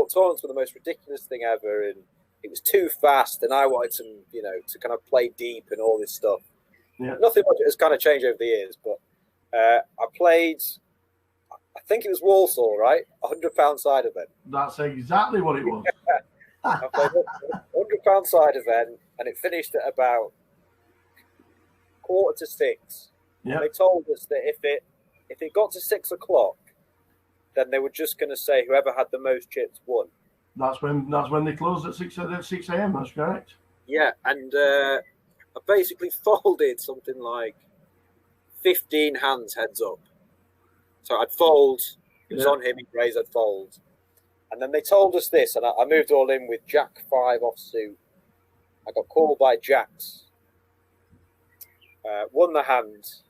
thought tournaments were the most ridiculous thing ever, and it was too fast, and I wanted some, to kind of play deep and all this stuff. Yeah. Nothing much has kind of changed over the years, but I played, I think it was Walsall, right? £100 side event. That's exactly what it was. I played £100 side event, and it finished at about 5:45. Yeah. They told us that if it got to 6 o'clock, then they were just going to say whoever had the most chips won. That's when they closed at 6 a.m. That's correct. Yeah, and I basically folded something like 15 hands heads up. So I'd fold. It was on him. He'd raise. I'd fold. And then they told us this, and I moved all in with Jack 5 offsuit. I got called by Jacks. Won the hand,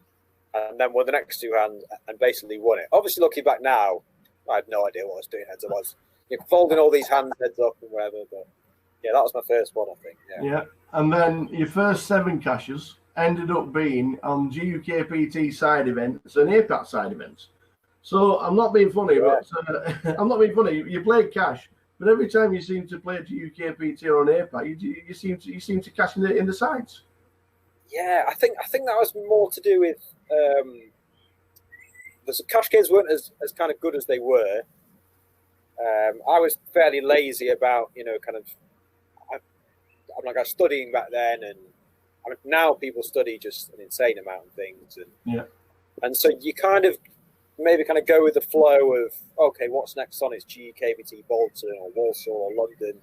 and then won the next 2 hands, and basically won it. Obviously, looking back now, I had no idea what I was doing heads up. I was folding all these hands heads up and whatever, but yeah, that was my first one, I think. Yeah. And then your first 7 cashes ended up being on GUKPT side events and APAT side events. So I'm not being funny, but I'm not being funny. You played cash, but every time you seem to play GUKPT or an APAT, you seem to cash in the sides. Yeah, I think that was more to do with the cash games weren't as kind of good as they were. I was fairly lazy about, I'm like studying back then, and now people study just an insane amount of things, and so you kind of maybe go with the flow of, okay, what's next on is GUKPT Bolton or Walsall or London,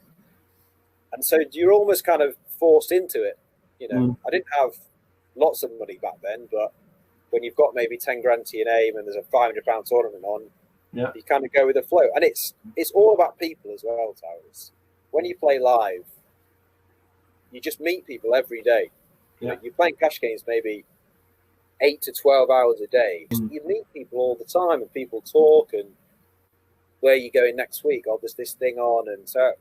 and so you're almost kind of forced into it. I didn't have lots of money back then, but when you've got maybe 10 grand to your name and there's a £500 tournament on, you kind of go with the flow. And it's all about people as well, Towers. When you play live, you just meet people every day. You're playing cash games maybe 8 to 12 hours a day. You meet people all the time, and people talk, and where are you going next week? Oh, there's this thing on. And so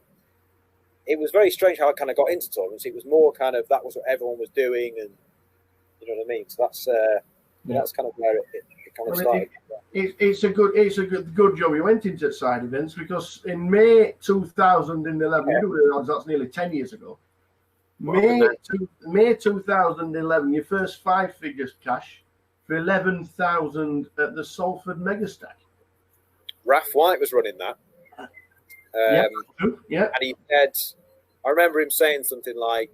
it was very strange how I kind of got into tournaments. It was more kind of, that was what everyone was doing, and you know what I mean? So that's kind of where it kind of started. It's a good job you went into side events, because in May 2011, you do realize that's nearly 10 years ago. May 2011, your first 5 figures cash for 11,000 at the Salford Megastack. Raf White was running that. And he said, I remember him saying something like,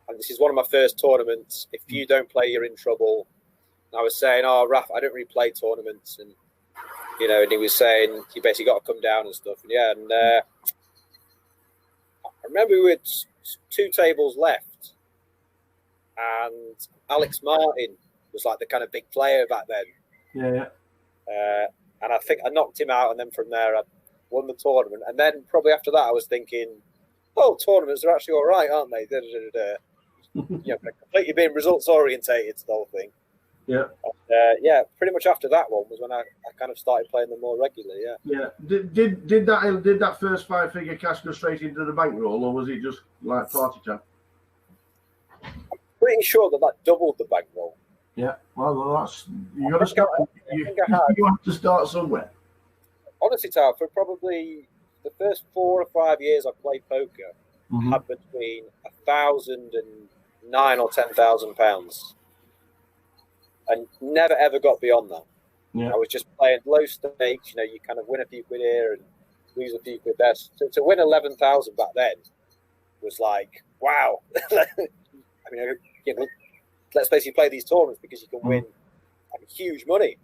and this is one of my first tournaments, if you don't play, you're in trouble. And I was saying, Raf, I don't really play tournaments. And, and he was saying, you basically got to come down and stuff. And I remember we had 2 tables left, and Alex Martin was like the kind of big player back then. And I think I knocked him out, and then from there I won the tournament. And then probably after that I was thinking, tournaments are actually all right, aren't they? Completely being results orientated, the whole thing. Pretty much after that one was when I kind of started playing them more regularly. Did that first 5 figure cash go straight into the bankroll, or was it just like party time? I'm pretty sure that doubled the bankroll. Well, you got to start. You have to start somewhere. Honestly, Tal, for probably the first 4 or 5 years I played poker, I had between 1,000 and £9,000 or £10,000, and never ever got beyond that. I was just playing low stakes. You kind of win a few quid here and lose a few quid there. So to win 11,000 back then was like, wow. I mean, let's basically play these tournaments because you can win huge money.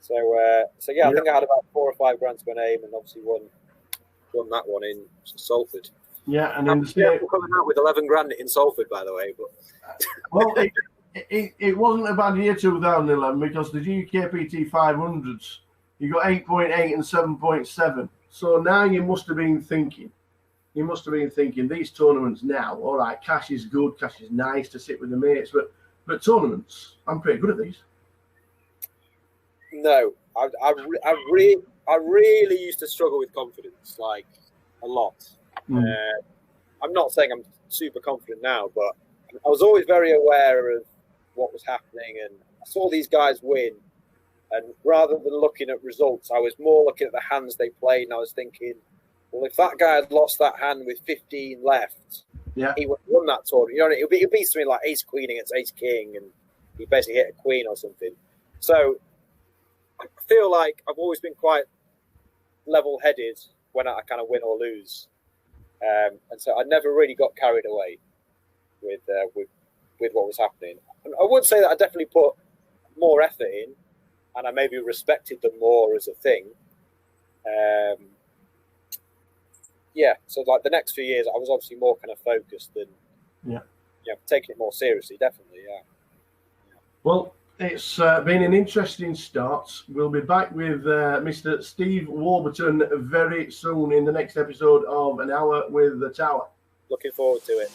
So I think I had about 4 or 5 grand to my name, and obviously won that one in Salford. And in we're coming out with 11 grand in Salford, by the way. But it wasn't a bad year 2011, because the GUKPT 500s, you got 8.8 and 7.7. So now you must have been thinking these tournaments now, all right, cash is good, cash is nice to sit with the mates, but tournaments, I'm pretty good at these. No, I really used to struggle with confidence, like a lot. I'm not saying I'm super confident now, but I was always very aware of what was happening, and I saw these guys win, And rather than looking at results, I was more looking at the hands they played, and I was thinking, well, if that guy had lost that hand with 15 left, he would have won that tournament. You know, it would be something like ace queen against ace king, and he basically hit a queen or something. So I feel like I've always been quite level-headed when I kind of win or lose, and so I never really got carried away with what was happening. And I would say that I definitely put more effort in, and I maybe respected them more as a thing. So like the next few years, I was obviously more kind of focused and taking it more seriously. Definitely, yeah. Well, it's been an interesting start. We'll be back with Mr. Steve Warburton very soon in the next episode of An Hour with the Tower. Looking forward to it.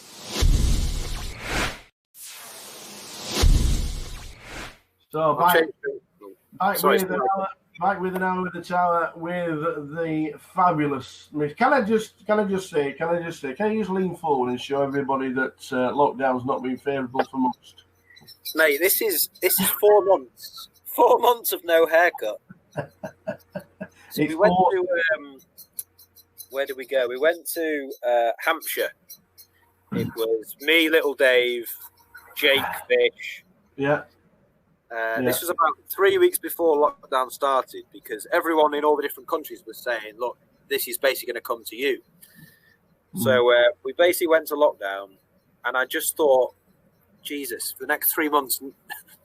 So back with An Hour with the Tower with the fabulous. Can I just lean forward and show everybody that lockdown's not been favourable for most? Mate, this is 4 months. 4 months of no haircut. So we went to where did we go? We went to Hampshire. It was me, Little Dave, Jake Fish. Yeah. This was about 3 weeks before lockdown started, because everyone in all the different countries was saying, look, this is basically going to come to you. So we basically went to lockdown, and I just thought, Jesus, for the next 3 months,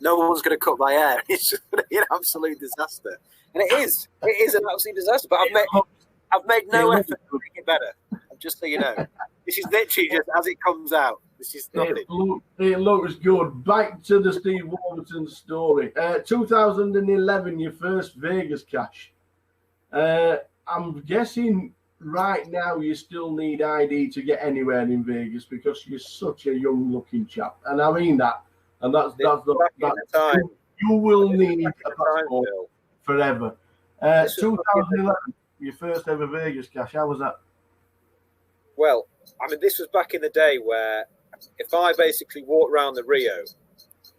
no one's going to cut my hair. It's just going to be an absolute disaster. And it is. It is an absolute disaster. But I've made no effort to make it better. Just so you know. This is literally just as it comes out. This is nothing. It looks good. Back to the Steve Warburton story. 2011, your first Vegas cash. I'm guessing right now you still need ID to get anywhere in Vegas because you're such a young-looking chap, and I mean that. And that's time. You will need a passport forever. 2011, your first ever Vegas cash. How was that? Well, I mean, this was back in the day where if I basically walked around the Rio,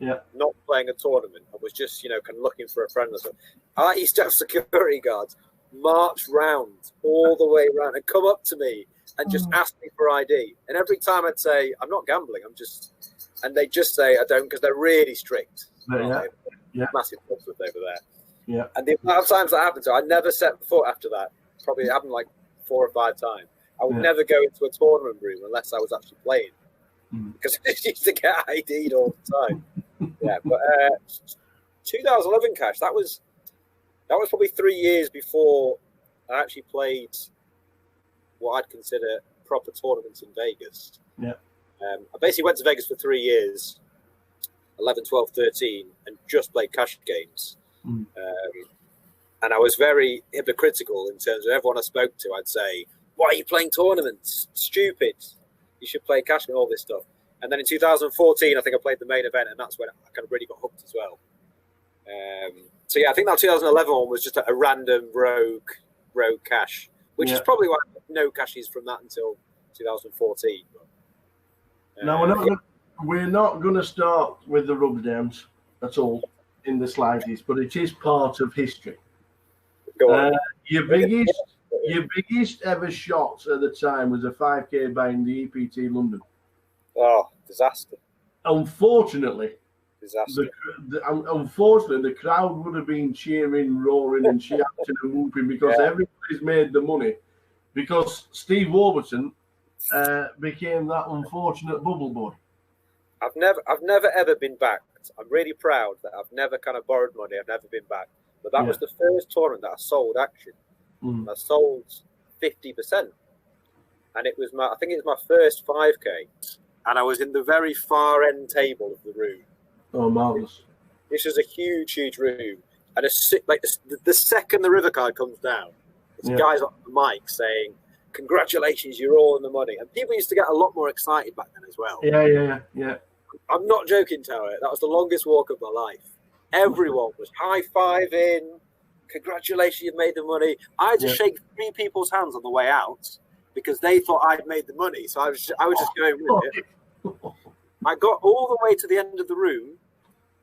not playing a tournament, I was just, kind of looking for a friend or something. I used to have security guards march round all the way around and come up to me and just ask me for ID. And every time I'd say, I'm not gambling, and they'd just say, I don't, because they're really strict. Massive clubs over there. Yeah. And the amount of times that happened, so I never set foot after that. Probably happened like 4 or 5 times. I would never go into a tournament room unless I was actually playing, because I used to get ID'd all the time. But 2011 cash, that was probably 3 years before I actually played what I'd consider proper tournaments in Vegas. Yeah. I basically went to Vegas for 3 years, 11, 12, 13, and just played cash games. And I was very hypocritical in terms of everyone I spoke to. I'd say, why are you playing tournaments? Stupid. You should play cash and all this stuff. And then in 2014, I think I played the main event, and that's when I kind of really got hooked as well. I think that 2011 one was just a random rogue cash, which is probably why no cashes from that until 2014. Now, we're not going to start with the rub downs at all in the slightest, but it is part of history. Go on. Your biggest ever shot at the time was a 5K buy in the EPT London. Oh, disaster. Unfortunately, disaster. The crowd would have been cheering, roaring, and shouting and whooping because everybody's made the money. Because Steve Warburton became that unfortunate bubble boy. I've never ever been backed. I'm really proud that I've never kind of borrowed money. I've never been backed. But that was the first tournament that I sold action. I sold 50%, and it was I think it was my first 5K, and I was in the very far end table of the room. Oh, marvelous! This was a huge room, and the second the river card comes down, there's guys on the mic saying, "Congratulations, you're all in the money," and people used to get a lot more excited back then as well. Yeah. I'm not joking, Tower. That was the longest walk of my life. Everyone was high-fiving. Congratulations, you've made the money. I had to shake 3 people's hands on the way out because they thought I'd made the money. So I was just going with it. I got all the way to the end of the room,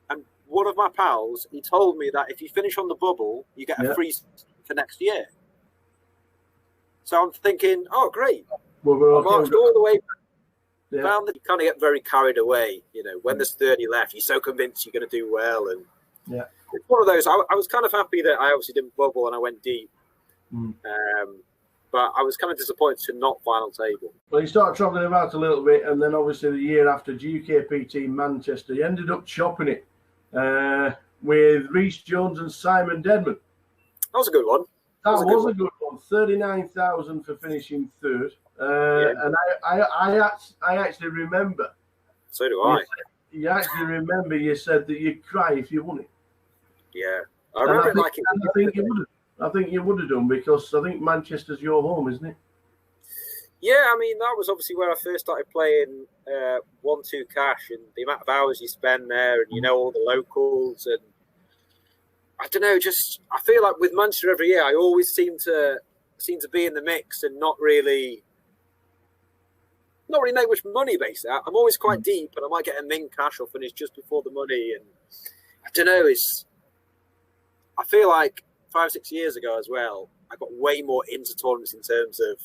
and one of my pals, he told me that if you finish on the bubble, you get a free for next year. So I'm thinking, oh, great. Well, I marched all the way. Yeah. Found that you kind of get very carried away. When there's 30 left, you're so convinced you're going to do well. And it's one of those. I was kind of happy that I obviously didn't bubble and I went deep. But I was kind of disappointed to not final table. Well, you started travelling about a little bit, and then obviously the year after, GUKPT Manchester, you ended up chopping it with Rhys Jones and Simon Dedman. That was a good one. That was a good one. 39,000 for finishing third. And I actually remember. So do I. You actually remember you said that you'd cry if you won it. Yeah. I remember it like it. I think you would have done, because I think Manchester's your home, isn't it? Yeah, I mean, that was obviously where I first started playing 1-2 cash, and the amount of hours you spend there, and all the locals, and I don't know, just I feel like with Manchester every year, I always seem to be in the mix and not really make much money based out. I'm always quite deep, and I might get a min cash or finish just before the money, and I don't know, I feel like 5-6 years ago as well, I got way more into tournaments in terms of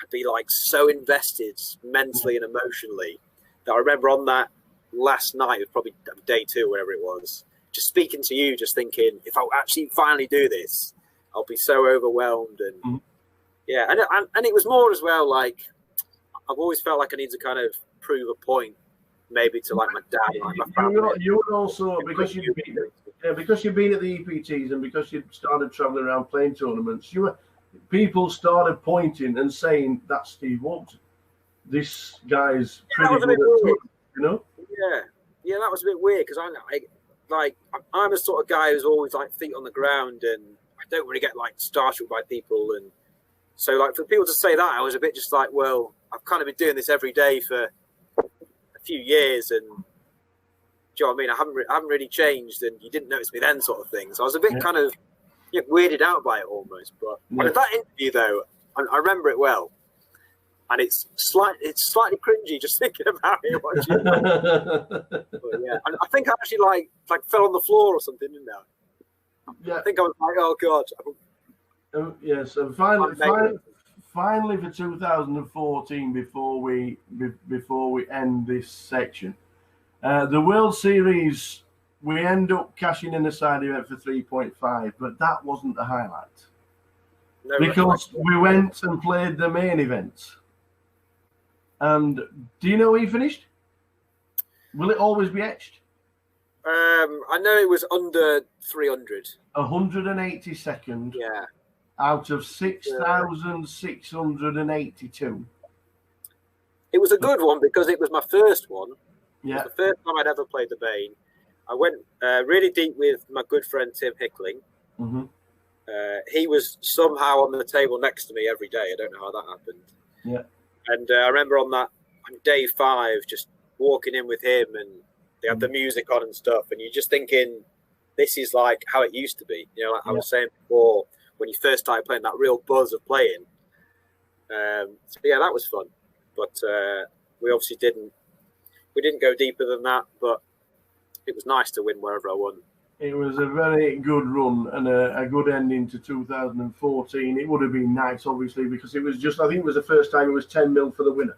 I'd be like so invested mentally and emotionally that I remember on that last night, it was probably day 2, whatever it was, just speaking to you, just thinking, if I actually finally do this, I'll be so overwhelmed. And and it was more as well, like I've always felt like I need to kind of prove a point, maybe to like my dad and like my family. You would also, because you've been at the EPTs and because you started traveling around playing tournaments, people started pointing and saying, that's Steve Warburton. This guy's pretty good at tournaments, Yeah, that was a bit weird, because I'm a sort of guy who's always like feet on the ground, and I don't really get like startled by people, and so like for people to say that, I was a bit just like, well, I've kind of been doing this every day for a few years, and do you know what I mean? I haven't really changed, and you didn't notice me then, sort of thing. So I was a bit kind of weirded out by it almost. But that interview though, I remember it well, and it's slightly cringy just thinking about it. Watching. But yeah, and I think I actually like fell on the floor or something, didn't I? Yeah. I think I was like, oh god. Yes, and finally for 2014, before we end this section, the World Series, we end up cashing in a side event for 3.5, but that wasn't the highlight. No, because we went and played the main event. And do you know where he finished? Will it always be etched? I know it was under 300. 182nd. Yeah. Out of 6,682. It was a good one because it was my first one. Yeah. It was the first time I'd ever played the Bane. I went really deep with my good friend Tim Hickling. Mm-hmm. He was somehow on the table next to me every day. I don't know how that happened. Yeah. And I remember on day 5, just walking in with him, and they had the music on and stuff, and you're just thinking, this is like how it used to be. Like I was saying before, when you first started playing, that real buzz of playing. So yeah, that was fun. But we obviously didn't go deeper than that, but it was nice to win wherever I won. It was a very good run and a good ending to 2014. It would have been nice, obviously, because it was just, I think it was the first time it was 10 mil for the winner.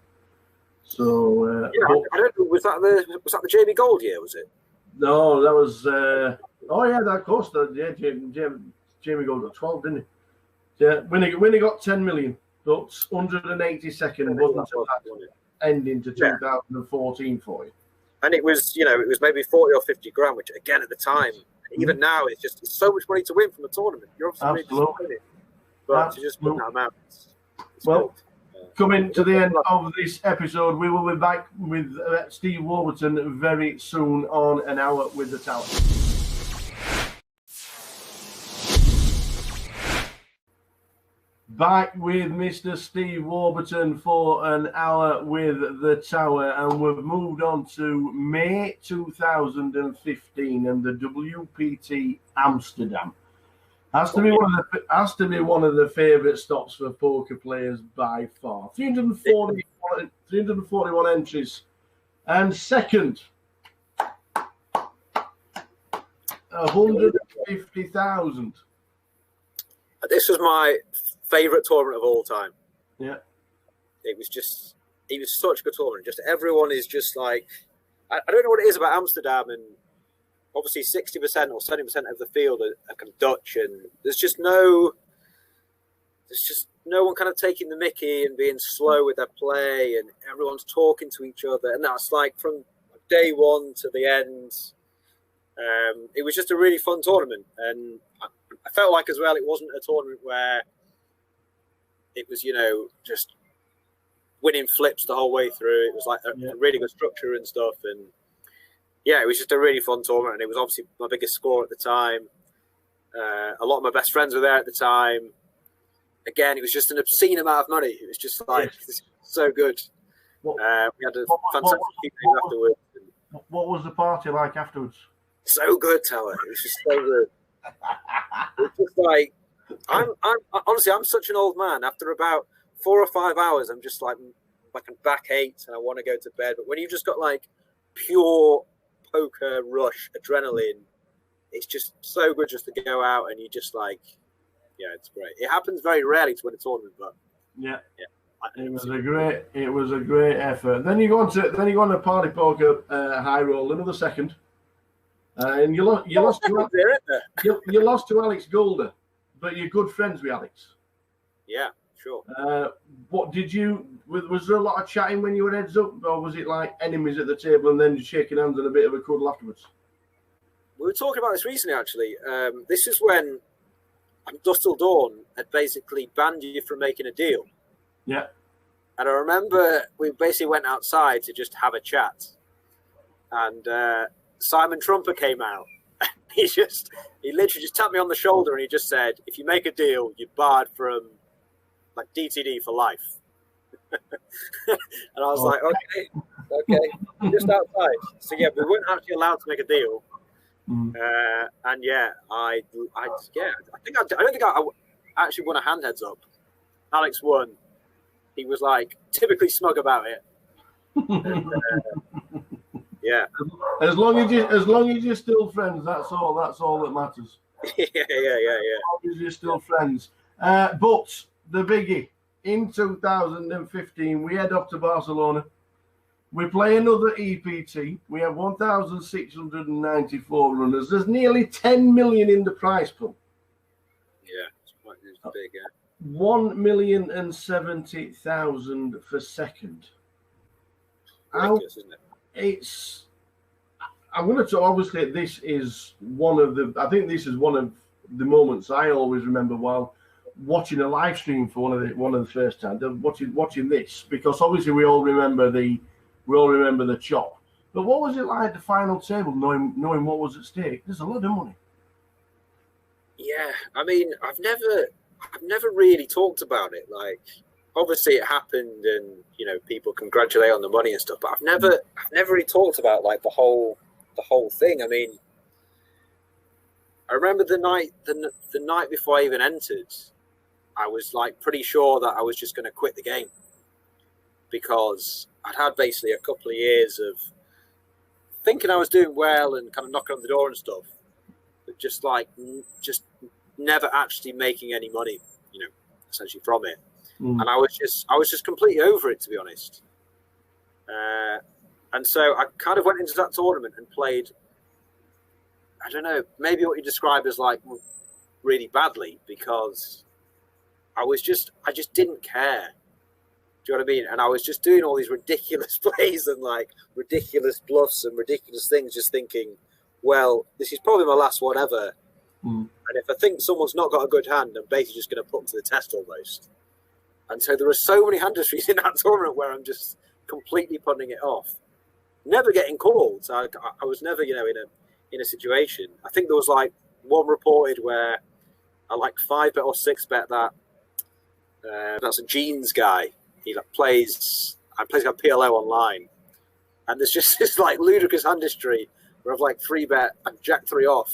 So I don't know, was that the JB Gold year, was it? No, that was of course. Jamie Gold got 12, didn't he? Yeah, when he got 10 million, but 182nd wasn't that ending to 2014 for you. And it was maybe 40 or 50 grand, which again at the time, even now, it's so much money to win from a tournament. You're obviously really disappointed, but to just win that amount, it's well. Coming to the end of this episode, we will be back with Steve Warburton very soon on An Hour with the Tower. Back with Mr. Steve Warburton for An Hour with the Tower, and we've moved on to May 2015 and the WPT Amsterdam. Has to be one of the favourite stops for poker players by far. 341 entries, and second 150,000. This was my favourite tournament of all time. Yeah. It was such a good tournament. Just everyone is just like, I don't know what it is about Amsterdam, and obviously 60% or 70% of the field are kind of Dutch, and there's just no one kind of taking the mickey and being slow with their play, and everyone's talking to each other, and that's like from day one to the end. It was just a really fun tournament, and I felt like as well it wasn't a tournament where it was, just winning flips the whole way through. It was like a really good structure and stuff, and yeah, it was just a really fun tournament, and it was obviously my biggest score at the time. A lot of my best friends were there at the time. Again, it was just an obscene amount of money. It was just like so good. We had a fantastic few days afterwards. What was the party like afterwards? So good, Tower. It was just so good. It's just like I'm honestly, I'm such an old man. After about 4 or 5 hours, I'm just like a backache and I want to go to bed. But when you've just got like pure poker rush adrenaline, it's just so good just to go out and you just like, yeah, it's great. It happens very rarely to win a tournament, but it was a great effort. Then you go on to party poker high roll, another second, and you lost to Alex Golder, but you're good friends with Alex. Yeah, sure. What did you? Was there a lot of chatting when you were heads up, or was it like enemies at the table and then just shaking hands and a bit of a cuddle afterwards? We were talking about this recently, actually. This is when Dusk Till Dawn had basically banned you from making a deal. Yeah. And I remember we basically went outside to just have a chat. And Simon Trumper came out. He literally just tapped me on the shoulder and he just said, if you make a deal, you're barred from like DTD for life. And I was like, okay, just outside. So yeah, we weren't actually allowed to make a deal. And yeah, I don't think I actually won a hand heads up. Alex won. He was like typically smug about it. And, yeah. As long as you're still friends, that's all that matters. Yeah. As long as you're still friends. But the biggie, in 2015, we head up to Barcelona. We play another EPT. We have 1,694 runners. There's nearly 10 million in the prize pool. Yeah, it's big, yeah. 1,070,000 for second. Ridiculous, isn't it? I'm going to obviously this is one of the moments I always remember while watching a live stream for one of the first times. Watching this, because obviously we all remember the chop. But what was it like at the final table, knowing what was at stake? There's a lot of money. Yeah, I mean, I've never really talked about it. Like, obviously it happened, and people congratulate on the money and stuff. But I've never really talked about like the whole thing. I mean, I remember the night before I even entered, I was like pretty sure that I was just going to quit the game, because I'd had basically a couple of years of thinking I was doing well and kind of knocking on the door and stuff, but just never actually making any money, essentially from it. And I was just completely over it, to be honest. And so I kind of went into that tournament and played, I don't know, maybe what you describe as like really badly, because I just didn't care. Do you know what I mean? And I was just doing all these ridiculous plays and like ridiculous bluffs and ridiculous things, just thinking, well, this is probably my last one ever. And if I think someone's not got a good hand, I'm basically just going to put them to the test almost. And so there are so many hand histories in that tournament where I'm just completely putting it off, never getting called. So I was never, in a situation. I think there was like one reported where I like 5-bet or 6-bet that that's a jeans guy. He plays like PLO online, and there's just this like ludicrous hand history where I've like 3-bet and Jack 3 off.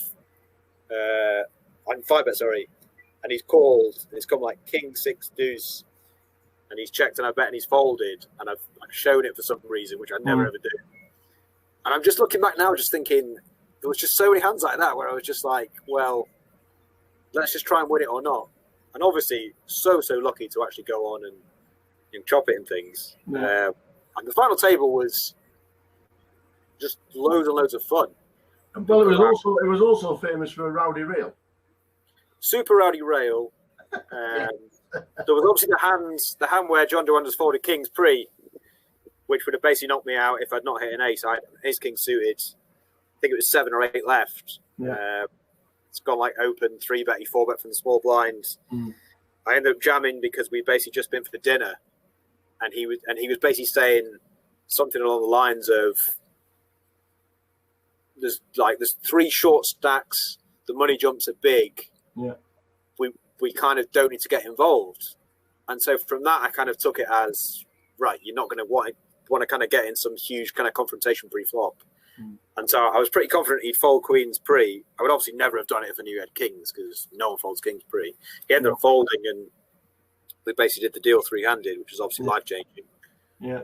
I'm 5-bet, sorry, and he's called, and it's come like King 6 deuce, and he's checked and I bet and he's folded, and I've shown it for some reason, which I never ever do. And I'm just looking back now, just thinking there was just so many hands like that where I was just like, well, let's just try and win it or not. And obviously, so lucky to actually go on and chop it and things. Yeah. And the final table was just loads and loads of fun. Well, it was also famous for a rowdy rail. Super rowdy rail. There was obviously the hand where John Duranders folded King's Pre, which would have basically knocked me out if I'd not hit an ace. I had ace king suited. I think it was 7 or 8 left. Yeah. It's gone like open 3-bet, 4-bet from the small blind. I ended up jamming because we'd basically just been for dinner, and he was basically saying something along the lines of, there's 3 short stacks, the money jumps are big. Yeah. We kind of don't need to get involved. And so from that, I kind of took it as, right, you're not going to want to kind of get in some huge kind of confrontation pre-flop. And so I was pretty confident he'd fold Queen's Pre. I would obviously never have done it if I knew he had Kings, because no one folds King's Pre. He ended up folding, and we basically did the deal 3-handed, which was obviously life-changing. Yeah.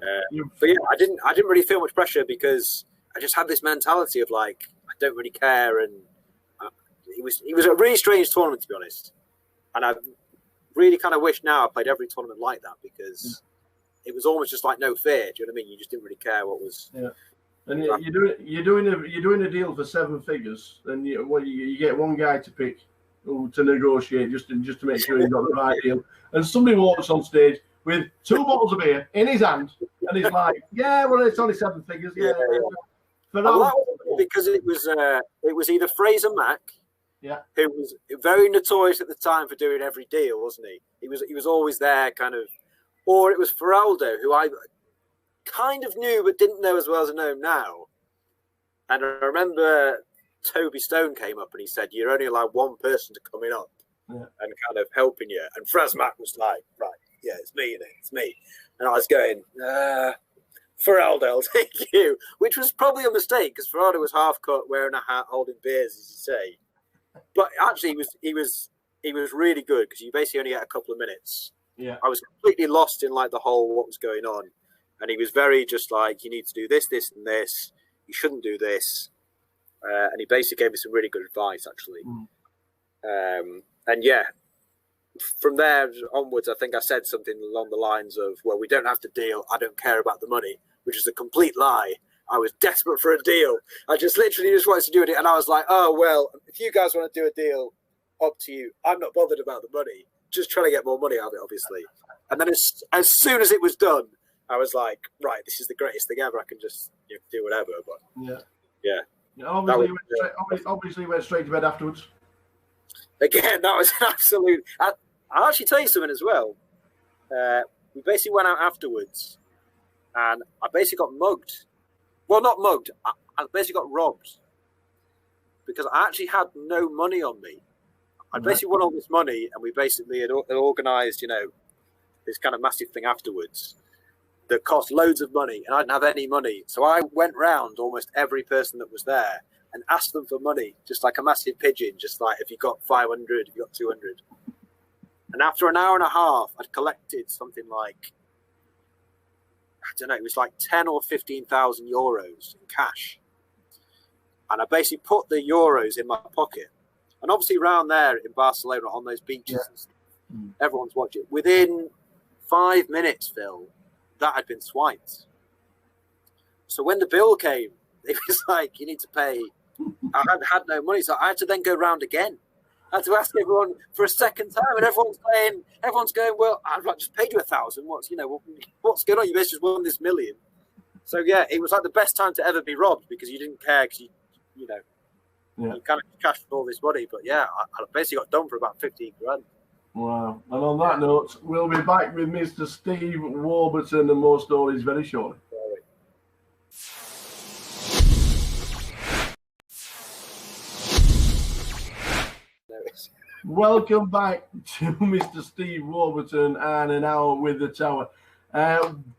But yeah, I didn't really feel much pressure because I just had this mentality of like, I don't really care. And it was a really strange tournament, to be honest. And I really kind of wish now I played every tournament like that, because it was almost just like no fear. Do you know what I mean? You just didn't really care what was. Yeah. And you're doing a deal for 7 figures, and you get one guy to pick to negotiate just to make sure you've got the right deal. And somebody walks on stage with 2 bottles of beer in his hand, and he's like, "Yeah, well, it's only 7 figures." Yeah. Because it was either Fraser Mack, who was very notorious at the time for doing every deal, wasn't he? He was always there, kind of, or it was Feraldo, who I kind of knew but didn't know as well as I know him now. And I remember Toby Stone came up and he said, "You're only allowed 1 person to come in up and kind of helping you." And Fraz Mack was like, "Right, yeah, it's me, innit? It's me." And I was going, Feraldo, I'll take you, which was probably a mistake because Feraldo was half cut, wearing a hat, holding beers, as you say. But actually, he was really good because you basically only get a couple of minutes. Yeah, I was completely lost in like the whole what was going on, and he was very just like, you need to do this, this, and this. You shouldn't do this, and he basically gave me some really good advice, actually. And yeah, from there onwards, I think I said something along the lines of, "Well, we don't have to deal. I don't care about the money," which is a complete lie. I was desperate for a deal. I just literally wanted to do it. And I was like, "Oh, well, if you guys want to do a deal, up to you. I'm not bothered about the money. Just trying to get more money out of it, obviously." And then as soon as it was done, I was like, right, this is the greatest thing ever. I can just do whatever. But yeah. Obviously went straight to bed afterwards. Again, that was an absolute... I'll actually tell you something as well. We basically went out afterwards, and I basically got mugged. Well, not mugged. I basically got robbed because I actually had no money on me. I basically won all this money, and we basically had organised, this kind of massive thing afterwards that cost loads of money, and I didn't have any money. So I went round almost every person that was there and asked them for money, just like a massive pigeon, just like, if you got 500, if you got 200. And after an hour and a half, I'd collected something like, I don't know, it was like 10 or 15,000 euros in cash. And I basically put the euros in my pocket. And obviously around there in Barcelona, on those beaches, and stuff, everyone's watching. Within 5 minutes, Phil, that had been swiped. So when the bill came, it was like, you need to pay. I had no money, so I had to then go round again. I had to ask everyone for a second time, and everyone's going, "Well, I've just paid you 1,000. What's going on? You basically just won this million." So yeah, it was like the best time to ever be robbed because you didn't care because you kind of cashed all this money. But yeah, I basically got done for about 15 grand. Wow. And on that note, we'll be back with Mr. Steve Warburton and more stories very shortly. Welcome back to Mr. Steve Warburton and an hour with the tower.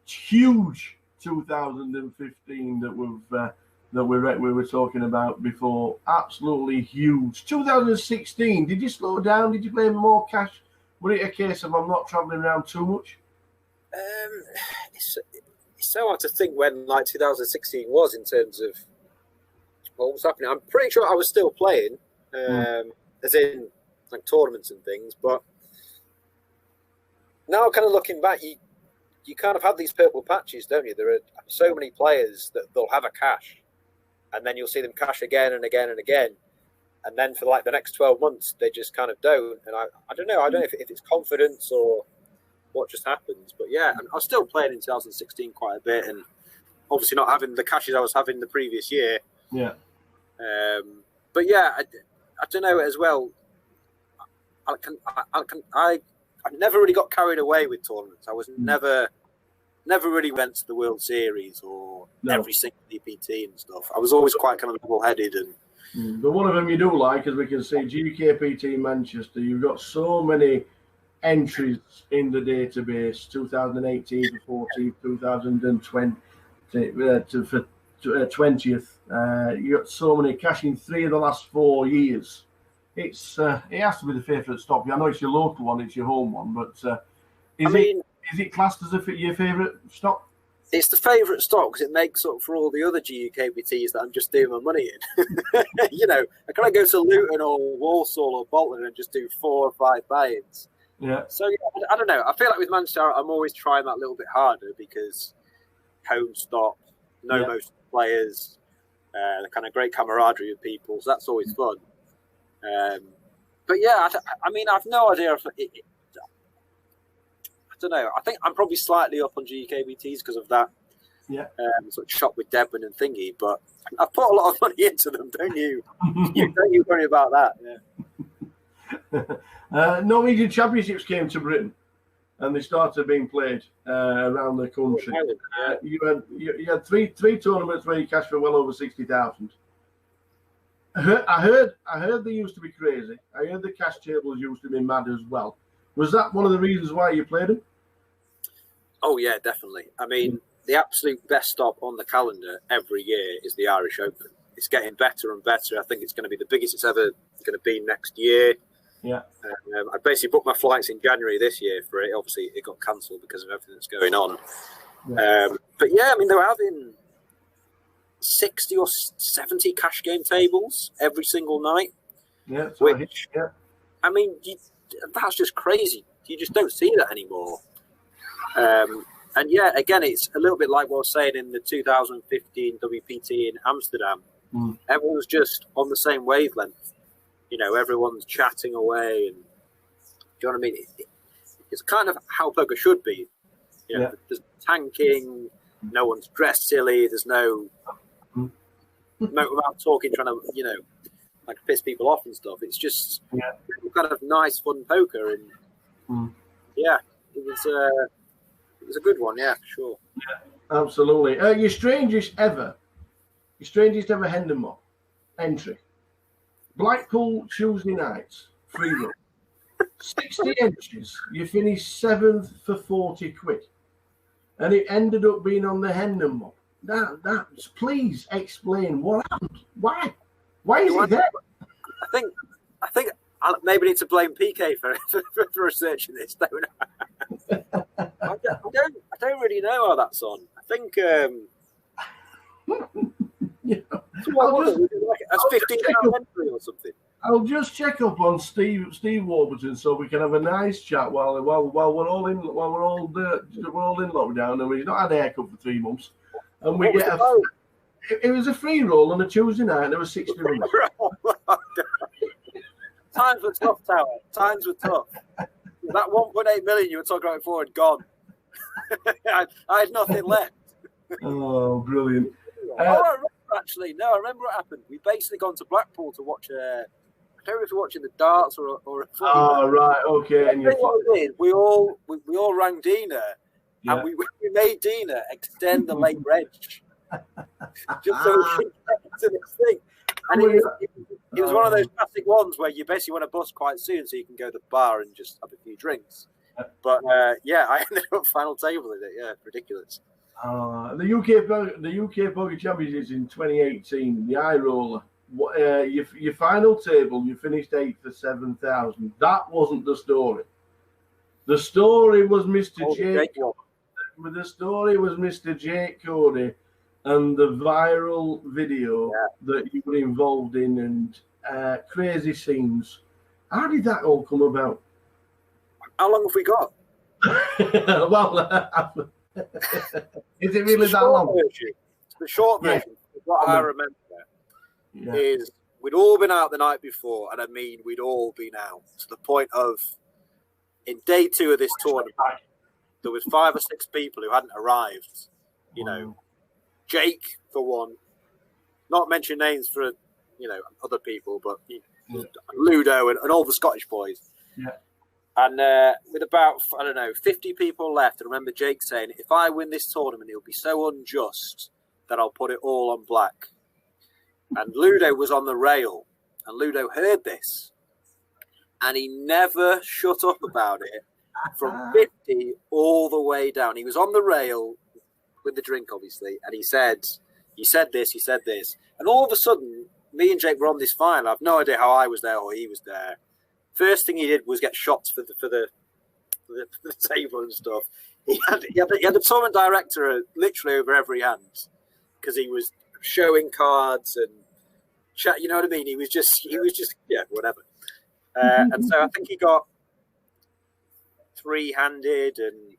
Huge 2015 that we were talking about before. Absolutely huge. 2016. Did you slow down? Did you play more cash? Was it a case of I'm not traveling around too much? It's so hard to think when 2016 was in terms of what was happening. I'm pretty sure I was still playing, as in like tournaments and things. But now, kind of looking back, you kind of have these purple patches, don't you? There are so many players that they'll have a cash, and then you'll see them cash again and again and again. And then for like the next 12 months, they just kind of don't. And I don't know. I don't know if it's confidence or what just happens. But yeah, I was still playing in 2016 quite a bit, and obviously not having the cashes I was having the previous year. Yeah. But yeah, I don't know as well. I never really got carried away with tournaments. I was never really went to the World Series or every single EPT and stuff. I was always quite kind of level-headed and. But one of them you do like, as we can see, GUKPT Manchester. You've got so many entries in the database: 2018 to 14, 2020 for 20th. You got so many cashing 3 of the last 4 years. It has to be the favourite stop. I know it's your local one, it's your home one, but is it classed as your favourite stop? It's the favourite stop because it makes up for all the other GUKPTs that I'm just doing my money in. You know, I can't go to Luton or Walsall or Bolton and just do 4 or 5 buy-ins. Yeah. So yeah, I don't know. I feel like with Manchester, I'm always trying that a little bit harder because home stop, most players, the kind of great camaraderie of people. So that's always fun. But yeah, I mean, I've no idea if I don't know. I think I'm probably slightly up on GUKPTs because of that. Yeah. Sort of shot with Deadman and thingy, but I've put a lot of money into them, don't you? Don't you worry about that. Yeah. Norwegian Championships came to Britain, and they started being played around the country. You had three tournaments where you cashed for well over 60,000. I heard they used to be crazy. I heard the cash tables used to be mad as well. Was that one of the reasons why you played them? Oh yeah, definitely. I mean, the absolute best stop on the calendar every year is the Irish Open. It's getting better and better. I think it's going to be the biggest it's ever going to be next year. Yeah. I basically booked my flights in January this year for it. Obviously, it got cancelled because of everything that's going on. Yeah. But yeah, I mean, they were having 60 or 70 cash game tables every single night. Yeah. Which, I mean, that's just crazy. You just don't see that anymore. And yeah, again, it's a little bit like what I was saying in the 2015 WPT in Amsterdam. Everyone's just on the same wavelength. You know, everyone's chatting away, and do you know what I mean? It's kind of how poker should be. You know, there's tanking, no one's dressed silly, there's no about talking, trying to, you know, like piss people off and stuff. It's just kind of nice, fun poker, and yeah, it was a good one. Yeah, sure. Yeah, absolutely. Your strangest ever Hendon Mob entry. Blackpool Tuesday nights, free roll. 60 entries. You finished 7th for 40 quid, and it ended up being on the Hendon Mob. That's please explain what happened. Why is it there? I think I maybe need to blame PK for researching this, don't I? I don't really know how that's on. I think that's 15 entry or something. I'll just check up on Steve Warburton so we can have a nice chat while we're all in lockdown and we've not had a haircut for 3 months. And we get it was a free roll on a Tuesday night. And there were 60 runs. Times were tough, Tower. Times were tough. That 1.8 million you were talking about before had gone. I had nothing left. Oh, brilliant! I remember what happened. We basically gone to Blackpool to watch. I don't know if we're watching the darts or a footy. Oh, right, okay. And what we did, we all rang Dina, and we made Dina extend the late reg, just so we could get to this thing. And it was one of those classic ones where you basically want to bust quite soon so you can go to the bar and just have a few drinks. But I ended up final table in it. Yeah, ridiculous. The UK Poker Championships in 2018, the Eye Roller. Your final table, you finished 8th for 7,000. That wasn't the story. The story was Mr. Jake. The story was Mr. Jake Cody and the viral video that you were involved in and crazy scenes. How did that all come about? How long have we got? Well, is it really that long? The short version, what I remember is we'd all been out the night before, and I mean we'd all been out to the point of, in day 2 of this tournament, there was 5 or 6 people who hadn't arrived. You know, Jake for one, not mention names for other people, but Ludo and all the Scottish boys. Yeah. And with about, 50 people left, I remember Jake saying, if I win this tournament, it'll be so unjust that I'll put it all on black. And Ludo was on the rail, and Ludo heard this, and he never shut up about it from 50 all the way down. He was on the rail with the drink, obviously, and he said this. And all of a sudden, me and Jake were on this file. I've no idea how I was there or he was there. First thing he did was get shots for the table and stuff. He had the tournament director literally over every hand because he was showing cards and chat. You know what I mean? He was just whatever. And so I think he got 3-handed, and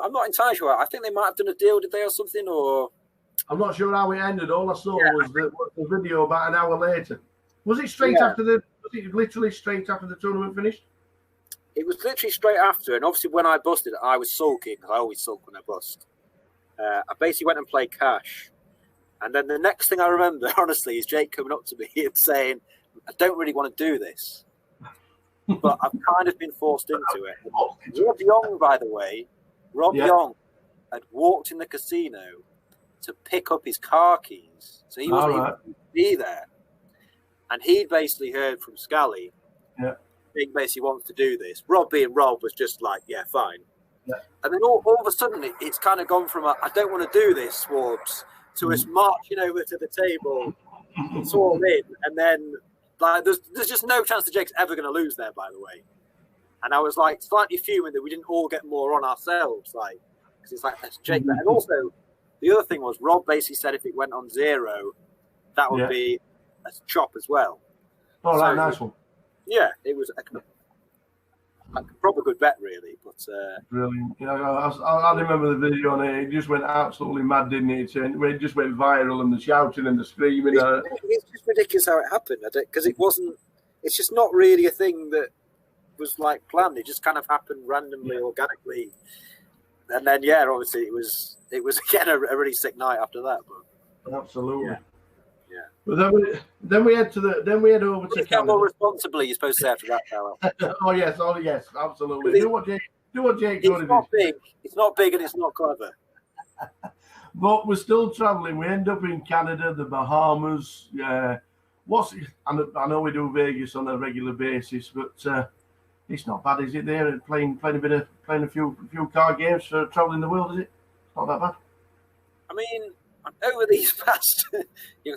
I'm not entirely sure. I think they might have done a deal, did they, or something? Or I'm not sure how it ended. All I saw was the video about an hour later. Was it straight after Was it literally straight after the tournament finished? It was literally straight after, and obviously when I busted, I was sulking because I always sulk when I bust. I basically went and played cash, and then the next thing I remember, honestly, is Jake coming up to me and saying, "I don't really want to do this, but I've kind of been forced into it." Rob Young, by the way, Young had walked in the casino to pick up his car keys, so he wasn't even going to be there. And he basically heard from Scally, Jake basically wants to do this. Rob being Rob was just like, yeah, fine. Yeah. And then all of a sudden, it's kind of gone from I don't want to do this, Swarbs, to us marching over to the table. It's all in. And then there's just no chance that Jake's ever going to lose there, by the way. And I was like slightly fuming that we didn't all get more on ourselves, because it's like, that's Jake. And also, the other thing was Rob basically said if it went on 0, that would be a chop as well. Oh, so, nice one. Yeah, it was a proper good bet, really. But brilliant. Yeah, I remember the video on it. It just went absolutely mad, didn't it? It just went viral, and the shouting and the screaming. It's just ridiculous how it happened, because it wasn't. It's just not really a thing that was planned. It just kind of happened randomly, organically. And then, obviously, it was again a really sick night after that. But absolutely. Yeah. But then we head over to Canada. More responsibly, you're supposed to say after that, Carol. oh yes, absolutely. Do what Jake. It's not big. It's not big, and it's not clever. But we're still traveling. We end up in Canada, the Bahamas. I know we do Vegas on a regular basis, but it's not bad, is it? There playing a few card games for traveling the world, is it? Not that bad. I mean, over these past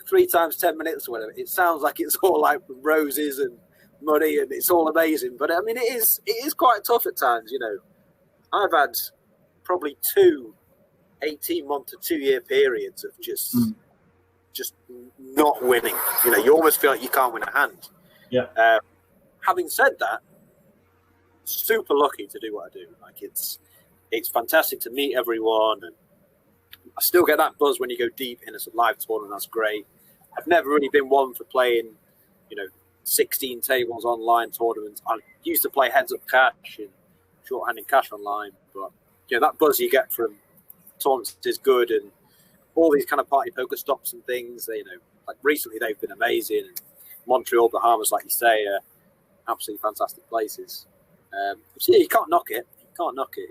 3 times 10 minutes or whatever, it sounds like it's all like roses and money and it's all amazing. But I mean, it is quite tough at times, I've had probably 2 18-month to 2-year periods of just not winning. You almost feel like you can't win a hand. Yeah. Having said that, super lucky to do what I do. It's fantastic to meet everyone, and I still get that buzz when you go deep in a live tournament. That's great. I've never really been one for playing, 16 tables online tournaments. I used to play heads up cash and short-handed cash online, but that buzz you get from tournaments is good, and all these kind of party poker stops and things. Recently they've been amazing. And Montreal, Bahamas, like you say, are absolutely fantastic places. So you can't knock it.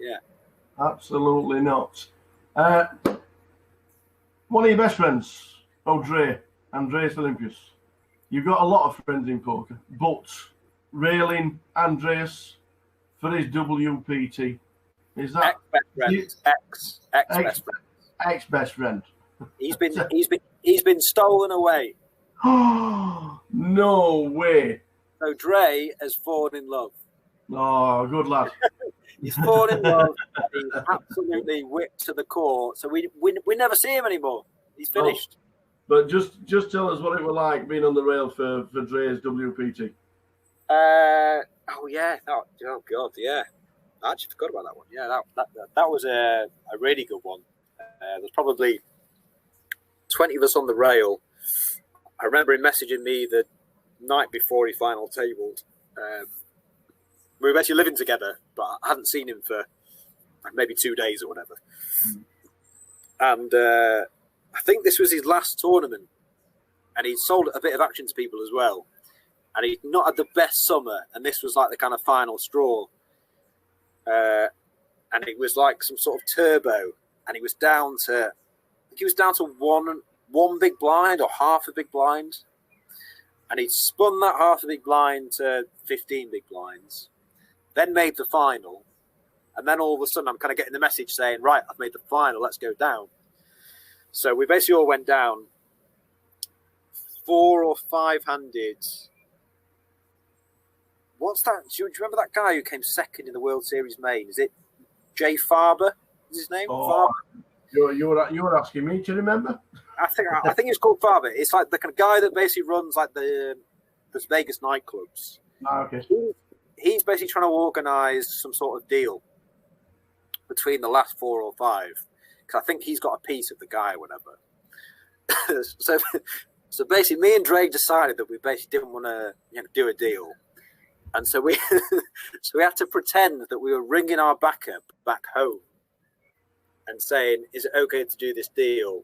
Yeah. Absolutely not. One of your best friends, Andreas Olympius. You've got a lot of friends in poker, but railing Andreas for his WPT. Is that ex-best friend? He's been stolen away. No way. So Dre has fallen in love. Oh, good lad. He's fallen in love. He's absolutely whipped to the core. So we never see him anymore. He's finished. But just tell us what it was like being on the rail for Dre's WPT. Oh yeah. Oh god, yeah. I actually forgot about that one. Yeah, that was a really good one. There's probably 20 of us on the rail. I remember him messaging me the night before he final tabled. We were basically living together, but I hadn't seen him for maybe 2 days or whatever. And I think this was his last tournament, and he'd sold a bit of action to people as well. And he'd not had the best summer, and this was like the kind of final straw. And it was like some sort of turbo, and he was down to, I think he was down to one big blind or half a big blind, and he'd spun that half a big blind to 15 big blinds, then made the final, and then all of a sudden I'm kind of getting the message saying, right, I've made the final, let's go down. So we basically all went down 4 or 5 handed. What's that? Do you remember that guy who came second in the World Series main? Is it Jay Farber? Is his name? Oh, you're asking me to remember? I think it's called Farber. It's like the kind of guy that basically runs like the Vegas nightclubs. Oh, okay. He's basically trying to organise some sort of deal between the last 4 or 5, because I think he's got a piece of the guy or whatever. so basically, me and Drake decided that we basically didn't want to do a deal. And so we had to pretend that we were ringing our backup back home and saying, is it okay to do this deal?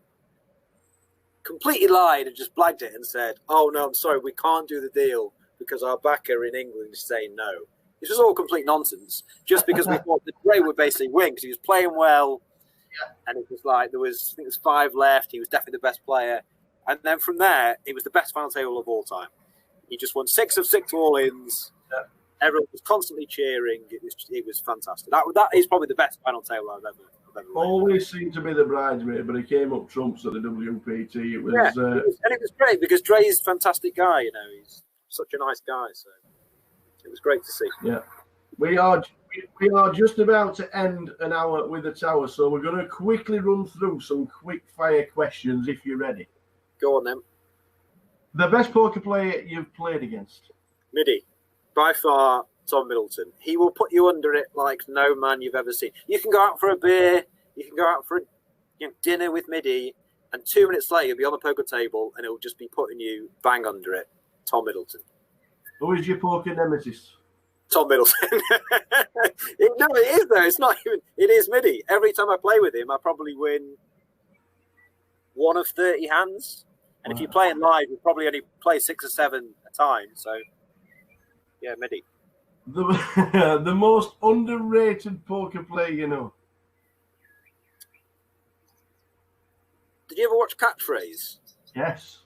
Completely lied and just blagged it and said, oh, no, I'm sorry, we can't do the deal because our backer in England is saying no. This was all complete nonsense, just because we thought that Dre would basically win because he was playing well. And it was like, I think there was 5 left. He was definitely the best player. And then from there, it was the best final table of all time. He just won 6 of 6 all-ins. Everyone was constantly cheering. It was fantastic. That is probably the best final table I've ever always seemed to be the bridesmaid, but he came up trumps at the WPT. It was, and it was great because Dre is a fantastic guy. He's such a nice guy. So it was great to see. Yeah, we are just about to end an hour with the tower, so we're going to quickly run through some quick fire questions if you're ready. Go on then. The best poker player you've played against? Middy. By far, Tom Middleton. He will put you under it like no man you've ever seen. You can go out for a beer, you can go out for a dinner with Middy, and 2 minutes later you'll be on the poker table and it'll just be putting you bang under it. Tom Middleton. Who is your poker nemesis? Tom Middleton. No, it is though. It's not even. It is Middy. Every time I play with him, I probably win 1 of 30 hands. And if you play it live, you probably only play 6 or 7 a time. So. Yeah, Middy. The most underrated poker player you know. Did you ever watch Catchphrase? Yes.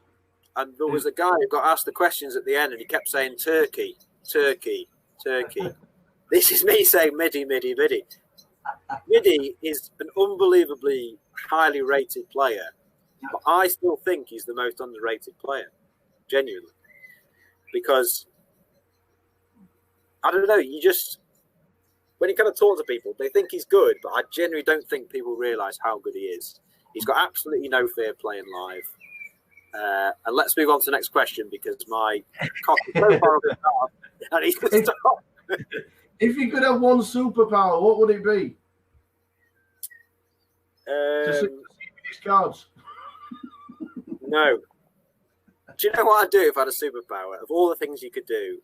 And there was a guy who got asked the questions at the end and he kept saying Turkey, Turkey, Turkey. This is me saying Middy, Middy, Middy. Middy is an unbelievably highly rated player, but I still think he's the most underrated player, genuinely. Because I don't know, when you kind of talk to people, they think he's good, but I genuinely don't think people realise how good he is. He's got absolutely no fear playing live. And let's move on to the next question because my cock is so far over the top. I need to stop. If you could have one superpower, what would it be? To see these cards. No. Do you know what I'd do if I had a superpower? Of all the things you could do,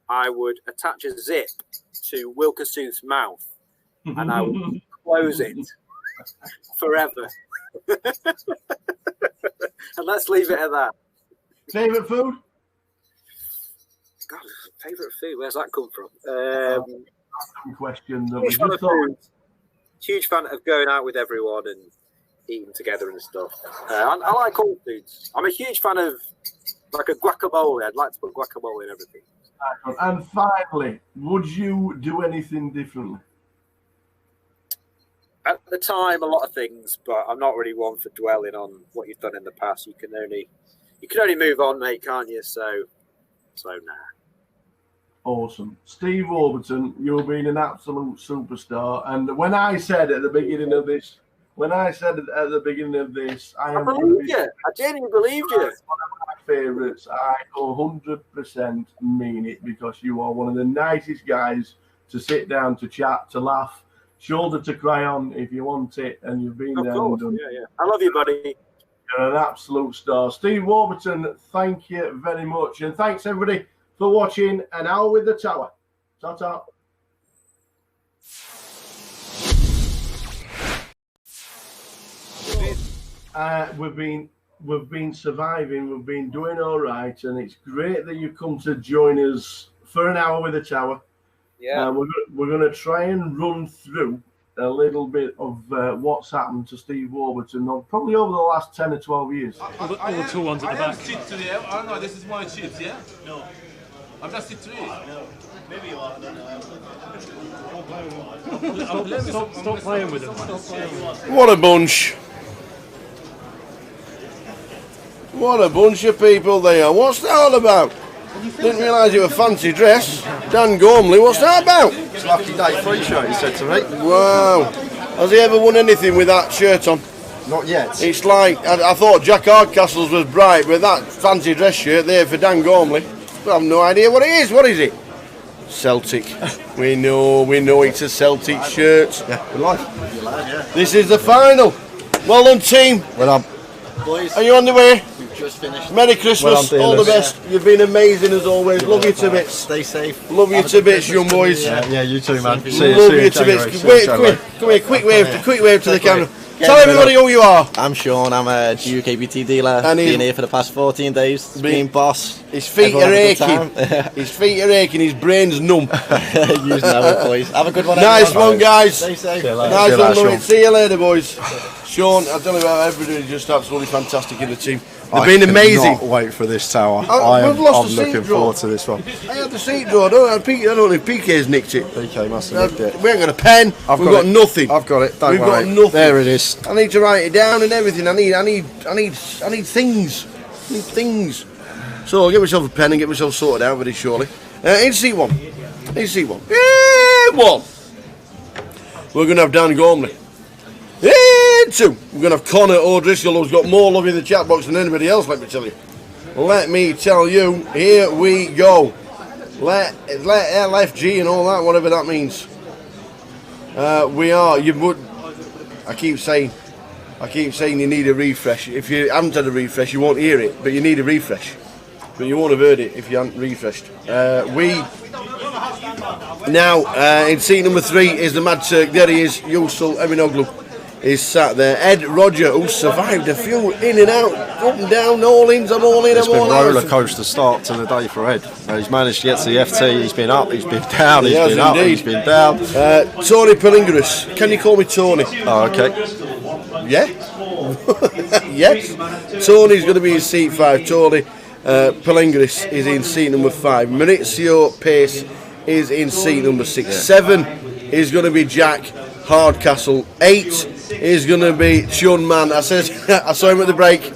I would attach a zip to Wilkersooth's mouth and I would close it forever. And let's leave it at that. Favourite food? God, favourite food? Where's that come from? Question. Huge fan of going out with everyone and eating together and stuff. I like all foods. I'm a huge fan of like a guacamole. I'd like to put guacamole in everything. And finally, would you do anything differently? At the time, a lot of things, but I'm not really one for dwelling on what you've done in the past. You can only move on, mate, can't you? So nah. Awesome. Steve Warburton, you've been an absolute superstar. And when I said at the beginning of this, I believed you. I genuinely believed you. One of my favourites. I 100% mean it, because you are one of the nicest guys to sit down, to chat, to laugh, shoulder to cry on if you want it, and you've been there and done. Yeah. I love you, buddy. You're an absolute star. Steve Warburton, thank you very much. And thanks, everybody, for watching An Hour with the Tower. Ta-ta. We've been surviving. We've been doing all right, and it's great that you come to join us for An Hour with the Tower. Yeah. We're going to try and run through a little bit of what's happened to Steve Warburton probably over the last 10 or 12 years. All the two ones at the back. Cheat today. I don't know. This is my cheat, yeah? No. I'm just cheat today. No. Maybe you are. I don't know. Stop playing with them. What a bunch. What a bunch of people they are. What's that all about? Didn't realise you were fancy dress. Dan Gormley, what's that about? It's lucky day free shirt, he said to me. Wow. Has he ever won anything with that shirt on? Not yet. It's like, I thought Jack Hardcastle's was bright, but that fancy dress shirt there for Dan Gormley, I have no idea what it is. What is it? Celtic. we know it's a Celtic shirt. Yeah, good life. This is the final. Well done, team. Well done. Boys, are you on the way? We've just finished. Merry Christmas, well all the best. Yeah. You've been amazing as always. Love you to bits. Stay safe. Love you to bits, young boys. Yeah, you too, man. Love you to bits. Wait, come here, quick wave to the camera. Tell everybody who you are. I'm Sean, I'm a GUKPT dealer, and been here for the past 14 days, being boss. His feet are aching, his brain's numb. You know it, boys. Have a good one. Nice one, guys. Stay safe. Nice one, Louis. See you later, boys. Sean, I tell you about everybody, just absolutely fantastic in the team. They've been amazing. I cannot wait for this tower. I'm looking forward to this one. I had the seat draw. I don't know if PK's nicked it. PK must have nicked it. We ain't got a pen. We've got nothing. I've got it. Don't worry. We've got nothing. There it is. I need to write it down and everything. I need things. I need things. So I'll get myself a pen and get myself sorted out very shortly. In seat one. One. We're going to have Dan Gormley. Two. We're going to have Connor O'Driscoll, who's got more love in the chat box than anybody else, let me tell you. Let me tell you, here we go. Let LFG and all that, whatever that means. I keep saying you need a refresh. If you haven't had a refresh, you won't hear it, but you need a refresh. But you won't have heard it if you haven't refreshed. In seat number 3 is the Mad Turk. There he is, Yusul Eminoglu. Is sat there. Ed Roger, who survived a few in and out, up and down, all ins, I'm all in, I'm all out. It's been a roller coaster start to the day for Ed. He's managed to get to the FT. He's been up, he's been down, he's been up, he's been down. Tony Palingaris, can you call me Tony? Oh, okay. Yeah. Yes. Tony's going to be in seat 5. Tony Palingaris is in seat number 5. Maurizio Pace is in seat number 6. 7 is going to be Jack Hardcastle. 8 is going to be Chun Man. I saw him at the break,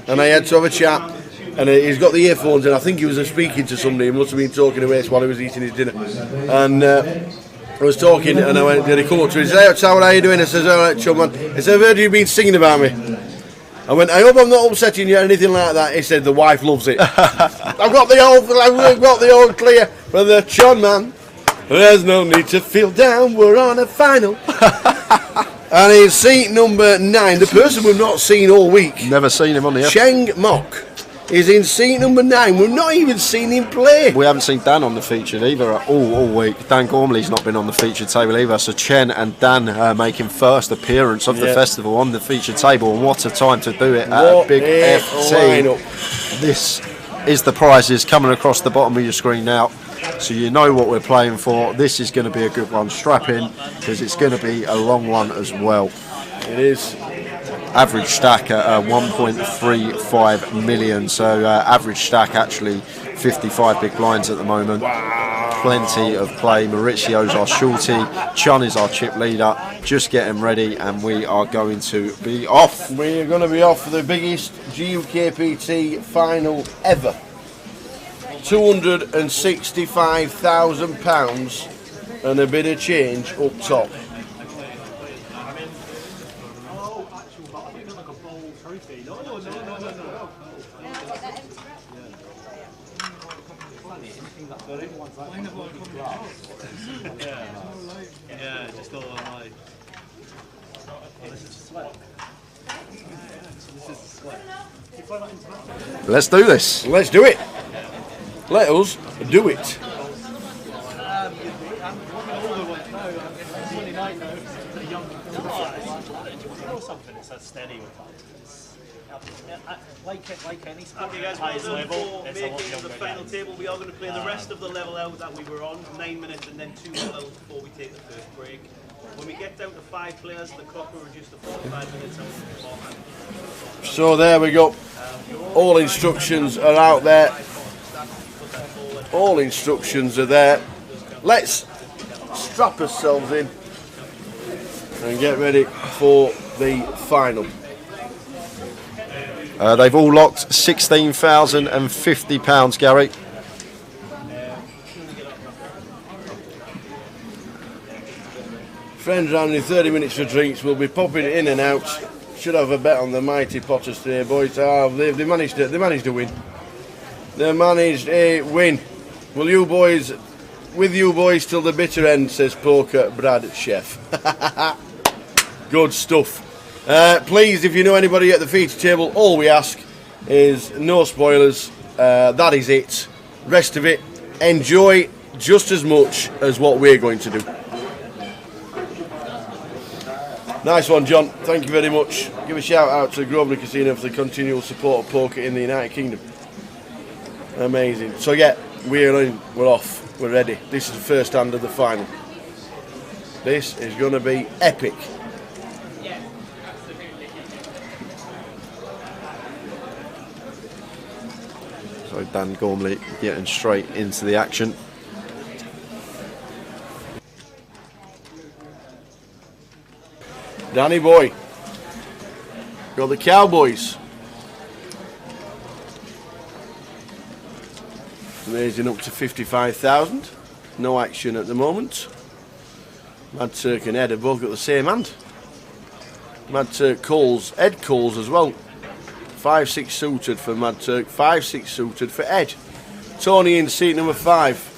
and I had to have a chat. And he's got the earphones, and I think he was speaking to somebody. He must have been talking away while he was eating his dinner. And I was talking, and I went, did he come up to me? He said, "Hey, how are you doing?" I said, "All right, Chun Man." He said, "I've heard you've been singing about me." I went, "I hope I'm not upsetting you or anything like that." He said, "The wife loves it." I've got the all clear for the Chun Man. There's no need to feel down, we're on a final. And in seat number 9, the person we've not seen all week. Never seen him on the Cheng Mok is in seat number 9. We've not even seen him play. We haven't seen Dan on the featured either all week. Dan Gormley's not been on the featured table either. So Chen and Dan making first appearance of the festival on the featured table. And what a time to do it at a big FT. This is the prizes coming across the bottom of your screen now. So you know what we're playing for. This is going to be a good one. Strap in, because it's going to be a long one as well. It is. Average stack at 1.35 million. So average stack actually 55 big blinds at the moment. Wow. Plenty of play. Maurizio's our shorty. Chun is our chip leader. Just getting ready, and we are going to be off. We are going to be off for the biggest GUKPT final ever. £265,000 and a bit of change up top. Yeah, just all online. Let's do this. Let's do it. Let us do it. Something that's so steady with that. Like any sport, Okay, guys, highest well done level, for it's a lot making the younger final games. table. We are going to play the rest of the level out that we were on, 9 minutes and then 2 levels before we take the first break. When we get down to 5 players, the clock will reduce to 45 minutes beforehand. So there we go. All instructions are out there. All instructions are there. Let's strap ourselves in and get ready for the final. They've all locked £16,050, Gary. Friends round in 30 minutes for drinks. We'll be popping in and out. Should have a bet on the mighty Potters today, boys. They managed to win. They managed a win. Will you boys, with you boys till the bitter end, says Poker Brad Chef. Good stuff. Please, if you know anybody at the feature table, all we ask is no spoilers. That is it. Rest of it, enjoy just as much as what we're going to do. Nice one, John. Thank you very much. Give a shout out to Grosvenor Casino for the continual support of poker in the United Kingdom. Amazing. So yeah, we're off. We're ready. This is the first hand of the final. This is going to be epic. So Dan Gormley getting straight into the action. Danny boy. Got the Cowboys. Raising up to 55,000. No action at the moment. Mad Turk and Ed have both got the same hand. Mad Turk calls, Ed calls as well. 5-6 suited for Mad Turk, 5-6 suited for Ed. Tony in seat number 5.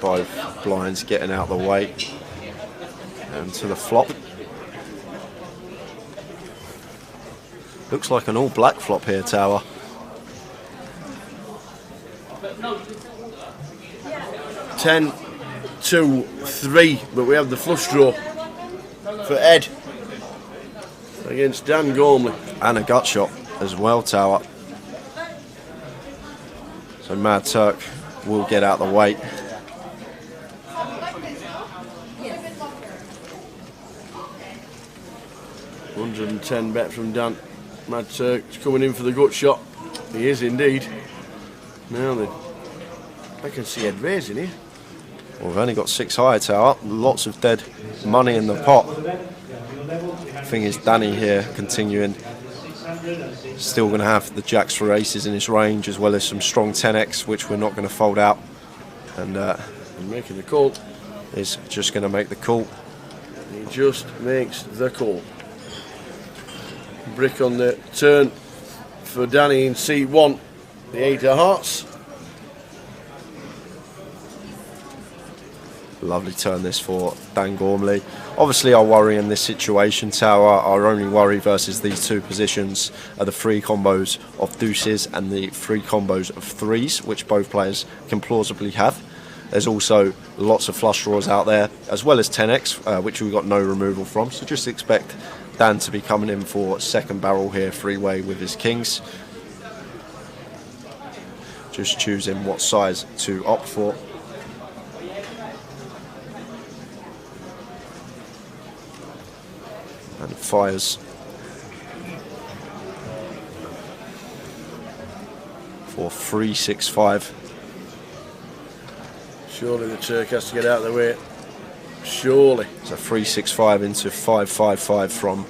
Both blinds getting out of the way. And to the flop. Looks like an all-black flop here, Tower. Ten, 2, 3, but we have the flush draw for Ed against Dan Gormley. And a gut shot as well, Tower. So Mad Turk will get out the way. £110 bet from Dan. Mad Turk's coming in for the gut shot. He is indeed. Now then, I can see Ed raising here. Well, we've only got 6 high, Tower. Lots of dead money in the pot. Thing is, Danny here continuing. Still going to have the jacks for aces in his range, as well as some strong 10x, which we're not going to fold out. And making the call. Is just going to make the call. He just makes the call. Brick on the turn for Danny in seat 1. The 8 of hearts. Lovely turn this for Dan Gormley. Obviously our worry in this situation, Tower, our only worry versus these two positions are the 3 combos of deuces and the 3 combos of 3s, which both players can plausibly have. There's also lots of flush draws out there, as well as 10x, which we've got no removal from. So just expect Dan to be coming in for second barrel here, 3-way with his kings. Just choosing what size to opt for. And fires for 3-6-5. Surely the Turk has to get out of the way. Surely. So 3-6-5 into 5-5-5 from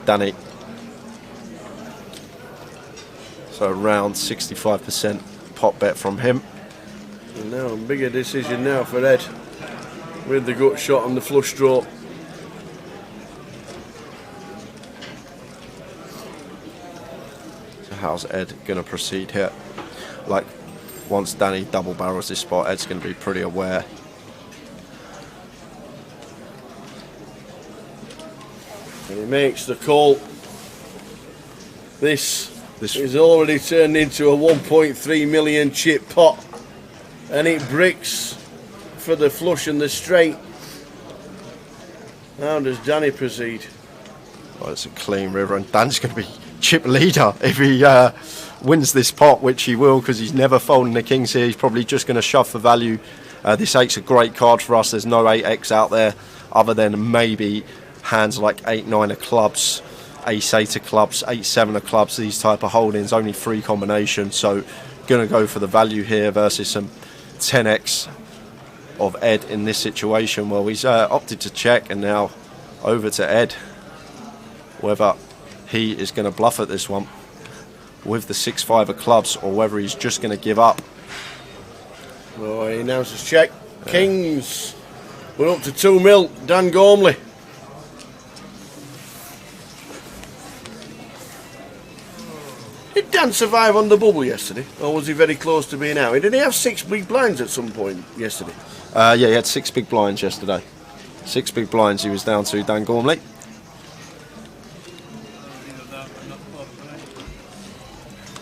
Danny. So around 65% pot bet from him. And now a bigger decision now for Ed with the gut shot on the flush draw. So how's Ed going to proceed here? Like, once Danny double barrels this spot, Ed's going to be pretty aware. And he makes the call. This is already turned into a 1.3 million chip pot, and it bricks for the flush and the straight. How does Danny proceed? Well, it's a clean river, and Dan's going to be chip leader if he wins this pot, which he will, because he's never folding the kings here. He's probably just going to shove for value. This 8's a great card for us. There's no 8x out there other than maybe hands like 8-9 of clubs, ace-8 of clubs, 8-7 of clubs, these type of holdings, only 3 combinations. So going to go for the value here versus some 10x of Ed in this situation. Well, he's opted to check, and now over to Ed, whether he is going to bluff at this one with the 6-5 of clubs or whether he's just going to give up. Oh, he announces check. Kings. We're up to 2 mil. Dan Gormley. Did Dan survive on the bubble yesterday, or was he very close to being out? Did he have 6 big blinds at some point yesterday? Yeah, he had 6 big blinds yesterday. 6 big blinds he was down to, Dan Gormley.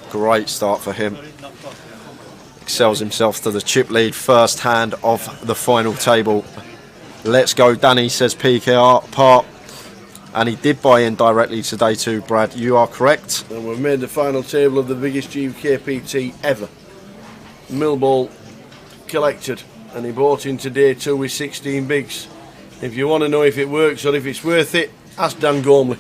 Great start for him. Excels himself to the chip lead, first hand of the final table. Let's go, Danny, says PKR Part. And he did buy in directly today too, Brad. You are correct. And we've made the final table of the biggest GUKPT ever. Millball collected, and he bought in today too with 16 bigs. If you want to know if it works or if it's worth it, ask Dan Gormley.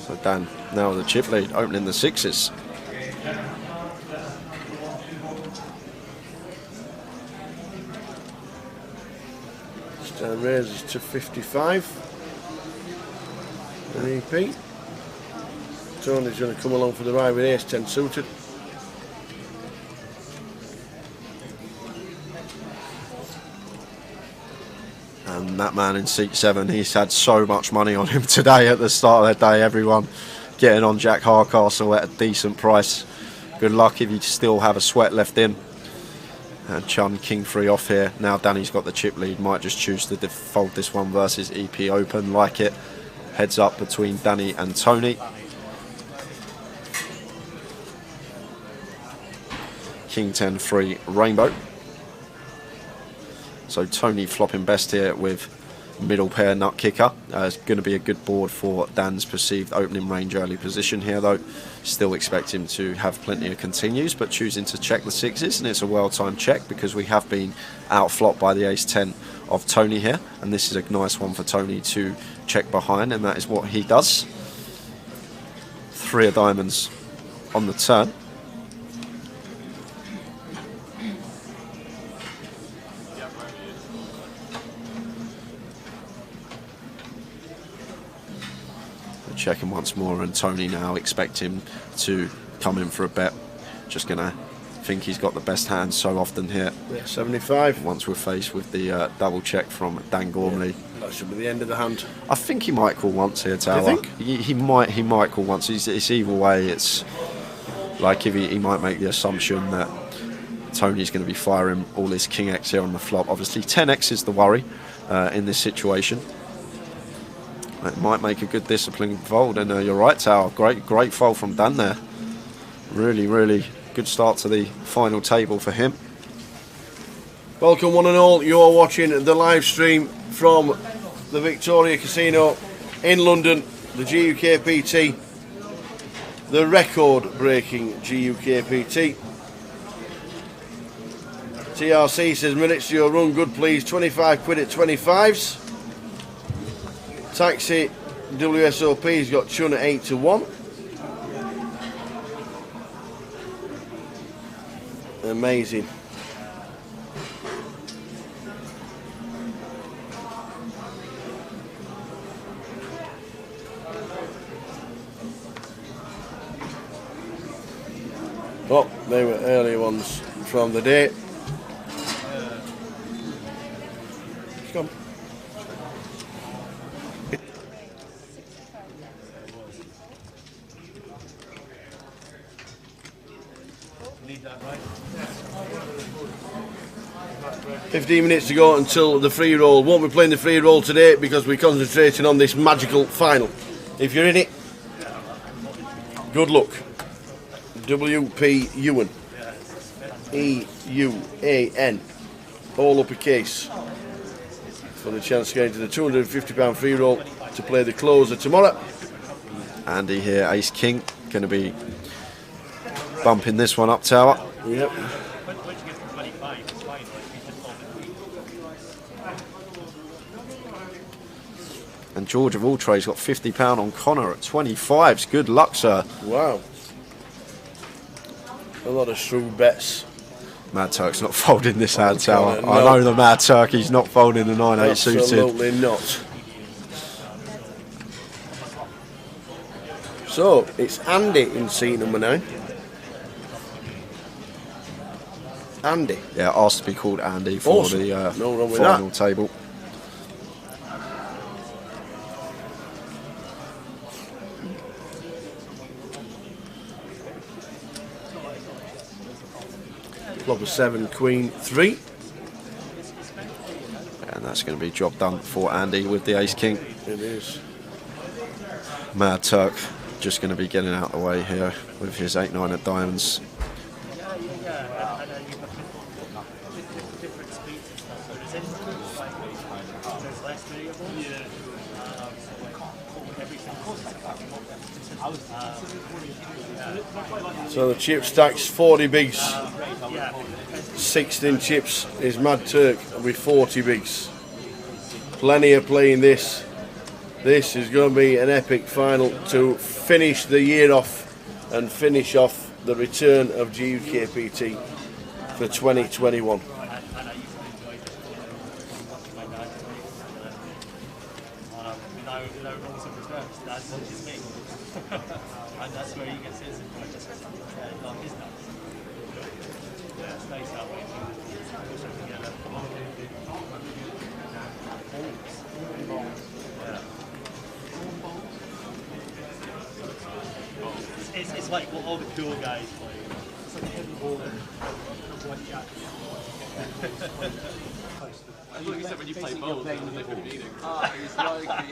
So Dan now the chip lead, opening the 6s. Stan raises to 55. An EP. Tony's going to come along for the ride with ace-10 suited. And that man in seat 7, he's had so much money on him today at the start of the day. Everyone getting on Jack Hardcastle at a decent price. Good luck if you still have a sweat left in. And Chun king 3 off here. Now Danny's got the chip lead. Might just choose to fold this one versus EP open. Like it. Heads up between Danny and Tony. King 10 3 rainbow. So Tony flopping best here with middle pair nut kicker. It's going to be a good board for Dan's perceived opening range early position here though. Still expect him to have plenty of continues, but choosing to check the 6s, and it's a well-timed check because we have been out-flopped by the ace-10 of Tony here, and this is a nice one for Tony to check behind, and that is what he does. 3 of diamonds on the turn. Checking once more, and Tony now expect him to come in for a bet. Just gonna think he's got the best hand so often here. Yeah, 75. Once we're faced with the double check from Dan Gormley. Yeah, that should be the end of the hand. I think he might call once here, Tower. Do you think? He might call once. It's either way. It's like if he might make the assumption that Tony's going to be firing all his King X here on the flop. Obviously 10x is the worry in this situation. It might make a good disciplined fold, and you're right, Tower. Great fold from Dan there. Really good start to the final table for him. Welcome one and all. You are watching the live stream from the Victoria Casino in London. The GUKPT, the record-breaking GUKPT. TRC says minutes to your run, good please. 25 quid at 25s. Taxi WSOP's got Chun at 8 to 1. Amazing. Oh, they were early ones from the day. Come. Need that, right? 15 minutes to go until the free roll. Won't be playing the free roll today because we're concentrating on this magical final. If you're in it, good luck. WP Ewan. E-U-A-N. All uppercase. For the chance to get into the £250 free roll to play the closer tomorrow. Andy here, Ace King, going to be bumping this one up tower. Yep. And George of all trades got £50 on Connor at 25s. Good luck, sir. Wow. A lot of shrewd bets. Mad Turk's not folding this hand tower. No. I know the Mad Turk, he's not folding the 9-8 suited. Absolutely not. So, it's Andy in seat number 9. Andy. Yeah, asked to be called Andy for Awesome. the No wrong with final that. table. Flop of 7, Queen 3. And that's going to be job done for Andy with the Ace King. It is. Mad Turk just going to be getting out of the way here with his 8-9 of diamonds. So the chip stacks 40 bigs. 16 chips is Mad Turk with 40 bigs. Plenty of playing this. This is going to be an epic final to finish the year off and finish off the return of GUKPT for 2021. And that's where you get citizen just like his nuts. Yeah, it stays that way. It's like what all the cool guys play. It's like a heavy ball and blackjack. Like you said, when you play bowls, there's a different meaning. It's like,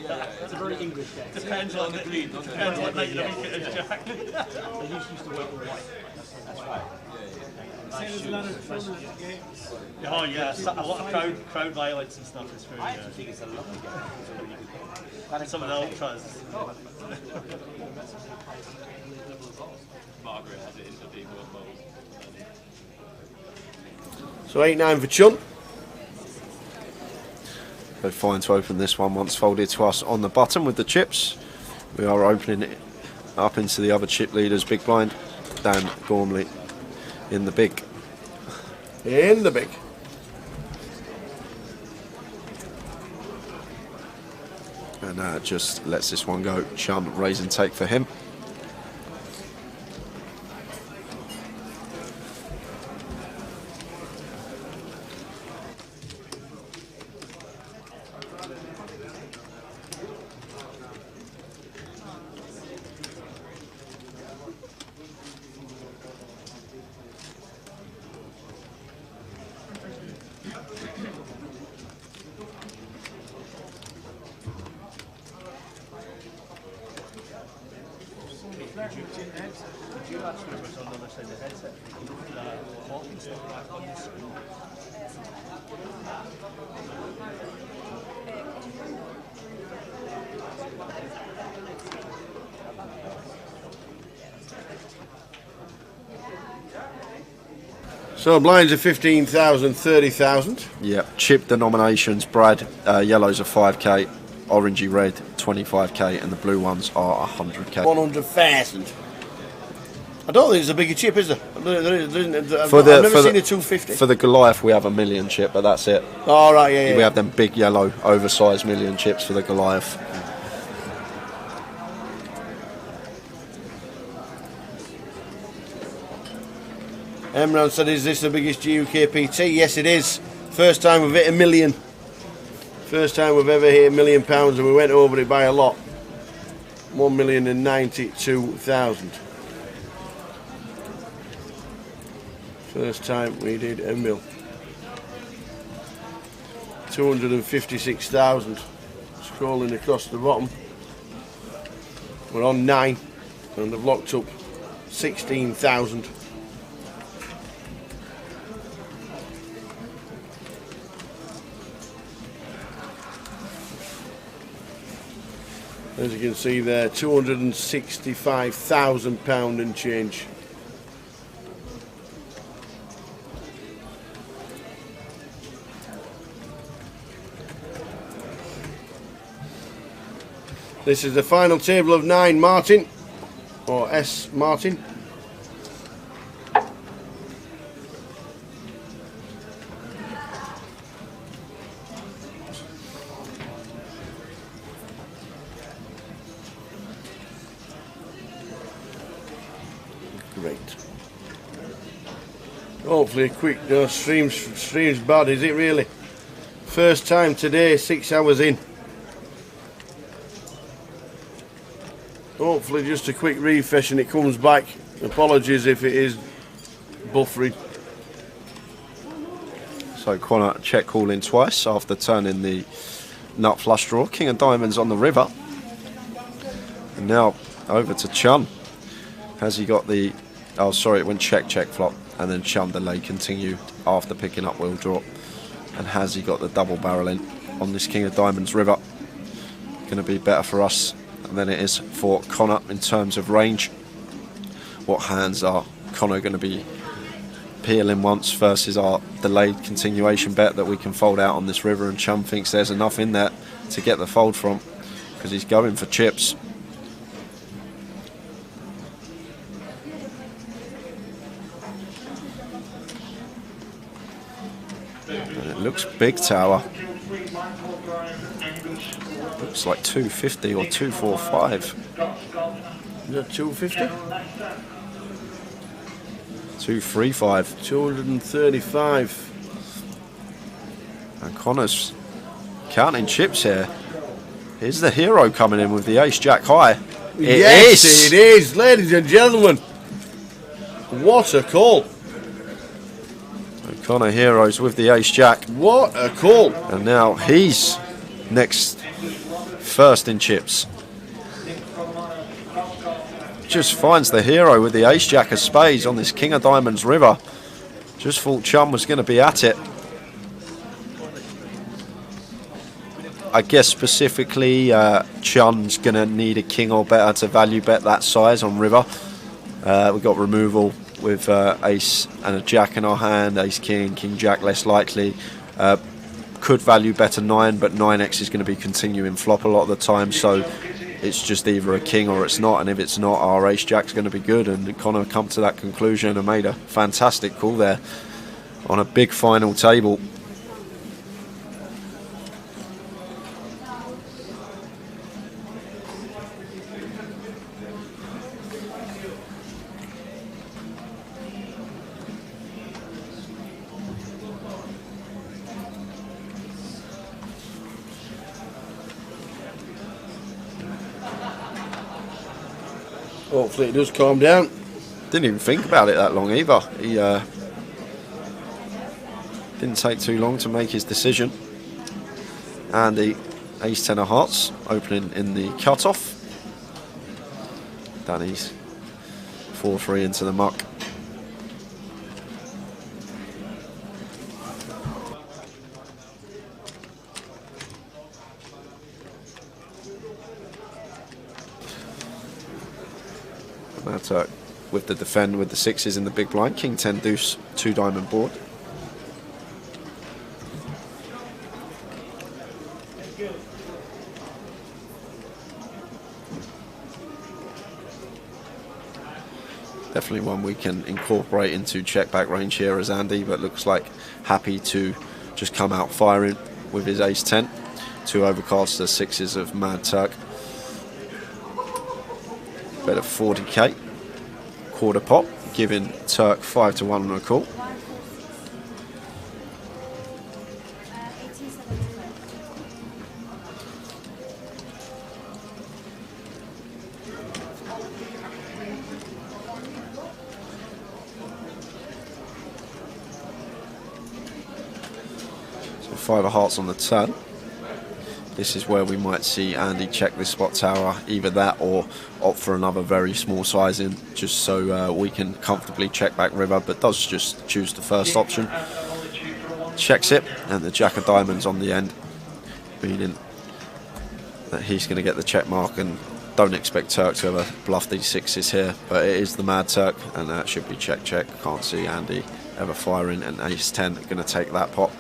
it's a very English game. Depends on the green, doesn't it? Depends on the jack. They used to work with white. That's right. There's a lot of tournament games. Oh yeah, a lot of crowd violence and stuff is true. I actually think it's a lovely game. Some of the ultras. Margaret has it in the deep bowls. So 8-9 for Chun. So fine to open this one once folded to us on the button with the chips. We are opening it up into the other chip leaders, big blind. Dan Gormley in the big. In the big. And just lets this one go. Chum, raise and take for him. So blinds are 15,000, 30,000. Yeah, chip denominations, Brad. Yellows are 5k, orangey red 25k, and the blue ones are 100k. 100,000. I don't think there's a bigger chip, is there? There isn't. I've never seen a 250. For the Goliath, we have a million chip, but that's it. Oh, right, yeah. We have them big yellow, oversized million chips for the Goliath. Emran said, is this the biggest GUKPT? Yes, it is. First time we've hit a million. First time we've ever hit £1 million, and we went over it by a lot. 1,092,000. First time we did a mil. 256,000. Scrolling across the bottom. We're on 9, and they've locked up 16,000. As you can see there, £265,000 and change. This is the final table of 9, Martin, or S. Martin. Great. Hopefully a quick stream's bad, is it really? First time today, 6 hours in. Hopefully just a quick refresh and it comes back. Apologies if it is buffering. So Connor check calling twice after turning the nut flush draw. King of Diamonds on the river. And now over to Chun. Has he got the... Oh, sorry, it went check flop. And then Chun delay continue after picking up wheel draw. And has he got the double barreling on this King of Diamonds river? Going to be better for us than it is for Connor in terms of range. What hands are Connor going to be peeling once versus our delayed continuation bet that we can fold out on this river? And Chum thinks there's enough in there to get the fold from, because he's going for chips. And it looks big tower. Looks like 250 or 245. Is that 250? 235. 235. And Connor's counting chips here. Here's the hero coming in with the ace jack high. Yes, it is, ladies and gentlemen. What a call. So Connor heroes with the ace jack. What a call. And now he's next. First in chips. Just finds the hero with the ace jack of spades on this King of Diamonds river. Just thought Chum was going to be at it. I guess specifically Chun's going to need a king or better to value bet that size on river. We've got removal with ace and a jack in our hand, ace king, king jack less likely. Could value better 9, but 9x is going to be continuing flop a lot of the time, so it's just either a king or it's not, and if it's not, our ace jack's going to be good. And Connor come to that conclusion and made a fantastic call there on a big final table. Hopefully it does calm down. Didn't even think about it that long either. He didn't take too long to make his decision. And the ace 10 of hearts opening in the cut-off. Danny's 4-3 into the muck. With the defend with the 6s in the big blind, king 10 deuce, 2 diamond board. Definitely one we can incorporate into check back range here as Andy, but looks like happy to just come out firing with his ace 10. 2 overcards to 6s of Mad Turk. Bet of 40k. Quarter pot, giving Turk 5-1 on a call. So 5 of hearts on the turn. This is where we might see Andy check this spot tower, either that or opt for another very small sizing, just so we can comfortably check back river, but does just choose the first option. Checks it, and the Jack of Diamonds on the end, meaning that he's going to get the check mark, and don't expect Turk to ever bluff these 6s here, but it is the Mad Turk, and that should be check. Can't see Andy ever firing, and ace 10 going to take that pot.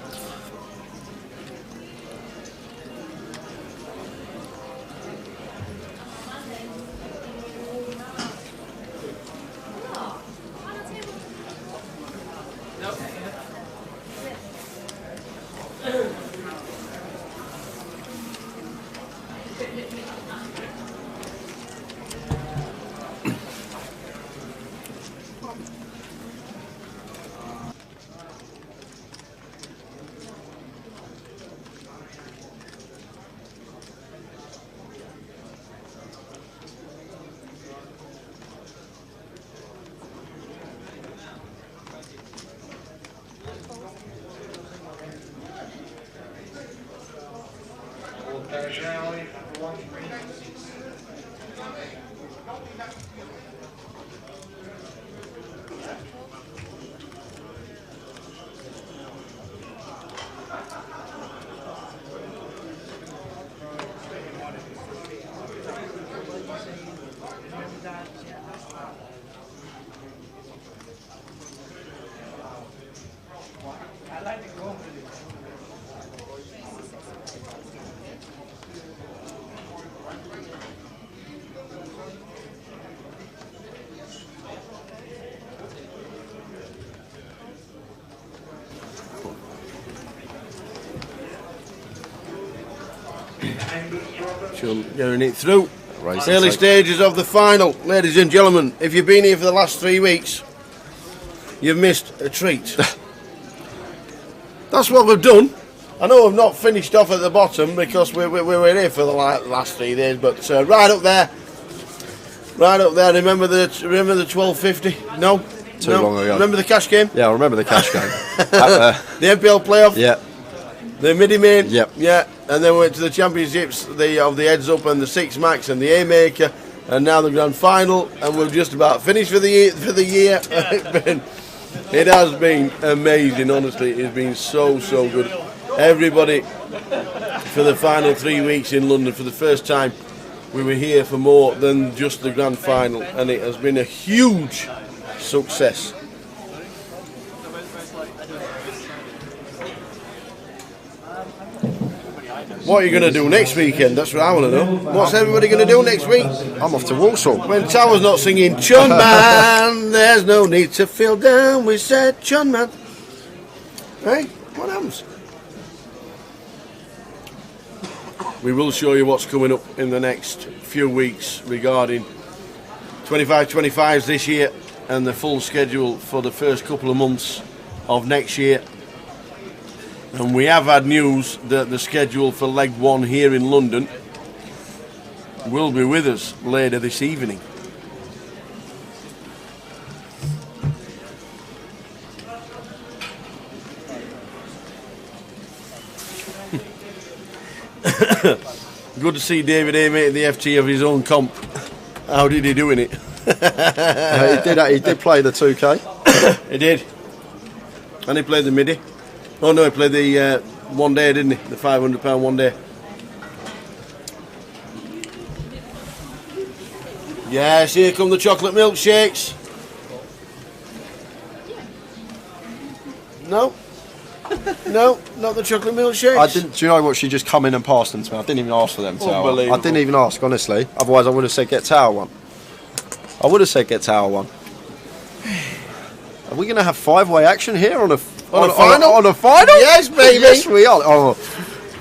Getting it through. Early stages of the final, ladies and gentlemen. If you've been here for the last 3 weeks, you've missed a treat. That's what we've done. I know we've not finished off at the bottom because we were here for the last 3 days, but right up there. Remember the 1250? No, too long ago. Remember the cash game? Yeah, I remember the cash game. The NPL playoff. Yeah. The midi main. Yep. Yeah. And then we went to the championships, of the heads up and the 6 max and the A maker, and now the grand final, and we're just about finished for the year. It has been amazing, honestly. It's been so good. Everybody for the final 3 weeks in London, for the first time, we were here for more than just the grand final, and it has been a huge success. What are you going to do next weekend? That's what I want to know. What's everybody going to do next week? I'm off to Walsall. When Tower's not singing Chun Man, there's no need to feel down, we said Chun Man. Hey, what happens? We will show you what's coming up in the next few weeks regarding 25-25s this year and the full schedule for the first couple of months of next year. And we have had news that the schedule for leg 1 here in London will be with us later this evening. Good to see David A make the FT of his own comp. How did he do in it? He did play the 2K. He did. And he played the midi. Oh no, he played the 1 day, didn't he? The £500 1 day. Yes, here come the chocolate milkshakes. No, not the chocolate milkshakes. I didn't. Do you know what? She just come in and passed them to me. I didn't even ask for them. I didn't even ask, honestly. Otherwise, I would have said get Tower one. I would have said get Tower one. Are we going to have 5-way action here on a final? On a final? Yes, baby. Yes, we are. Oh,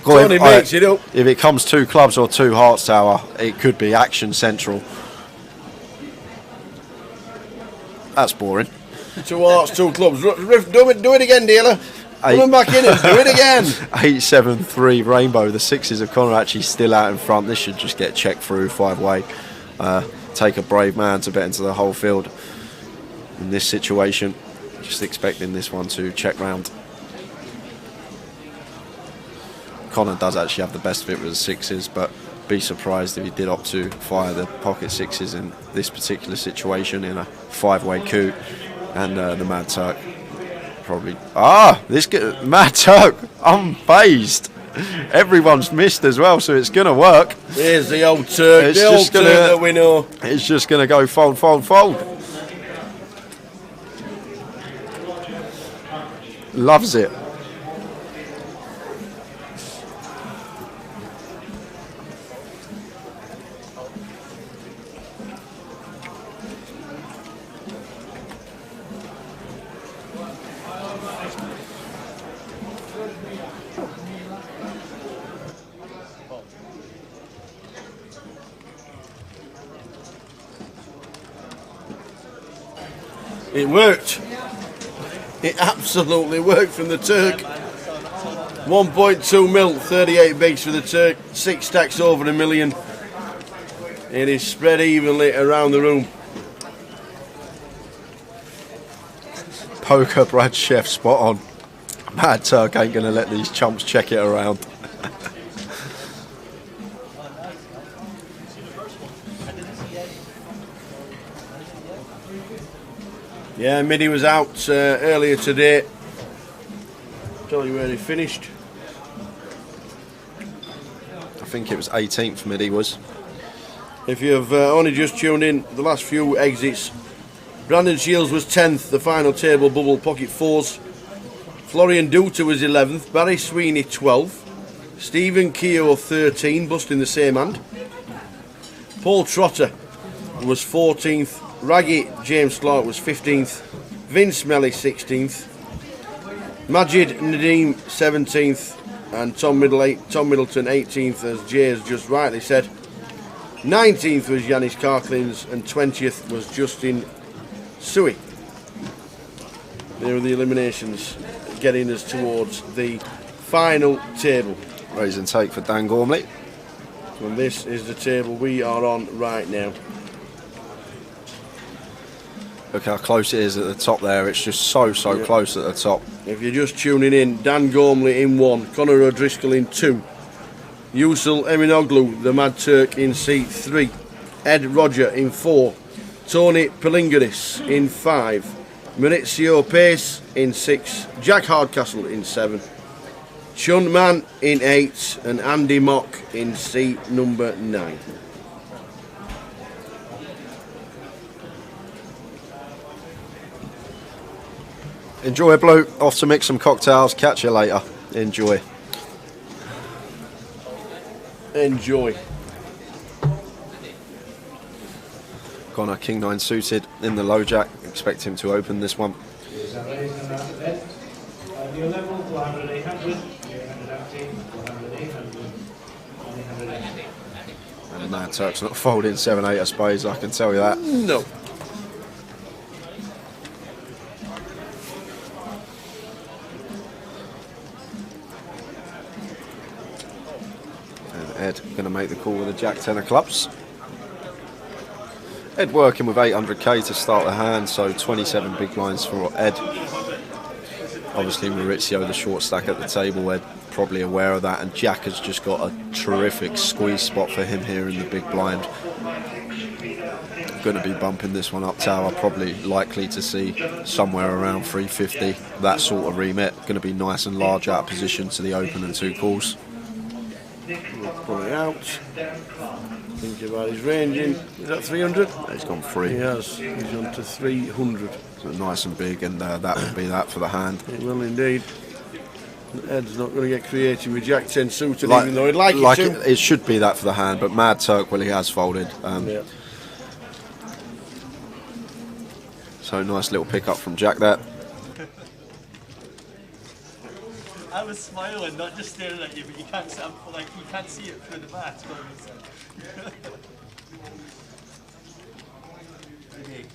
Tony makes it up. If it comes 2 clubs or 2 hearts, Tower, it could be action central. That's boring. 2 hearts, 2 clubs. Riff, do it again, dealer. Coming back in and do it again. 8-7-3 Rainbow. The 6s of Connor actually still out in front. This should just get checked through 5-way. Take a brave man to bet into the whole field in this situation. Just expecting this one to check round. Connor does actually have the best of it with the 6s, but be surprised if he did opt to fire the pocket 6s in this particular situation in a 5-way coup. And the Mad Turk probably... Mad Turk unfazed. Everyone's missed as well, so it's going to work. Here's the old Turk, Turk that we know. It's just going to go fold, fold, fold. Loves it. It worked. It absolutely worked from the Turk. 1.2 mil, 38 bigs for the Turk. 6 stacks over $1 million. It is spread evenly around the room. Poker Brad Chef spot on. Mad Turk ain't going to let these chumps check it around. Yeah, Midi was out earlier today. Tell you where he finished. I think it was 18th Midi was. If you've only just tuned in, the last few exits. Brandon Shields was 10th, the final table bubble, pocket 4s. Florian Duta was 11th, Barry Sweeney 12th. Stephen Keogh 13, busting the same hand. Paul Trotter was 14th. Raggy James Clark was 15th, Vince Melly 16th, Majid Nadeem 17th, and Tom Middleton 18th, as Jay has just rightly said. 19th was Yanis Karklins, and 20th was Justin Sui. There are the eliminations getting us towards the final table. Raise and take for Dan Gormley. And this is the table we are on right now. Look how close it is at the top there. It's just so close at the top. If you're just tuning in, Dan Gormley in 1, Conor O'Driscoll in 2, Yusul Eminoglu, the Mad Turk, in seat 3, Ed Roger in 4, Tony Palingaris in 5, Maurizio Pace in 6, Jack Hardcastle in 7, Chun Man in 8, and Andy Mock in seat number 9. Enjoy, Blue. Off to mix some cocktails. Catch you later. Enjoy. Enjoy. Connor King 9 suited in the low jack. Expect him to open this one. And the Mad Turk's not folding 7-8 of spades, I can tell you that. No. Ed going to make the call with a Jack 10 of clubs. Ed working with 800k to start the hand, so 27 big blinds for Ed. Obviously Maurizio, the short stack at the table, Ed probably aware of that, and Jack has just got a terrific squeeze spot for him here in the big blind. Going to be bumping this one up tower, probably likely to see somewhere around 350, that sort of remit. Going to be nice and large out of position to the open and 2 calls. Pull it out. Think about his ranging. Is that 300? He's gone 3. He has. He's on to 300. So nice and big, and that will be that for the hand. It will indeed. Ed's not going to get creative with Jack 10 suited, even though he'd like it to. It should be that for the hand, but Mad Turk, well, he has folded. So So nice little pickup from Jack there. I was smiling, not just staring at you, but you can't see, like you can't see it through the mat. Okay.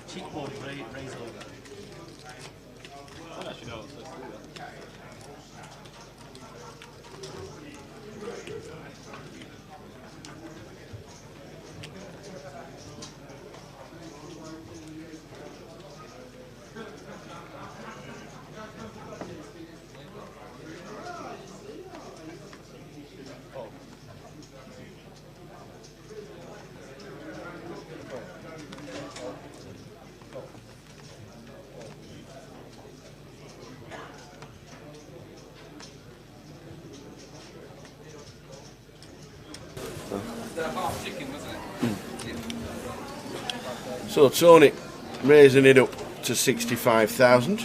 Cheekbone raise a little bit. I don't actually know what's supposed to do that. So Tony raising it up to 65,000.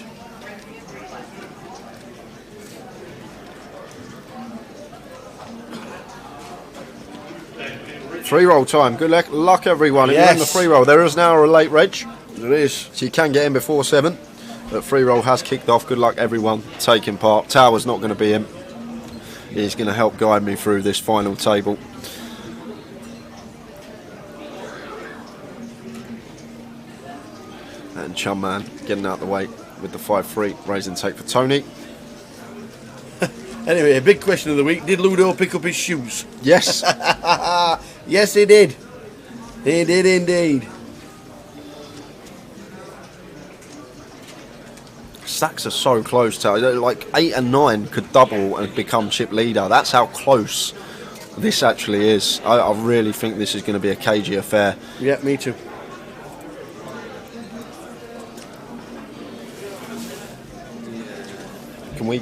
Free roll time. Good luck everyone. If Yes. you're in the free roll, there is now a late reg. There is. So you can get in before 7. But free roll has kicked off. Good luck everyone taking part. Tower's not going to be in. He's going to help guide me through this final table. And Chumman getting out the way with the 5-3 raising take for Tony. Anyway, a big question of the week: did Ludo pick up his shoes? Yes. Yes, he did. He did indeed. Stacks are so close to like 8 and 9 could double and become chip leader. That's how close this actually is. I really think this is going to be a cagey affair. Yeah, me too. Can we?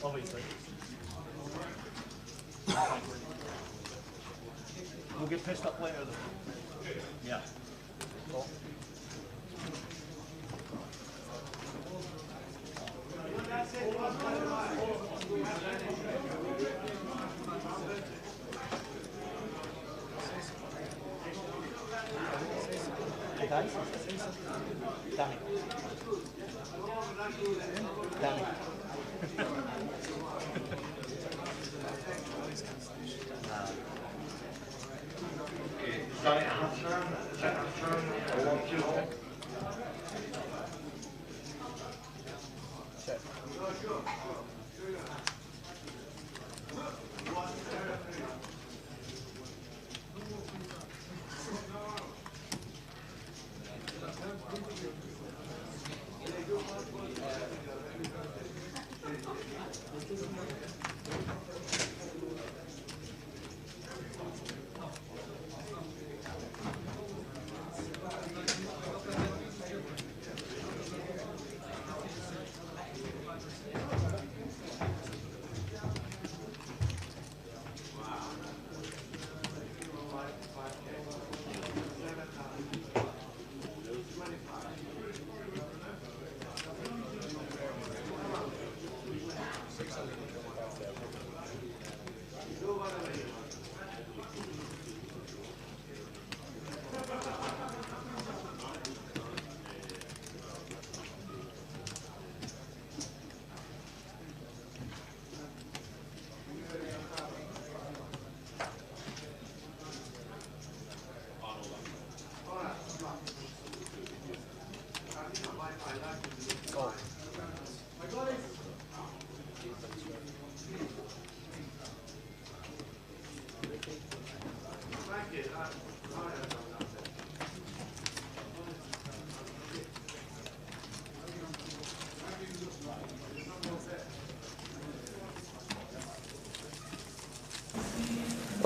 Obviously. We'll get pissed up later though. Yeah. Cool. Danny. Danny.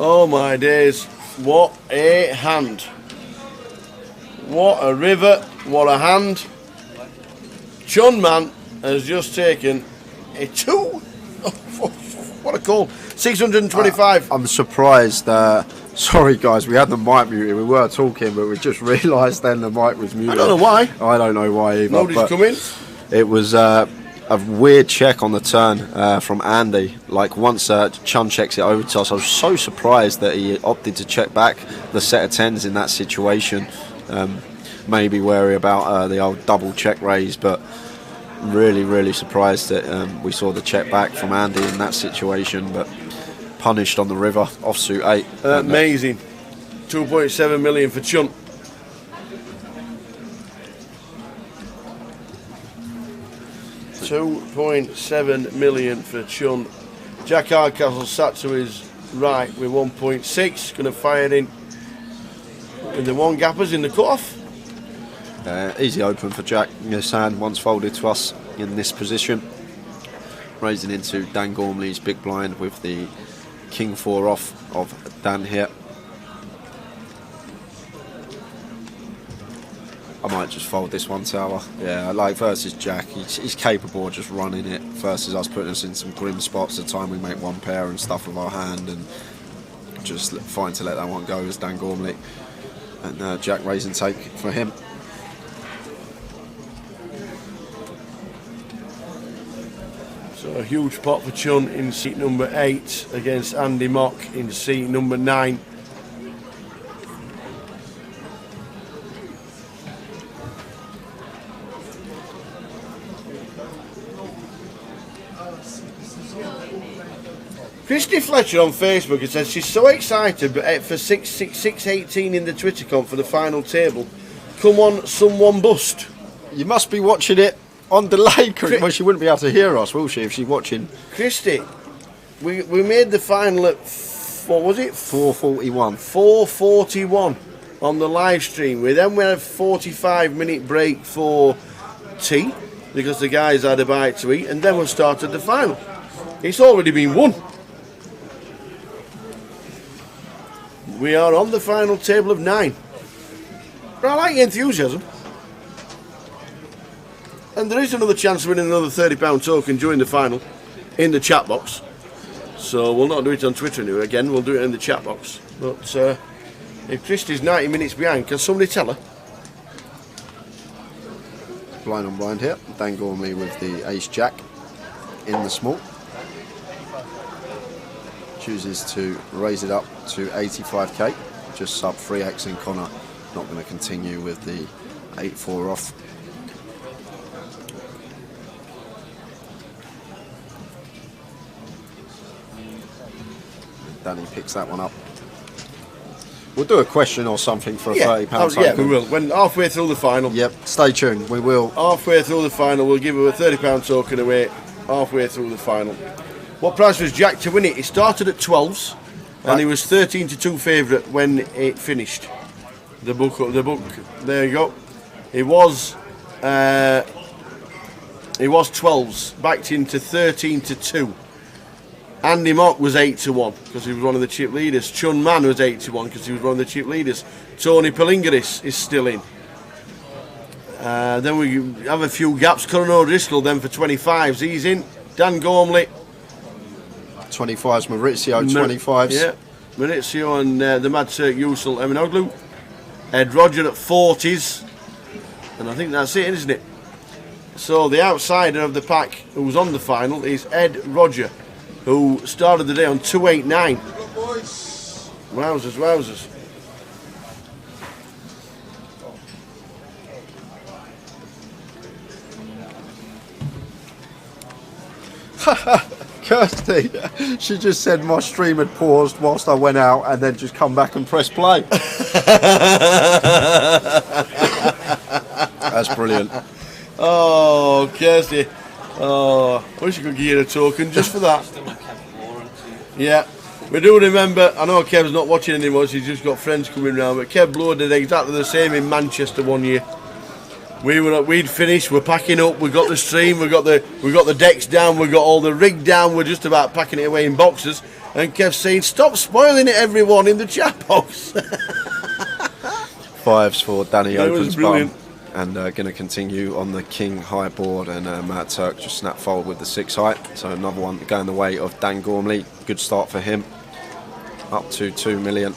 Oh my days, what a hand. What a river, what a hand. Chun Man has just taken a what a call, 625. I'm surprised, sorry guys, we had the mic muted, we were talking but we just realised then the mic was muted. I don't know why. I don't know why either. Nobody's coming. It was a weird check on the turn from Andy. Like once Chun checks it over to us, I was so surprised that he opted to check back the set of 10s in that situation. Maybe wary about the old double check raise, but really surprised that we saw the check back from Andy in that situation, but punished on the river off suit 8. Amazing. 2.7 million for Chun. $2.7 million for Chun. Jack Hardcastle sat to his right with 1.6. Going to fire in with the one gappers in the cut-off. Easy open for Jack. His hand once folded to us in this position. Raising into Dan Gormley's big blind with the King 4 off of Dan here. I might just fold this one tower. Yeah, like versus Jack, he's capable of just running it versus us putting us in some grim spots the time we make one pair and stuff with our hand, and just fine to let that one go as Dan Gormley. And Jack raise and take for him. So a huge pot for Chun in seat number 8 against Andy Mock in seat number 9. Christy Fletcher on Facebook has said she's so excited for 618 in the Twitter comp for the final table. Come on, someone bust. You must be watching it on delay, well, she wouldn't be able to hear us, will she, if she's watching? Christy, we made the final at, what was it? 4:41. 4:41 on the live stream. We then went a 45-minute break for tea because the guys had a bite to eat, and then we started the final. It's already been won. We are on the final table of 9. But I like the enthusiasm. And there is another chance of winning another £30 token during the final in the chat box. So we'll not do it on Twitter anyway. Again, we'll do it in the chat box. But if Christy's 90 minutes behind, can somebody tell her? Blind on blind here. Dan Gormley with the ace jack in the small. Chooses to raise it up to 85k, just sub 3x in Connor. Not going to continue with the 8-4 off. Danny picks that one up. We'll do a question or something for a £30 token. Yeah, we will. When halfway through the final. Yep, stay tuned. We will. Halfway through the final, we'll give him a £30 token away. Halfway through the final. What price was Jack to win it? He started at 12s, and he was 13-2 favourite when it finished. The book. There you go. He was 12s, backed into 13-2. Andy Mock was 8-1 because he was one of the chip leaders. Chun Man was 8-1 because he was one of the chip leaders. Tony Palingaris is still in. Then we have a few gaps. Conor O'Driscoll then for 25s. He's in. Dan Gormley. 25s. Maurizio 25s. Yeah. Maurizio and the Mad Cirque Usul Eminoglu. Ed Roger at 40s. And I think that's it, isn't it? So the outsider of the pack who was on the final is Ed Roger, who started the day on 289. Wowzers, wowzers. Kirsty, she just said my stream had paused whilst I went out and then just come back and press play. That's brilliant. Oh, Kirsty. Oh, I wish I could give you a token just for that. Yeah, we do remember, I know Kev's not watching anymore, so he's just got friends coming round, but Kev Bloor did exactly the same in Manchester one year. We'd finished, we're packing up, we got the stream, we got the decks down, we got all the rig down, we're just about packing it away in boxes, and Kev's saying, stop spoiling it, everyone, in the chat box. 5s for Danny Opens brilliant. Bum. And going to continue on the King high board, and Matt Turk just snap fold with the 6 height. So another one going the way of Dan Gormley. Good start for him. Up to 2 million.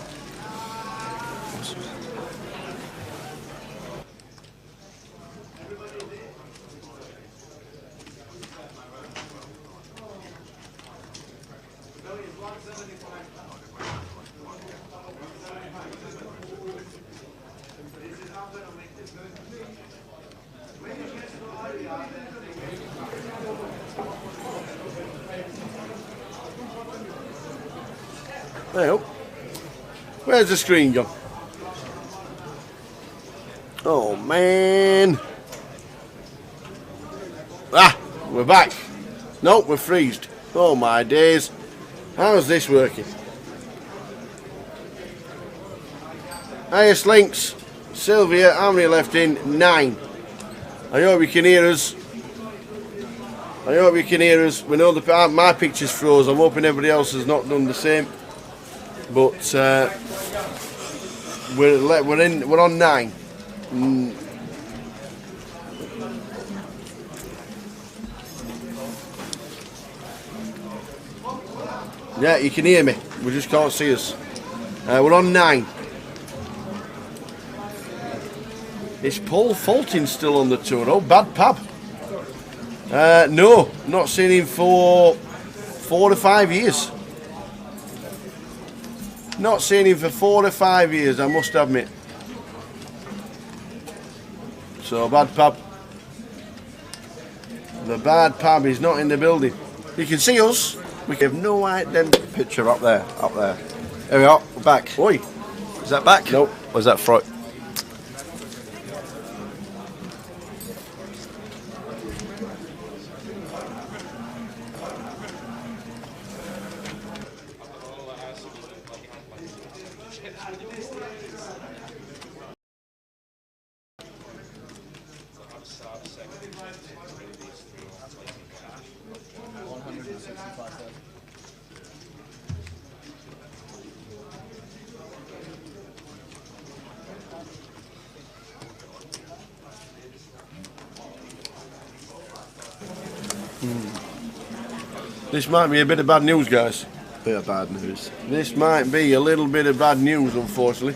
Well, where's the screen gone? Oh man! Ah, we're back. No, we're freezed. Oh my days! How's this working? Highest links, Sylvia. How many left in? 9. I hope you can hear us. I hope you can hear us. We know my picture's froze. I'm hoping everybody else has not done the same. But we're on 9. Yeah, you can hear me. We just can't see us. We're on 9. Is Paul Fulton still on the tour? Oh, bad pab. No, not seen him for 4 to 5 years. Not seen him for 4 to 5 years, I must admit. So, bad pab. The bad pab is not in the building. You can see us. We have no idea. Picture up there, up there. There we are, we're back. Oi. Is that back? Nope. Or is that front? This might be a bit of bad news, guys. Bit of bad news. This might be a little bit of bad news, unfortunately.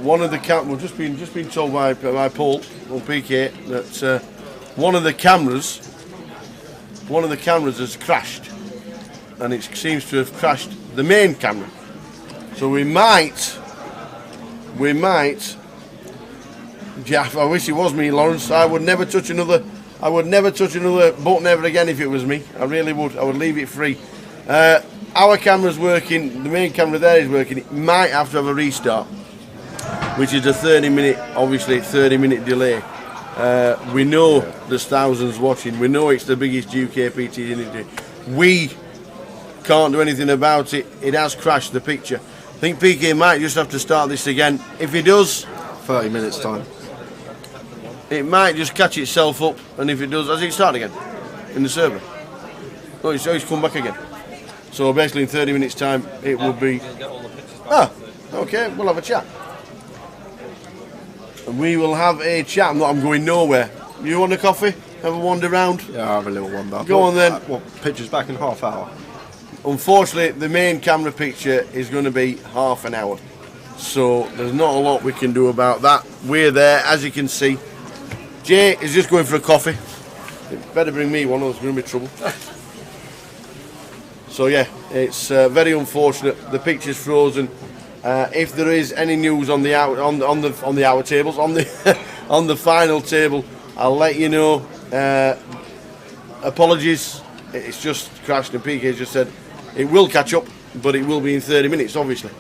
One of the we've just been told by Paul on PK that one of the cameras has crashed, and it seems to have crashed the main camera. So we might. Jeff, I wish it was me, Lawrence. I would never touch another button ever again if it was me. I really would. I would leave it free. Our camera's working, the main camera there is working. It might have to have a restart, which is a 30-minute, obviously 30-minute delay. We know there's thousands watching. We know it's the biggest GUKPT in India. We can't do anything about it. It has crashed the picture. I think PK might just have to start this again. If he does, 30 minutes time. It might just catch itself up, and if it does, has it started again in the server? Oh, it's come back again. So basically in 30 minutes time it will be... Ah, okay, we'll have a chat. And we will have a chat. I'm going nowhere. You want a coffee? Have a wander round? Yeah, I'll have a little wander. Go on then. What, picture's back in half hour? Unfortunately, the main camera picture is going to be half an hour. So there's not a lot we can do about that. We're there, as you can see. Jay is just going for a coffee. It better bring me one or there's going to be trouble. So yeah, it's very unfortunate. The picture's frozen. If there is any news on the hour tables, on the final table, I'll let you know. Apologies, it's just crashed, and PK just said it will catch up, but it will be in 30 minutes, obviously.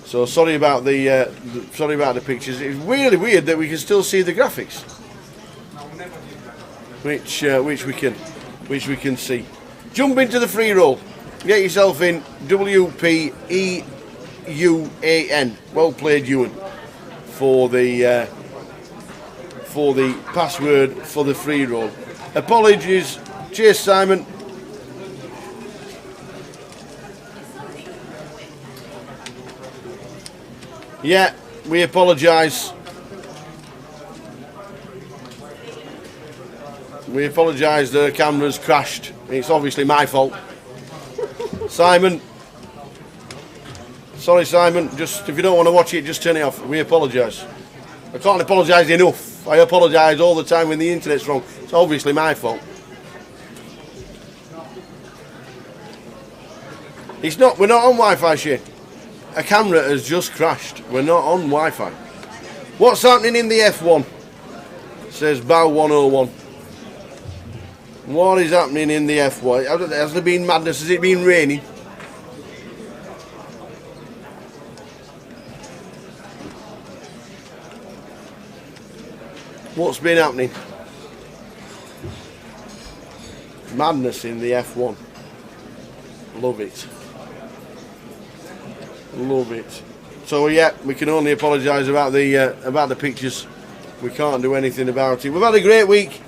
So sorry about the pictures. It's really weird that we can still see the graphics, which we can see. Jump into the free roll. Get yourself in WPT UAN. Well played, Ewan, for the password for the free roll. Apologies, cheers, Simon. Yeah, we apologise. We apologise, the camera's crashed. It's obviously my fault. Simon. Sorry, Simon. Just if you don't want to watch it, just turn it off. We apologise. I can't apologise enough. I apologise all the time when the internet's wrong. It's obviously my fault. It's not. We're not on Wi-Fi, Shane. A camera has just crashed. We're not on Wi-Fi. What's happening in the F1? Says Bow 101. What is happening in the F1? Has there been madness? Has it been raining? What's been happening? Madness in the F1. Love it. Love it. So yeah, we can only apologise about the pictures. We can't do anything about it. We've had a great week.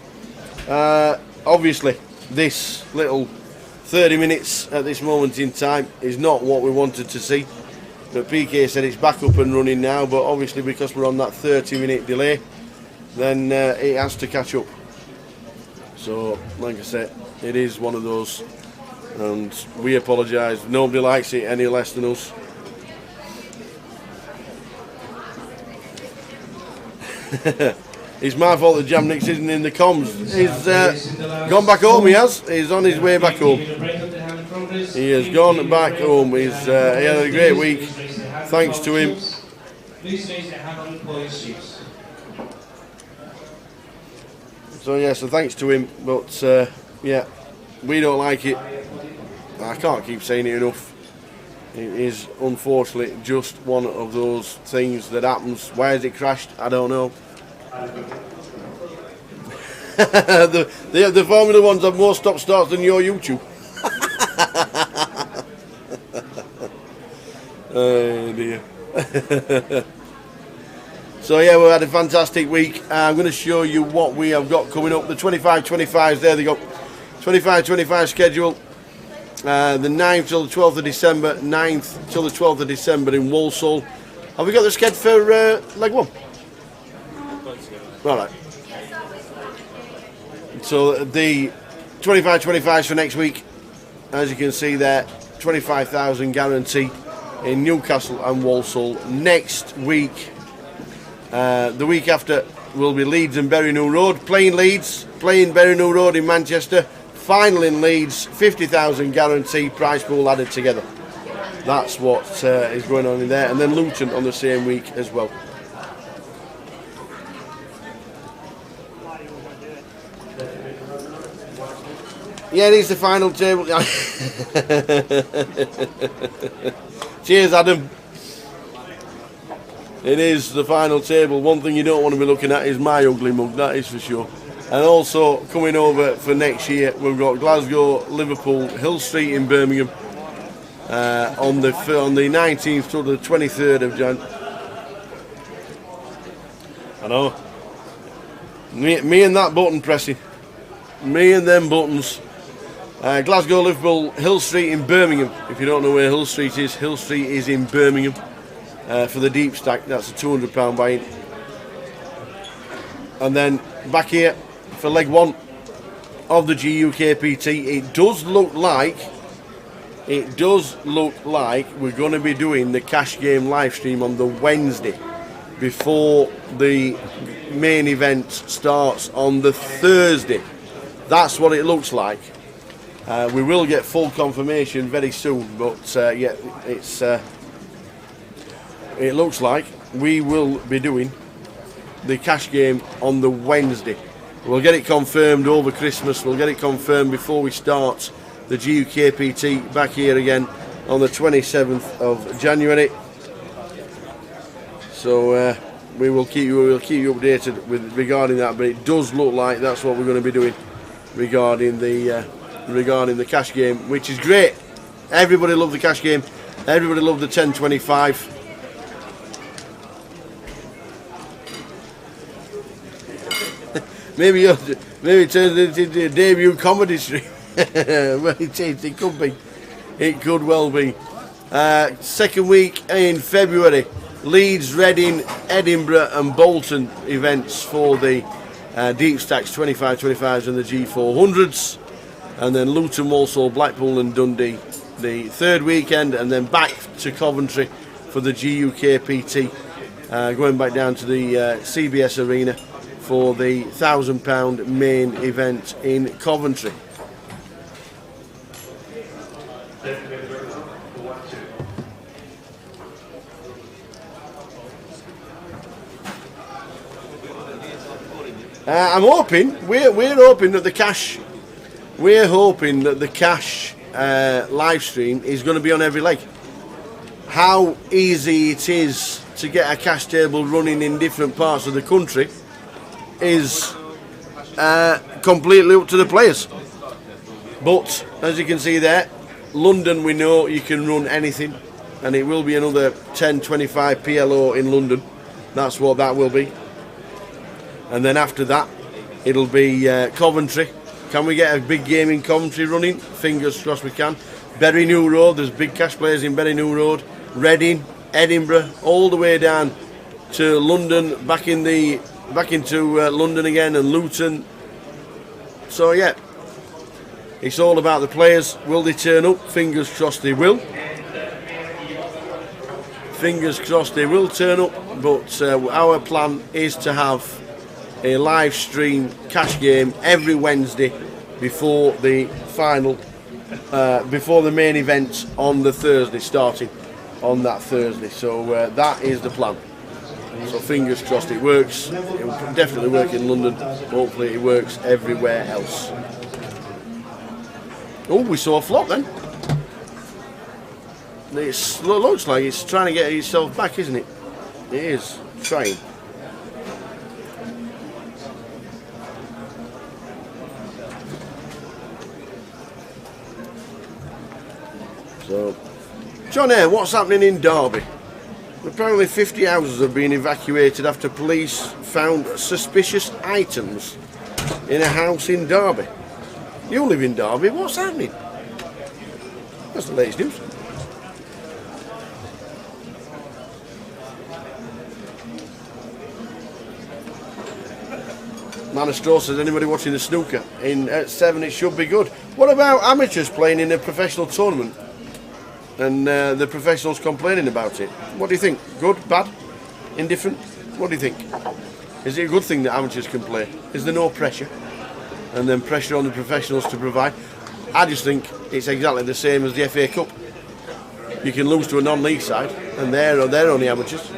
Obviously, this little 30 minutes at this moment in time is not what we wanted to see. But PK said it's back up and running now. But obviously, because we're on that 30-minute delay, then it has to catch up. So, like I said, it is one of those, and we apologise. Nobody likes it any less than us. It's my fault that Jamnick isn't in the comms. He's gone back home, he has. He's on his way back home. He has gone back home. He had a great week. Thanks to him. So yeah, so thanks to him, but yeah, we don't like it. I can't keep saying it enough. It is unfortunately just one of those things that happens. Why has it crashed? I don't know. the Formula Ones have more stop starts than your YouTube. Oh dear. So yeah, we've had a fantastic week. I'm going to show you what we have got coming up. The 25-25s, there they go. 25-25 schedule. The 9th till the 12th of December. 9th till the 12th of December in Walsall. Have we got the sked for leg one? All right. So the 25-25s for next week. As you can see there, 25,000 guarantee in Newcastle and Walsall. Next week, the week after, will be Leeds and Bury New Road. Playing Leeds, playing Bury New Road in Manchester. Final in Leeds, 50,000 guarantee, prize pool added together. That's what is going on in there. And then Luton on the same week as well. Yeah, it is the final table. Cheers, Adam. It is the final table. One thing you don't want to be looking at is my ugly mug, that is for sure. And also coming over for next year, we've got Glasgow, Liverpool, Hill Street in Birmingham on the 19th to the 23rd of Jan. I know. Me and that button pressing. Me and them buttons. Glasgow, Liverpool, Hill Street in Birmingham. If you don't know where Hill Street is in Birmingham for the deep stack. That's a £200 buy-in. And then back here for leg one of the GUKPT. It does look like we're going to be doing the cash game live stream on the Wednesday before the main event starts on the Thursday. That's what it looks like. We will get full confirmation very soon, but yeah, it looks like we will be doing the cash game on the Wednesday. We'll get it confirmed over Christmas. We'll get it confirmed before we start the GUKPT back here again on the 27th of January. So we will keep you updated regarding that. But it does look like that's what we're going to be doing regarding the cash game, which is great. Everybody loved the cash game. Everybody loved the 10.25. Maybe it turns into a debut comedy stream. Well, it could be. It could well be. Second week in February, Leeds, Reading, Edinburgh and Bolton events for the deep stacks 25s and the G400s. And then Luton, Walsall, Blackpool and Dundee the third weekend, and then back to Coventry for the GUKPT, going back down to the CBS Arena for the £1,000 main event in Coventry. I'm hoping we're hoping that the cash. We're hoping that the cash live stream is going to be on every leg. How easy it is to get a cash table running in different parts of the country is completely up to the players. But as you can see there, London, we know you can run anything, and it will be another 10.25 PLO in London. That's what that will be. And then after that, it'll be Coventry. Can we get a big game in Coventry running? Fingers crossed we can. Bury New Road, there's big cash players in Bury New Road. Reading, Edinburgh, all the way down to London, back into London again, and Luton. So yeah, it's all about the players. Will they turn up? Fingers crossed they will. Fingers crossed they will turn up. But our plan is to have a live stream cash game every Wednesday before the final, before the main event on the Thursday, starting on that Thursday. So that is the plan. So fingers crossed it works. It will definitely work in London. Hopefully it works everywhere else. Oh, we saw a flop then. It looks like it's trying to get itself back, isn't it? It is trying. So, John Eyre, what's happening in Derby? Apparently 50 houses have been evacuated after police found suspicious items in a house in Derby. You live in Derby, what's happening? That's the latest news. Man of Straw says, anybody watching the snooker at 7, it should be good. What about amateurs playing in a professional tournament and the professionals complaining about it? What do you think? Good, bad, indifferent? What do you think? Is it a good thing that amateurs can play? Is there no pressure? And then pressure on the professionals to provide? I just think it's exactly the same as the FA Cup. You can lose to a non-league side and they're only amateurs.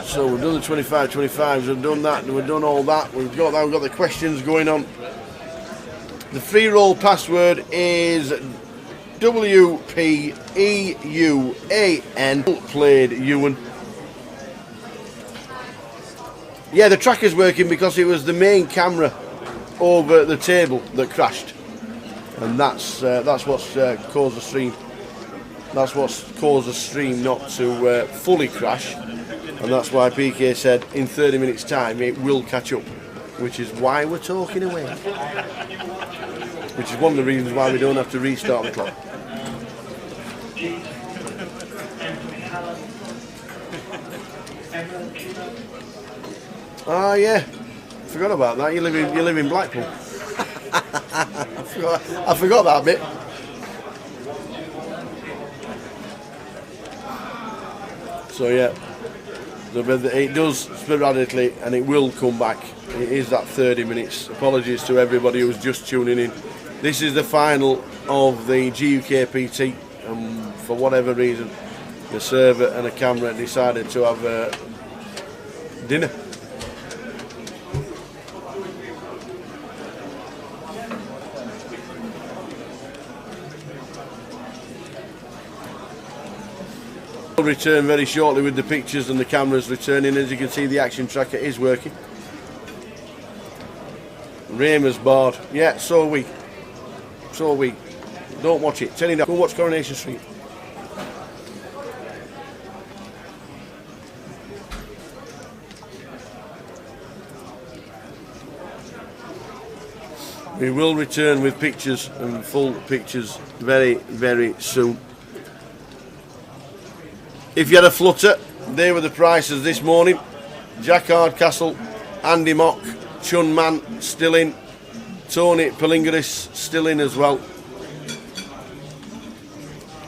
So we've done the 25-25s, we've done that, we've done all that. We've got the questions going on. The free roll password is WPEUAN. Played Ewan. Yeah, the tracker's working because it was the main camera over the table that crashed, and that's what's caused the stream. That's what's caused the stream not to fully crash, and that's why PK said in 30 minutes' time it will catch up, which is why we're talking away. Which is one of the reasons why we don't have to restart the clock. Ah, yeah, forgot about that. You live in Blackpool. I forgot that bit. So yeah, it does sporadically, and it will come back. It is that 30 minutes. Apologies to everybody who's just tuning in. This is the final of the GUKPT, and for whatever reason, the server and the camera decided to have dinner. We'll return very shortly with the pictures and the cameras returning. As you can see, the action tracker is working. Raymer's barred. Yeah, so are we. So are we. Don't watch it. Tell you that. Go watch Coronation Street. We will return with pictures and full pictures very, very soon. If you had a flutter, they were the prices this morning. Jack Hardcastle, Andy Mock, Chun Man still in, Tony Palingaris still in as well.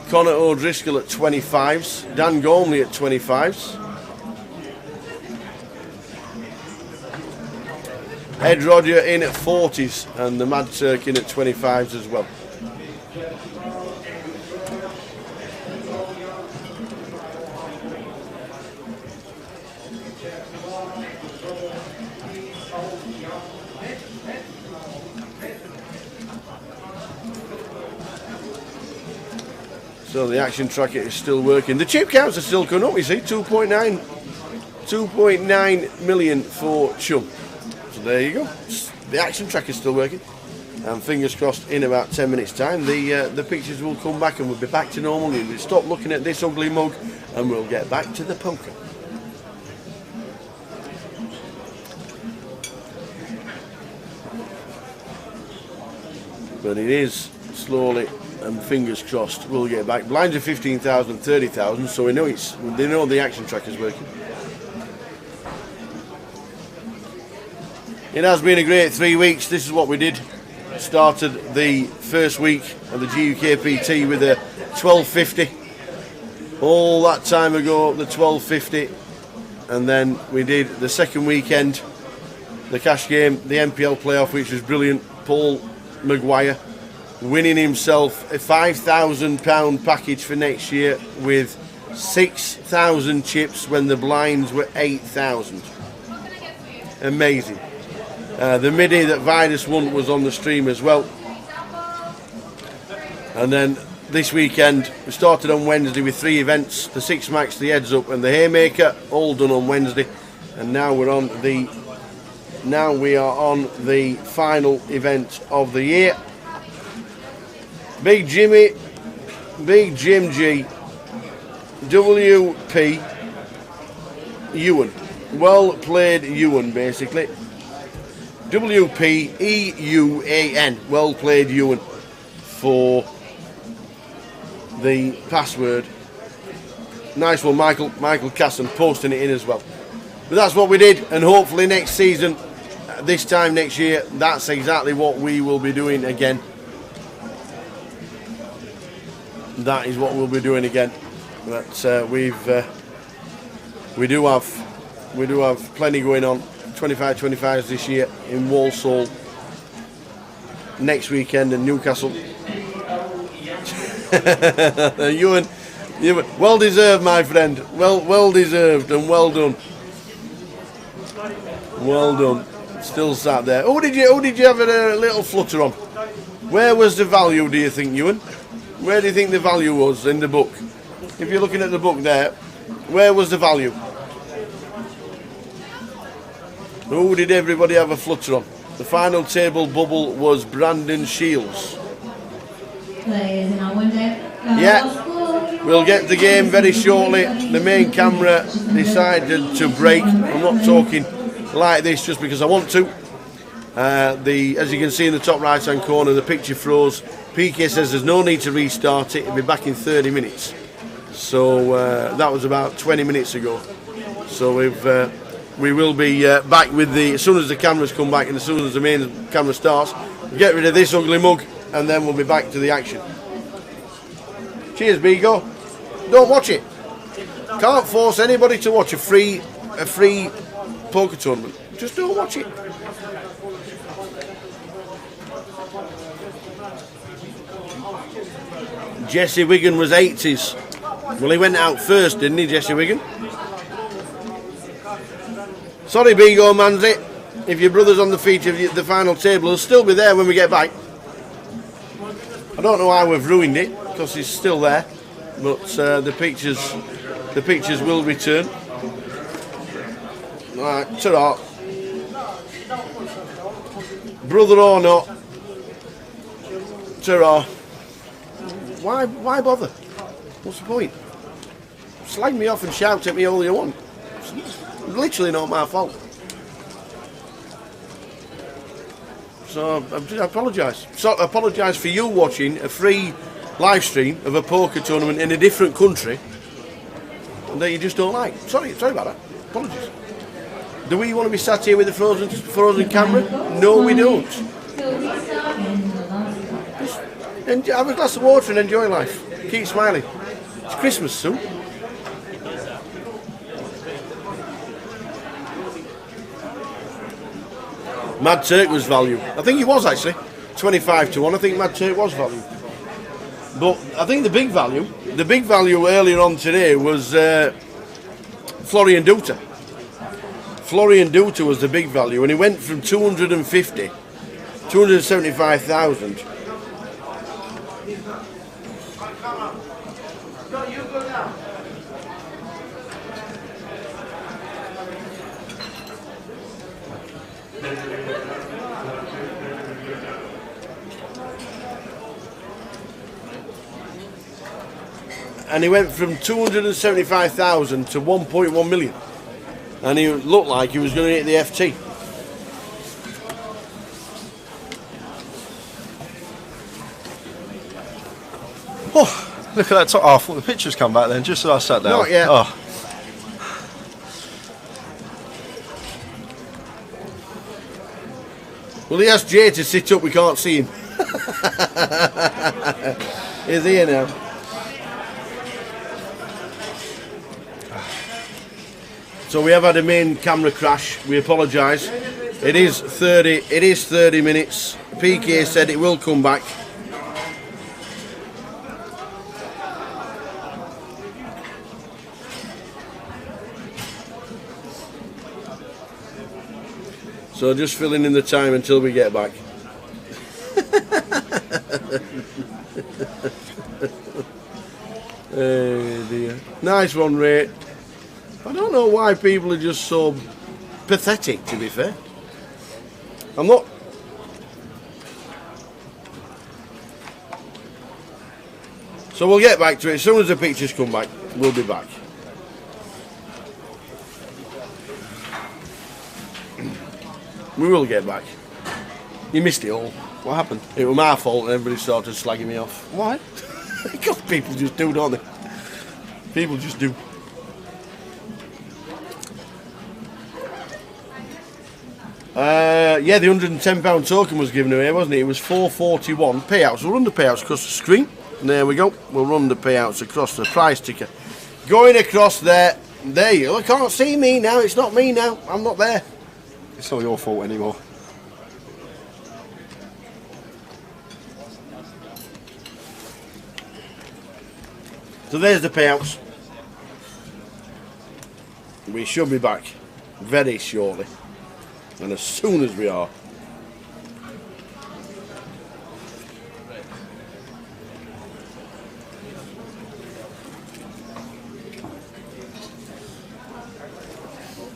Connor O'Driscoll at 25s, Dan Gormley at 25s. Ed Roger in at 40s, and the Mad Turk in at 25s as well. So the action tracker is still working. The chip counts are still going up, you see, 2.9 million for Chum. So there you go. The action tracker is still working. And fingers crossed, in about 10 minutes' time, the pictures will come back and we'll be back to normal. We'll stop looking at this ugly mug and we'll get back to the poker. But it is slowly, and fingers crossed we'll get back. Blinds are 15,000, 30,000, so they know the action tracker's working. It has been a great 3 weeks. This is what we did. Started the first week of the GUKPT with a 1250. All that time ago, the 1250, and then we did the second weekend, the cash game, the MPL playoff, which was brilliant. Paul Maguire winning himself a £5,000 package for next year with 6,000 chips when the blinds were 8,000. Amazing. The midi that Vidus won was on the stream as well. And then this weekend we started on Wednesday with 3 events: the Six Max, the Heads Up, and the Haymaker, all done on Wednesday. And now we are on the final event of the year. Big Jimmy, Big Jim G, WP Ewan. Well played Ewan, basically. WPEUAN. Well played Ewan for the password. Nice one, Michael Casson posting it in as well. But that's what we did, and hopefully next season, this time next year, that's exactly what we will be doing again. That is what we'll be doing again. But we do have plenty going on. 25-25s this year in Walsall. Next weekend in Newcastle. Yeah, well deserved, my friend. Well deserved and well done. Well done. Still sat there. Who did you have a little flutter on? Where was the value, do you think, Ewan? Where do you think the value was in the book? If you're looking at the book there, where was the value? Who did everybody have a flutter on? The final table bubble was Brandon Shields. Yeah, we'll get the game very shortly. The main camera decided to break. I'm not talking like this just because I want to. As you can see in the top right hand corner, the picture froze. PK says there's no need to restart it. It'll be back in 30 minutes. So that was about 20 minutes ago. So we will be back with as soon as the cameras come back and as soon as the main camera starts. We'll get rid of this ugly mug and then we'll be back to the action. Cheers, Bigo. Don't watch it. Can't force anybody to watch a free poker tournament. Just don't watch it. Jesse Wigan was 80s. Well, he went out first, didn't he, Jesse Wigan? Sorry, Bigo Manzi. If your brother's on the feet of the final table, he'll still be there when we get back. I don't know how we've ruined it because he's still there, but the pictures will return. Right, ta-ra. Brother or not, ta-ra. Why bother? What's the point? Slag me off and shout at me all you want. It's literally not my fault. So I apologise. So I apologise for you watching a free live stream of a poker tournament in a different country that you just don't like. Sorry about that. Apologies. Do we want to be sat here with the frozen camera? No, we don't. Just have a glass of water and enjoy life. Keep smiling. It's Christmas soon. Mad Turk was value. I think he was actually 25 to 1. I think Mad Turk was value. But I think the big value earlier on today was Florian Duta. Florian Duta was the big value, and he went from 275,000. And he went from 275,000 to 1.1 million. And he looked like he was going to hit the FT. Oh, look at that top. Oh, I thought the pictures come back then, just as I sat down. Not yet. Oh. Well, he asked Jay to sit up, we can't see him. He's here now. So we have had a main camera crash. We apologise. It is 30 minutes. PK said it will come back. So just filling in the time until we get back. Oh dear. Nice one, Ray. I don't know why people are just so pathetic, to be fair. I'm not. So we'll get back to it. As soon as the pictures come back, we'll be back. We will get back. You missed it all. What happened? It was my fault and everybody started slagging me off. Why? Because people just do, don't they? People just do. Yeah, the £110 token was given away, wasn't it? It was 441 payouts. We'll run the payouts across the screen. And there we go. We'll run the payouts across the prize ticker. Going across there. There you go. I can't see me now. It's not me now. I'm not there. It's not your fault anymore. So there's the payouts. We should be back very shortly, and as soon as we are.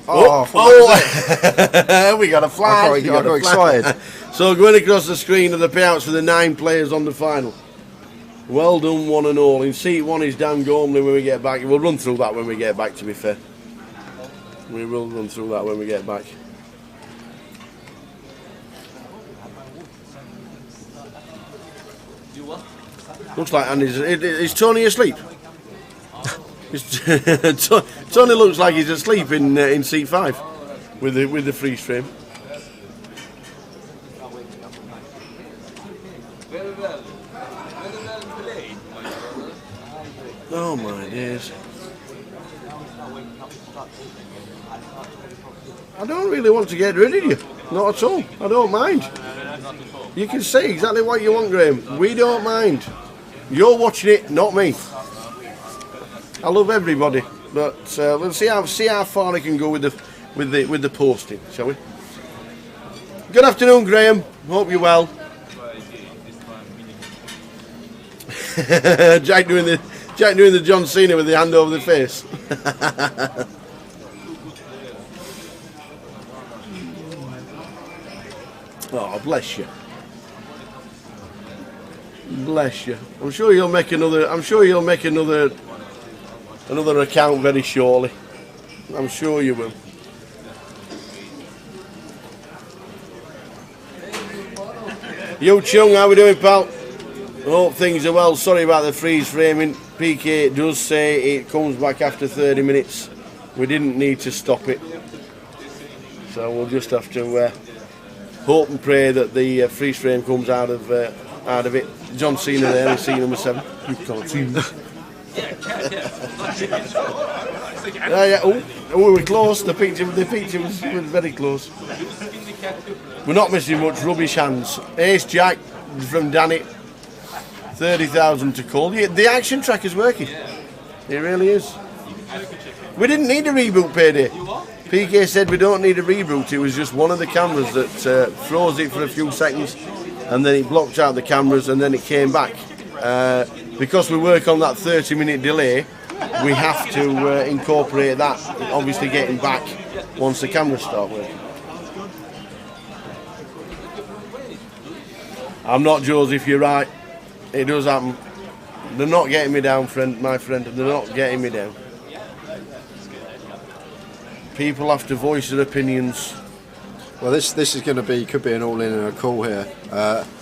Oh, we got a flag. I got excited. So going across the screen are the payouts for the 9 players on the final. Well done, one and all. In seat 1 is Dan Gormley when we get back. We'll run through that when we get back, to be fair. We will run through that when we get back. Looks like Andy's... Is Tony asleep? Tony looks like he's asleep in seat 5 with the freeze frame. Oh my days. I don't really want to get rid of you. Not at all. I don't mind. You can say exactly what you want, Graham. We don't mind. You're watching it, not me. I love everybody, but we'll see how far I can go with the posting, shall we? Good afternoon, Graham. Hope you're well. Jack doing the John Cena with the hand over the face. Oh, bless you. Bless you. I'm sure you'll make another account very shortly. I'm sure you will. Yo Chung, how we doing, pal? Hope things are well. Sorry about the freeze framing. PK does say it comes back after 30 minutes. We didn't need to stop it, so we'll just have to hope and pray that the freeze frame comes out of it. John Cena there in scene number 7. You can't see me. Yeah. Oh, we're close. The picture was very close. We're not missing much. Rubbish hands. Ace Jack from Danny. 30,000 to call. The action track is working. It really is. We didn't need a reboot, Payday. PK said we don't need a reboot. It was just one of the cameras that froze it for a few seconds, and then it blocked out the cameras, and then it came back. Because we work on that 30-minute delay, we have to incorporate that, obviously getting back once the cameras start working. I'm not Joseph, you're right. It does happen. They're not getting me down, my friend. They're not getting me down. People have to voice their opinions. Well, this is going to be, could be an all-in and a call here.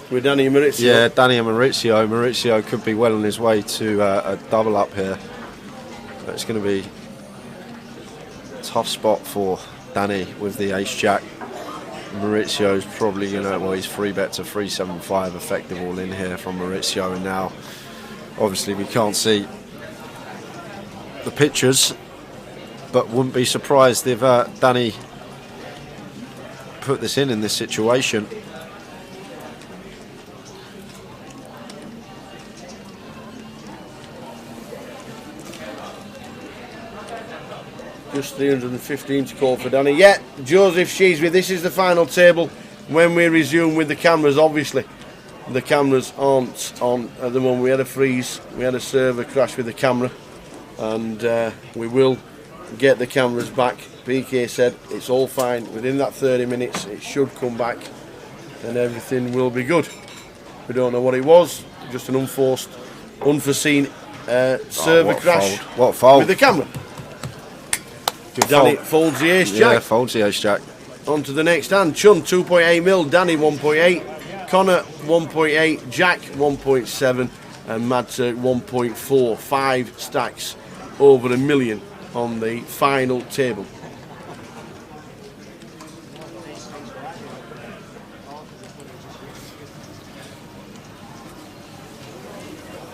With Danny and Maurizio. Yeah, Danny and Maurizio. Maurizio could be well on his way to a double up here. But it's going to be a tough spot for Danny with the ace jack. Maurizio's probably going to, well, he's 3-bet to 375 effective all in here from Maurizio, and now obviously we can't see the pictures, but wouldn't be surprised if Danny put this in this situation. Just 315 to call for Danny. Yeah, Joseph Sheesby, this is the final table when we resume with the cameras. Obviously, the cameras aren't on at the moment. We had a freeze, we had a server crash with the camera, and we will get the cameras back. PK said it's all fine. Within that 30 minutes, it should come back, and everything will be good. We don't know what it was, just an unforeseen server crash. What fault? With the camera. Danny folds the ace jack. Yeah, folds the ace jack. On to the next hand. Chun 2.8 mil, Danny 1.8, Connor 1.8, Jack 1.7, and Madser 1.4. 5 stacks over $1 million on the final table.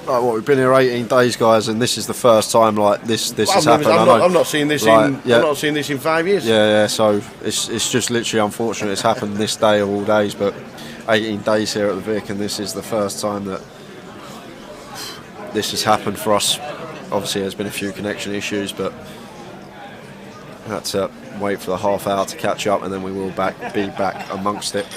Right, well, we've been here 18 days, guys, and this is the first time like this has happened. I'm not seeing this I'm not seeing this in 5 years. Yeah. So it's just literally unfortunate it's happened this day of all days. But 18 days here at the Vic, and this is the first time that this has happened for us. Obviously, there's been a few connection issues, but had to wait for the half hour to catch up, and then we will be back amongst it.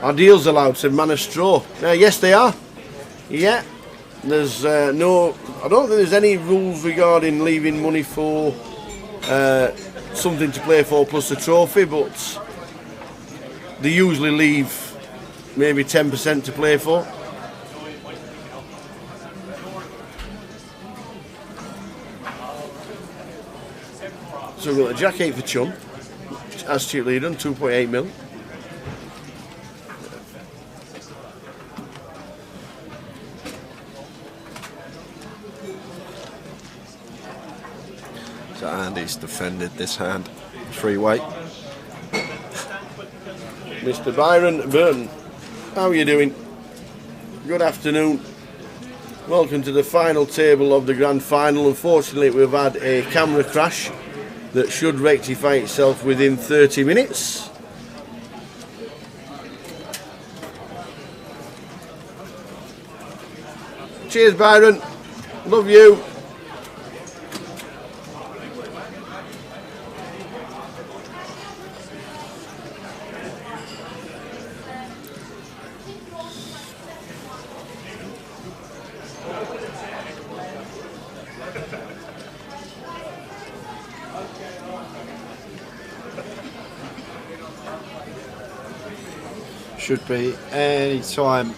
Are deals allowed? Said Man of Straw. Yes, they are. Yeah. There's no. I don't think there's any rules regarding leaving money for something to play for plus a trophy, but they usually leave maybe 10% to play for. So we've got a Jack 8 for Chun, as cheaply done, 2.8 mil. So Andy's defended this hand, 3-weight. Mr. Byron Burton, how are you doing? Good afternoon. Welcome to the final table of the grand final. Unfortunately, we've had a camera crash that should rectify itself within 30 minutes. Cheers, Byron. Love you. Should be any time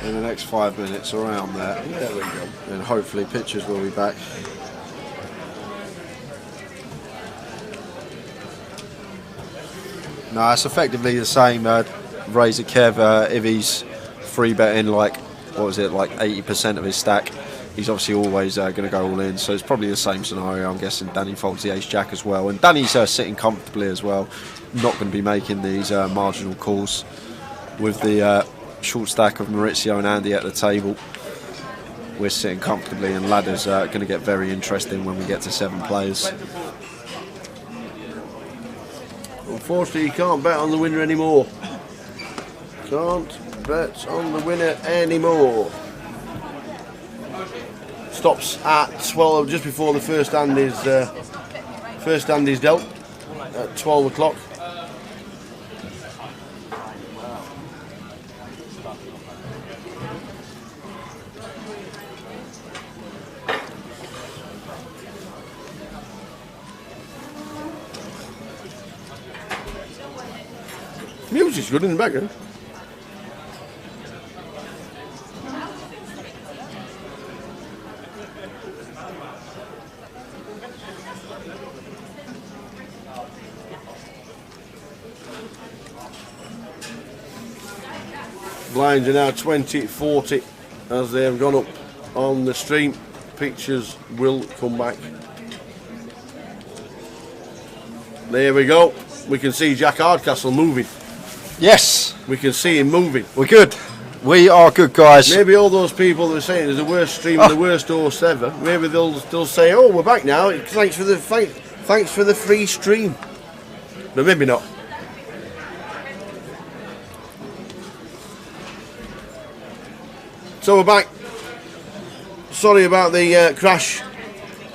in the next 5 minutes around there. There we go. And hopefully pictures will be back. No, it's effectively the same. Razor Kev, if he's free betting like, what was it, like 80% of his stack, he's obviously always going to go all in. So it's probably the same scenario. I'm guessing Danny folds the ace jack as well. And Danny's sitting comfortably as well. Not going to be making these marginal calls. With the short stack of Maurizio and Andy at the table, we're sitting comfortably, and ladder's going to get very interesting when we get to 7 players. Unfortunately, you can't bet on the winner anymore. Can't bet on the winner anymore. Stops at 12, just before the first hand is dealt at 12 o'clock. Music's good in the background. Blinds are now 20-40 as they have gone up on the stream. Pictures will come back. There we go. We can see Jack Hardcastle moving. Yes, we can see him moving. We're good. We are good, guys. Maybe all those people that are saying it's the worst stream and the worst host ever, maybe they'll say, "Oh, we're back now. Thanks for the free stream." But maybe not. So we're back. Sorry about the crash,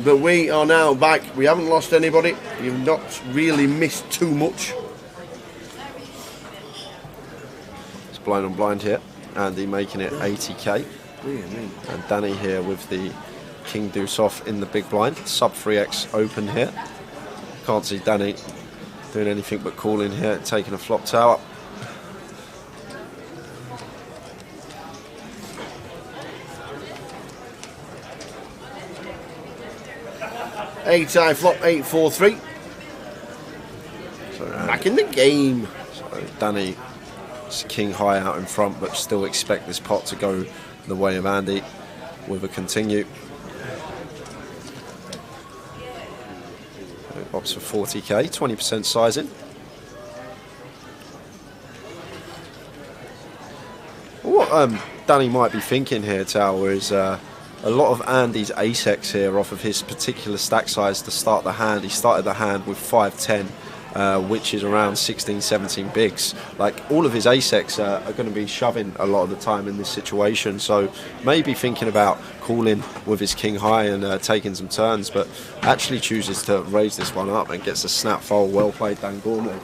but we are now back. We haven't lost anybody. You've not really missed too much. Blind on blind here. Andy making it 80k. And Danny here with the King Deuce off in the big blind. Sub 3x open here. Can't see Danny doing anything but calling here, taking a flop tower. Eight eye flop, 8-4-3. So, back in the game. So Danny, king high out in front, but still expect this pot to go the way of Andy with a continue. Opts for 40k, 20% sizing. What Danny might be thinking here, Tower, is a lot of Andy's ace-X here off of his particular stack size to start the hand. He started the hand with 510, which is around 16, 17 bigs. Like, all of his ace-X are going to be shoving a lot of the time in this situation, so maybe thinking about calling with his king high and taking some turns, but actually chooses to raise this one up and gets a snap fold. Well played, Dan Gormley.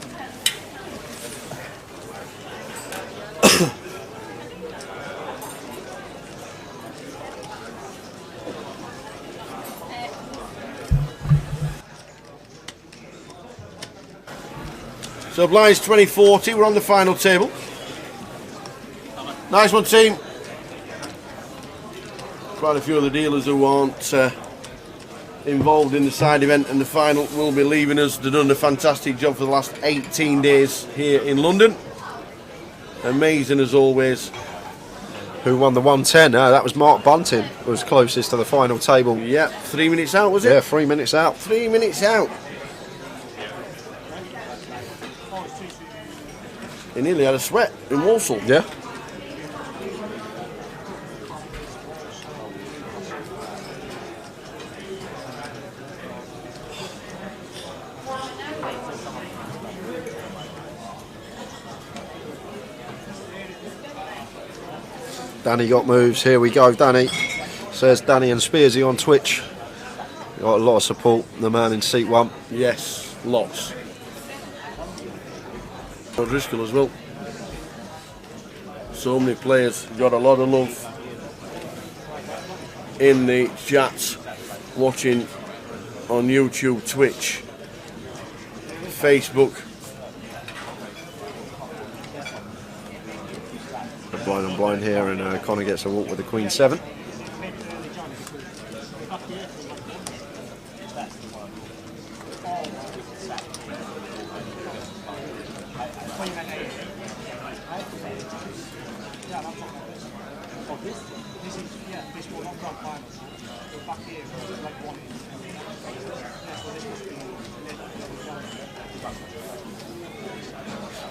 So blinds 2040, we're on the final table. Nice one, team. Quite a few of the dealers who aren't involved in the side event and the final will be leaving us. They've done a fantastic job for the last 18 days here in London. Amazing as always. Who won the 110? That was Mark Bunting, who was closest to the final table. Yeah, 3 minutes out, was it? Yeah, 3 minutes out. 3 minutes out. He nearly had a sweat in Walsall. Yeah. Danny got moves. Here we go, Danny. Says Danny and Spearsy on Twitch. Got a lot of support. The man in seat 1. Yes, lots. Driscoll as well. So many players got a lot of love in the chats, watching on YouTube, Twitch, Facebook. Blind on blind here, and Connor gets a walk with the Queen 7.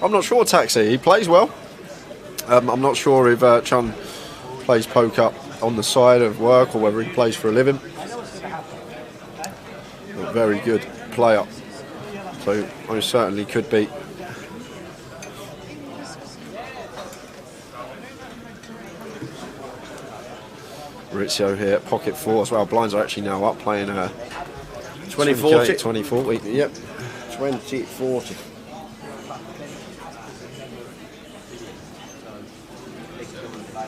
I'm not sure, Taxi. He plays well. I'm not sure if Chun plays poker on the side of work or whether he plays for a living. A very good player. So most certainly could be. Maurizio here, pocket 4 as well. Blinds are actually now up, playing 2040. 2040. Yep, 2040.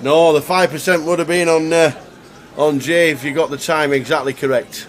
No, the 5% would have been on Jay if you got the time exactly correct.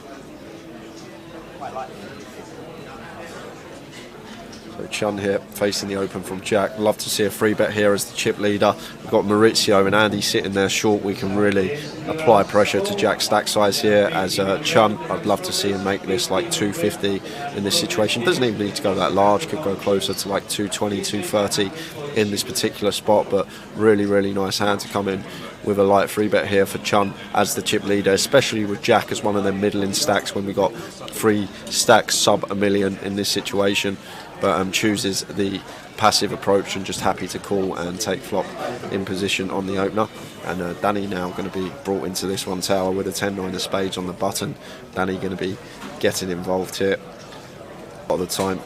So Chun here facing the open from Jack. Love to see a free bet here as the chip leader. We've got Maurizio and Andy sitting there short. We can really apply pressure to Jack's stack size here as Chun. I'd love to see him make this like 250 in this situation. Doesn't even need to go that large. Could go closer to like 220, 230 in this particular spot, but really, really nice hand to come in with a light free bet here for Chun as the chip leader, especially with Jack as one of them middling stacks when we got 3 stacks sub $1 million in this situation, but chooses the passive approach and just happy to call and take flop in position on the opener. And Danny now going to be brought into this one, Tower, with a 10-9 of spades on the button. Danny going to be getting involved here a lot of the time.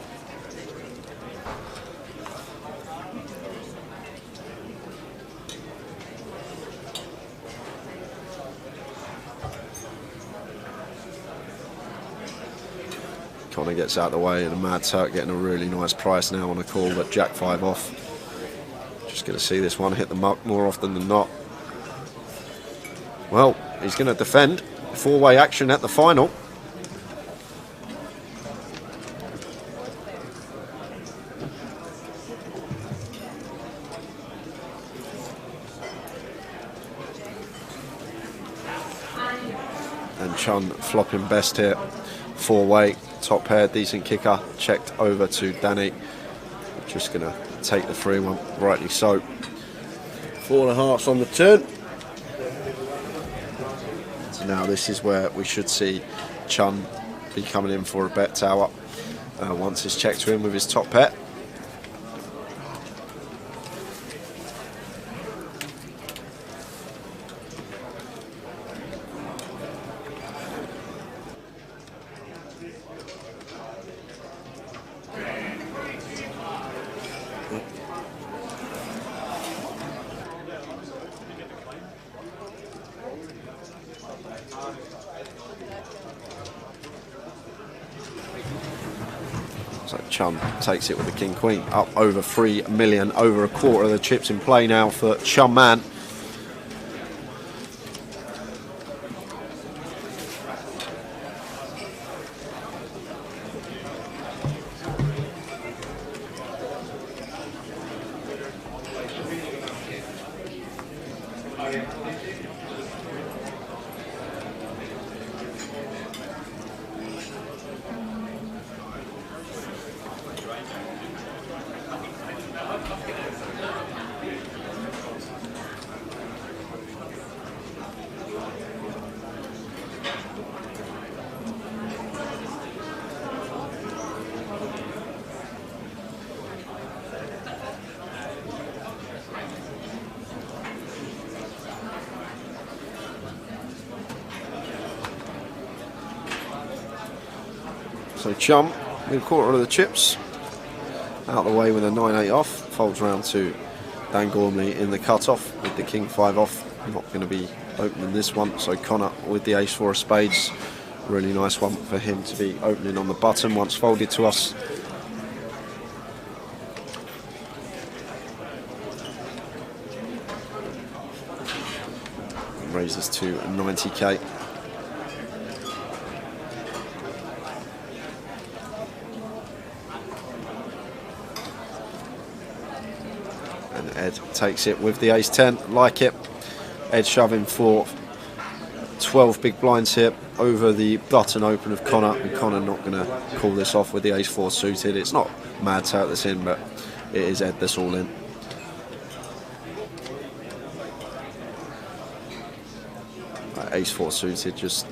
Connor gets out of the way, and the Mad Turk getting a really nice price now on a call, but Jack 5 off. Just going to see this one hit the muck more often than not. Well, he's going to defend. 4-way action at the final. And Chun flopping best here. 4-way. Top pair, decent kicker, checked over to Danny. Just going to take the free one, rightly so. 4 of hearts on the turn. Now this is where we should see Chun be coming in for a bet, Tower, once it's checked to him with his top pair. So Chun takes it with the King Queen, up over 3 million, over a quarter of the chips in play now for Chun Man. So Chum with a quarter of the chips, out the way with a 9-8 off, folds round to Dan Gormley in the cut-off with the King 5 off. Not going to be opening this one, so Connor with the Ace 4 of spades. Really nice one for him to be opening on the button once folded to us. Raises to 90k. Ed takes it with the Ace 10, like it. Ed shoving for 12 big blinds here over the button open of Connor, and Connor not going to call this off with the Ace 4 suited. It's not mad tout that's in, but it is Ed that's all in. Ace 4 suited, just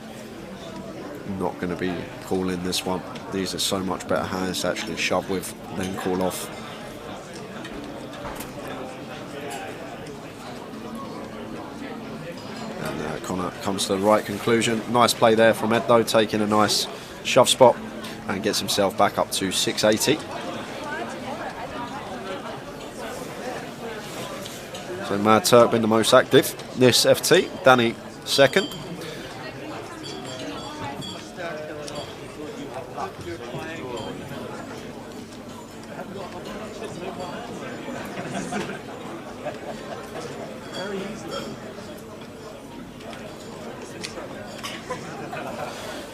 not going to be calling this one. These are so much better hands to actually shove with than call off. Connor comes to the right conclusion. Nice play there from Ed though, taking a nice shove spot and gets himself back up to 680. So Mad Turk been the most active this FT. Danny second.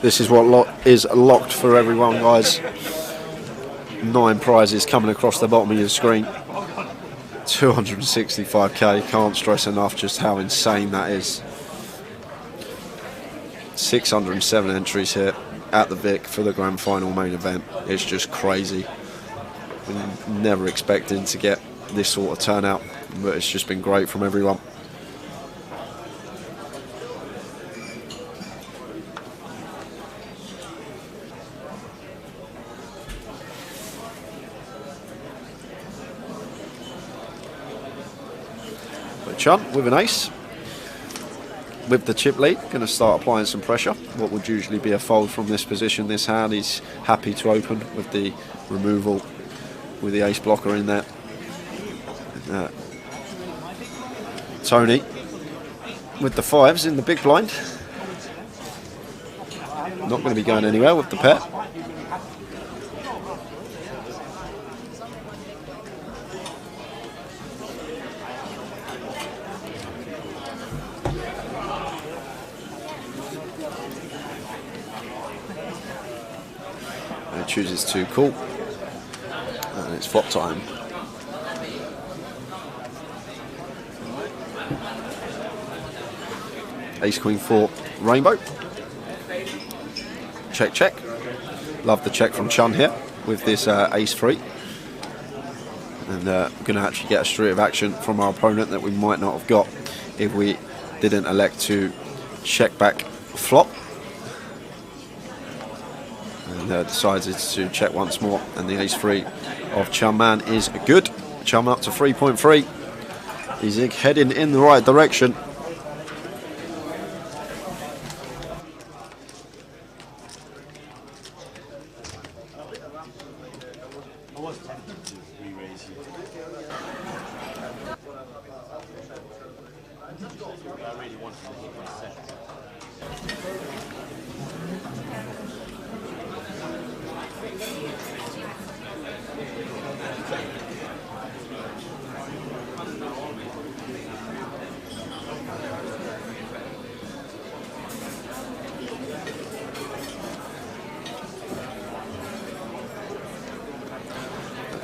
This is what is locked for everyone, guys. 9 prizes coming across the bottom of your screen. 265k, can't stress enough just how insane that is. 607 entries here at the Vic for the grand final main event. It's just crazy. We're never expecting to get this sort of turnout, but it's just been great from everyone. Chun with an ace, with the chip lead, going to start applying some pressure. What would usually be a fold from this position, this hand, he's happy to open with the removal with the ace blocker in there. Tony with the 5s in the big blind, not going to be going anywhere with the pair. Chooses to call, and it's flop time. Ace Queen 4 rainbow. Check, check. Love the check from Chun here with this Ace 3, and we're going to actually get a street of action from our opponent that we might not have got if we didn't elect to check back flop. Decided to check once more, and the Ace 3 of Chun Man is good. Chun up to 3.3. He's heading in the right direction.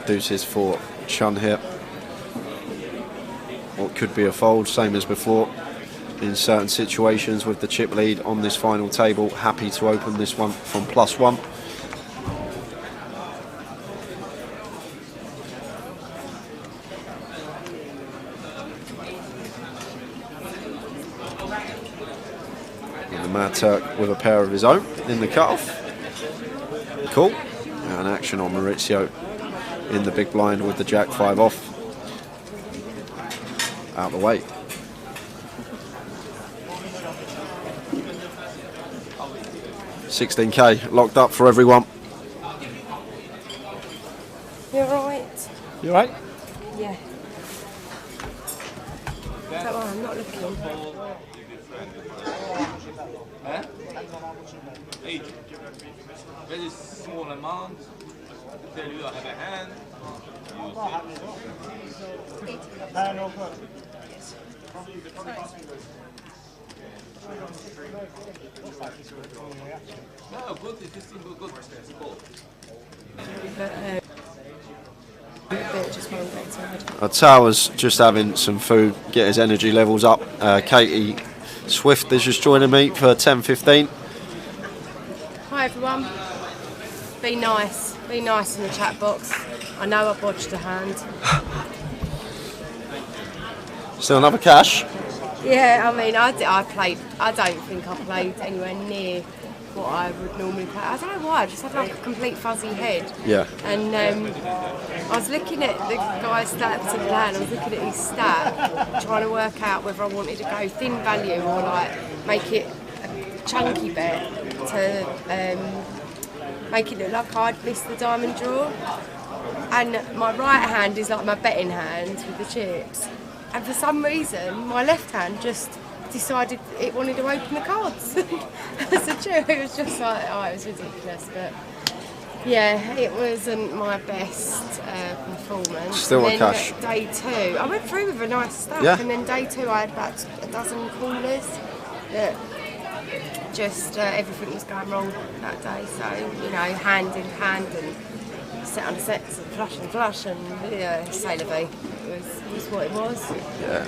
Deuces for Chun here. What could be a fold, same as before. In certain situations with the chip lead on this final table, happy to open this one from +1. And the Mad Turk with a pair of his own in the cutoff. Cool. And action on Maurizio in the big blind with the Jack 5 off. Out the way. $16K locked up for everyone. You alright? You alright? Yeah. Don't worry, I'm not looking. Huh? 8. Very small amount. Tell you I have a hand. No, good. It is simple. Good. Tower's just having some food, get his energy levels up. Katie Swift is just joining me for 10:15. Hi everyone. Be nice in the chat box. I know I bodged a hand. Still another cash. Yeah, I mean, I don't think I played anywhere near what I would normally play. I don't know why, I just had like a complete fuzzy head. Yeah. And I was looking at the guy's stats in plan, I was looking at his stat, trying to work out whether I wanted to go thin value or like make it a chunky bet to make it look like I'd missed the diamond draw. And my right hand is like my betting hand with the chips. And for some reason, my left hand just decided it wanted to open the cards. As a joke, it was just like, oh, it was ridiculous. But yeah, it wasn't my best performance. Still and a then cash. Day 2, I went through with a nice stack, Yeah. and then day 2 I had about a dozen callers. That just everything was going wrong that day. So, you know, hand in hand and set on sets and flush and yeah, c'est la vie. It was what it was. Yeah.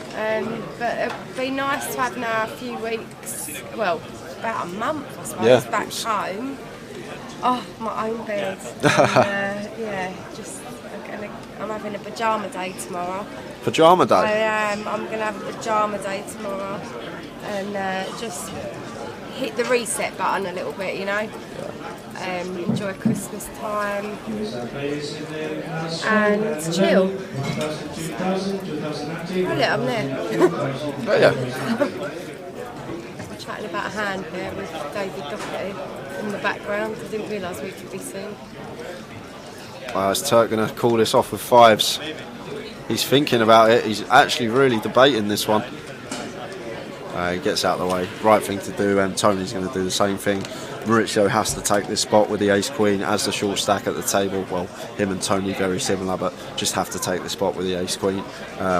But it'd be nice to have now a few weeks, well, about a month I suppose, Yeah. back home. Oh, my own bed. And, yeah, just I'm having a pyjama day tomorrow. Pyjama day? I am. I'm going to have a pyjama day tomorrow and just hit the reset button a little bit, you know. Enjoy Christmas time and chill. Oh look, I'm there. Oh yeah. I'm chatting about a hand there with David Doherty in the background. I didn't realise we could be seen. Well, is Turk going to call this off with 5s? He's thinking about it. He's actually really debating this one. He gets out of the way. Right thing to do, and Tony's going to do the same thing. Maurizio has to take this spot with the ace-queen as the short stack at the table. Well, him and Tony very similar, but just have to take the spot with the ace-queen.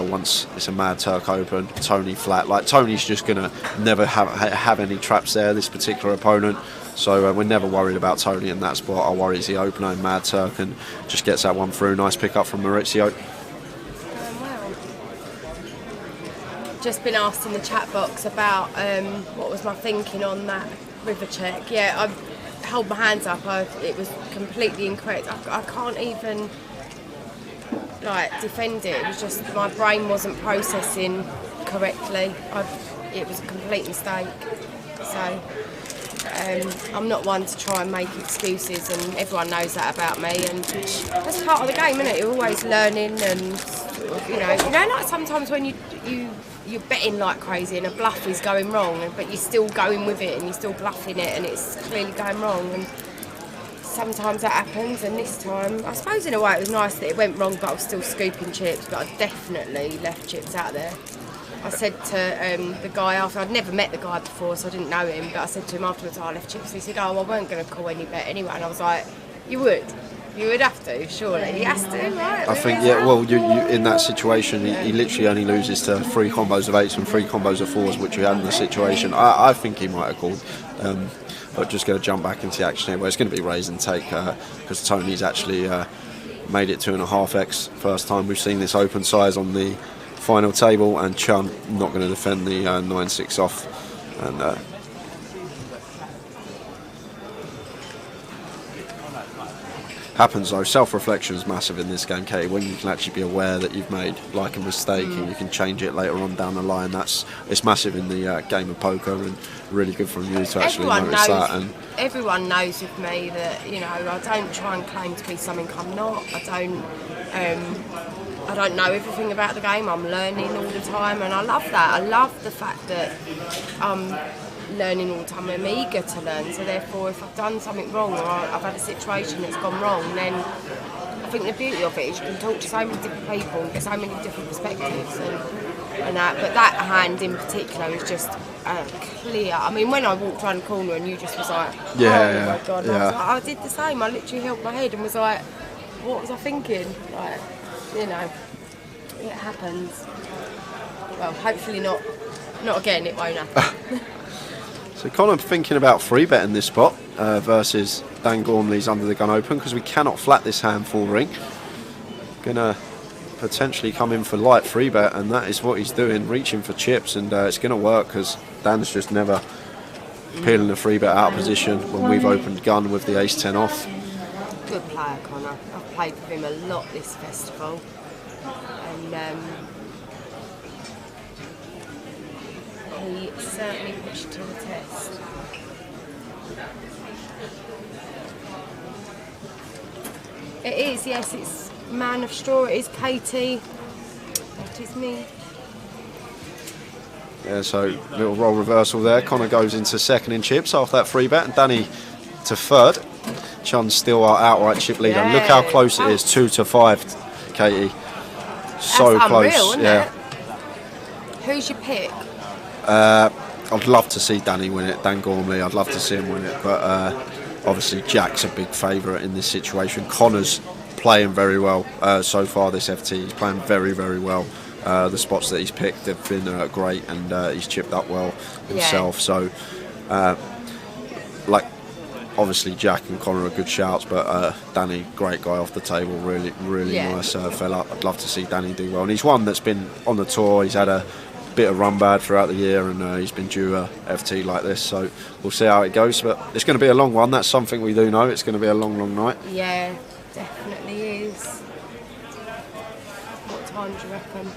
Once it's a Mad Turk open, Tony flat. Like, Tony's just going to never have any traps there, this particular opponent. So we're never worried about Tony in that spot. Our worry is the opener in Mad Turk, and just gets that one through. Nice pick up from Maurizio. Just been asked in the chat box about what was my thinking on that river check. Yeah, I held my hands up. It was completely incorrect. I can't even like defend it. It was just my brain wasn't processing correctly. It was a complete mistake. So I'm not one to try and make excuses, and everyone knows that about me. And that's part of the game, isn't it? You're always learning, and you know, like sometimes when you're betting like crazy and a bluff is going wrong, but you're still going with it and you're still bluffing it and it's clearly going wrong. And sometimes that happens, and this time, I suppose in a way it was nice that it went wrong, but I was still scooping chips, but I definitely left chips out there. I said to the guy after, I'd never met the guy before, so I didn't know him, but I said to him afterwards, oh, I left chips. He said, oh, I weren't going to call any bet anyway. And I was like, you would? You would have to, surely. He has to, right? I think, yeah, well, you in that situation, he literally only loses to 3 combos of 8s and 3 combos of 4s, which we had in the situation. I think he might have called. But just going to jump back into the action here, where it's going to be raise and take, because Tony's actually made it 2.5x. First time we've seen this open size on the final table, and Chun not going to defend the 9-6 off. And happens though. Self-reflection is massive in this game, Katie, when you can actually be aware that you've made like a mistake and you can change it later on down the line. It's massive in the game of poker, and really good from you to actually notice that. And everyone knows with me that, you know, I don't try and claim to be something I'm not. I don't know everything about the game. I'm learning all the time, and I love that. I love the fact that I'm learning all the time. I'm eager to learn, so therefore if I've done something wrong or I've had a situation that's gone wrong, then I think the beauty of it is you can talk to so many different people and get so many different perspectives and that. But that hand in particular is just clear. I mean, when I walked around the corner and you just was like, oh my God, and I was like, I did the same. I literally held my head and was like, what was I thinking? Like, you know, it happens. Well, hopefully not again, it won't happen. So Connor thinking about free betting this spot versus Dan Gormley's under the gun open, because we cannot flat this hand full ring. Gonna potentially come in for light free bet, and that is what he's doing, reaching for chips, and it's gonna work because Dan's just never peeling the free bet out of position when we've opened gun with the ace-10 off. Good player, Connor. I've played with him a lot this festival, and he certainly pushed to the test. It is, yes, it's Man of Straw, it is Katie, that is me. Yeah, so little role reversal there. Connor goes into second in chips after that free bet, and Danny to third. Chun's still our outright chip leader. Yeah. Look how close it is, 2-5, Katie. So that's close, unreal, isn't yeah. it? Who's your pick? I'd love to see Danny win it, Dan Gormley. I'd love to see him win it, but obviously Jack's a big favourite in this situation. Connor's playing very well so far this FT. He's playing very, very well. The spots that he's picked have been great, and he's chipped up well himself. Yeah. So, like, obviously Jack and Connor are good shouts, but Danny, great guy off the table, really, really nice fella. I'd love to see Danny do well, and he's one that's been on the tour. He's had a bit of run bad throughout the year, and he's been due a FT like this, so we'll see how it goes, but it's going to be a long one. That's something we do know. It's going to be a long, long night. Yeah, definitely is. What time do you reckon?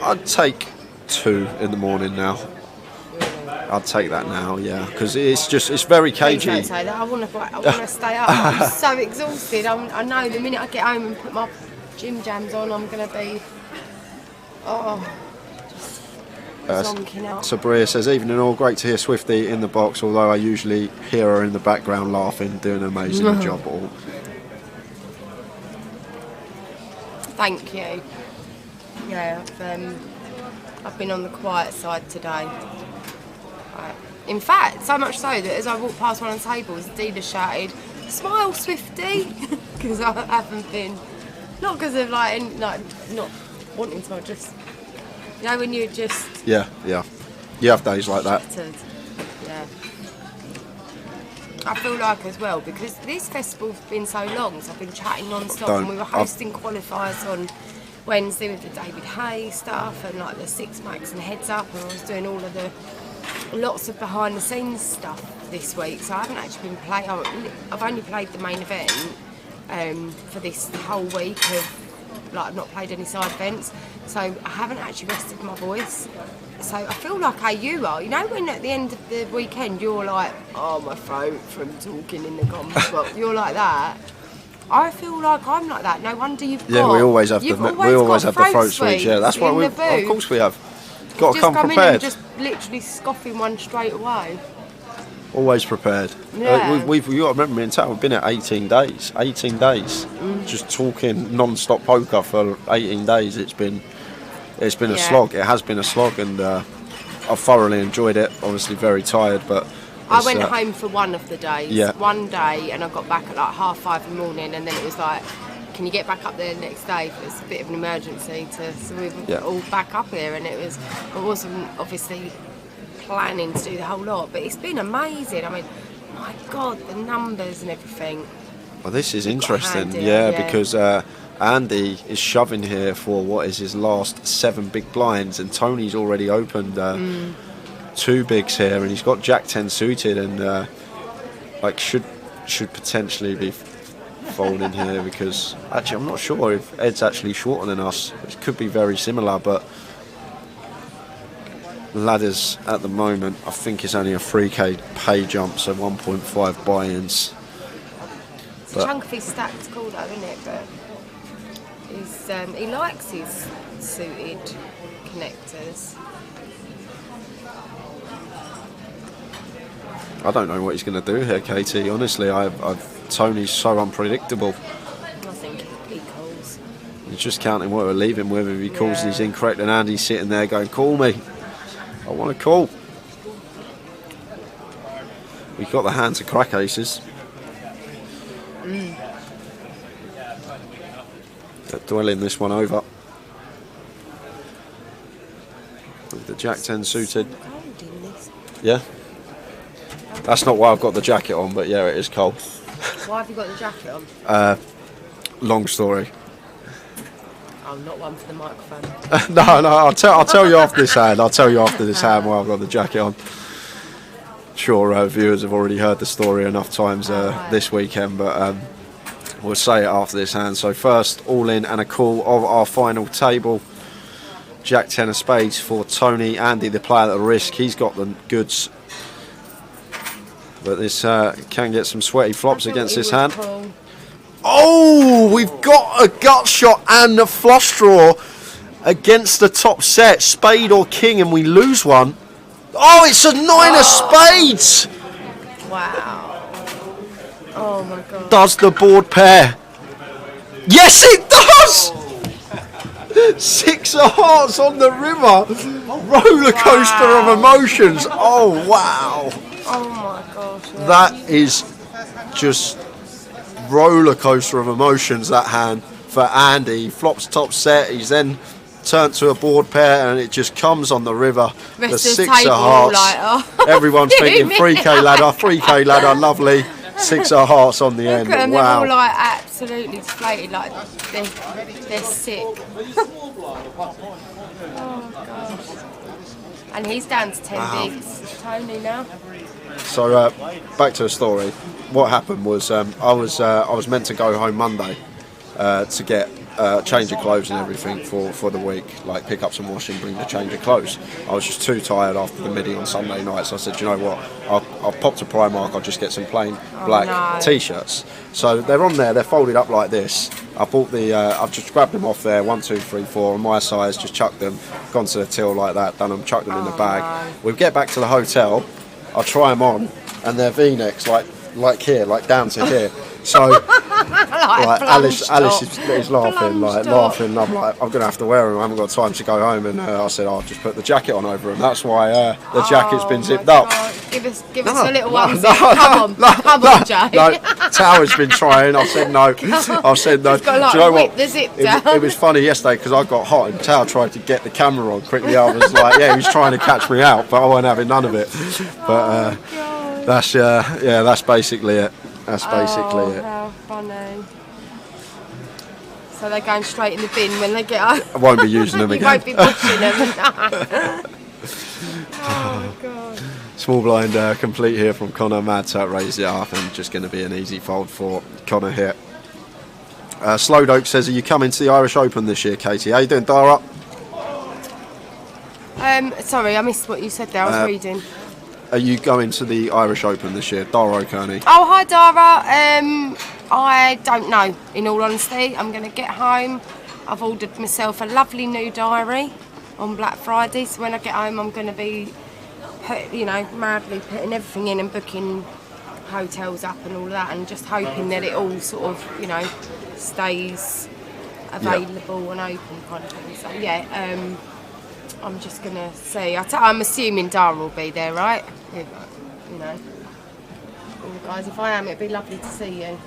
I'd take 2 in the morning now. I'd take that now, yeah, because it's very cagey. Please don't say that. I want to stay up. I'm so exhausted. I know the minute I get home and put my gym jams on, I'm going to be zonking out. Sabria says, evening all, great to hear Swifty in the box, although I usually hear her in the background laughing, doing an amazing job. Thank you. Yeah, I've been on the quiet side today. In fact, so much so that as I walked past one of the tables, the dealer shouted, "Smile, Swifty," because I haven't been, not because of like not wanting to, just, you know, when you just yeah, you have days like that. Yeah, I feel like as well, because this festival's been so long, so I've been chatting non-stop, and we were hosting qualifiers on Wednesday with the David Hay stuff and like the Six Max and Heads Up, and I was doing all of the lots of behind the scenes stuff this week, so I haven't actually been playing. I've only played the main event for this whole week of, like, I've not played any side events, so I haven't actually rested my voice. So I feel like how you are, you know, when at the end of the weekend you're like, oh, my throat from talking in the comms, well, you're like that. I feel like I'm like that. No wonder you've got. Yeah, we always have the throat sweets. Yeah, that's why of course we have. Got to come prepared. In and just literally scoffing one straight away. Always prepared. Yeah. We've got to remember, me and Tal, we've been at 18 days. 18 days, just talking non-stop poker for 18 days. It's been a slog. It has been a slog, and I've thoroughly enjoyed it. Obviously very tired, but I went home for one of the days. Yeah. One day, and I got back at like 5:30 in the morning, and then it was like, can you get back up there the next day? It was a bit of an emergency, so we were all back up here, and I wasn't obviously planning to do the whole lot, but it's been amazing. I mean, my God, the numbers and everything. Well, this is interesting, because Andy is shoving here for what is his last 7 big blinds, and Tony's already opened 2 bigs here, and he's got Jack 10 suited, and should potentially be folding here, because actually I'm not sure if Ed's actually shorter than us. It could be very similar, but ladders at the moment, I think it's only a 3k pay jump, so 1.5 buy-ins. It's a chunk of his stack's cool though, isn't it? But he likes his suited connectors. I don't know what he's going to do here, Katie. Honestly, Tony's so unpredictable. I think he calls. He's just counting what we're leaving with. If he calls and he's incorrect, and Andy's sitting there going, "Call me. I want to call." We've got the hand to crack aces. Dwelling this one over. With the Jack 10 suited. Yeah. That's not why I've got the jacket on, but yeah, it is cold. Why have you got the jacket on? Long story. Oh, not one for the microphone. No, I'll tell you after this hand. I'll tell you after this hand why I've got the jacket on. Sure, viewers have already heard the story enough times this weekend, but we'll say it after this hand. So first, all in and a call of our final table. Jack 10 of spades for Tony. Andy, the player at risk, he's got the goods. But this can get some sweaty flops against this hand. Cool. Oh, we've got a gut shot and a flush draw against the top set, spade or king, and we lose one. Oh, it's a 9 of spades. Wow. Oh my God. Does the board pair? Yes, it does. 6 of hearts on the river. Roller coaster of emotions. Oh, wow. Oh my gosh. Yeah. That is just roller coaster of emotions, that hand for Andy. He flops top set, he's then turned to a board pair, and it just comes on the river. The 6 of hearts. Like, oh. Everyone's thinking 3k ladder, lovely. 6 of hearts on the end. Look at them, wow. they're all like absolutely deflated, like they're sick. Oh gosh. And he's down to 10 bigs. Tony now. So back to the story. What happened was I was meant to go home Monday to get change of clothes and everything for the week, like pick up some washing, bring the change of clothes. I was just too tired after the midi on Sunday night, so I said, you know what, I'll pop to Primark, I'll just get some plain black t-shirts. So they're on there, they're folded up like this. I bought I've just grabbed them off there, 1, 2, 3, 4, on my size, just chucked them, gone to the till like that, done them, chucked them in the bag. We get back to the hotel, I'll try them on, and they're V-necks, like here, like down to here. So like Alice is laughing, laughing. I'm like, I'm gonna have to wear them. I haven't got time to go home, and I said, I'll just put the jacket on over them. That's why the jacket's been zipped up. Give us a little one. Come on, Jay. No, Tower's been trying. I said no. Do you know what? It was funny yesterday because I got hot and Tower tried to get the camera on quickly. I was like, yeah, he was trying to catch me out, but I wasn't having none of it. But that's basically it. That's basically it. How funny. So they're going straight in the bin when they get home. I won't be using them again. You won't be pushing them. Oh God. Small blind complete here from Connor. Mad Tut raised it up, and just going to be an easy fold for Connor here. Slowdoke says, are you coming to the Irish Open this year, Katie? How you doing, Dara? Sorry, I missed what you said there. I was reading. Are you going to the Irish Open this year? Dara O'Kearney. Oh, hi Dara. I don't know, in all honesty. I'm going to get home. I've ordered myself a lovely new diary on Black Friday, so when I get home I'm going to be madly putting everything in and booking hotels up and all that, and just hoping that it all sort of, stays available and open kind of thing. So yeah, I'm just going to see. I'm assuming Dara will be there, right? guys. If I am, it'd be lovely to see you.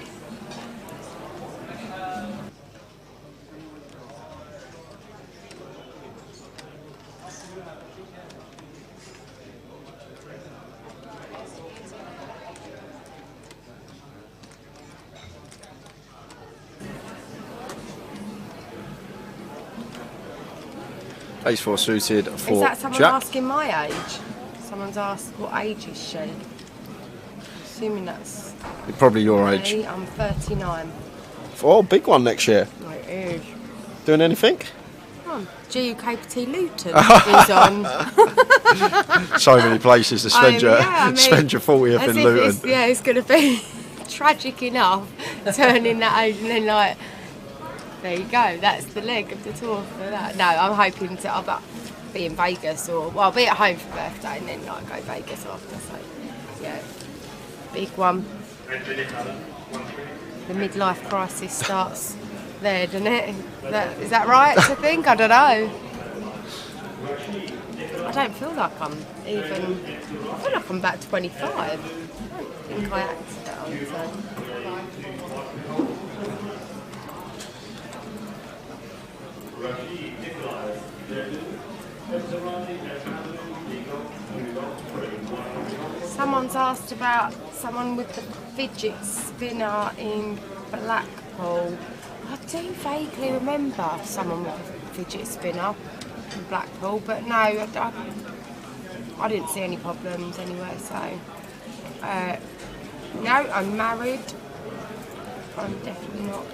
Ace 4 suited for Is that someone Jack. asking my age? Someone's asked what age is she? Assuming that's Probably your age. me. I'm 39. Oh, big one next year. It is. Doing anything? Oh, GUKPT Luton is on. So many places to spend your spend your 40th in Luton. It's going to be tragic enough turning that age and then like, there you go, that's the leg of the tour for that. No, I'm hoping to I'll be in Vegas or, well, I'll be at home for birthday and then like go Vegas after, so yeah, big one. The midlife crisis starts there, doesn't it? Is that right to think? I don't know. I don't feel like I feel like I'm about 25. I don't think I acted that on, so. Someone's asked about someone with the fidget spinner in Blackpool. I do vaguely remember someone with a fidget spinner in Blackpool, but no, I didn't see any problems anyway, so. No, I'm married. I'm definitely not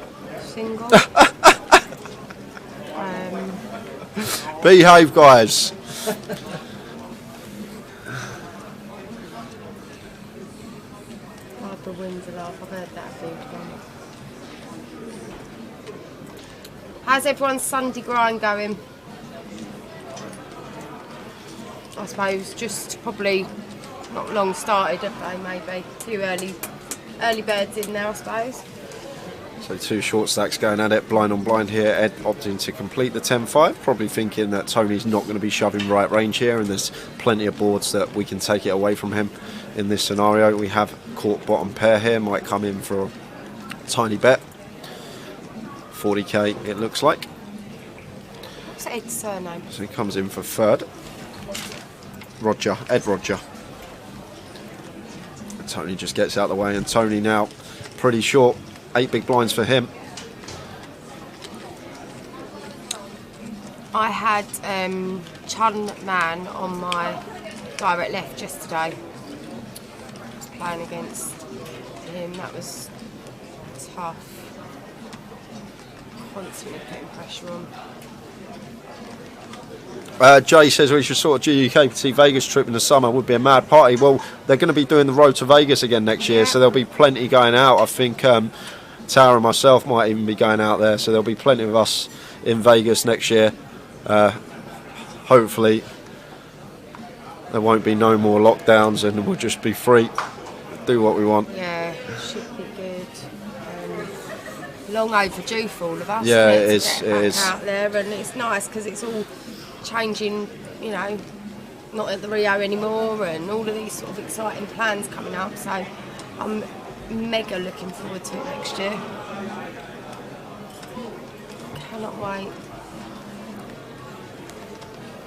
single. Behave, guys. Barbara wins a laugh. I've heard that a few times. How's everyone's Sunday grind going? I suppose just probably not long started, have they? Maybe too early birds in there, I suppose. So 2 short stacks going at it, blind on blind here. Ed opting to complete the 10-5, probably thinking that Tony's not going to be shoving right range here, and there's plenty of boards that we can take it away from him in this scenario. We have court bottom pair here, might come in for a tiny bet. 40k it looks like. What's Ed's surname? So he comes in for third. Roger, Ed Roger. And Tony just gets out of the way, and Tony now pretty short. 8 big blinds for him. I had Chun Man on my direct left yesterday. I was playing against him. That was tough. Constantly putting pressure on. Jay says we should sort of GUKPT Vegas trip in the summer. Would be a mad party. Well, they're going to be doing the road to Vegas again next year, so there'll be plenty going out. I think Tara and myself might even be going out there, so there'll be plenty of us in Vegas next year. Hopefully there won't be no more lockdowns and we'll just be free, do what we want. Yeah, should be good. Long overdue for all of us. Yeah, it is out there, and it's nice because it's all changing, you know, not at the Rio anymore, and all of these sort of exciting plans coming up, so I'm mega looking forward to it next year. Cannot wait.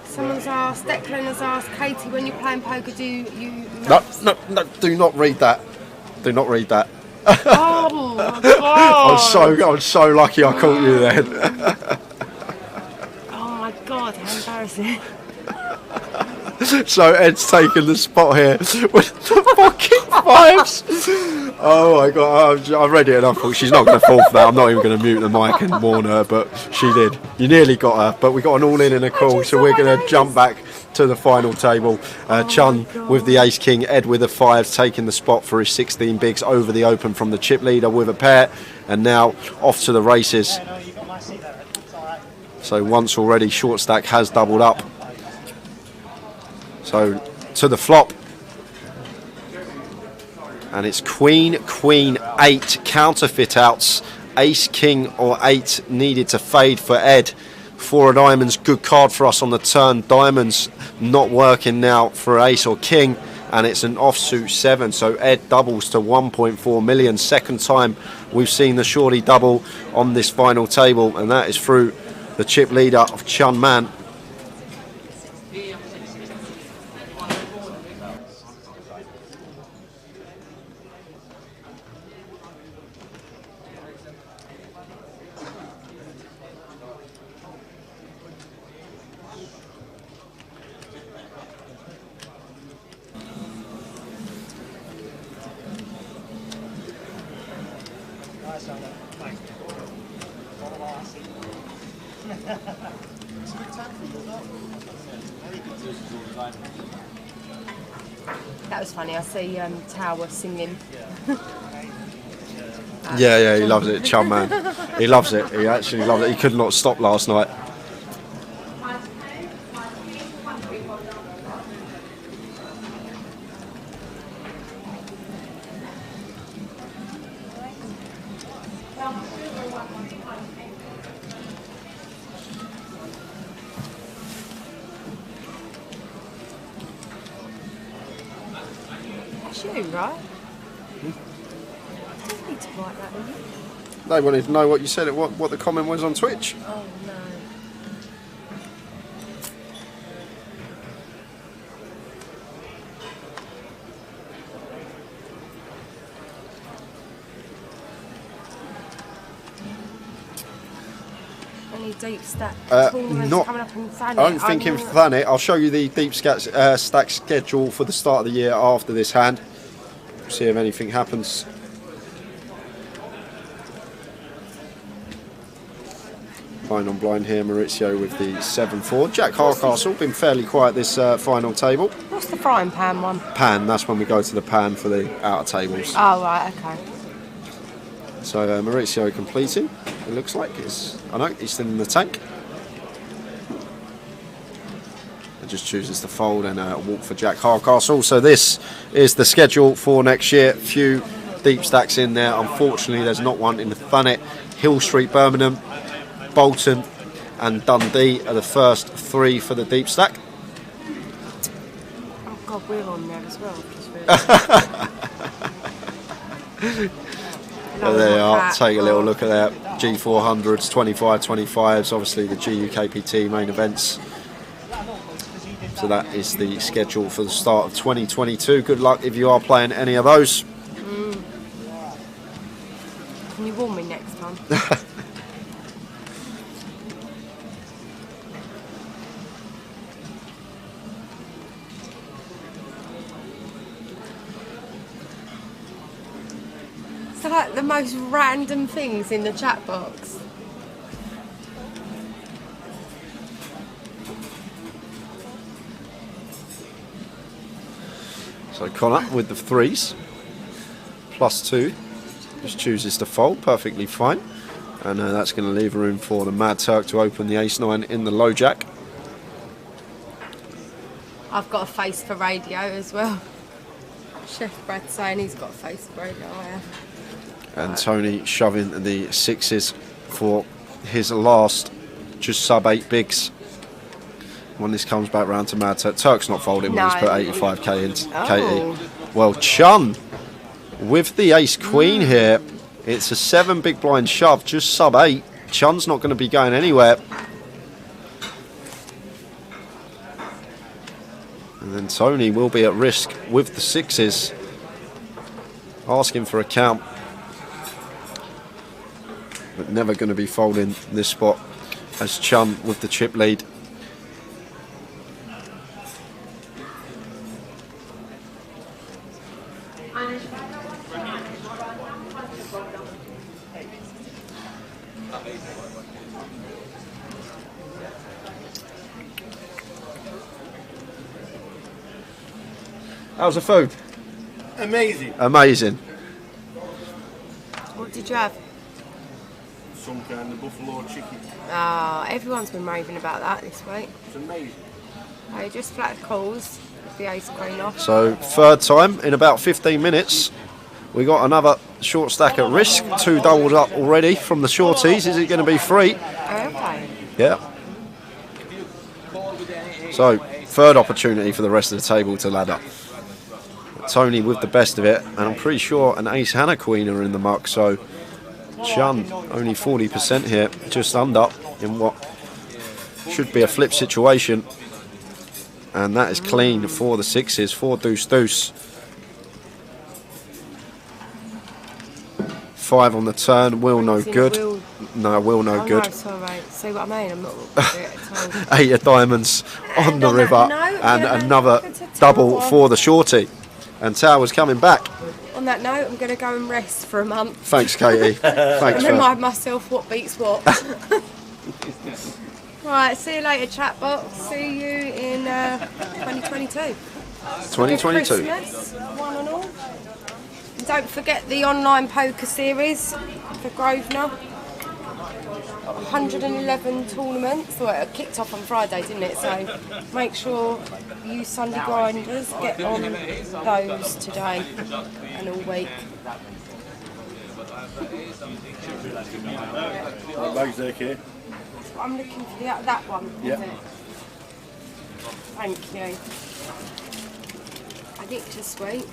Someone's asked, Declan has asked, Katie, when you're playing poker, do you... No, do not read that. Do not read that. Oh my God. I'm so lucky I caught you then. Oh my God, how embarrassing. So Ed's taken the spot here with the fucking 5s. Oh my God, I read it and I thought she's not going to fall for that. I'm not even going to mute the mic and warn her, but she did. You nearly got her, but we got an all-in and a call, so we're going to jump back to the final table. Chun with the ace king, Ed with a 5, taking the spot for his 16 bigs over the open from the chip leader with a pair, and now off to the races. So once already, short stack has doubled up. So to the flop, and it's queen, 8 counterfeit outs, ace, king or 8 needed to fade for Ed. 4 of diamonds, good card for us on the turn. Diamonds not working now for ace or king, and it's an offsuit 7, so Ed doubles to 1.4 million. Second time we've seen the shorty double on this final table, and that is through the chip leader of Chun Man. That was funny. I see Tower singing. Yeah, he loves it, Chum Man. He loves it. He actually loves it. He could not stop last night. That's you, right? You need to write that, don't you? They wanted to know what you said, what the comment was on Twitch. Oh no. Any deep stack tournaments coming up in Thanet? I don't think in Thanet. I'll show you the deep stack schedule for the start of the year after this hand. See if anything happens. Blind on blind here, Maurizio with the 7-4. Jack Hardcastle been fairly quiet this final table. What's the frying pan one? Pan, that's when we go to the pan for the outer tables. Oh right, okay. So Maurizio completing. It looks like I know he's still in the tank. It just chooses to fold and walk for Jack Hardcastle. So this is the schedule for next year. Few deep stacks in there. Unfortunately, there's not one in the Thanet. Hill Street, Birmingham, Bolton and Dundee are the first 3 for the deep stack. Oh God, we're on there as well. There they are. Take a little look at that. G400s, 25-25s, obviously the GUKPT main events. So that is the schedule for the start of 2022. Good luck if you are playing any of those. Can you warn me next time? So like the most random things in the chat box. So Connor with the 3s, +2, just chooses to fold, perfectly fine. And that's going to leave room for the Mad Turk to open the ace-9 in the low jack. I've got a face for radio as well. Chef Brad saying he's got a face for radio. I have. And Tony shoving the 6s for his last, just sub-8 bigs. When this comes back round to Mad Turk. Turk's not folding when he's put 85k into Katie. Well, Chun with the ace-queen here. It's a 7 big blind shove, just sub-8. Chun's not going to be going anywhere. And then Tony will be at risk with the 6s, asking for a count. But never going to be folding this spot as Chun with the chip lead. How's the food? Amazing. Amazing. What did you have? Some kind of buffalo chicken. Ah, everyone's been raving about that this week. It's amazing. I just flat calls with the ace queen off. So third time in about 15 minutes. We got another short stack at risk. 2 doubled up already from the shorties. Is it going to be 3? Okay. Yeah. So third opportunity for the rest of the table to ladder. Tony with the best of it, and I'm pretty sure an ace and a queen are in the muck, so Chun only 40% here, just under in what should be a flip situation, and that is clean for the sixes, for deuce deuce. 5 on the turn, will no good. No, will no good. No, sorry. See what I mean? I'm not 8 of diamonds on the river, and another double for the shorty. And Tower's coming back. On that note, I'm going to go and rest for a month. Thanks, Katie. Thanks. And remind myself what beats what. Right, see you later, chat box. See you in 2022. 2022. Christmas, one and all. And don't forget the online poker series for Grosvenor. 111 tournaments. Well, it kicked off on Friday, didn't it? So make sure you Sunday grinders get on those today and all week. What bag's there, Kate? I'm looking for that one. Yeah. Is it? Thank you. Addictor sweet.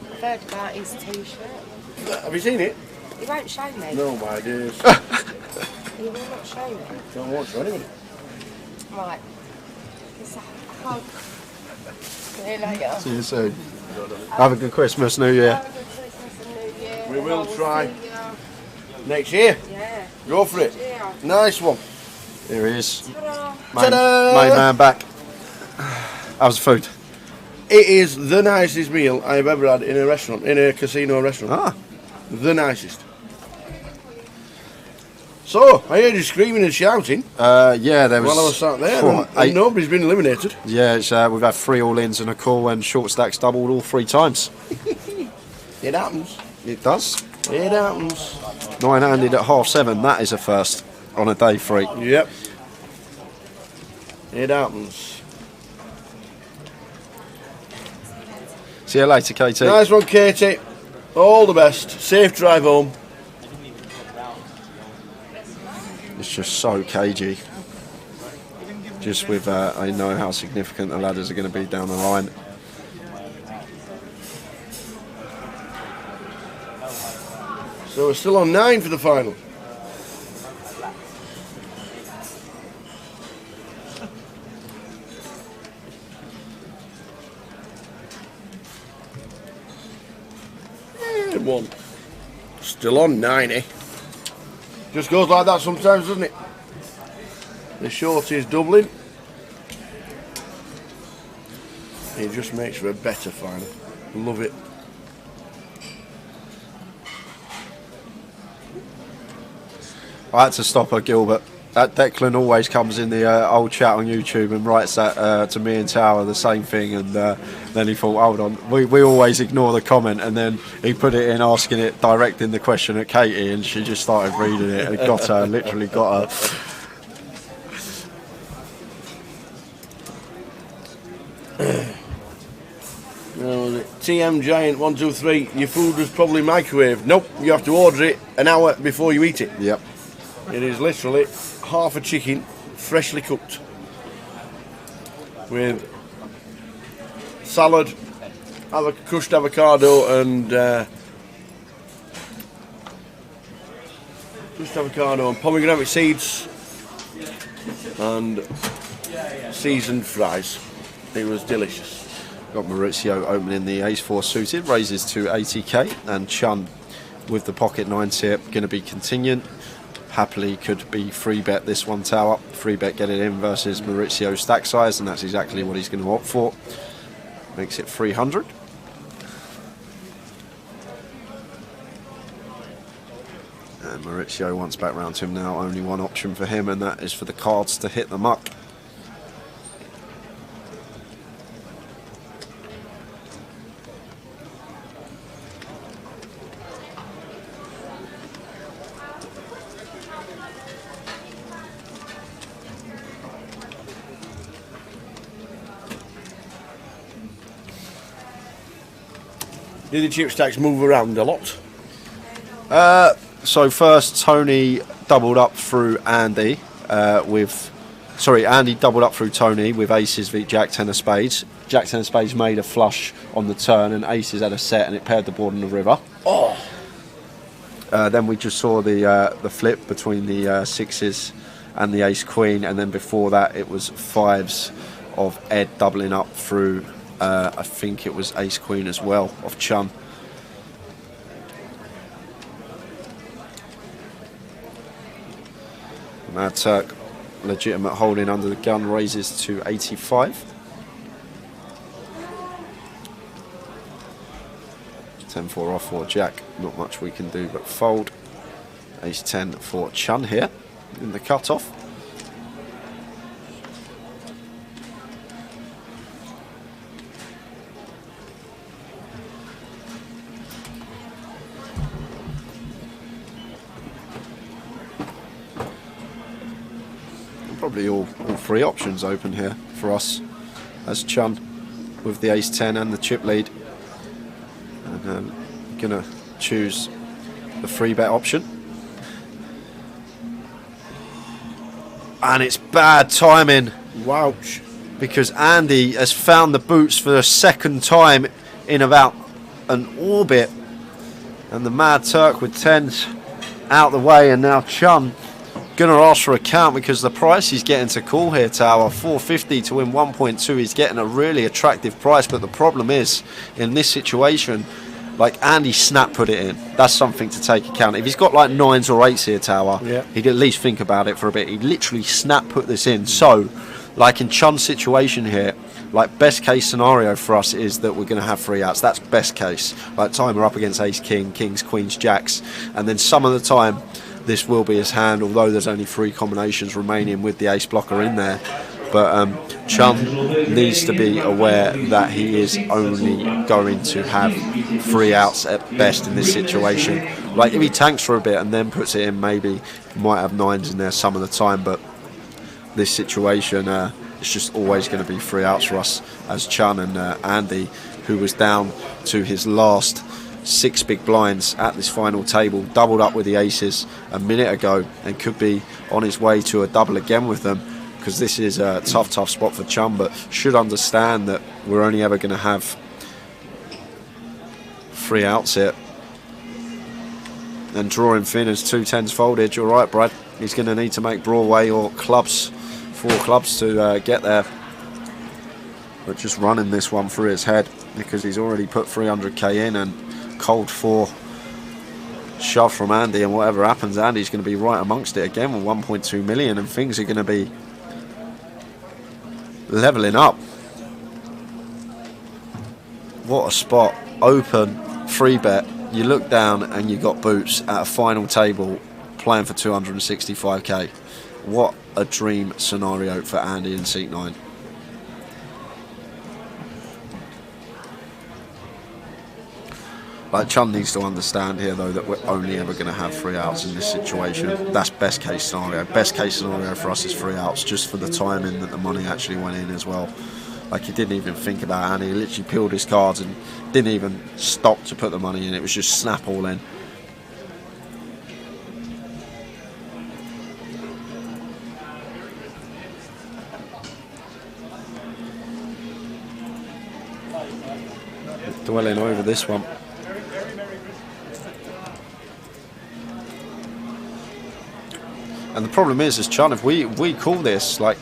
I've heard about his t-shirt. Have you seen it? He won't show me. No, my dears. He will not show me. Don't want to anybody. Right. It's a hug. See you later. See you soon. Have a good Christmas, New Year. Have a good Christmas and New Year. We will see try. you. Next year. Yeah. Go for it. Yeah. Nice one. Here he is. Ta-da. Main man back. How's the food? It is the nicest meal I have ever had in a restaurant, in a casino restaurant. Ah. The nicest. So, I heard you screaming and shouting. Yeah, there was. While I was sat there, four, and nobody's been eliminated. Yeah, it's, we've had 3 all-ins and a call, and short stacks doubled all 3 times. It happens. It does. It happens. 9-handed at 7:30. That is a first on a day 3. Yep. It happens. See you later, Katie. Nice one, Katie. All the best. Safe drive home. It's just so cagey. Just with, I know how significant the ladders are going to be down the line. So we're still on 9 for the final. And 1. Still on 90. Just goes like that sometimes, doesn't it? The shorty is doubling. It just makes for a better final. Love it. I had to stop her, Gilbert. That Declan always comes in the old chat on YouTube and writes that to me and Tower the same thing, and then he thought, hold on, we always ignore the comment, and then he put it in asking it, directing the question at Katie, and she just started reading it and got her, literally got her. TM Giant 123. Your food was probably microwaved. Nope, you have to order it an hour before you eat it. Yep. It is literally half a chicken, freshly cooked, with salad, crushed avocado, and pomegranate seeds, and seasoned fries. It was delicious. Got Maurizio opening the ace-4 suited, raises to 80k, and Chun with the pocket 9s here, going to be continuing. Happily could be free bet this one, Tower. Free bet, get it in versus Maurizio's stack size, and that's exactly what he's going to opt for. Makes it 300. And Maurizio wants back round to him now. Only one option for him, and that is for the cards to hit the muck. Did the chip stacks move around a lot? So first, Tony doubled up through Andy with sorry, Andy doubled up through Tony with aces v Jack 10 of spades. Jack 10 of spades made a flush on the turn, and aces had a set, and it paired the board on the river. Oh. Then we just saw the flip between the sixes and the ace queen, and then before that it was fives of Ed doubling up through I think it was ace queen as well of Chun. Mad Turk, legitimate holding under the gun, raises to 85. 10-4 off for Jack, not much we can do but fold. Ace 10 for Chun here in the cut-off. Probably all three options open here for us as Chun with the ace 10 and the chip lead, and gonna choose the free bet option, and it's bad timing. Wouch. Because Andy has found the boots for the second time in about an orbit, and the Mad Turk with 10s out the way, and now Chun gonna ask for a count because the price he's getting to call here, Tower, 450 to win 1.2. He's getting a really attractive price, but the problem is in this situation, like, Andy snap put it in. That's something to take account. If he's got like 9s or 8s here, Tower, yeah, he'd at least think about it for a bit. He literally snap put this in. So, like in Chun's situation here, like, best case scenario for us is that we're going to have free outs. That's best case. Like, time we're up against ace king, kings, queens, jacks, and then some of the time this will be his hand, although there's only 3 combinations remaining with the ace blocker in there. But Chun needs to be aware that he is only going to have 3 outs at best in this situation. Like, if he tanks for a bit and then puts it in, maybe he might have 9s in there some of the time, but this situation, it's just always going to be 3 outs for us as Chun. And Andy, who was down to his last 6 big blinds at this final table, doubled up with the aces a minute ago and could be on his way to a double again with them, because this is a tough spot for Chun, but should understand that we're only ever going to have 3 outs here. And drawing thin as 2 10s folded. You're right, Brad, he's going to need to make Broadway or clubs, 4 clubs to get there. But just running this one through his head, because he's already put 300k in, and cold 4 shove from Andy, and whatever happens, Andy's going to be right amongst it again with 1.2 million, and things are going to be leveling up. What a spot. Open, free bet, you look down and you got boots at a final table playing for 265k. What a dream scenario for Andy in seat 9. Like, Chun needs to understand here, though, that we're only ever going to have 3 outs in this situation. That's best case scenario. Best case scenario for us is 3 outs, just for the timing that the money actually went in as well. Like, he didn't even think about Andy. He literally peeled his cards and didn't even stop to put the money in. It was just snap all in. Dwelling over this one. And the problem is, as Chun, if we call this, like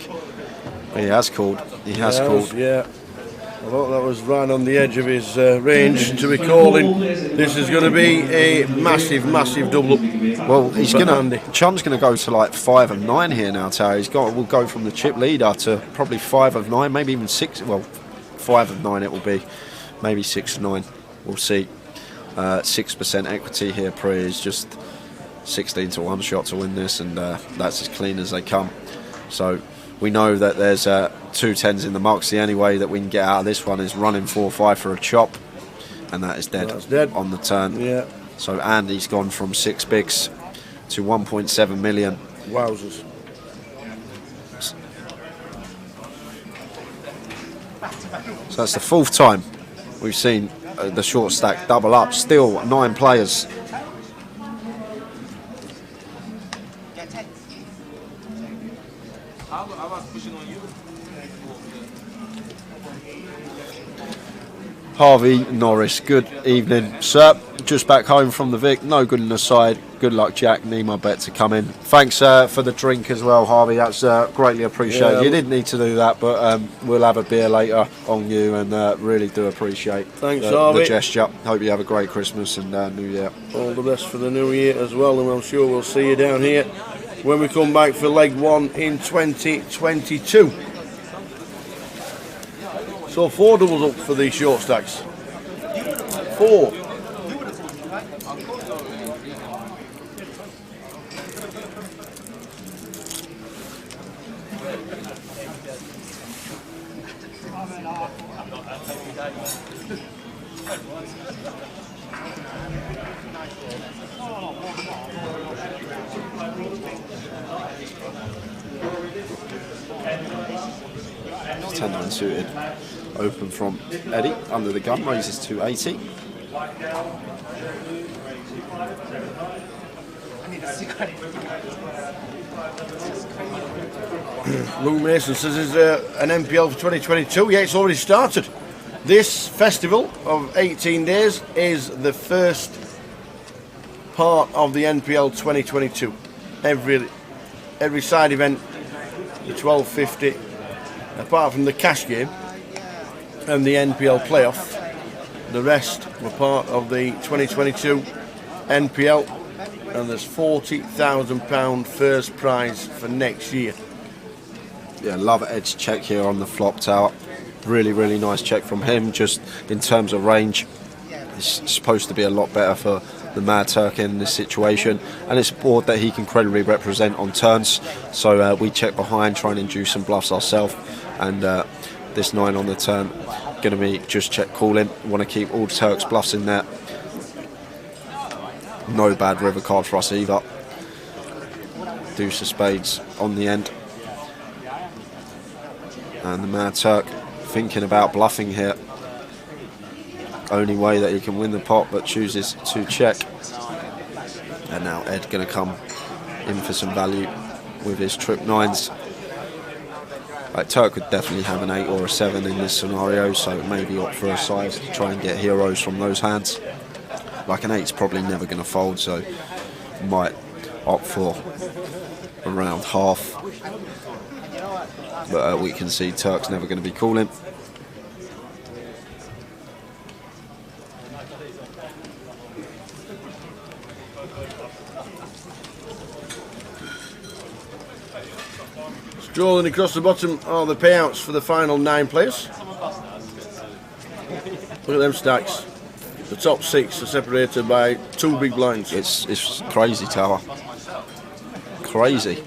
he has called, yeah. I thought that was right on the edge of his range to be calling. This is going to be a massive double up. Well, Chun's going to go to like 5 of 9 here now, Terry. We'll go from the chip leader to probably 5 of 9, maybe even 6. Well, 5 of 9 it will be, maybe 6 of 9. We'll see. 6% equity here. Pre is just 16 to 1 shot to win this, and that's as clean as they come. So we know that there's 2 10s in the Moxie. The only way that we can get out of this one is running 4-5 for a chop, and that is dead, on the turn. Yeah. So Andy's gone from 6 bigs to 1.7 million. Wowzers. So that's the 4th time we've seen the short stack double up. Still 9 players. I was pushing on you. Harvey Norris, good evening, sir. Just back home from the Vic. No good in the side. Good luck, Jack. Need my bet to come in. Thanks for the drink as well, Harvey. That's greatly appreciated. Yeah, you didn't need to do that, but we'll have a beer later on you, and really do appreciate Harvey. the gesture. Hope you have a great Christmas and New Year. All the best for the New Year as well, and I'm sure we'll see you down here when we come back for leg 1 in 2022. So 4 doubles up for the short stacks. 4. It's 10-9 suited. Open from Eddie, under the gun, raises 280. Luke Mason says, is there an NPL for 2022? Yeah, it's already started. This festival of 18 days is the first part of the NPL 2022. Every side event, the 1250, apart from the cash game and the NPL playoff, the rest were part of the 2022 NPL, and there's £40,000 first prize for next year. Yeah, love Ed's check here on the flop tower. Really, really nice check from him. Just in terms of range, it's supposed to be a lot better for the Mad Turk in this situation, and it's a board that he can credibly represent on turns. So we check behind, try and induce some bluffs ourselves, and this 9 on the turn going to be just check calling. Want to keep all Turk's bluffs in there. No bad river card for us either. Deuce of spades on the end, and the Mad Turk thinking about bluffing here. Only way that he can win the pot, but chooses to check. And now Ed going to come in for some value with his trip 9s. Like, Turk could definitely have an 8 or a 7 in this scenario, so maybe opt for a size to try and get heroes from those hands. Like, an 8's probably never going to fold, so might opt for around half. But we can see Turk's never going to be calling. Strolling across the bottom are the payouts for the final 9 players. Look at them stacks. The top 6 are separated by 2 big blinds. It's crazy, Tower. Crazy.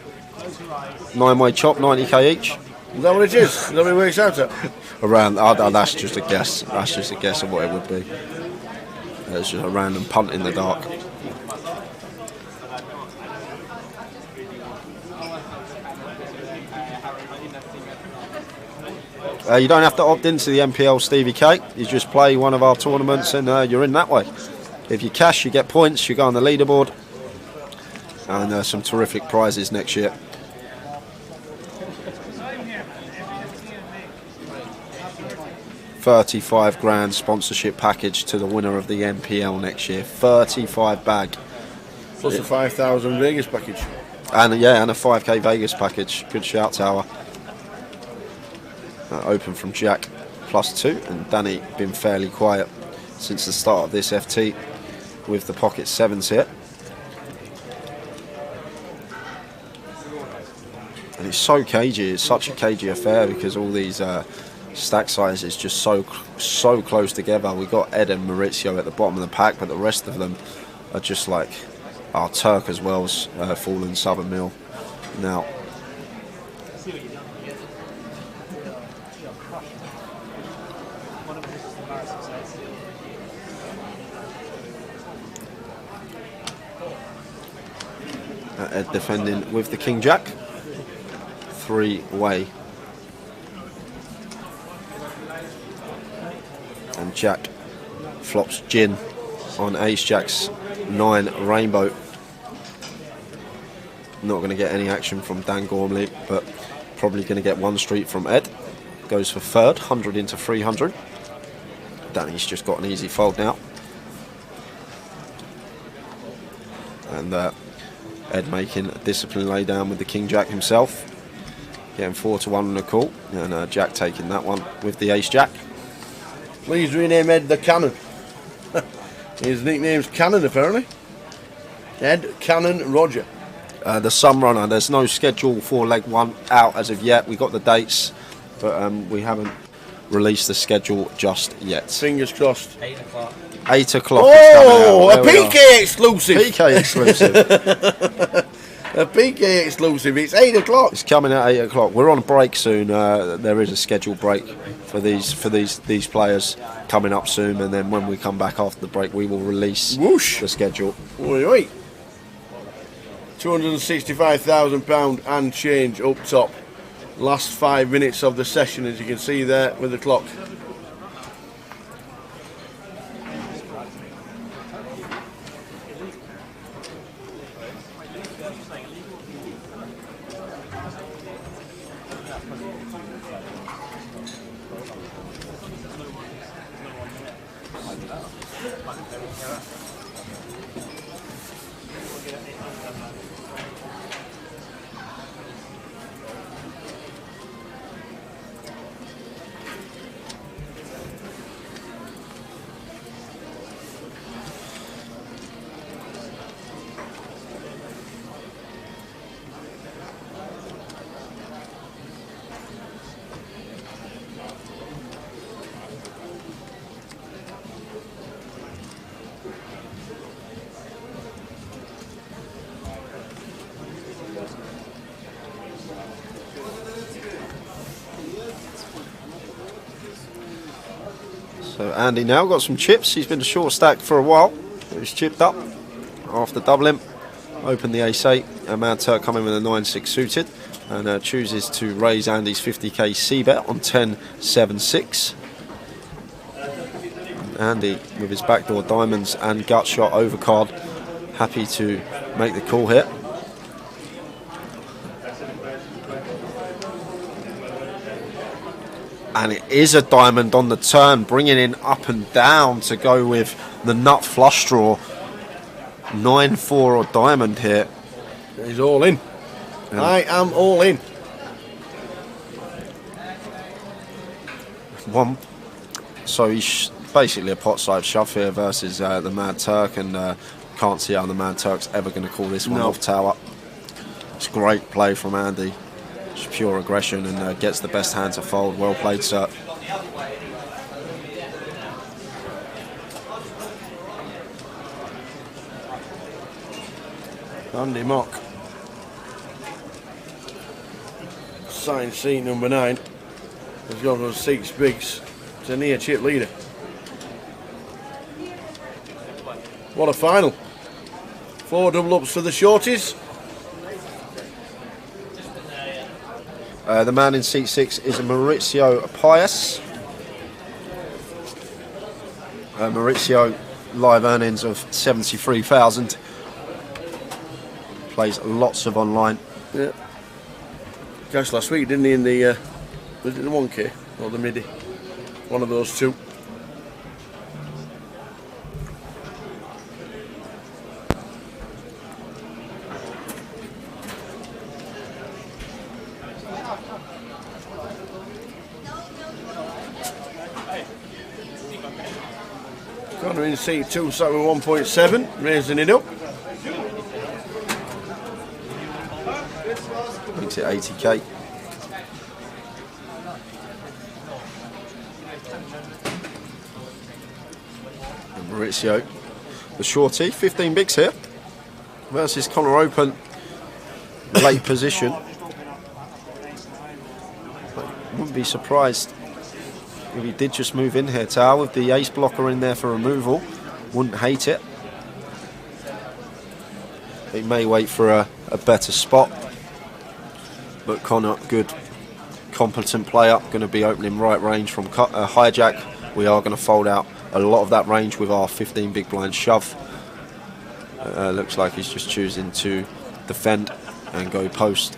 9-way chop, 90k each. Is that what it is? Is that what it works out at? Around, that's just a guess. That's just a guess of what it would be. It's just a random punt in the dark. You don't have to opt into the NPL Stevie K. You just play one of our tournaments and you're in that way. If you cash, you get points, you go on the leaderboard, and some terrific prizes next year. $35 grand sponsorship package to the winner of the NPL next year. 35 bag. Plus a 5,000 Vegas package. And yeah, and a 5k Vegas package. Good shout, Tower. Open from Jack, +2, and Danny been fairly quiet since the start of this FT with the pocket 7s here. And it's so cagey, it's such a cagey affair because all these stack sizes just so close together. We got Ed and Maurizio at the bottom of the pack, but the rest of them are just like our Turk as well's fallen Southern Mill now. Ed defending with the King Jack. 3-way. And Jack flops gin on Ace Jack's 9 rainbow. Not going to get any action from Dan Gormley, but Probably going to get one street from Ed. Goes for third, 100 into 300. Danny's just got an easy fold now. And Ed making a discipline lay down with the King Jack himself. Getting 4-1 on the call. And Jack taking that one with the Ace Jack. Please rename Ed the Cannon. His nickname's Cannon, apparently. Ed Cannon Roger. The Sun Runner, there's no schedule for leg 1 out as of yet. We got the dates, but we haven't released the schedule just yet. Fingers crossed. 8 o'clock. 8 o'clock. Oh, a PK exclusive. PK exclusive. A PK exclusive. It's 8 o'clock. It's coming at 8 o'clock. We're on a break soon. There is a scheduled break for these players coming up soon, and then when we come back after the break, we will release the schedule. Oi, oi. £265,000 and change up top. Last 5 minutes of the session, as you can see there with the clock. So Andy now got some chips. He's been a short stack for a while. He's chipped up after doubling. Opened the ace-8. Mad Turk coming with a 9-6 suited. And chooses to raise Andy's 50k C-bet on 10-7-6. Andy with his backdoor diamonds and gut shot overcard. Happy to make the call here. And it is a diamond on the turn, bringing in up and down to go with the nut flush draw. 9-4 or diamond here. He's all in. I am all in. So he's basically a pot side shove here versus the Mad Turk, and can't see how the Mad Turk's ever going to call this one off tower. It's great play from Andy. Just pure aggression, and gets the best hand to fold. Well played, sir. Andy Mock. Signed seat number 9. Has gone from 6 bigs to near chip leader. What a final. 4 double ups for the shorties. The man in seat 6 is Maurizio Pius. Maurizio, live earnings of 73,000. Plays lots of online. Yeah. Cash last week, didn't he, in the was it the 1K or the midi? One of those two. Connor in seat 2, starting with 1.7, raising it up. Makes it 80k. And Maurizio, the shorty, 15 bigs here versus Connor Open, late position. Wouldn't be surprised if he did just move in here, Tower, with the ace blocker in there for removal. Wouldn't hate it. He may wait for a better spot. But Connor, good, competent player, going to be opening right range from hijack. We are going to fold out a lot of that range with our 15 big blind shove. Looks like he's just choosing to defend and go post.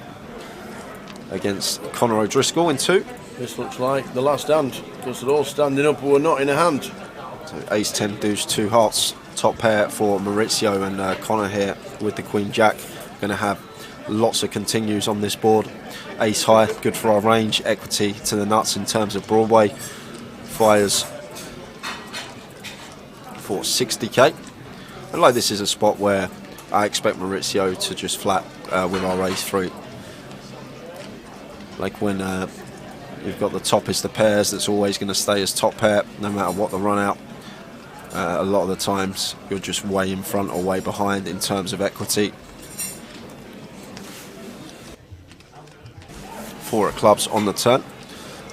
against Conor O'Driscoll in 2. This looks like the last hand, because they're all standing up and we're not in a hand. So ace 10 deuce 2 hearts, top pair for Maurizio, and Conor here with the Queen Jack. Going to have lots of continues on this board. Ace high, good for our range. Equity to the nuts in terms of Broadway. Fires for 60k. And like, this is a spot where I expect Maurizio to just flat with our ace 3. Like when you've got the top is the pairs, that's always going to stay as top pair no matter what the run out. A lot of the times you're just way in front or way behind in terms of equity. 4 of clubs on the turn.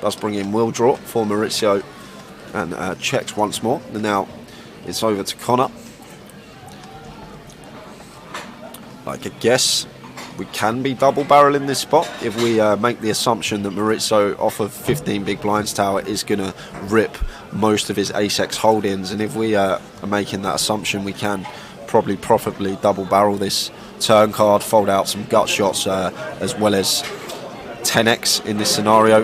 Does bring in will draw for Maurizio, and checks once more. And now it's over to Conor. Like a guess, we can be double barreling this spot if we make the assumption that Maurizio off of 15 big blinds tower is going to rip most of his ace-x hold-ins, and if we are making that assumption, we can probably profitably double barrel this turn card, fold out some gut shots as well as 10x in this scenario.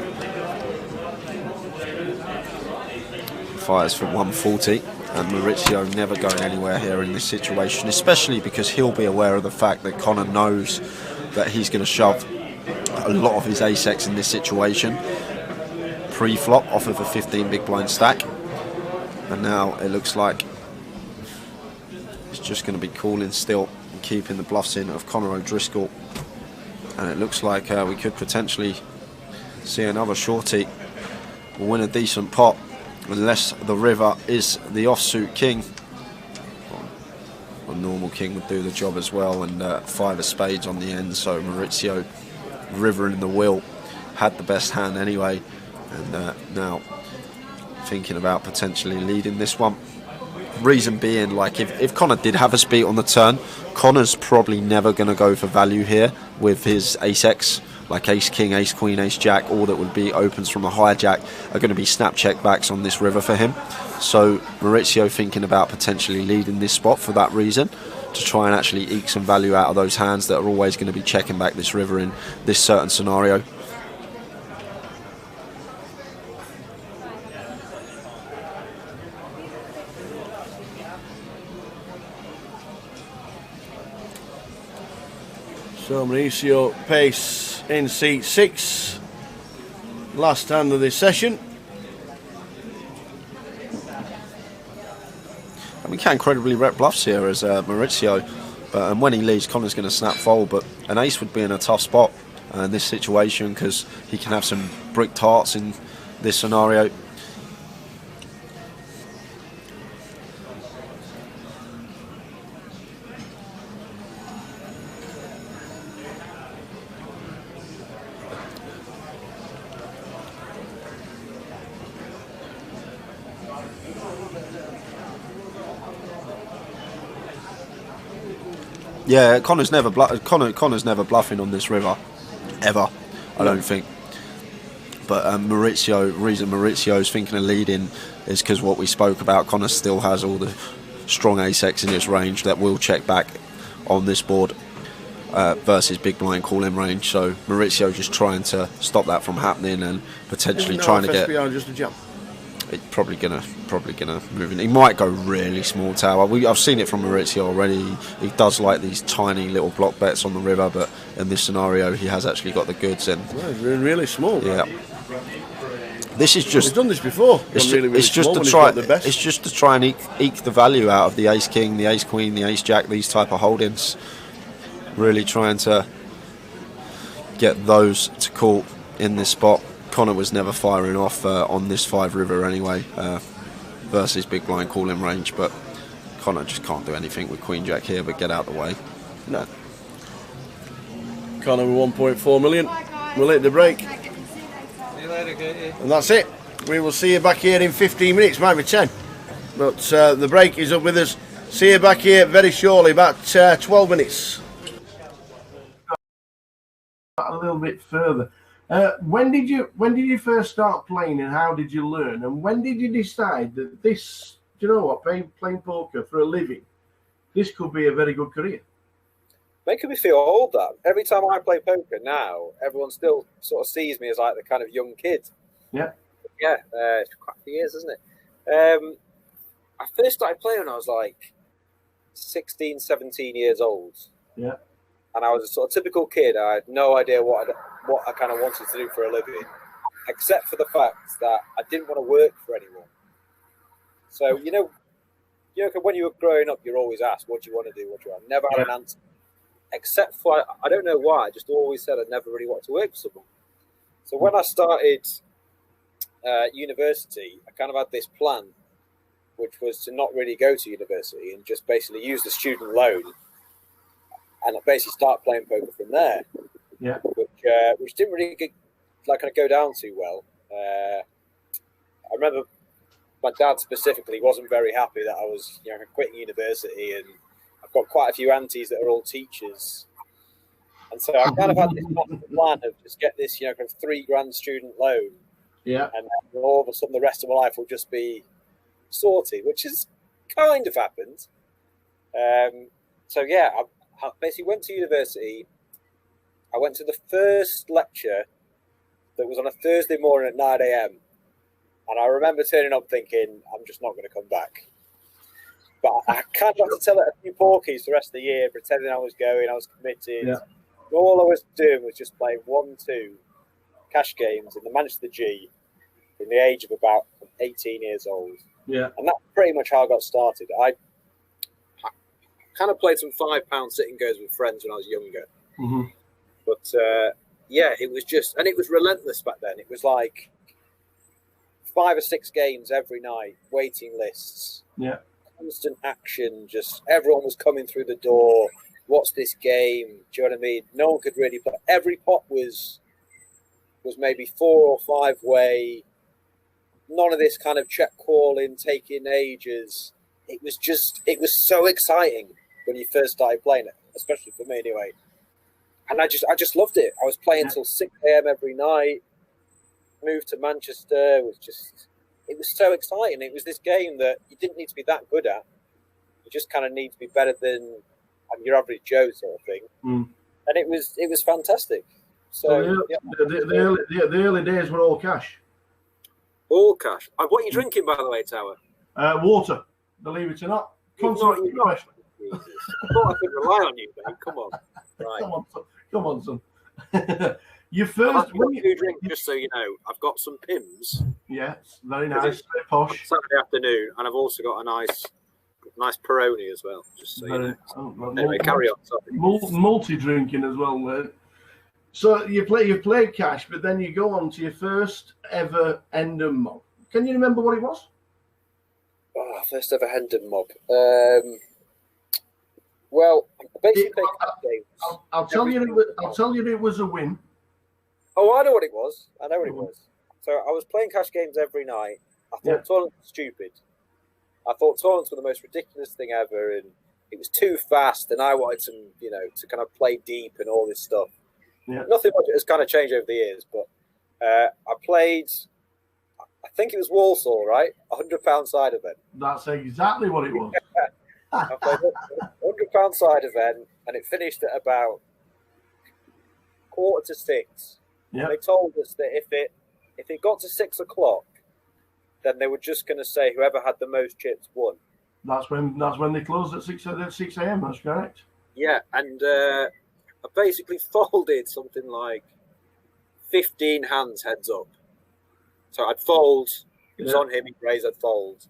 Fires for 140. And Maurizio never going anywhere here in this situation, especially because he'll be aware of the fact that Conor knows that he's going to shove a lot of his ace-x in this situation. Pre-flop off of a 15 big blind stack. And now it looks like it's just going to be calling still and keeping the bluffs in of Conor O'Driscoll. And it looks like we could potentially see another shorty. We'll win a decent pot. Unless the river is the offsuit king. A normal king would do the job as well, and 5 of spades on the end, so Maurizio, river in the wheel, had the best hand anyway, and now thinking about potentially leading this one. Reason being, like, if Conor did have a speed on the turn, Conor's probably never going to go for value here with his ace-x. Like ace king, ace queen, ace jack, all that would be opens from a higher jack are going to be snap check backs on this river for him. So Maurizio thinking about potentially leading this spot for that reason, to try and actually eke some value out of those hands that are always going to be checking back this river in this certain scenario. So Maurizio pace in seat 6, last hand of this session. And we can credibly rep bluffs here as Maurizio, but when he leads, Conor's going to snap fold, but an ace would be in a tough spot in this situation because he can have some bricked hearts in this scenario. Yeah, Conor's never bluffing on this river, ever. I don't think. But reason Maurizio's thinking of leading is because what we spoke about. Conor still has all the strong ace-x in his range that will check back on this board versus big blind calling range. So Maurizio just trying to stop that from happening and potentially trying to get. Just a jump. It's probably gonna move in. He might go really small tower. I've seen it from Maurizio already. He does like these tiny little block bets on the river, but in this scenario, he has actually got the goods. And well, he's really small. Yeah. This is just. He's done this before. It's just to try and eke the value out of the ace king, the ace queen, the ace jack, these type of holdings. Really trying to get those to call in this spot. Conor was never firing off on this 5 river anyway versus big blind calling range, but Conor just can't do anything with queen jack here but get out the way. No. Conor with 1.4 million. We'll hit the break. And that's it. We will see you back here in 15 minutes, might be 10. But the break is up with us. See you back here very shortly, about 12 minutes. A little bit further. When did you first start playing, and how did you learn? And when did you decide that this, do you know what, playing poker for a living, this could be a very good career? making me feel old. That every time I play poker now, everyone still sort of sees me as like the kind of young kid. Yeah. Yeah, it's quite a few years, isn't it? I first started playing when I was like 16, 17 years old. Yeah. And I was a sort of typical kid. I had no idea what I kind of wanted to do for a living, except for the fact that I didn't want to work for anyone. So, you know, when you were growing up, you're always asked, what do you want to do? What do you want? Never had an answer. Except for, I don't know why, I just always said I never really wanted to work for someone. So when I started university, I kind of had this plan, which was to not really go to university and just basically use the student loan and basically start playing poker from there. Yeah. Which didn't really go down too well. I remember my dad specifically wasn't very happy that I was quitting university, and I've got quite a few aunties that are all teachers. And so I kind of had this plan of just get this, kind of $3,000 student loan. Yeah. And all of a sudden the rest of my life will just be sorted, which has kind of happened. So yeah, I basically went to university. I went to the first lecture that was on a Thursday morning at 9 a.m. And I remember turning up thinking, I'm just not going to come back. But I kind of had to tell it a few porkies the rest of the year, pretending I was going, I was committed. Yeah. All I was doing was just playing 1-2 cash games in the Manchester G from the age of about 18 years old. Yeah. And that's pretty much how I got started. I kind of played some £5 sitting goes with friends when I was younger. Mm-hmm. But yeah, it was just, and it was relentless back then. It was like 5 or 6 games every night, waiting lists. Yeah. Constant action, just everyone was coming through the door. What's this game? Do you know what I mean? No one could really play. Every pot was maybe 4 or 5 way. None of this kind of check calling, taking ages. It was so exciting when you first started playing it, especially for me anyway. And I just loved it. I was playing till 6 a.m. every night. Moved to Manchester. It was so exciting. It was this game that you didn't need to be that good at. You just kind of need to be better than your average Joe sort of thing. Mm. And it was fantastic. So the early days were all cash. All cash. And what are you drinking, by the way, Tower? Water. Believe it or not. I thought I could rely on you, mate. Come on. Right. Come on, son. You first drink, just so you know, I've got some Pims. Yes, very nice, very posh. Saturday afternoon, and I've also got a nice Peroni as well. Just so you know. Anyway, carry on. Multi drinking as well, mate. So you've played cash, but then you go on to your first ever Hendon mob. Can you remember what it was? Oh, first ever Hendon mob. Well, basically, I'll tell you it was a win. Oh, I know what it was. So I was playing cash games every night. I thought tournaments were stupid. I thought tournaments were the most ridiculous thing ever, and it was too fast. And I wanted to kind of play deep and all this stuff. Yeah. Nothing much has kind of changed over the years, but I played. I think it was Walsall, right? £100 side event. That's exactly what it was. I played £100 side event, and it finished at about 5:45. Yeah. They told us that if it got to 6 o'clock, then they were just going to say whoever had the most chips won. That's when they closed at 6 a.m. That's correct. Yeah, and I basically folded something like 15 hands heads up. So I'd fold. It was on him. He'd raise. I'd fold.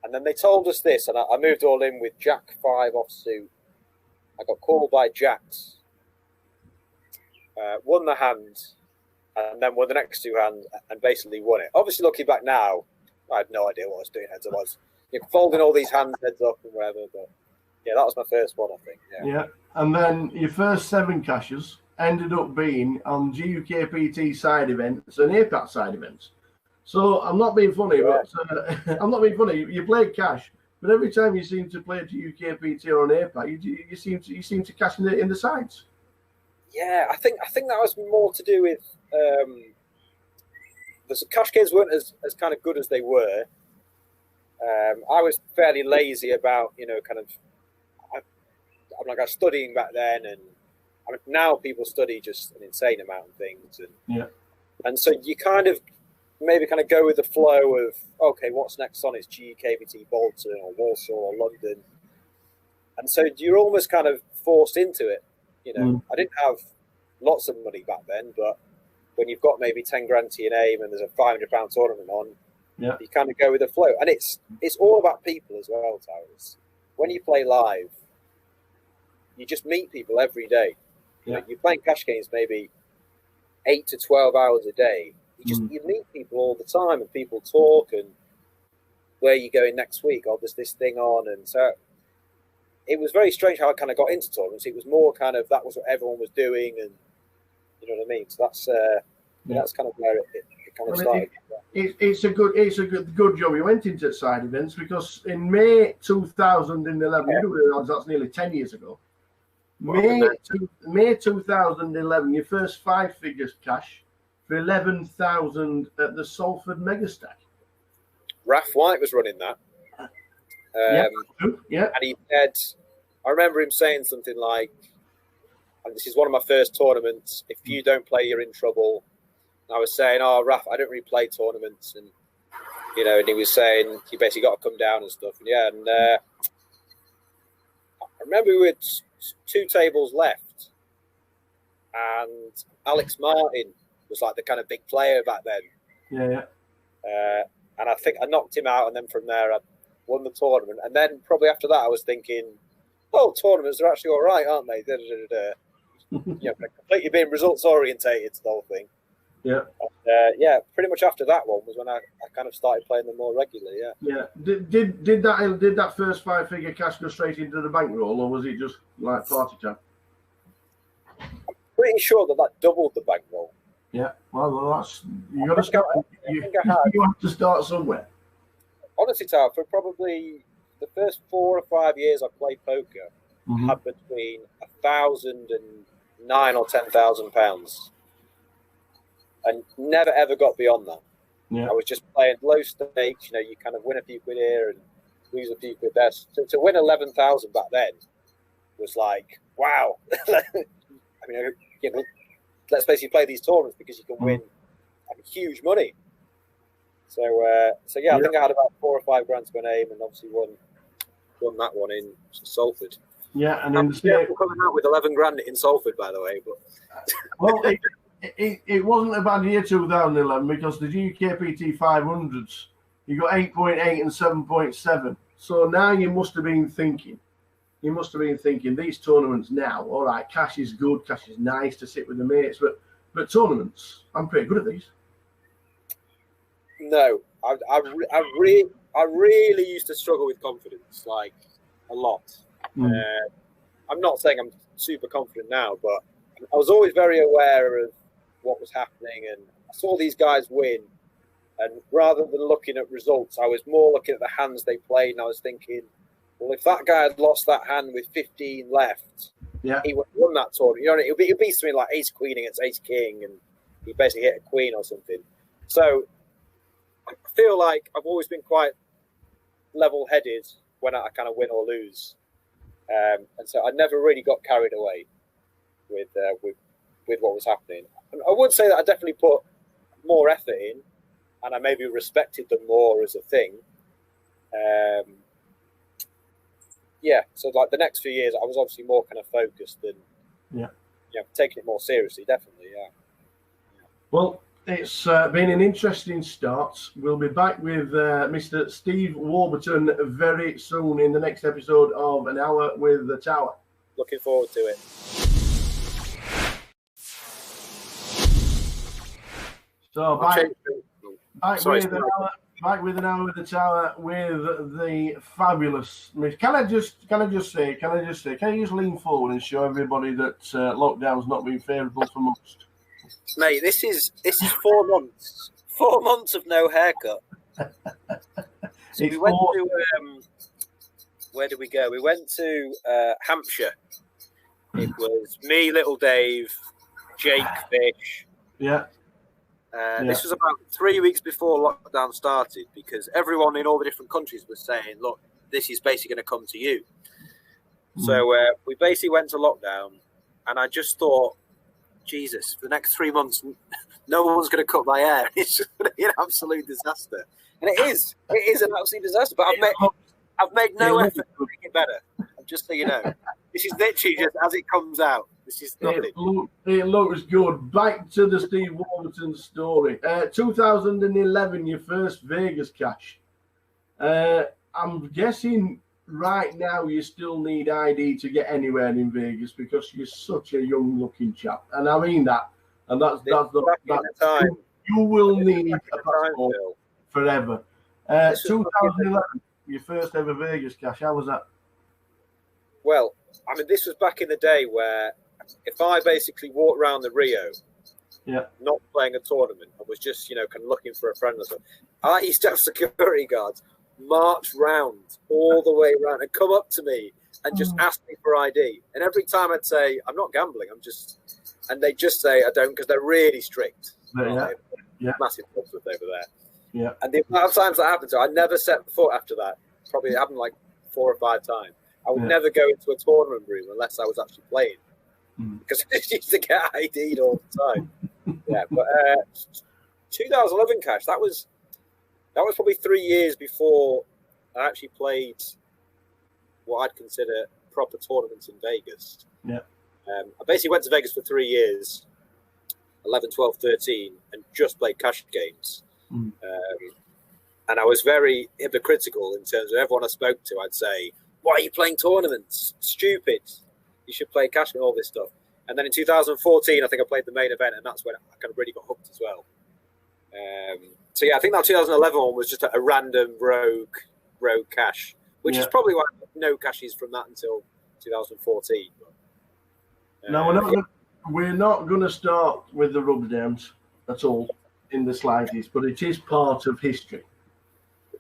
And then they told us this, and I moved all in with Jack 5 offsuit. I got called by Jacks. Won the hand, and then won the next 2 hands, and basically won it. Obviously, looking back now, I had no idea what I was doing heads up. I was folding all these hands heads up and whatever, but yeah, that was my first one, I think. Yeah. And then your first 7 cashes ended up being on GUKPT side events and APAT side events. So I'm not being funny, but You played cash, but every time you seem to play GUKPT or an APAT, you seem to cash in the sides. Yeah, I think that was more to do with the cash games weren't as kind of good as they were. I was fairly lazy about, I'm like I was studying back then, and now people study just an insane amount of things, and so you kind of maybe kind of go with the flow of okay, what's next on? It's GUKPT Bolton or Warsaw or London, and so you're almost kind of forced into it. You know, I didn't have lots of money back then, but when you've got maybe 10 grand to your name and there's a £500 tournament on, you kind of go with the flow, and it's all about people as well, Towers. When you play live, you just meet people every day. You know, you're playing cash games maybe 8 to 12 hours a day. You meet people all the time, and people talk, and where are you going next week? Oh, there's this thing on, and so it was very strange how I kind of got into tournaments. It was more kind of that was what everyone was doing, and you know what I mean. So that's kind of where it kind of started. It's a good job you went into side events, because in May 2011, you do realize that's nearly 10 years ago. May 2011, your first 5 figures cash for 11,000 at the Salford Megastack. Raf White was running that. And he said, I remember him saying something like, and this is one of my first tournaments, if you don't play, you're in trouble. And I was saying, oh, Raf, I don't really play tournaments. And, you know, and he was saying, you basically got to come down and stuff. And I remember we had 2 tables left, and Alex Martin was like the kind of big player back then. And I think I knocked him out, and then from there I won the tournament. And then probably after that I was thinking, oh, tournaments are actually all right, aren't they? Completely being results orientated to the whole thing. Pretty much after that one was when I kind of started playing them more regularly. Did that first 5 figure cash go straight into the bankroll, or was it just like party time? I'm pretty sure that doubled the bankroll. Well, that's you got to start. You have to start somewhere. Honestly, Tal, for probably the first 4 or 5 years I played poker, I had between 1,000 and £9,000 or £10,000, and never ever got beyond that. I was just playing low stakes. You know, you kind of win a few quid here and lose a few quid there. To win 11,000 back then was like, wow. I mean, let's basically play these tournaments because you can win huge money. So I think I had about 4 or 5 grand to my name, and obviously won that one in Salford. And then coming out with 11 grand in Salford, by the way. But well, it wasn't a bad year 2011, because the GUKPT 500s, you got 8.8 and 7.7. So now you must have been thinking. These tournaments now, all right, cash is good, cash is nice to sit with the mates, but tournaments, I'm pretty good at these. No, I really used to struggle with confidence, like a lot. I'm not saying I'm super confident now, but I was always very aware of what was happening, and I saw these guys win, and rather than looking at results, I was more looking at the hands they played, and I was thinking, well, if that guy had lost that hand with 15 left, he would have won that tournament. You know, it'd be something like ace queen against ace king, and he basically hit a queen or something. So I feel like I've always been quite level-headed when I kind of win or lose, and so I never really got carried away with what was happening. And I would say that I definitely put more effort in, and I maybe respected them more as a thing. So like the next few years, I was obviously more kind of focused and taking it more seriously, definitely. Well, it's been an interesting start. We'll be back with Mr. Steve Warburton very soon in the next episode of An Hour with the Tower. Looking forward to it. So back with An Hour with the Tower with the fabulous. Can I just lean forward and show everybody that lockdown's not been favourable for most? Mate, this is 4 months. 4 months of no haircut. So we went to where did we go? We went to Hampshire. It was me, Little Dave, Jake Fish. This was about 3 weeks before lockdown started, because everyone in all the different countries was saying, look, this is basically going to come to you. So we basically went to lockdown, and I just thought, Jesus, for the next 3 months, no one's going to cut my hair. It's just going to be an absolute disaster. And it is an absolute disaster. But I've made no effort to make it better. Just so you know, this is literally just as it comes out. This is nothing. It looks good. Back to the Steve Warburton story. 2011, your first Vegas cash. I'm guessing right now you still need ID to get anywhere in Vegas because you're such a young-looking chap, and I mean that. And that's time. You will need a passport forever. 2011, your first ever Vegas cash. How was that? Well, I mean, this was back in the day where if I basically walked around the Rio, not playing a tournament, and was just, kind of looking for a friend or something, I used to have security guards march round all the way around and come up to me and just ask me for ID. And every time I'd say, I'm not gambling, and they'd just say, I don't, because they're really strict. Massive clubs over there. Yeah. And the amount of times that happened, so I never set foot after that. Probably happened like 4 or 5 times. I would never go into a tournament room unless I was actually playing, because I just used to get ID'd all the time. But 2011 cash, that was probably 3 years before I actually played what I'd consider proper tournaments in Vegas. Yeah. I basically went to Vegas for 3 years, 11, 12, 13, and just played cash games. And I was very hypocritical in terms of everyone I spoke to. I'd say, why are you playing tournaments? Stupid. You should play cash and all this stuff. And then in 2014, I think I played the main event, and that's when I kind of really got hooked as well. So yeah, I think that 2011 one was just a random rogue cash, which is probably why no cashes from that until 2014. No, we're not going to start with the rub downs at all in the slightest, but it is part of history.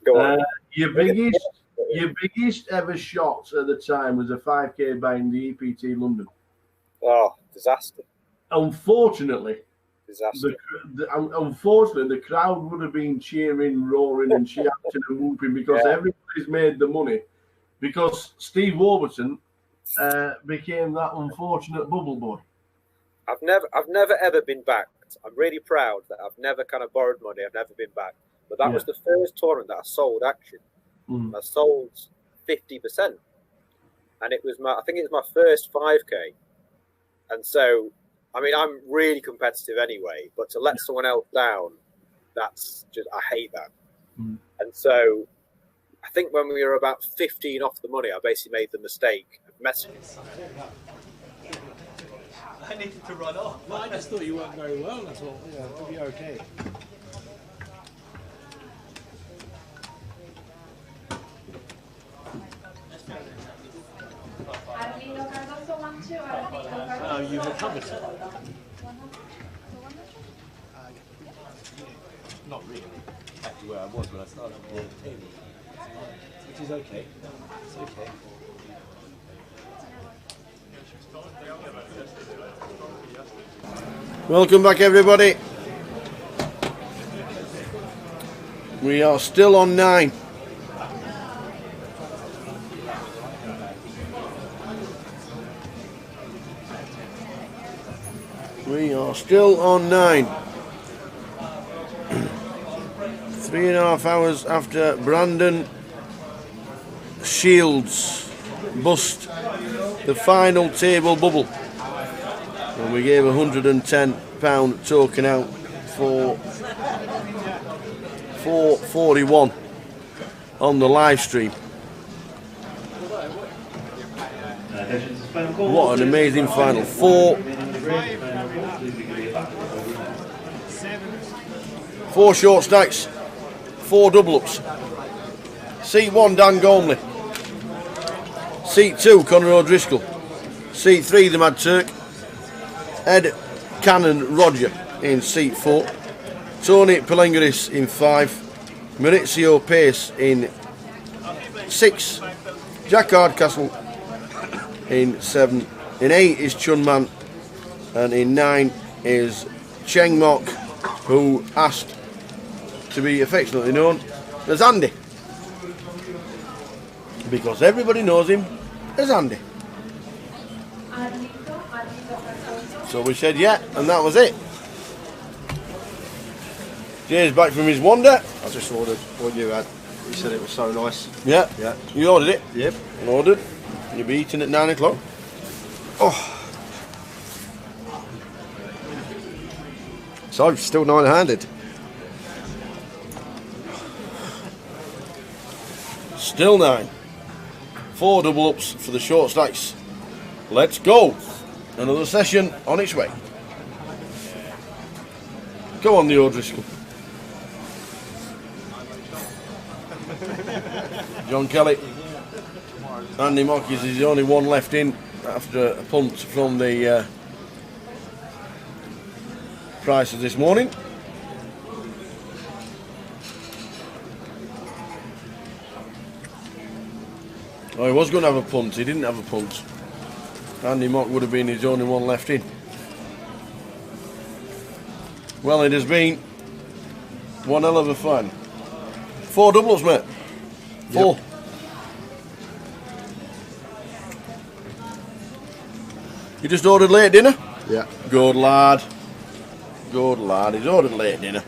Go on. Your biggest ever shot at the time was a 5K buy in the EPT London. Oh, disaster. Unfortunately, disaster. Unfortunately, the crowd would have been cheering, roaring, and shouting and whooping because everybody's made the money. Because Steve Warburton became that unfortunate bubble boy. I've never ever been backed. I'm really proud that I've never kind of borrowed money. I've never been backed. But that was the first tournament that I sold action. I sold 50%, and it was I think it was my first 5K. And so, I mean, I'm really competitive anyway, but to let someone else down, that's just, I hate that. And so I think when we were about 15 off the money, I basically made the mistake of messing. I needed to run off. Well, I just thought you weren't very well, that's all. Yeah, it'll be okay. You recovered. Not really. Back to where I was when I started the table. Which is okay. It's okay. Welcome back, everybody. We are still on 9. We are still on 9. 3.5 hours after Brandon Shields bust the final table bubble. And we gave £110 token out for 441 on the live stream. What an amazing final. 4 short stacks, 4 double ups. Seat 1 Dan Gormley, Seat 2 Conor O'Driscoll, Seat 3 the Mad Turk, Ed Cannon Roger in Seat 4, Tony Pelengaris in 5, Maurizio Pace in 6, Jack Hardcastle in 7, in 8 is Chunman, and in 9 is Cheng Mok, who asked to be affectionately known as Andy, because everybody knows him as Andy. So we said yeah, and that was it. Jay's back from his wander. I just ordered what you had. You said it was so nice. Yeah. Yeah. You ordered it? Yep. Ordered. You'll be eating at 9 o'clock. Oh. So, still 9-handed. Still 9. 4 double ups for the short stacks. Let's go. Another session on its way. Go on, the O'Driscoll. John Kelly. Andy Mockers is the only one left in after a punt from the Prices this morning. Oh, he was going to have a punt. He didn't have a punt. Andy Mock would have been his only one left in. Well, it has been one hell of a fun. 4 doubles, mate. 4. Yep. You just ordered late dinner? Yeah. Good lad. Good lad. He's ordered late dinner.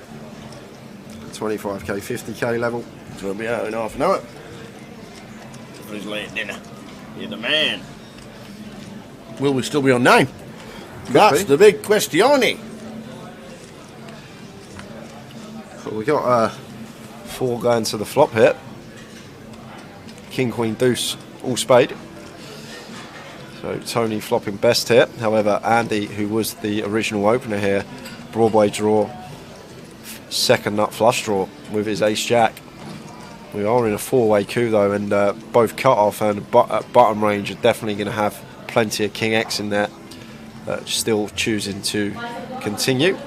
25k, 50k level. So he'll be out in half an hour for his late dinner. You're the man. Will we still be on 9? That's the big question. Well, we got 4 going to the flop here. King, Queen, Deuce, all spade. So Tony flopping best here. However, Andy, who was the original opener here, Broadway draw, second nut flush draw with his ace jack. We are in a 4-way coup though, and both cut off and bottom range are definitely going to have plenty of King X in there. Still choosing to continue.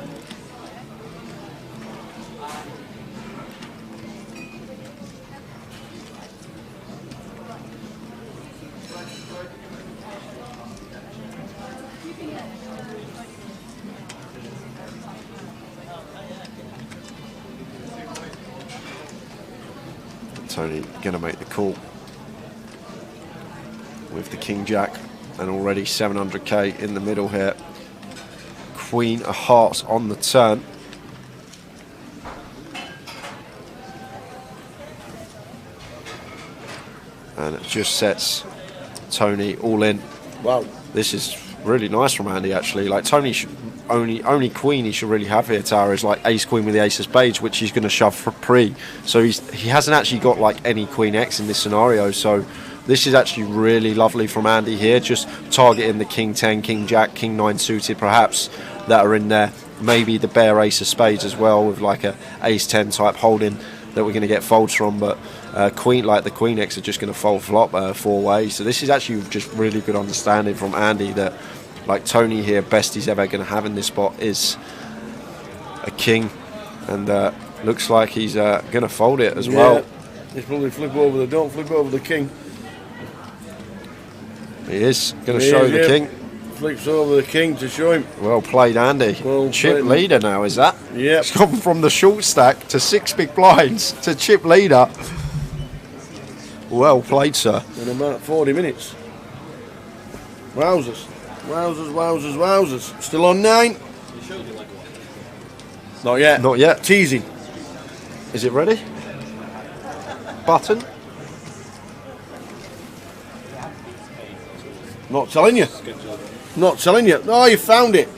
Tony going to make the call with the King Jack, and already 700k in the middle here. Queen of Hearts on the turn. And it just sets Tony all in. Wow. This is really nice from Andy actually. Like Tony should only queen he should really have here, Tara, is like ace queen with the ace of spades, which he's going to shove for pre. So he hasn't actually got like any Queen X in this scenario. So this is actually really lovely from Andy here, just targeting the King 10, King Jack, King 9 suited perhaps that are in there. Maybe the bare ace of spades as well, with like a ace 10 type holding that we're going to get folds from. But Queen, like the Queen X, are just going to fold flop 4 ways. So this is actually just really good understanding from Andy that like Tony here, best he's ever going to have in this spot is a king, and looks like he's going to fold it as well. He's probably don't flip over the king. He is going to show the king. Flips over the king to show him. Well played, Andy. Well chip played. Leader now, is that? Yeah. It's gone from the short stack to 6 big blinds to chip leader. Well played, sir. In about 40 minutes. Wowzers. Wowzers, wowzers, wowzers. Still on 9? Not yet. Not yet. Teasing. Is it ready? Button. Not telling you. Not telling you. Oh, you found it.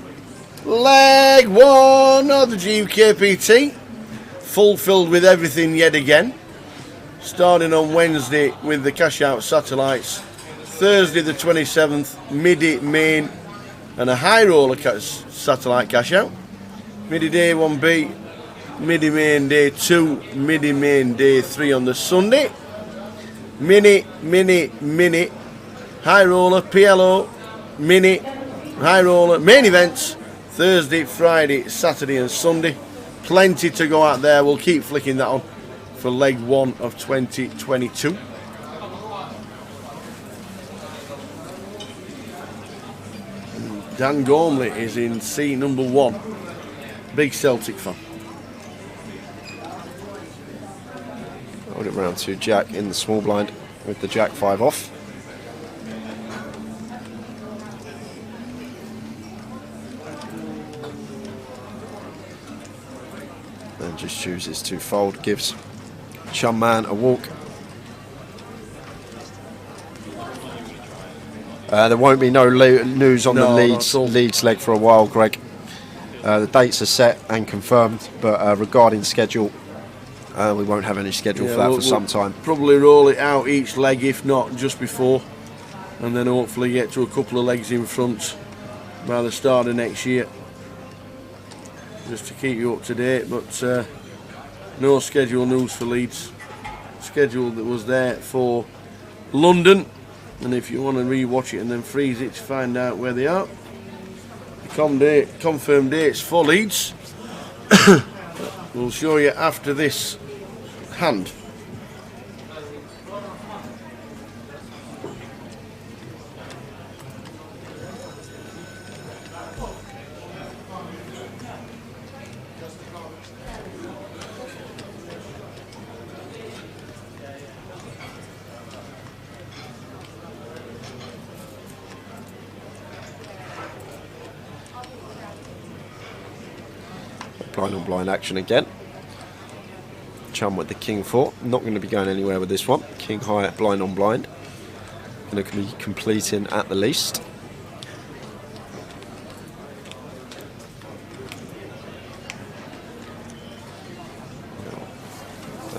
Leg 1 of the GUKPT. Fulfilled with everything yet again. Starting on Wednesday with the cash out satellites. Thursday the 27th, midi main and a high roller satellite cash out. Midi day 1B, midi main day 2, midi main day 3 on the Sunday. Mini, high roller, PLO, mini, high roller, main events, Thursday, Friday, Saturday and Sunday. Plenty to go out there. We'll keep flicking that on for leg 1 of 2022. Dan Gormley is in C number 1. Big Celtic fan. Hold it round to Jack in the small blind with the Jack 5 off. and just chooses to fold, gives Chum Man a walk. There won't be no news on the Leeds leg for a while, Greg. The dates are set and confirmed, but regarding schedule, we won't have any schedule for that for some time. Probably roll it out each leg, if not just before, and then hopefully get to a couple of legs in front by the start of next year, just to keep you up to date. But no schedule news for Leeds. Schedule that was there for London, and if you want to re-watch it and then freeze it to find out where they are, the confirmed dates for Leeds we'll show you after this hand. Blind on blind action again. Chum with the King 4. Not going to be going anywhere with this one. King high, blind on blind. Going to be completing at the least.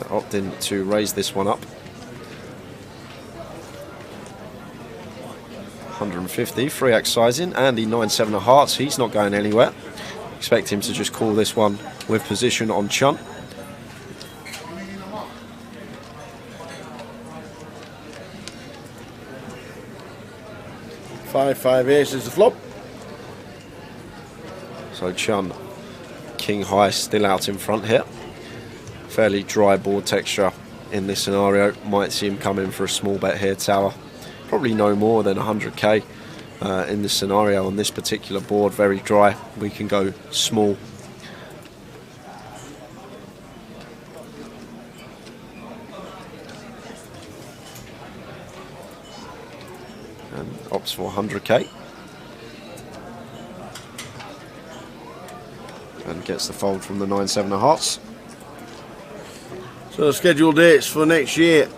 Opting to raise this one up. 150, 3x sizing. Andy 9-7 of hearts. He's not going anywhere. Expect him to just call this one with position on Chun. Five ace is the flop. So Chun, King high still out in front here. Fairly dry board texture in this scenario. Might see him come in for a small bet here, Tower. Probably no more than 100k. In this scenario on this particular board, very dry, we can go small. And opts for 100k and gets the fold from the 9-7 of hearts. So scheduled dates for next year.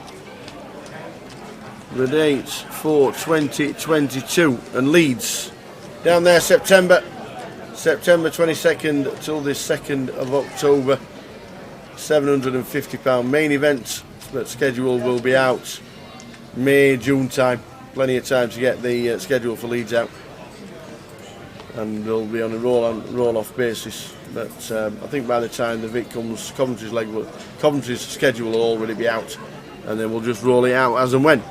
The dates for 2022 and Leeds down there September 22nd till the 2nd of October. £750 main event, but schedule will be out May, June time. Plenty of time to get the schedule for Leeds out, and they'll be on a roll-off basis. But I think by the time the Vic comes, Coventry's schedule will already be out, and then we'll just roll it out as and when.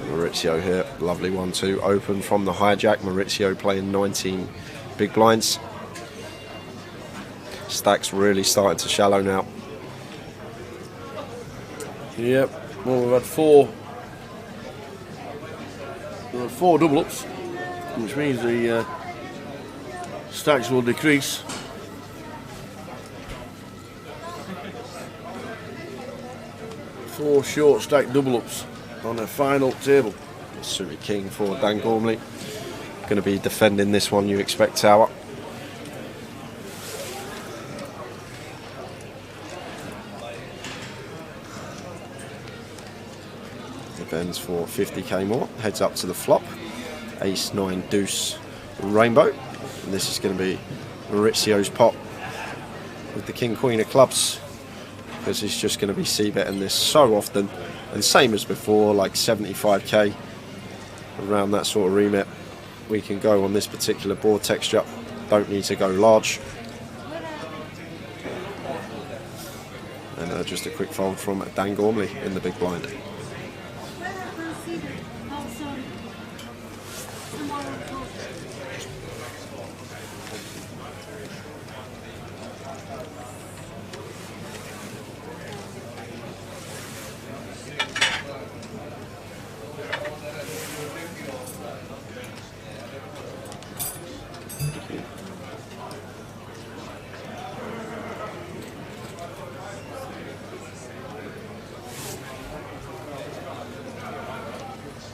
Maurizio here, lovely 1-2 open from the hijack. Maurizio playing 19 big blinds. Stack's really starting to shallow now. Yep, well we've had four double ups, which means the stacks will decrease. Four short stack double ups on a final table. Suited King for Dan Gormley. Going to be defending this one, you expect, Tower. Defends for 50k more. Heads up to the flop. Ace, 9, deuce, rainbow. And this is going to be Maurizio's pot with the King, Queen of clubs, because he's just going to be c-betting this so often. And same as before, like 75k, around that sort of remit, we can go on this particular board texture. Don't need to go large. And just a quick fold from Dan Gormley in the big blind.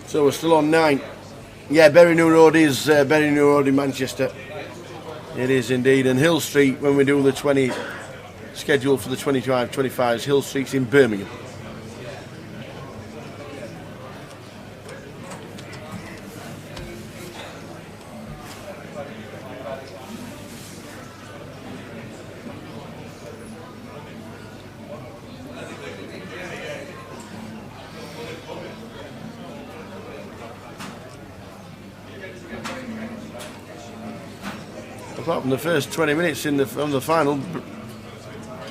So we're still on 9. Yeah, Berry New Road is Berry New Road in Manchester. It is indeed. And Hill Street, when we do the 20 schedule for the 25s, Hill Street's in Birmingham. Apart from the first 20 minutes on the final,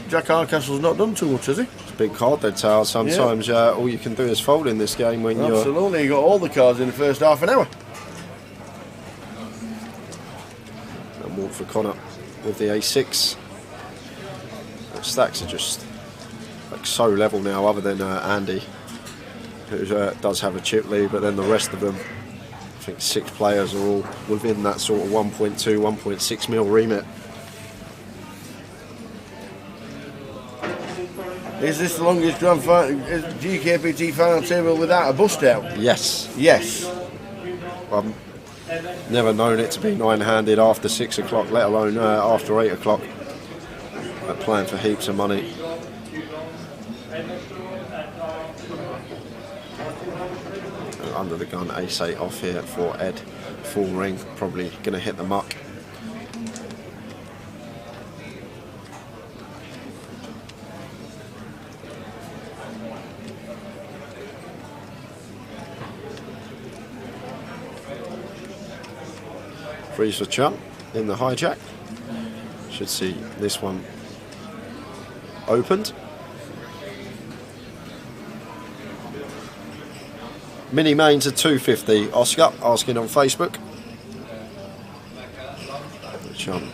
Jack Hardcastle's not done too much, has he? It's a big card they tell. Sometimes all you can do is fold in this game when you're... Absolutely, you got all the cards in the first half an hour. And Watford Connor with the A6. The stacks are just like so level now, other than Andy, who does have a chip lead, but then the rest of them, I think 6 players are all within that sort of 1.2, 1.6 mil remit. Is this the longest grand final, GUKPT final table without a bust out? Yes. Yes. I've never known it to be 9-handed after 6 o'clock, let alone after 8 o'clock. Playing for heaps of money. Under the gun, ace-8 off here for Ed. Full ring, probably going to hit the muck. Freeze for Chum in the hijack. Should see this one opened. Mini mains at 250. Oscar asking on Facebook. Chum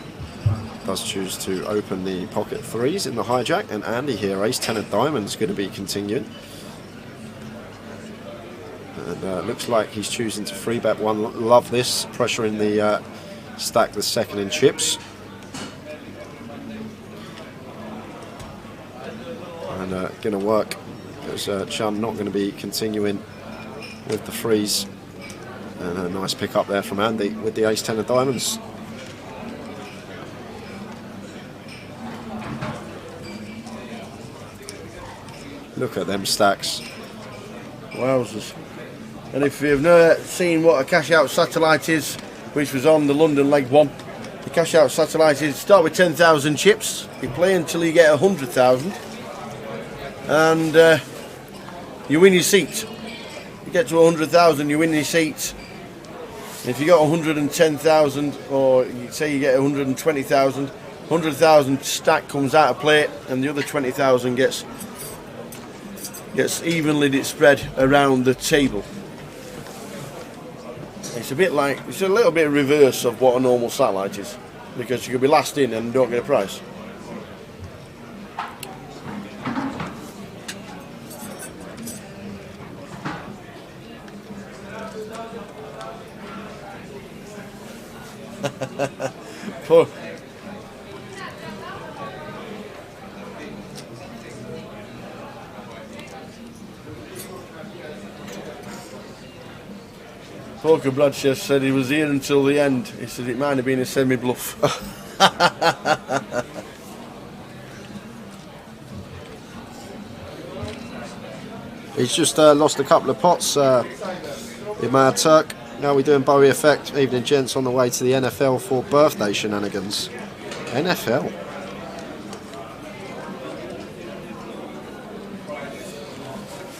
does choose to open the pocket 3s in the hijack, and Andy here, ace 10 of diamonds, going to be continuing. And looks like he's choosing to 3-bet one. Love this, pressure in the stack, the second in chips. And going to work, because Chum not going to be continuing with the freeze. And a nice pick up there from Andy with the ace 10 of diamonds. Look at them stacks. Wowzers. And if you've never seen what a cash out satellite is, which was on the London leg 1, the cash out satellite is start with 10,000 chips, you play until you get 100,000, and you win your seat. You get to 100,000, you win your seat. If you got 110,000, or you say you get 120,000, 100,000 stack comes out of play, and the other 20,000 gets evenly spread around the table. It's a bit like, it's a little bit reverse of what a normal satellite is, because you could be last in and don't get a prize. Poker Bradshaw said he was here until the end. He said it might have been a semi-bluff. He's just lost a couple of pots in Mad Turk. Now we're doing Bowie Effect. Evening, gents, on the way to the NFL for birthday shenanigans. NFL.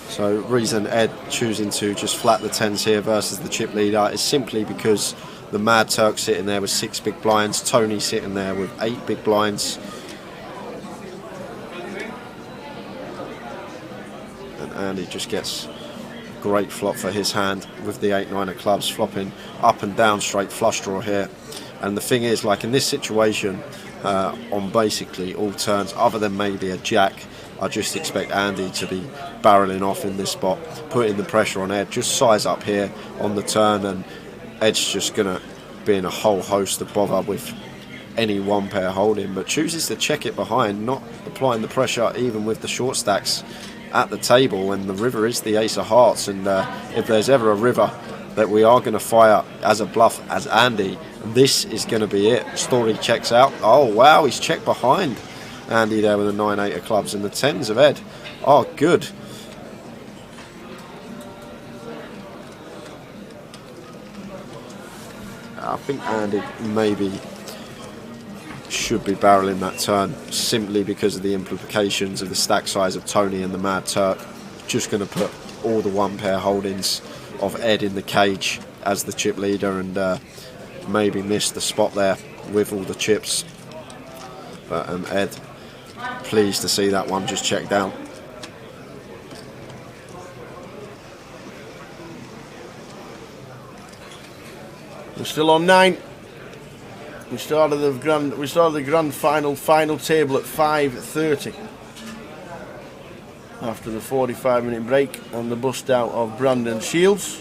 So reason Ed choosing to just flat the 10s here versus the chip leader is simply because the Mad Turk sitting there with 6 big blinds, Tony sitting there with 8 big blinds. And Andy just gets great flop for his hand with the 8-9 of clubs, flopping up and down straight flush draw here. And the thing is, like in this situation, on basically all turns other than maybe a jack, I just expect Andy to be barreling off in this spot, putting the pressure on Ed, just size up here on the turn, and Ed's just going to be in a whole host of bother with any one pair holding, but chooses to check it behind, not applying the pressure even with the short stacks at the table, and the river is the ace of hearts. And if there's ever a river that we are going to fire as a bluff as Andy, this is going to be it. Story checks out. Oh wow, he's checked behind Andy there with a 9-8 of clubs and the 10s of Ed. Oh, good. I think Andy maybe should be barreling that turn simply because of the implications of the stack size of Tony and the Mad Turk. Just going to put all the one pair holdings of Ed in the cage as the chip leader, and maybe miss the spot there with all the chips. But Ed, pleased to see that one just checked down. We're still on 9. We started the grand final table at 5:30 after the 45-minute break and the bust out of Brandon Shields.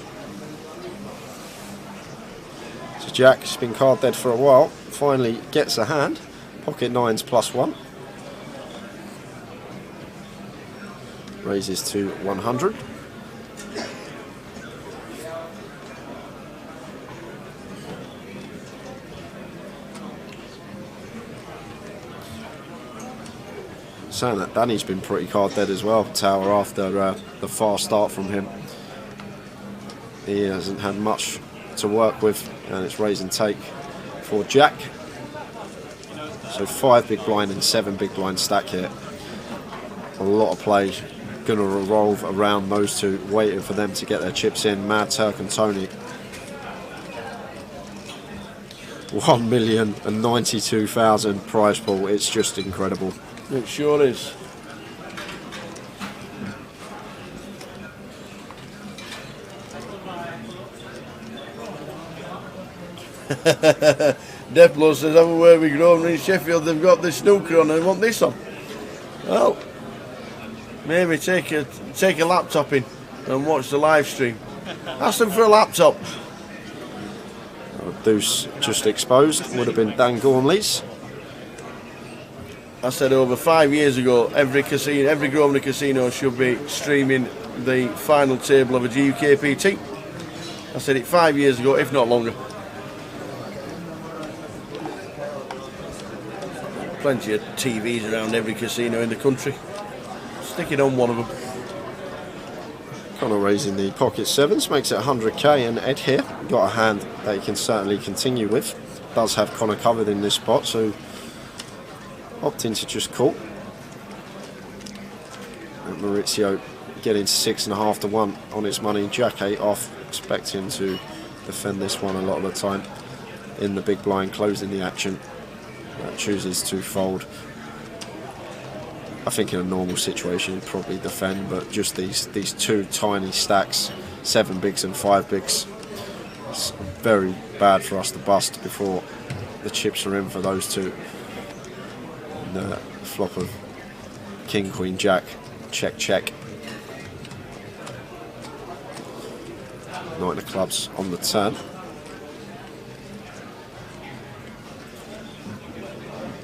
So Jack's been card dead for a while, finally gets a hand. Pocket 9s +1. Raises to 100. Saying that, Danny's been pretty card dead as well, Tower, after the fast start from him. He hasn't had much to work with, and it's raise and take for Jack. So 5 big blind and 7 big blind stack here. A lot of play going to revolve around those two, waiting for them to get their chips in. Mad Turk and Tony. 1,092,000 prize pool. It's just incredible. It sure is. Deplo says, have a word with Grover in Sheffield, they've got the snooker on and they want this on. Well, maybe take a laptop in and watch the live stream. Ask them for a laptop. Deuce just exposed, would have been Dan Gormley's. I said over 5 years ago, every Grosvenor casino should be streaming the final table of a GUKPT. I said it 5 years ago, if not longer. Plenty of TVs around every casino in the country. Stick it on one of them. Connor raising the pocket 7s, makes it 100k, and Ed here got a hand that he can certainly continue with. Does have Connor covered in this spot, so opting to just call. And Maurizio getting to 6.5 to 1 on its money. Jack 8 off, expecting to defend this one a lot of the time in the big blind, closing the action. Chooses to fold. I think in a normal situation he'd probably defend, but just these two tiny stacks, 7 bigs and 5 bigs, it's very bad for us to bust before the chips are in for those two. And the flop of King, Queen, Jack, check, check. 9 of clubs on the turn.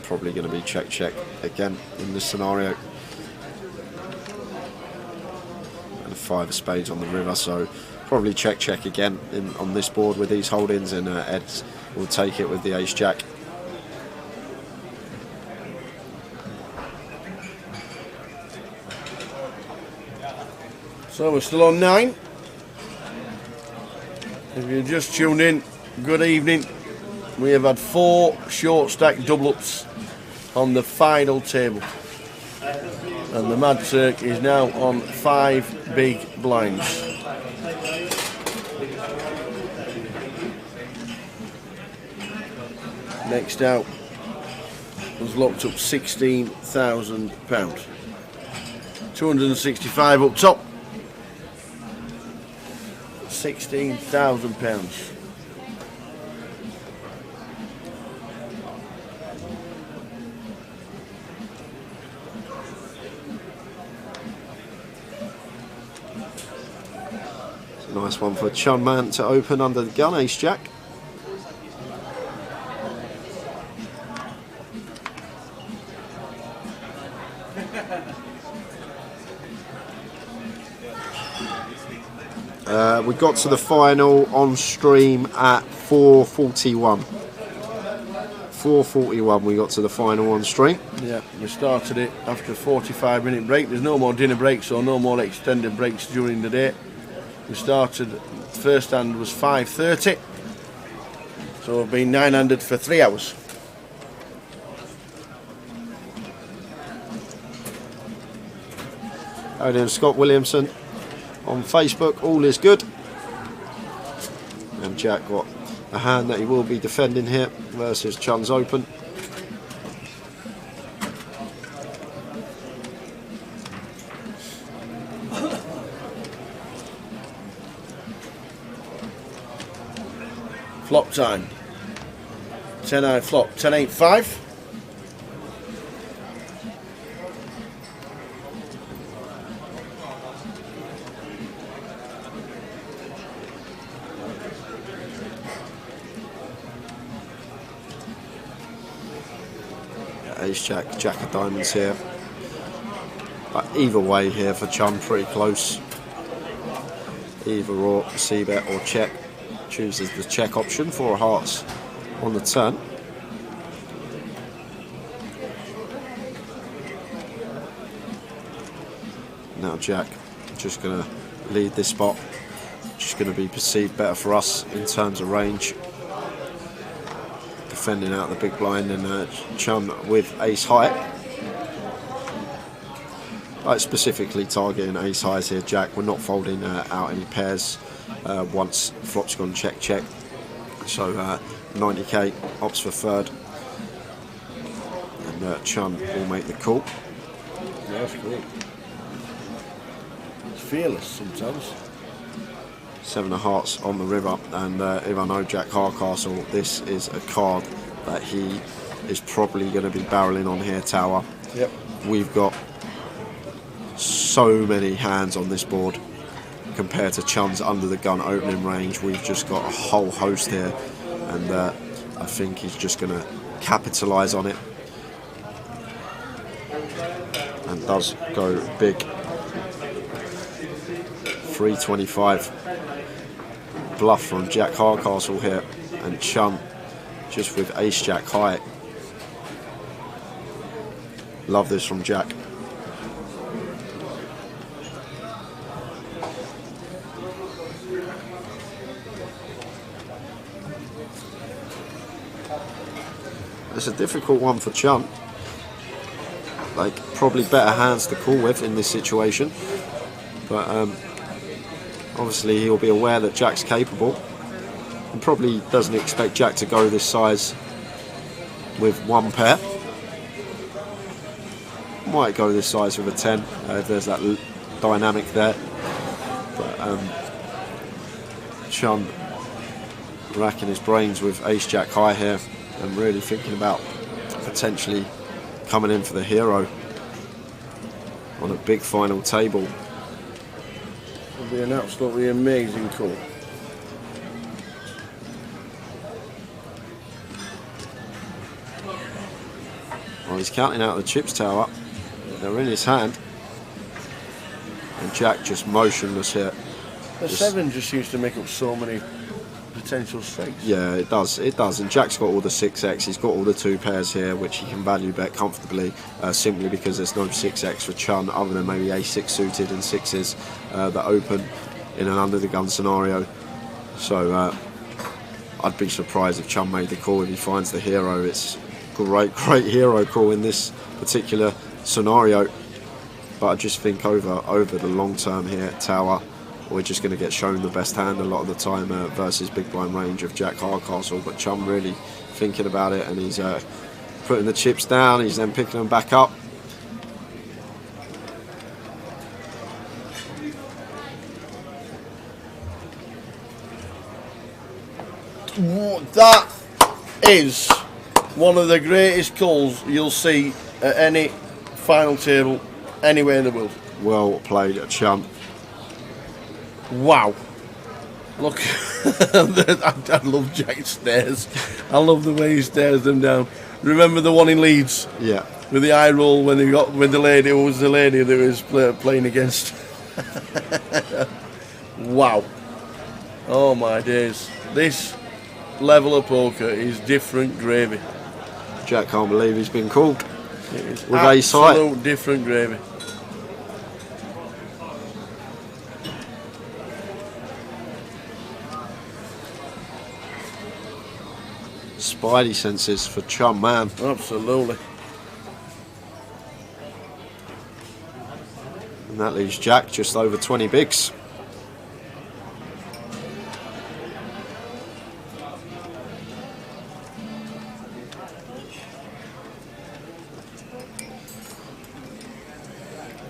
Probably going to be check, check again in this scenario. And a 5 of spades on the river, so probably check, check again on this board with these holdings, and Ed will take it with the ace jack. So we're still on 9. If you just tuned in, good evening. We have had 4 short stack double ups on the final table, and the Mad Turk is now on 5 big blinds. Next out was locked up £16,000. 265 up top. £16,000. Nice one for Chunman to open under the gun, ace jack. We got to the final on stream at 4:41. 4:41 we got to the final on stream. Yeah, we started it after a 45-minute break. There's no more dinner breaks or no more extended breaks during the day. We started, first hand was 5:30, so we've been 9-handed for 3 hours. How doing, Scott Williamson on Facebook? All is good. And Jack got a hand that he will be defending here versus Chun's Open. Flop time. 10-eye flop. 10-8-5. Ace Jack, Jack of Diamonds here. But either way here for Chun, pretty close. Either or, C-bet or check. Chooses the check option for hearts on the turn. Now Jack just going to lead this spot. Just going to be perceived better for us in terms of range. Defending out the big blind, and Chun with ace high. Like specifically targeting ace highs here, Jack. We're not folding out any pairs once flop's gone check check. So 90k opts for third, and Chun will make the call. Yeah, that's cool. It's fearless sometimes. 7 of hearts on the river, and if I know Jack Hardcastle, this is a card that he is probably going to be barreling on here, Tower. Yep. We've got so many hands on this board compared to Chun's under the gun opening range. We've just got a whole host here, and I think he's just going to capitalise on it, and does go big. 325 bluff from Jack Hardcastle here, and Chun just with ace jack high. Love this from Jack. It's a difficult one for Chun. Like, probably better hands to call with in this situation, but obviously he'll be aware that Jack's capable, and probably doesn't expect Jack to go this size with one pair. Might go this size with a 10 if there's that dynamic there, but Chun racking his brains with ace jack high here, and really thinking about potentially coming in for the hero on a big final table. It'll be an absolutely amazing call. Well, he's counting out the chips, Tower. They're in his hand, and Jack just motionless here. The 7 just used to make up so many potential straights. Yeah, it does, and Jack's got all the 6x, he's got all the 2 pairs here, which he can value bet comfortably, simply because there's no 6x for Chun other than maybe a6 suited and 6s that open in an under the gun scenario. So I'd be surprised if Chun made the call if he finds the hero. It's great hero call in this particular scenario, but I just think over the long term here, Tower, we're just going to get shown the best hand a lot of the time versus big blind range of Jack Hardcastle. But Chun really thinking about it, and he's putting the chips down, he's then picking them back up. That is one of the greatest calls you'll see at any final table anywhere in the world. Well played, Chun. Wow. Look, I love Jack's stairs. I love the way he stares them down. Remember the one in Leeds? Yeah. With the eye roll when the lady that was playing against. Wow. Oh my days. This level of poker is different gravy. Jack can't believe he's been called. It is with ace high. Absolute different gravy. Spidey senses for Chum, man. Absolutely. And that leaves Jack just over 20 bigs.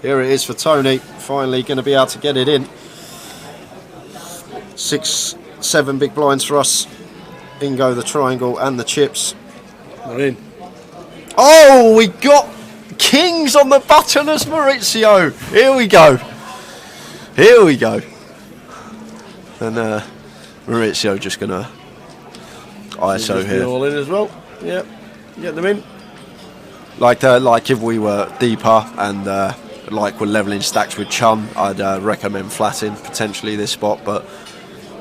Here it is for Tony, finally going to be able to get it in. 6, 7 big blinds for us. In go the triangle and the chips. We're in. Oh, we got kings on the button as Maurizio. Here we go. Here we go. And Maurizio just going to ISO here. All in as well. Yep. Get them in. Like if we were deeper and like we're leveling stacks with Chum, I'd recommend flatting potentially this spot, but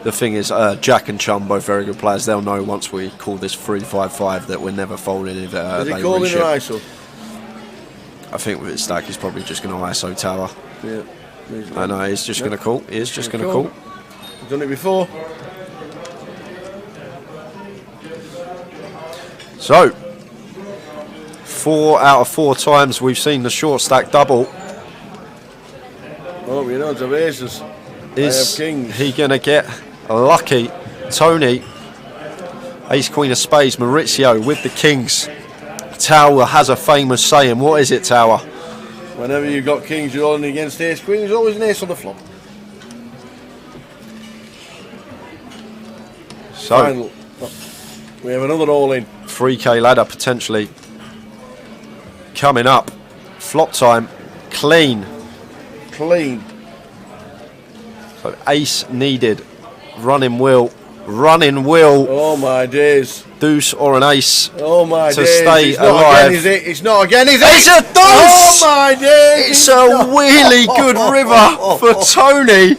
the thing is, Jack and Chum, both very good players, they'll know once we call this 3-5-5 that we're never folding if Is they he calling an reship. ISO? I think with his stack he's probably just going to ISO tower. Yeah. I know, he's just going to call. He's just going to call. He's done it before. So, 4 out of 4 times we've seen the short stack double. Oh, you know, it's of aces. Is he going to get lucky? Tony, ace queen of spades, Maurizio with the kings. Tower has a famous saying. What is it, Tower? Whenever you've got kings, you're rolling against ace queen. There's always an ace on the flop. So, final. We have another all in. 3k ladder potentially coming up. Flop time, clean. Clean. So ace needed. Running will. Running will. Oh my days. Deuce or an ace. Oh my to days. stay It's not alive. again, is it? It's not again, is it? It's a deuce! Oh my days. It's a really good river for Tony.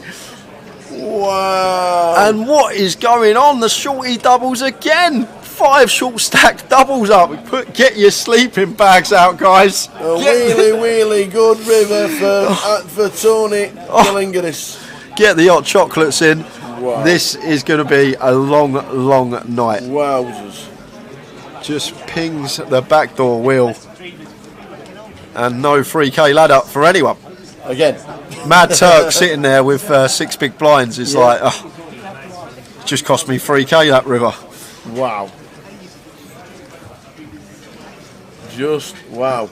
Wow. And what is going on? The shorty doubles again. 5 short stack doubles up. Get your sleeping bags out, guys. A really good river for Tony Gillingaris. Get the hot chocolates in. Wow. This is going to be a long night. Wowzers. Just pings the backdoor wheel. And no 3k ladder for anyone. Again. Mad Turk sitting there with 6 big blinds is like, just cost me 3k that river. Wow. Just wow.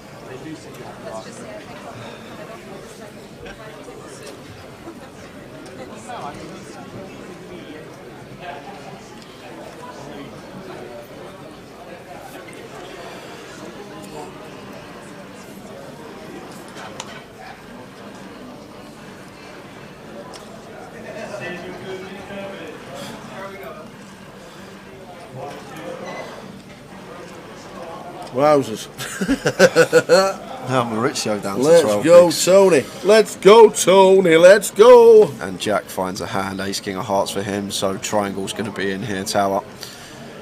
Wowzers. Now Maurizio down to 12 Let's go, bigs. Tony. Let's go, Tony. Let's go. And Jack finds a hand, ace king of hearts for him, so triangle's going to be in here, Tower.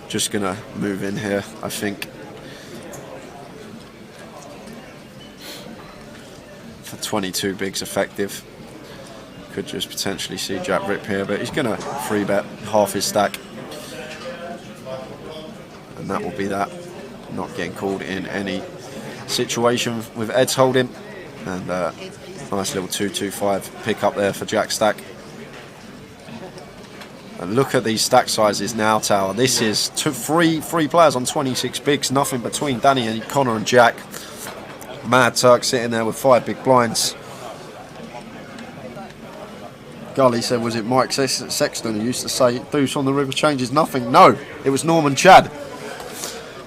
Just going to move in here, I think. For 22 bigs effective. Could just potentially see Jack rip here, but he's going to free bet half his stack. And that will be that. Not getting called in any situation with Ed's holding. And nice little 2-2-5 pick up there for Jack stack. And look at these stack sizes now, Tower. This is three players on 26 bigs, nothing between Danny and Connor and Jack. Mad Turk sitting there with 5 big blinds. Gully said, was it Mike Sexton who used to say deuce on the river changes nothing? No, it was Norman Chad.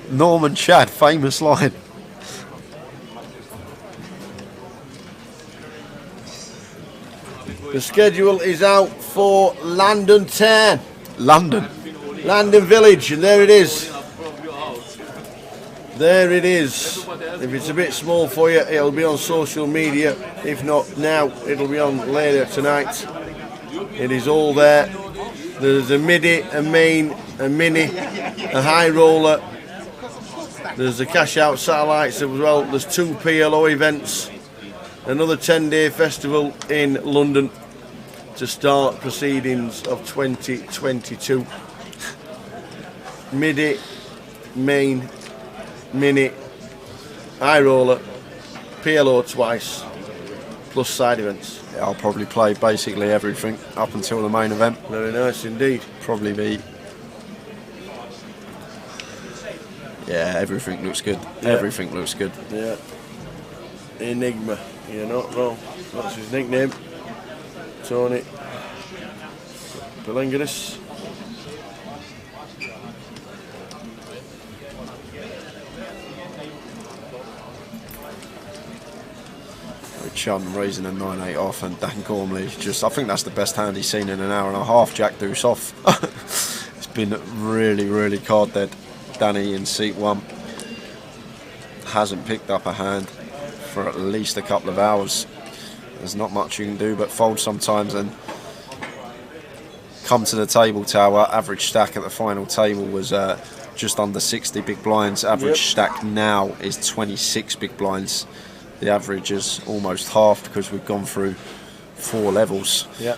Norman Chad, famous line. The schedule is out for London Town. London Village, and there it is. There it is. If it's a bit small for you, it'll be on social media. If not now, it'll be on later tonight. It is all there. There's a midi, a main, a mini, a high roller. There's the cash out satellites as well. There's 2 PLO events. Another 10-day festival in London to start proceedings of 2022. Midi, main, mini, high roller, PLO twice, plus side events. Yeah, I'll probably play basically everything up until the main event. Very nice indeed. Probably be. Yeah, everything looks good. Yeah. Everything looks good. Yeah. Enigma, you're not wrong. That's his nickname. Tony Belengaris. Chun raising a 9-8 off, and Dan Gormley just, I think that's the best hand he's seen in an hour and a half. Jack Deuce off. It's been really, really card dead. Danny in seat 1 hasn't picked up a hand for at least a couple of hours. There's not much you can do but fold sometimes and come to the table tower. Average stack at the final table was just under 60 big blinds. Average stack now is 26 big blinds. The average is almost half because we've gone through 4 levels. Yeah.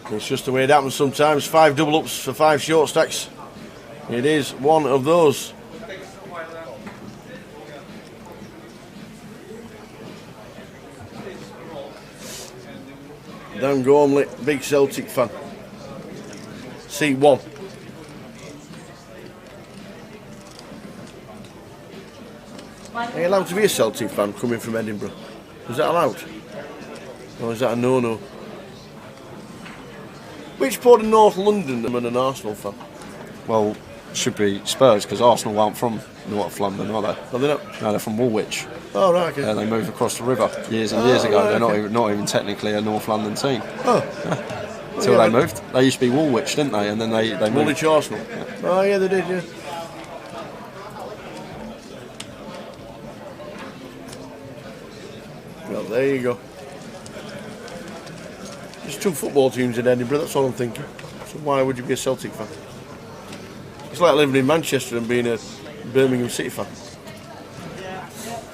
It's just the way it happens sometimes. 5 double ups for 5 short stacks. It is one of those. Dan Gormley, big Celtic fan. Seat 1. Are you allowed to be a Celtic fan coming from Edinburgh? Is that allowed? Or is that a no-no? Which part of North London am I an Arsenal fan? Well, should be Spurs, because Arsenal aren't from North London, are they? Are they not? No, they're from Woolwich. Oh, right, okay. Yeah, they moved across the river years and years ago. Right, they're not even technically a North London team. Oh. Yeah. Until they moved. They used to be Woolwich, didn't they? And then they moved. Woolwich Arsenal. Yeah. Oh, yeah, they did, yeah. Well, there you go. There's 2 football teams in Edinburgh, that's all I'm thinking. So why would you be a Celtic fan? It's like living in Manchester and being a Birmingham City fan.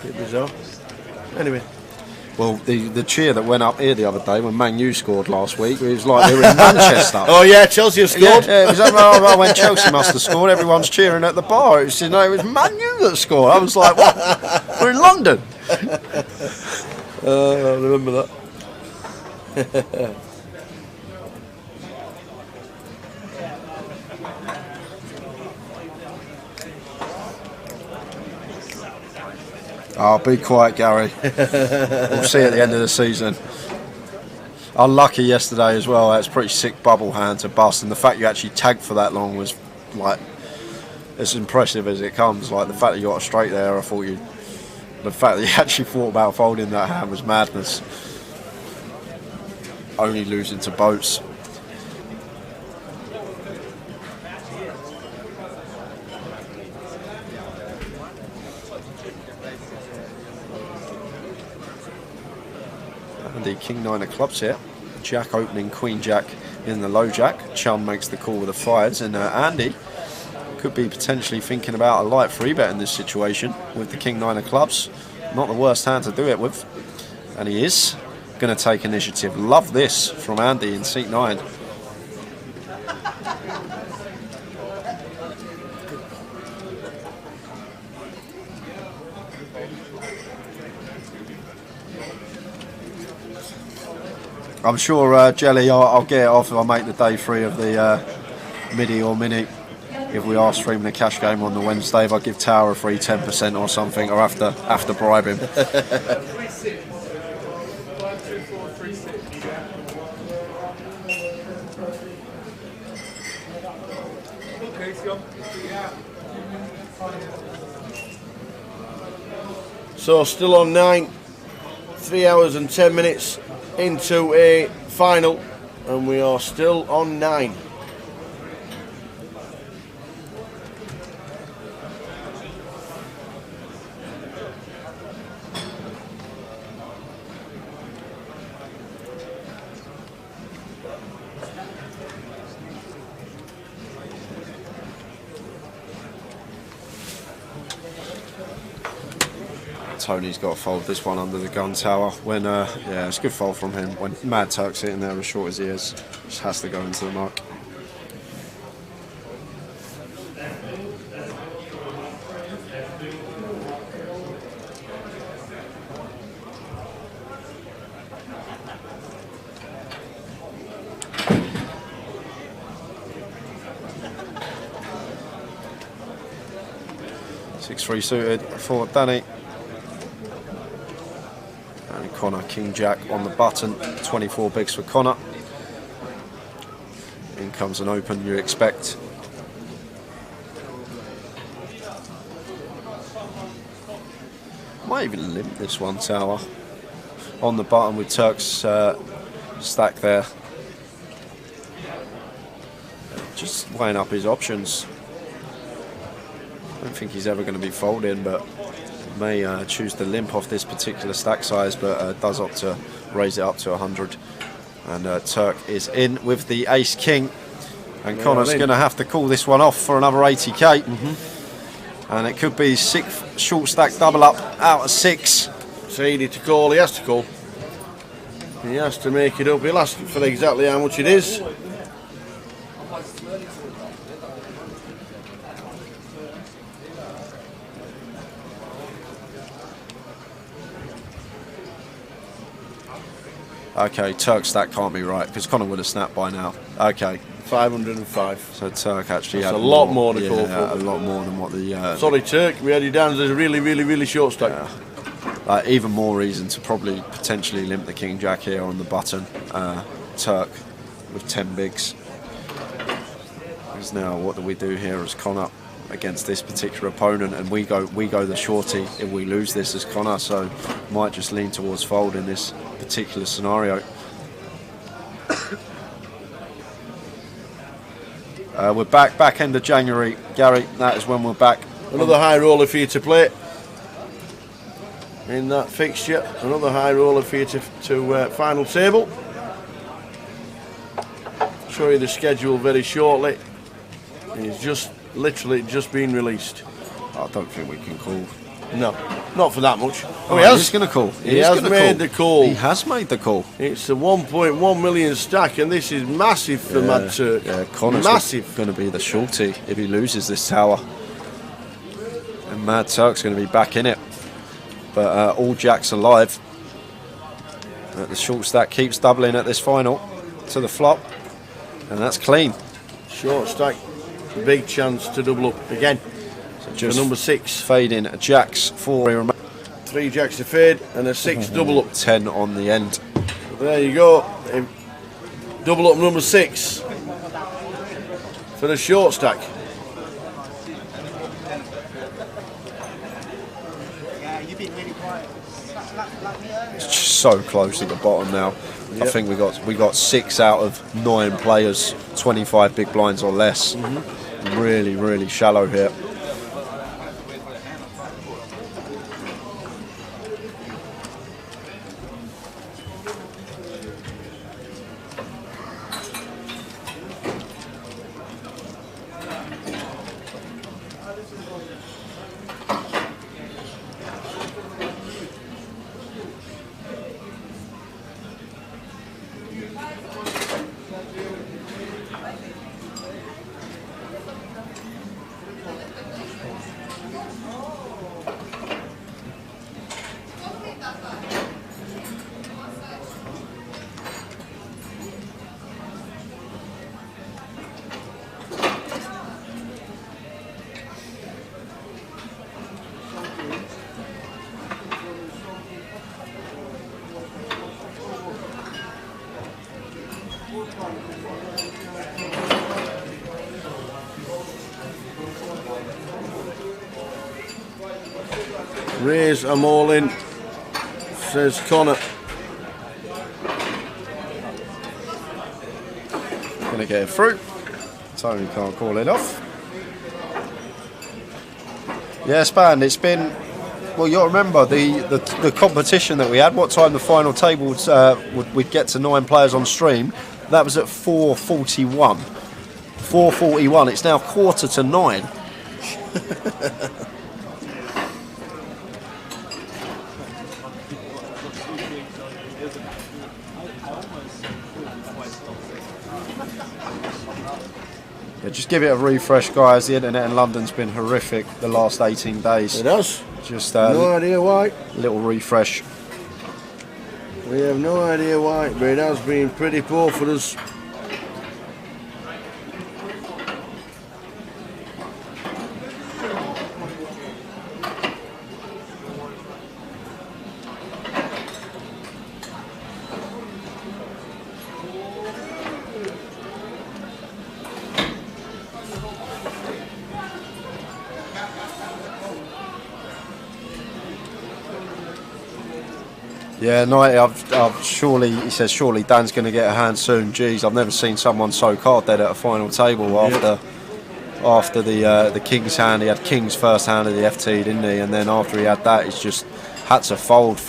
Bit bizarre. Anyway. Well, the cheer that went up here the other day when Man U scored last week, it was like they were in Manchester. Oh yeah, Chelsea have scored. Yeah, it was like, when Chelsea must have scored, everyone's cheering at the bar. It was, it was Man U that scored. I was like, what? We're in London. I remember that. Oh, be quiet, Gary. We'll see at the end of the season. Unlucky yesterday as well. That's a pretty sick bubble hand to bust, and the fact you actually tagged for that long was like as impressive as it comes. Like the fact that you got a straight there, I thought you. The fact that you actually thought about folding that hand was madness. Only losing to boats. The King 9 of clubs here. Jack opening Queen Jack in the low jack. Chum makes the call with the 5s, and Andy could be potentially thinking about a light free bet in this situation with the King 9 of clubs. Not the worst hand to do it with, and he is going to take initiative. Love this from Andy in seat 9. I'm sure, Jelly, I'll get it off if I make the day free of the midi or mini. If we are streaming a cash game on the Wednesday, if I give Tower a free 10% or something, or have to bribe him. So still on 9, 3 hours and 10 minutes into a final, and we are still on 9. Tony's got to fold this one under the gun tower. When yeah, it's a good fold from him. When Mad Turk's sitting there as short as he is, just has to go into the mark. Three suited for Danny, and Connor King Jack on the button. 24 bigs for Connor. In comes an open, you expect. Might even limp this one, tower on the button with Turk's stack there. Just weighing up his options. I don't think he's ever going to be folding, but may choose to limp off this particular stack size, but does opt to raise it up to 100. And Turk is in with the ace king, and Connor's going to have to call this one off for another 80k. And it could be 6 short stack double up out of 6. So he needs to call, he has to call. He has to make it up, he'll ask for exactly how much it is. Okay, Turk's stack can't be right because Connor would have snapped by now. Okay, 505. So Turk actually That's had a lot more to call for. A lot more than what the. Sorry, Turk, we had you down as a really short stack. Even more reason to probably potentially limp the King Jack here on the button. Turk with 10 bigs. Because now, what do we do here as Connor against this particular opponent? And we go the shorty if we lose this as Connor. So might just lean towards fold in this particular scenario. We're back end of January, Gary. That is when we're back. Another high roller for you to play in that fixture. Another high roller for you to final table. Show you the schedule very shortly. It's just literally just been released. I don't think we can call. No, not for that much. Oh, he has. He's going to call. He has made the call. He has made the call. It's a 1.1 million stack, and this is massive for Mad Turk. Yeah, Connor's massive. Going to be the shorty if he loses this tower. And Mad Turk's going to be back in it. But all jacks alive. The short stack keeps doubling at this final to the flop. And that's clean. Short stack, big chance to double up again. Just number 6 fading jacks for 3 jacks to fade and a 6 double up. 10 on the end. There you go. Double up number 6 for the short stack. It's just so close to the bottom now. Yep. I think we got 6 out of 9 players, 25 big blinds or less. Really shallow here. Raise them all in, says Connor. Gonna get it through. Tony can't call it off. Yeah, Span, it's been, well, you'll remember the competition that we had, what time the final tables we'd get to 9 players on stream. That was at 4:41. 4:41, it's now 8:45. Yeah, just give it a refresh, guys. The internet in London's been horrific the last 18 days. It has. Just no idea why. Little refresh. We have no idea why, but it has been pretty poor for us. Yeah, 90. I've surely, he says, surely Dan's going to get a hand soon. Jeez, I've never seen someone so card dead at a final table after the King's hand. He had King's first hand of the FT, didn't he? And then after he had that, he's just had to fold. It's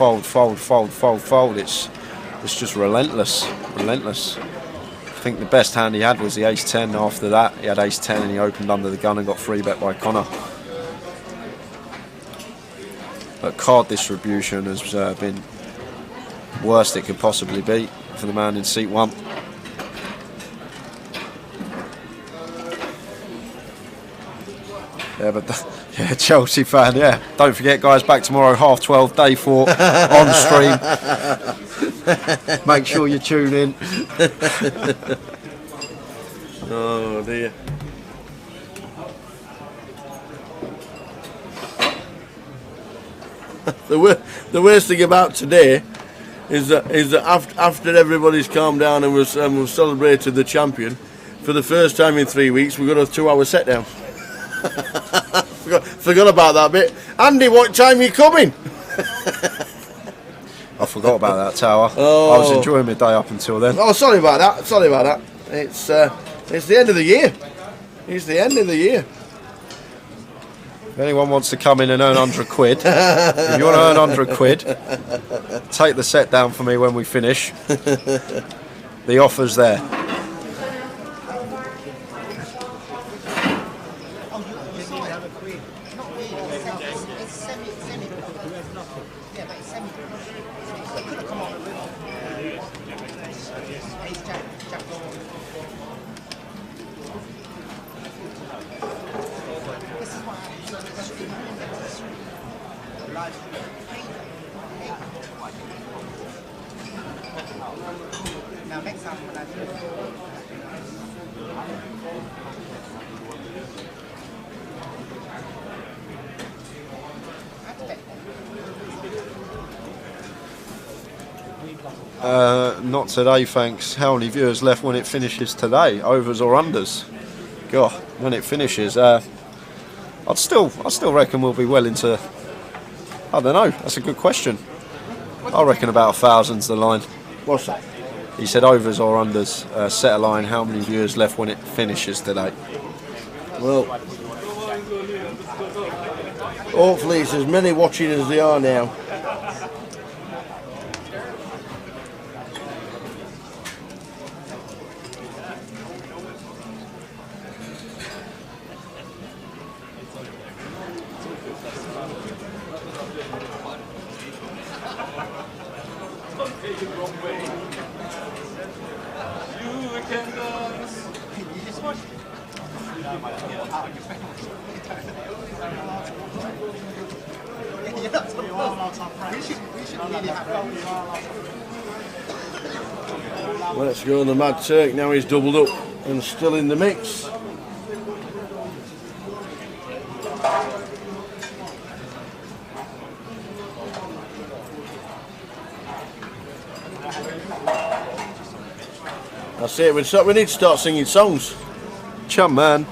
just relentless. I think the best hand he had was the ace-10. After that, he had ace-10 and he opened under the gun and got 3-bet by Connor. But card distribution has been worst it could possibly be for the man in seat 1. Yeah, but yeah, Chelsea fan, yeah. Don't forget, guys, back tomorrow, 12:30, day 4 on stream. Make sure you tune in. Oh dear. The worst thing about today is that after everybody's calmed down and we've celebrated the champion, for the first time in 3 weeks we've got a 2-hour set down. forgot about that bit. Andy, what time are you coming? I forgot about that, Tower. Oh. I was enjoying my day up until then. Oh, sorry about that. It's the end of the year. It's the end of the year. If anyone wants to come in and earn 100 quid, if you want to earn 100 quid, take the set down for me when we finish. The offer's there. Not today, thanks. How many viewers left when it finishes today? Overs or unders? God, when it finishes, I still reckon we'll be well into. I don't know. That's a good question. I reckon about 1,000's the line. What's that? He said overs or unders. Set a line. How many viewers left when it finishes today? Well, hopefully it's as many watching as there are now. Let's go on the Mad Turk. Now he's doubled up and still in the mix. That's it. We need to start singing songs. Chum man.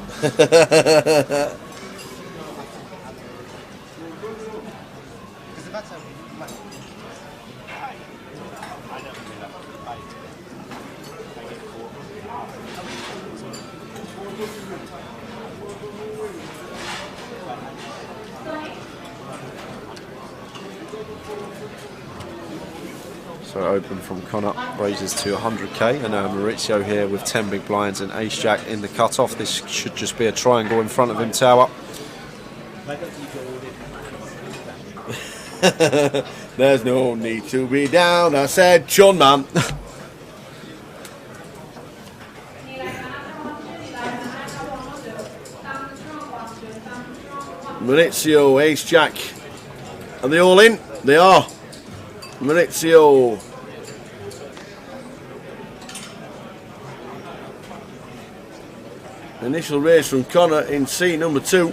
So open from Connor, raises to 100k, and Maurizio here with 10 big blinds and ace jack in the cutoff. This should just be a triangle in front of him, Tower. There's no need to be down. I said, chun, man. Maurizio, Ace, Jack. Are they all in? They are. Maurizio. Initial race from Connor in seat number 2.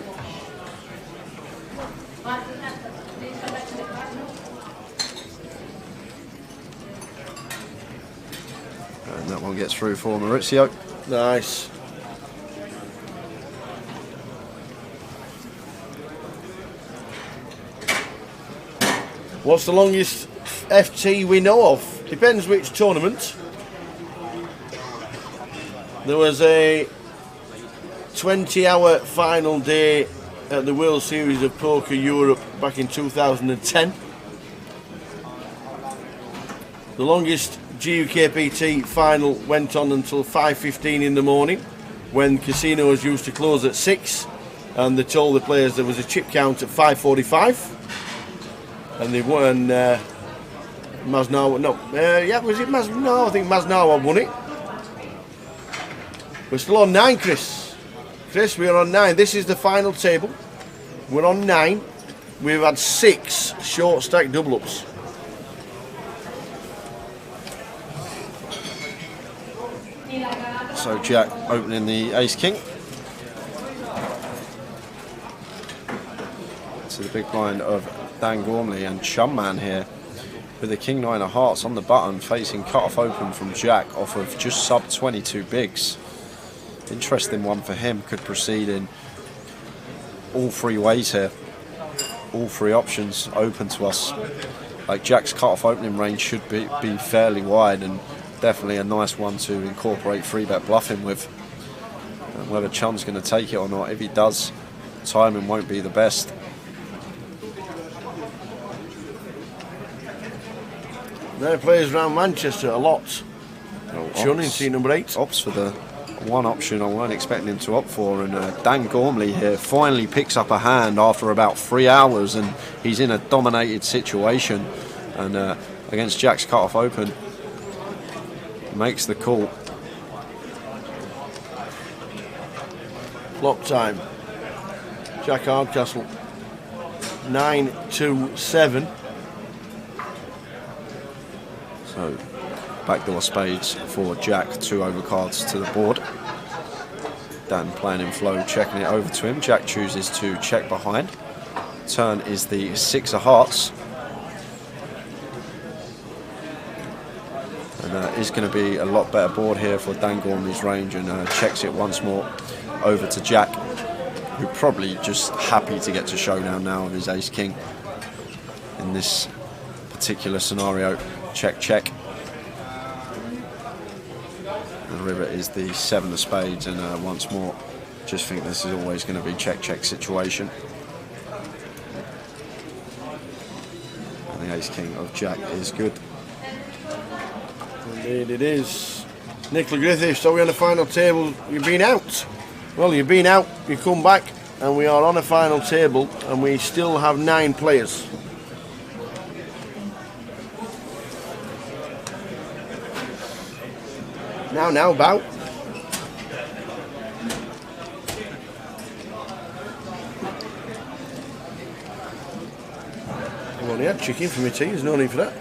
And that one gets through for Maurizio. Nice. What's the longest FT we know of? Depends which tournament. There was a 20-hour final day at the World Series of Poker Europe back in 2010. The longest GUKPT final went on until 5:15 in the morning, when casinos used to close at 6, and they told the players there was a chip count at 5:45. And they won. Masnawa, no, yeah, was it Mas? No, I think Masnawa won it. We're still on 9, Chris. Chris, we're on 9. This is the final table. We're on 9. We've had 6 short stack double ups. So Jack opening the Ace King. To the big blind of Dan Gormley and Chumman here with the King 9 of Hearts on the button, facing cut-off open from Jack off of just sub 22 bigs. Interesting one for him, could proceed in all 3 ways here. All 3 options open to us. Like Jack's cut-off opening range should be fairly wide, and definitely a nice one to incorporate 3-bet bluffing with. And whether Chum's going to take it or not, if he does, timing won't be the best. There plays around Manchester a lot. Chun in seat number 8. Opts for the one option I weren't expecting him to opt for, and Dan Gormley here finally picks up a hand after about 3 hours, and he's in a dominated situation, and against Jack's cut-off open, makes the call. Flop time. Jack Hardcastle 9-2-7. So backdoor spades for Jack, 2 overcards to the board. Dan playing in flow, checking it over to him. Jack chooses to check behind. Turn is the 6 of hearts. And is going to be a lot better board here for Dan Gormley's range, and checks it once more over to Jack, who probably just happy to get to showdown now of his Ace King in this particular scenario. Check, check. The river is the 7 of spades, and once more, just think this is always going to be check, check situation. And the Ace King of Jack is good. Indeed it is. Nicola Griffiths, so we're on the final table. You've been out. Well, you've been out, you come back, and we are on a final table, and we still have 9 players. Now, bow. I've only had chicken for my tea, there's no need for that.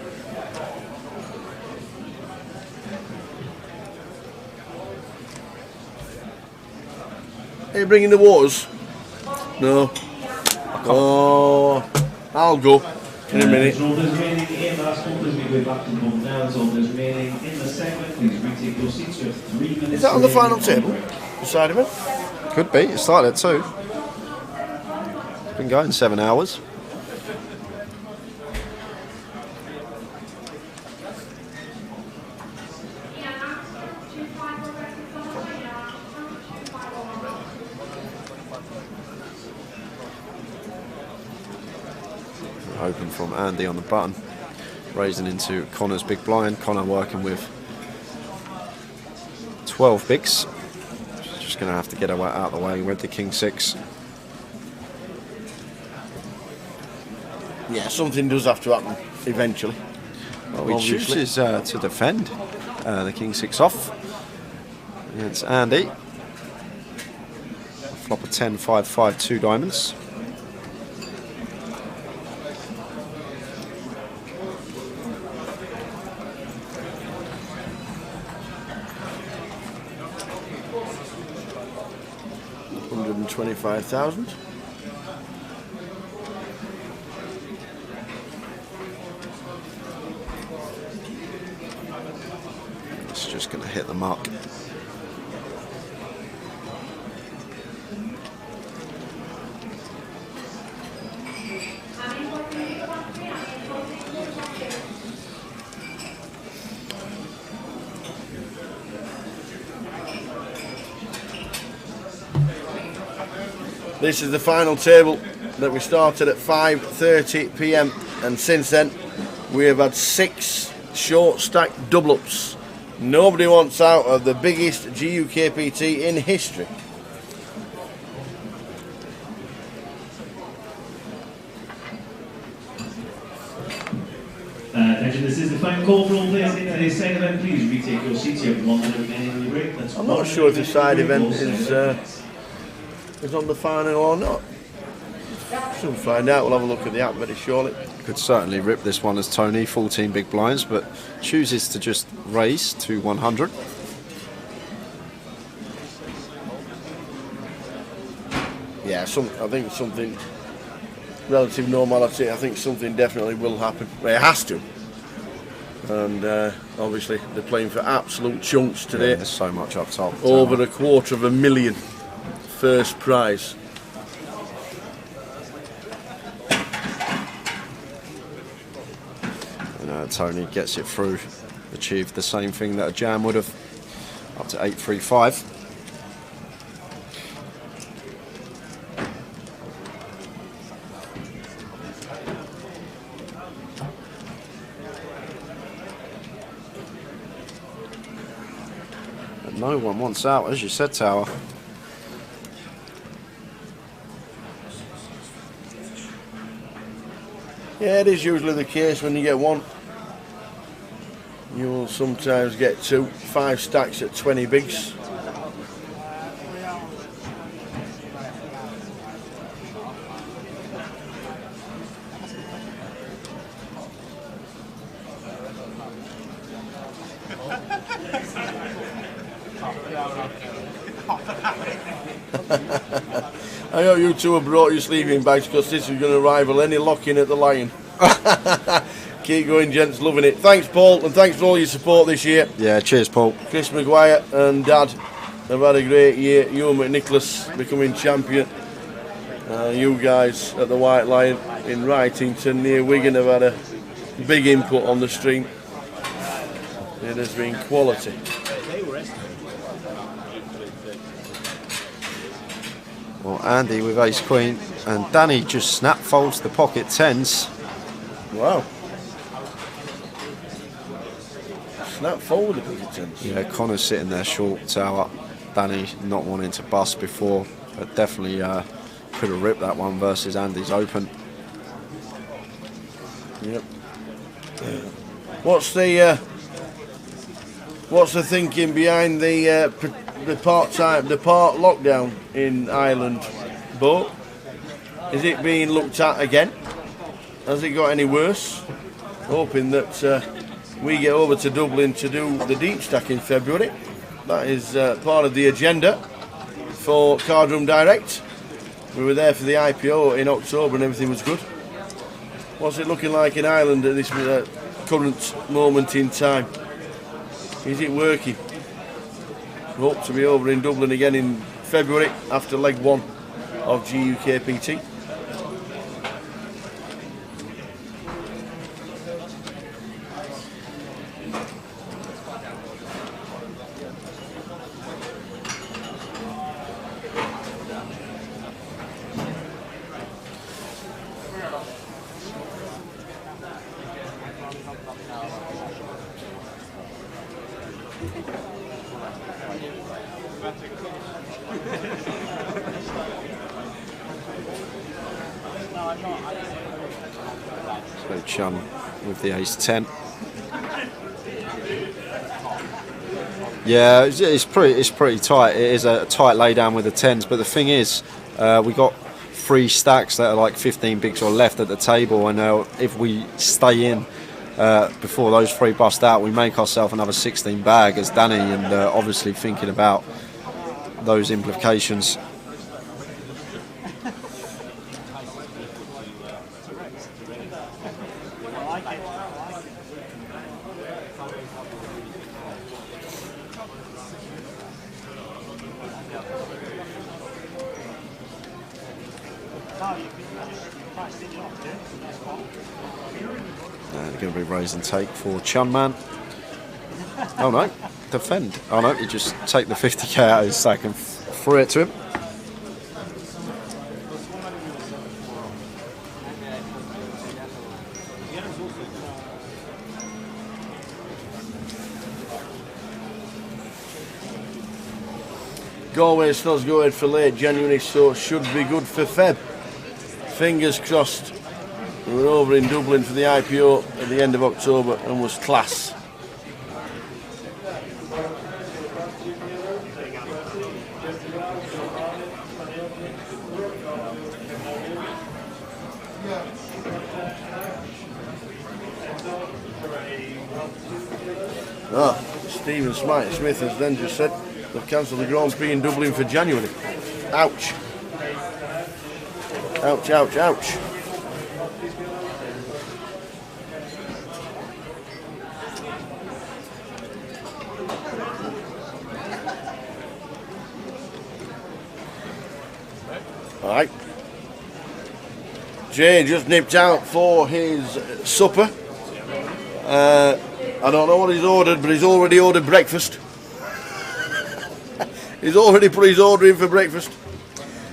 Are you bringing the waters? No. Oh, I'll go in a minute. Is that on the final table? Beside of it? Could be. It started at 2. It's been going 7 hours. Open from Andy on the button, raising into Connor's big blind. Connor working with 12 bigs. Just going to have to get her out of the way with the King 6. Yeah, something does have to happen eventually. Well, he chooses to defend the king 6 off against Andy. Flop a 10, 5, 5, 2 diamonds. $125,000. It's just going to hit the mark. This is the final table that we started at 5:30 p.m. and since then we have had 6 short stack double ups. Nobody wants out of the biggest GUKPT in history. Attention, this is the final call for all players in today's side event. Please retake your seats. You have 1 minute remaining on your break. That's I'm not sure if the side event is on the final or not. Soon find out. We'll have a look at the app very shortly. Could certainly rip this one as Tony, 14 big blinds, but chooses to just raise to 100. Yeah, I think something relative normality. I think something definitely will happen. Well, it has to. And obviously they're playing for absolute chunks today. Yeah, there's so much up top. Over $250,000 first prize. And Tony gets it through, achieved the same thing that a jam would have, up to 835. But no one wants out, as you said, Tower. Yeah, it is usually the case when you get one. You will sometimes get 2, 5 stacks at 20 bigs. I hope you two have brought your sleeping bags because this is going to rival any lock-in at the Lion. Keep going, gents, loving it. Thanks, Paul, and thanks for all your support this year. Yeah, cheers, Paul. Chris Maguire and Dad have had a great year. You and McNicholas becoming champion. You guys at the White Lion in Wrightington near Wigan have had a big input on the stream. It has been quality. Well, Andy with ace queen, and Danny just snap folds the pocket tens. Wow. Snap fold the pocket tens. Yeah, Connor's sitting there short tower. Danny not wanting to bust before, but definitely could have ripped that one versus Andy's open. Yep. What's the thinking behind the part lockdown in Ireland, Bo? Is it being looked at again? Has it got any worse? Hoping that we get over to Dublin to do the deep stack in February. That is part of the agenda for Cardroom Direct. We were there for the IPO in October and everything was good. What's it looking like in Ireland at this current moment in time? Is it working? Hope to be over in Dublin again in February after leg 1 of GUKPT. So Chun with the ace-10. Yeah, it's pretty tight. It is a tight lay down with the 10s, but the thing is, we got 3 stacks that are like 15 bigs or left at the table, and if we stay in before those 3 bust out, we make ourselves another 16 bag as Danny, and obviously thinking about those implications. Going to be raise and take for Chunman. Oh no, defend. Oh no, you just take the 50k out of his sack and throw it to him. Galway's not going for late January, so should be good for Feb. Fingers crossed. We were over in Dublin for the IPO at the end of October and was class. Stephen Smith has then just said they've cancelled the Grand Prix in Dublin for January. Ouch. Ouch, ouch, ouch. Alright. Jay just nipped out for his supper. I don't know what he's ordered, but he's already ordered breakfast. He's already put his order in for breakfast.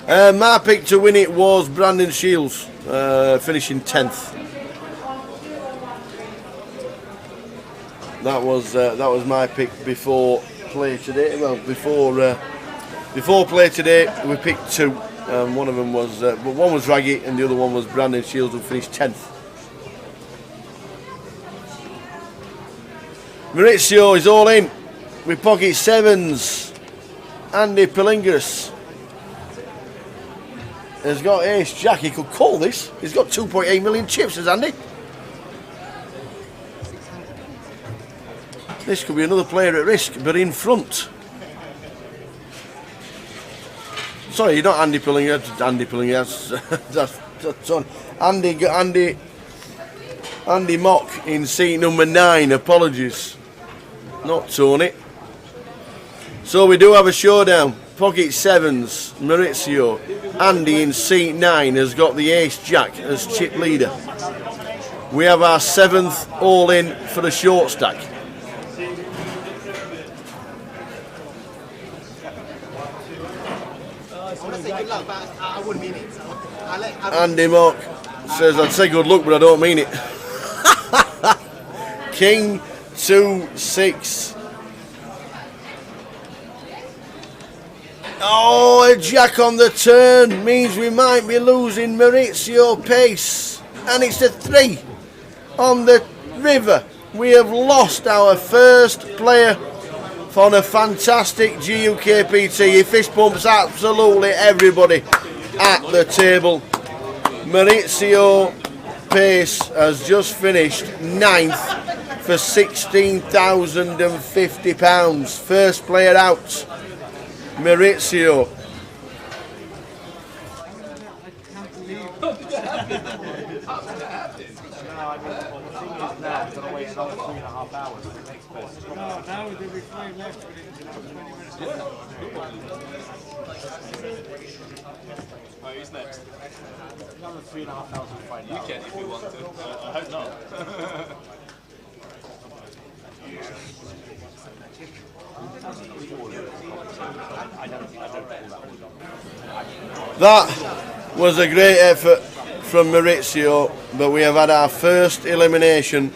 My pick to win it was Brandon Shields, finishing 10th. That was my pick before play today. Well, before play today, we picked 2. One of them was, but one was Raggy, and the other one was Brandon Shields, who finished 10th. Maurizio is all in with pocket 7s. Andy Palingaris has got ace jack. He could call this. He's got 2.8 million chips, says Andy. This could be another player at risk, but in front. Sorry, you're not Andy Palingaris. Andy Palingaris. That's Andy Mock in seat number 9. Apologies. Not Tony. So we do have a showdown. Pocket 7s, Maurizio. Andy in seat 9 has got the ace jack as chip leader. We have our 7th all in for the short stack. Andy Mock says I'd say good luck, but I don't mean it. King 2-6. Oh, a jack on the turn means we might be losing Maurizio pace. And it's a 3 on the river. We have lost our first player for a fantastic GUKPT. He fist bumps absolutely everybody at the table. Maurizio Pace has just finished 9th for £16,050. First player out, Maurizio. Who's next? Another 3,500 find out. You can if you want to. I hope not. That was a great effort from Maurizio, but we have had our first elimination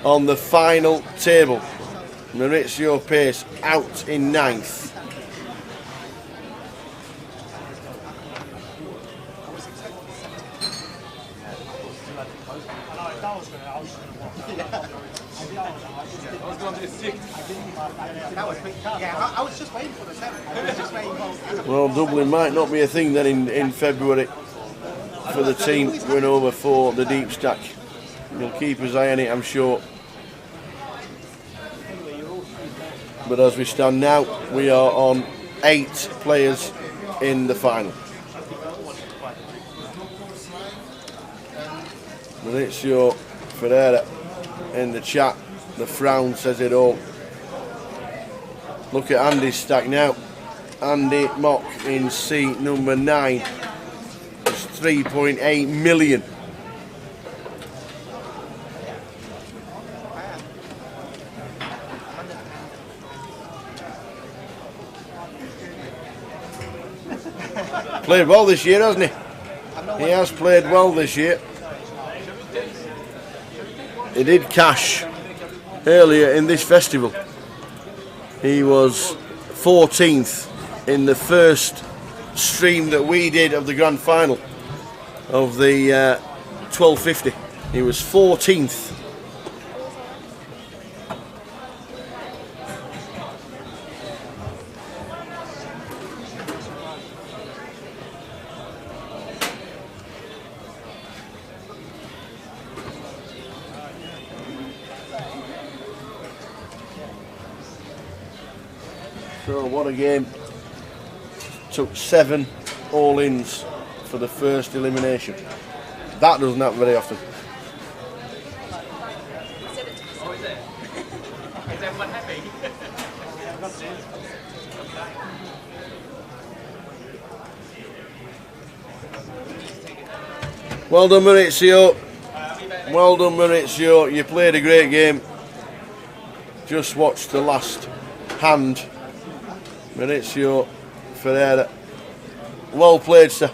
on the final table. Maurizio Pace out in 9th. I was just waiting for the 7th. Well, doubling might not be a thing then in February for the team going over for the deep stack. You'll keep his eye on it, I'm sure. But as we stand now, we are on 8 players in the final. Maurizio Ferreira in the chat, the frown says it all. Look at Andy's stack now. Andy Mock in seat number 9. It's 3.8 million. Played well this year, hasn't he? He has played well this year. He did cash earlier in this festival. He was 14th in the first stream that we did of the grand final of the 1250. He was 14th. So what a game. Took 7 all-ins for the first elimination. That doesn't happen very often. Well done, Maurizio. Well done, Maurizio. You played a great game. Just watch the last hand. Maurizio Ferreira. Well played, sir.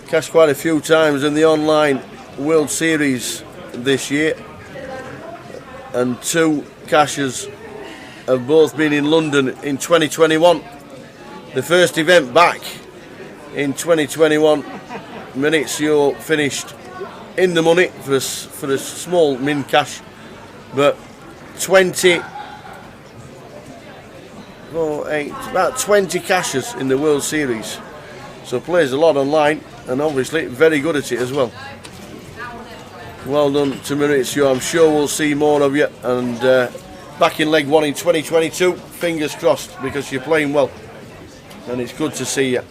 Cashed quite a few times in the online World Series this year. And 2 cashes have both been in London in 2021. The first event back in 2021, Maurizio finished in the money for a small min cash, but 20 cashes in the World Series. So plays a lot online and obviously very good at it as well. Well done to Maurizio. I'm sure we'll see more of you, and back in leg 1 in 2022, fingers crossed, because you're playing well and it's good to see you.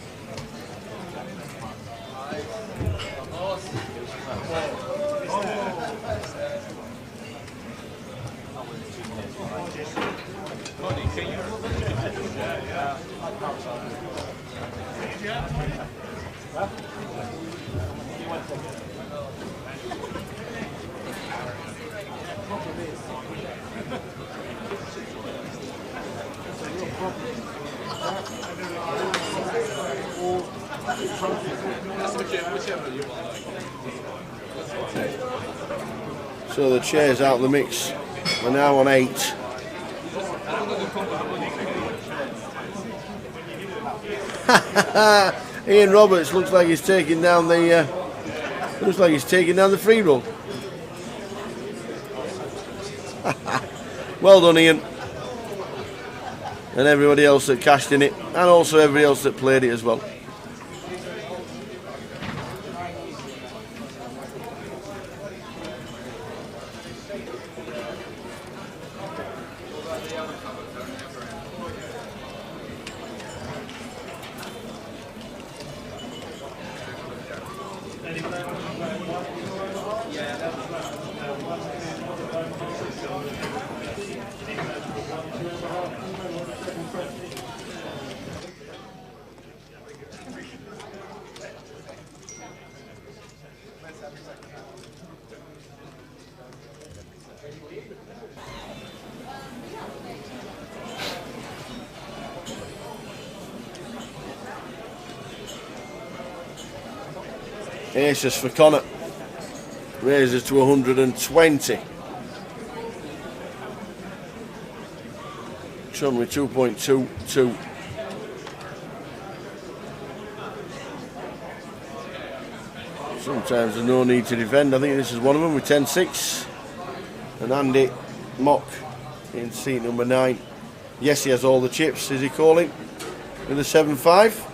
So the chairs out of the mix. We're now on 8. Ian Roberts looks like he's taking down the free roll. Well done, Ian, and everybody else that cashed in it, and also everybody else that played it as well. Aces for Connor, raises to 120. Chun with 2.22. Sometimes there's no need to defend. I think this is one of them with 10-6. And Andy Mock in seat number 9. Yes, he has all the chips, is he calling? With a 7.5.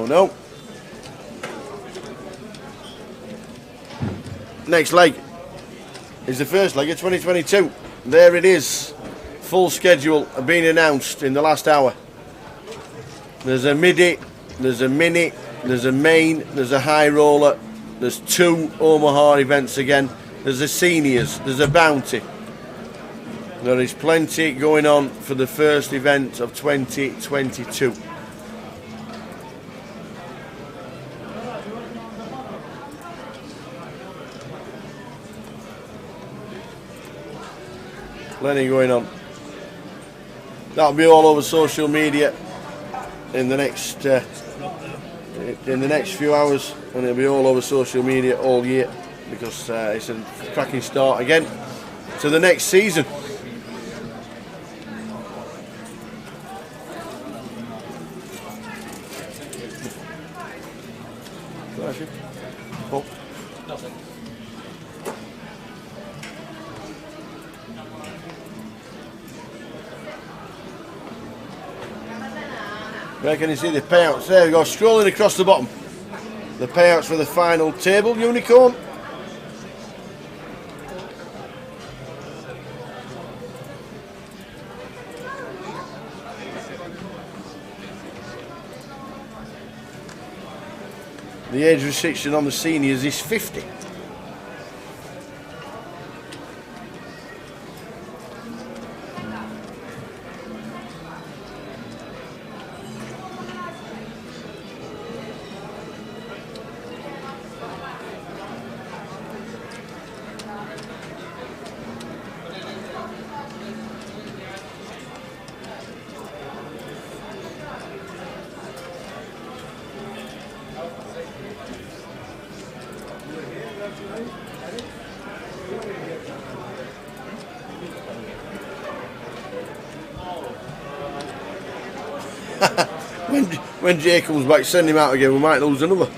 No. Next leg is the first leg of 2022. There it is. Full schedule being announced in the last hour. There's a midi, there's a mini, there's a main, there's a high roller, there's 2 Omaha events again, there's a seniors, there's a bounty. There is plenty going on for the first event of 2022. Plenty going on. That'll be all over social media in the next few hours, and it'll be all over social media all year, because it's a cracking start again to the next season. Oh. Where can you see the payouts? There we go, scrolling across the bottom. The payouts for the final table, Unicorn. The age restriction on the seniors is 50. When Jay comes back, send him out again, we might lose another.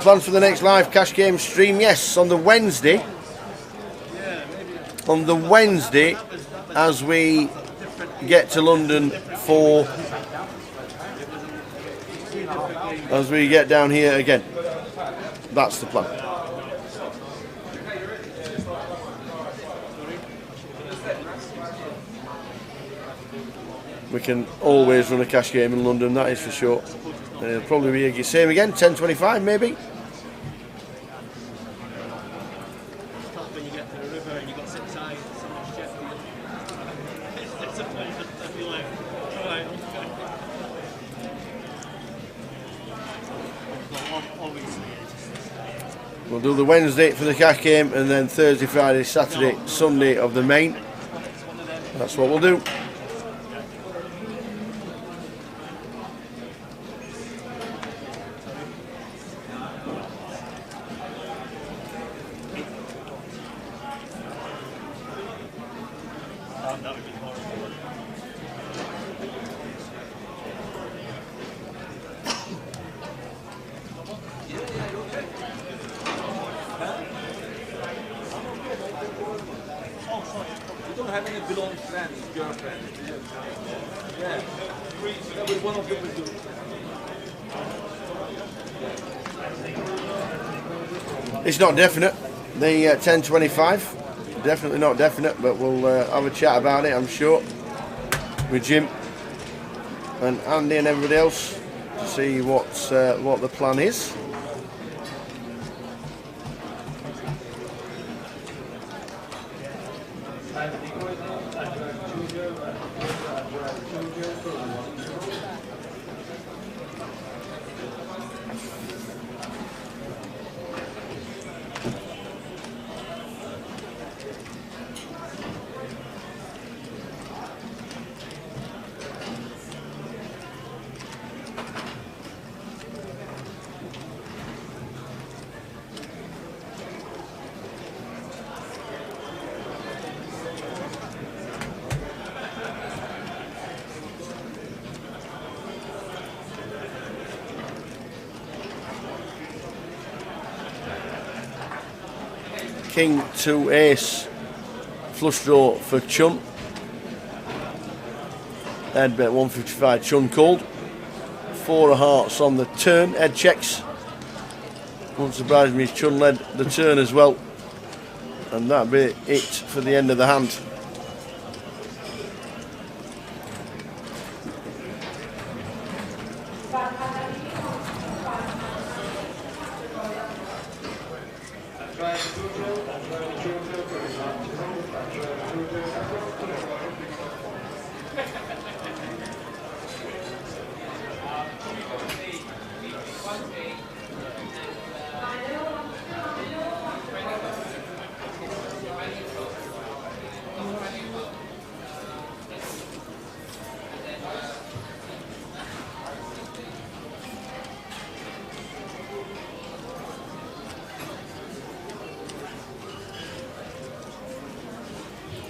Plans for the next live cash game stream? Yes, on the Wednesday. On the Wednesday, as we get to London for, as we get down here again. That's the plan. We can always run a cash game in London, that is for sure. It'll probably be the same again, 10:25 maybe. We'll do the Wednesday for the cash game, and then Thursday, Friday, Saturday, Sunday of the main. That's what we'll do. It's not definite, the 10:25, definitely not definite, but we'll have a chat about it, I'm sure, with Jim and Andy and everybody else to see what the plan is. king to ace, flush draw for Chun. Head bet 155, Chun called. 4 of hearts on the turn, head checks. Won't surprise me, Chun led the turn as well. And that'll be it for the end of the hand.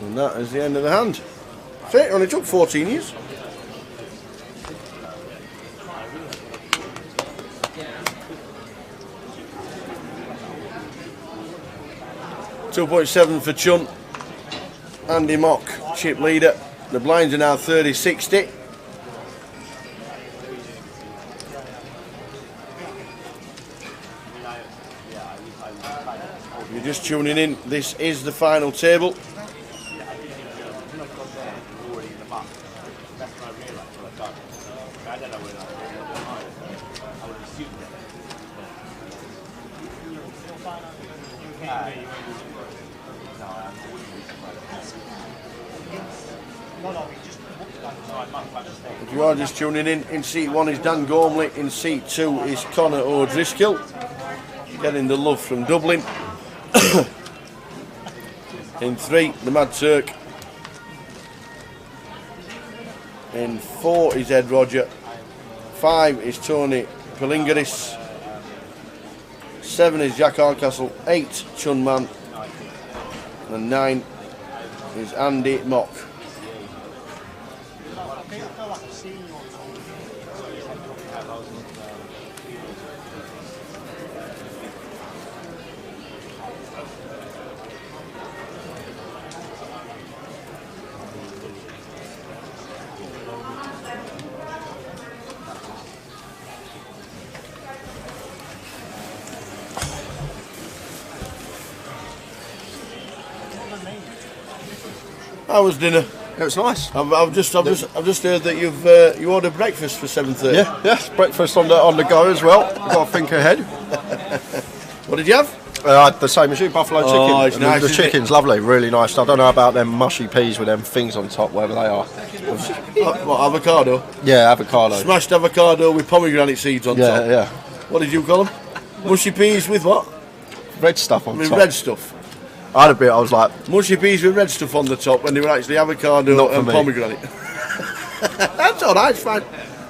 And that is the end of the hand. It only took 14 years. $2.7 for Chun. Andy Mock, chip leader. The blinds are now 30-60. You're just tuning in, this is the final table. If you are just tuning in seat 1 is Dan Gormley, in seat 2 is Conor O'Driscoll, getting the love from Dublin. In 3, the Mad Turk. In 4 is Ed Roger. 5 is Tony Palingaris. 7 is Jack Hardcastle. 8 Chun Man. And 9 is Andy Mock. How was dinner? It was nice. I've just heard that you ordered breakfast for 7:30. Yeah, yes, breakfast on the go as well. Got to think ahead. What did you have? The same as you, buffalo chicken. Oh, it's nice. The chicken's lovely, really nice. I don't know about them mushy peas with them things on top, whatever they are. What, avocado? Yeah, avocado. Smashed avocado with pomegranate seeds on top. Yeah. What did you call them? Mushy peas with what? Red stuff on top. With red stuff. I had a bit, I was like... Mushy peas with red stuff on the top when they were actually avocado and pomegranate. That's alright, it's fine.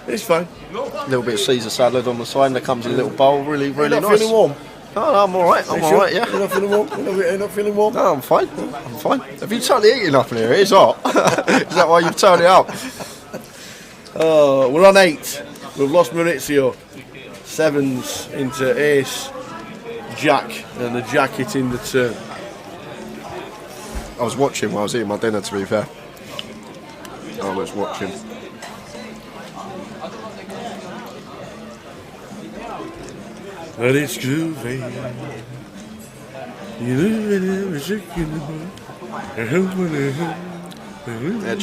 It's fine. A little bit of Caesar salad on the side, and it comes in a little bowl, really You're not nice. feeling warm? No, I'm alright, yeah. You're not feeling warm? You're not feeling warm? No, I'm fine. Have you totally eaten up in here? It's hot. Is that why you've turned it up? Oh, we're on 8. We've lost Maurizio. 7s into ace, jack, and the jack hitting the turn. I was watching while I was eating my dinner, to be fair. I was watching. But it's groovy. Yeah,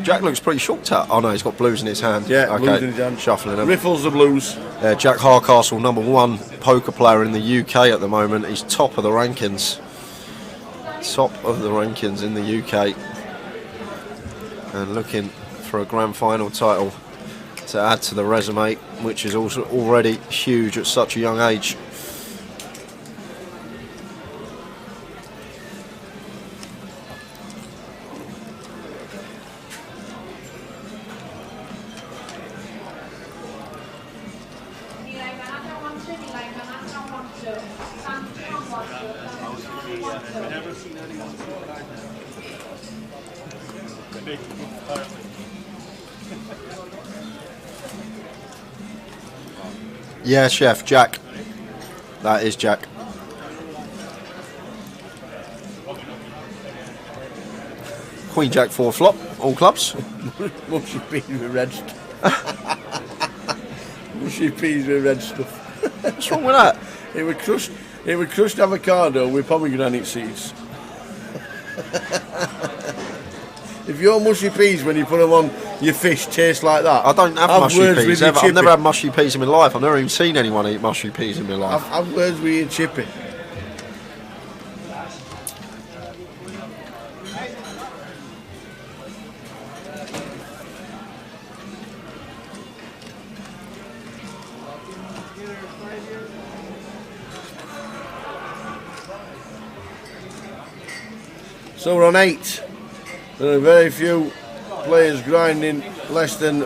Jack looks pretty shocked at. Oh no, he's got blues in his hand. Yeah, okay. blues in his hand. Shuffling them. Riffles the blues. Jack Hardcastle, #1 poker player in the UK at the moment. He's top of the rankings. Top of the rankings in the UK. And looking for a grand final title to add to the resume, which is also already huge at such a young age. Yeah, Chef, Jack. That is Jack. Queen Jack 4 flop, all clubs. Mushy peas with red stuff. Mushy peas with red stuff. What's wrong with that? It was crushed avocado with pomegranate seeds. If your mushy peas, when you put them on your fish, taste like that, I don't have mushy peas ever. I've never had mushy peas in my life. I've never even seen anyone eat mushy peas in my life. I've words with your chippy. So we're on 8. There are very few players grinding less than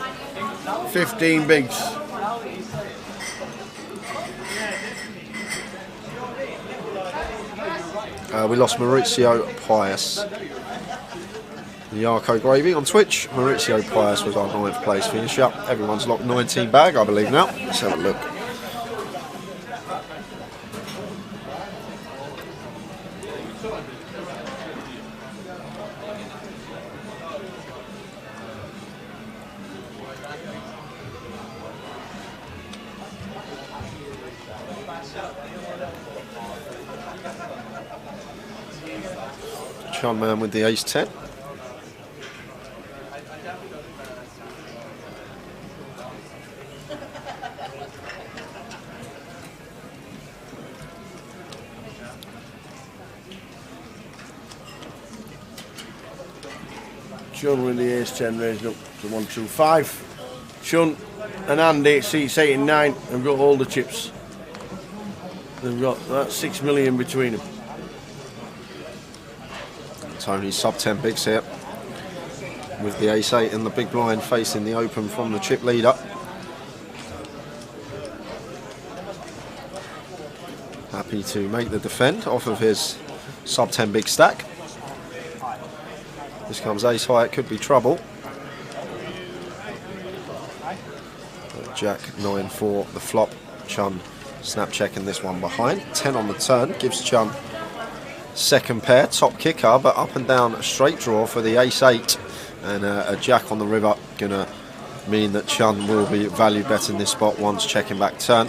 15 bigs. We lost Maurizio Pius. The Yarko Gravy on Twitch. Maurizio Pius was our 9th place finisher. Everyone's locked 19 bag, I believe now. Let's have a look. Chun Man with the ace 10. Chun with the ace 10 raised up to 125. Chun and Andy, seats 8 and 9, have got all the chips. They've got that 6 million between them. Tony's sub 10 bigs here with the ace 8 and the big blind facing the open from the chip leader. Happy to make the defend off of his sub 10 big stack. This comes ace high, it could be trouble. Jack 9-4 the flop. Chun snap checking this one behind. 10 on the turn gives Chun second pair, top kicker, but up and down a straight draw for the ace 8 and a jack on the river, gonna mean that Chun will be value betting this spot once checking back turn.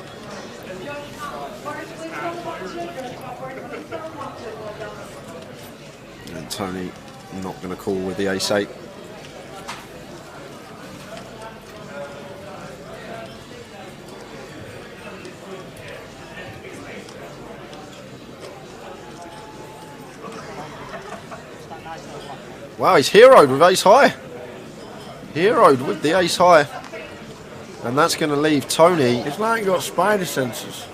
And Tony not going to call with the ace 8. Wow, he's heroed with ace high. Heroed with the ace high. And that's going to leave Tony. It's like got spider senses.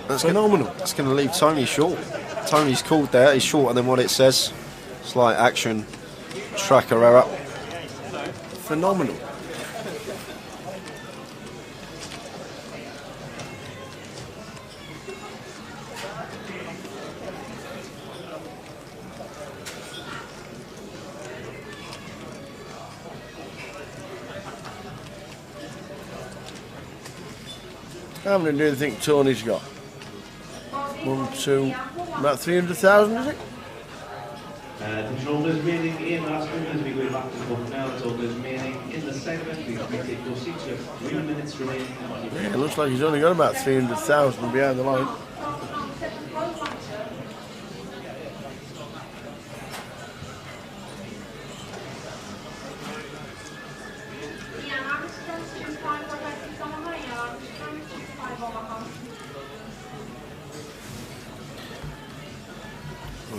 That's phenomenal. That's going to leave Tony short. Tony's called there. He's shorter than what it says. Slight action tracker error. Phenomenal. How many do you think Tony's got? 1, 2, about 300,000, is it? Controllers remaining in last movement, we go back to the book now. Controllers remaining in the segment, we take your seats, you have 3 minutes remaining. Yeah, it looks like he's only got about 300,000 behind the line.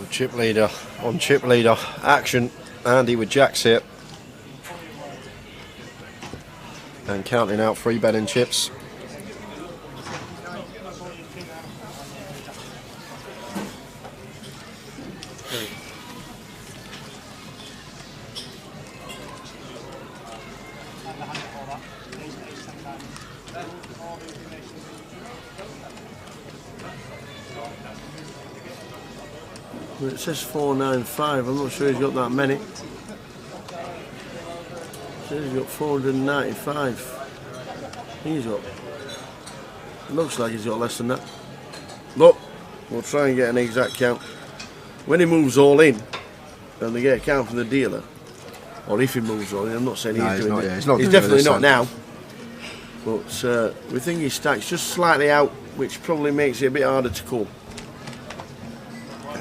Chip leader on chip leader action. Andy with jacks here. And counting out 3 betting chips. It says 495, I'm not sure he's got that many. It says he's got 495. I think he's got, it looks like he's got less than that. Look, we'll try and get an exact count. When he moves all in, and they get a count from the dealer, or if he moves on, I'm not saying he's doing not, it. yeah, he's not He's doing definitely this not then. now. But we think his stack's just slightly out, which probably makes it a bit harder to call.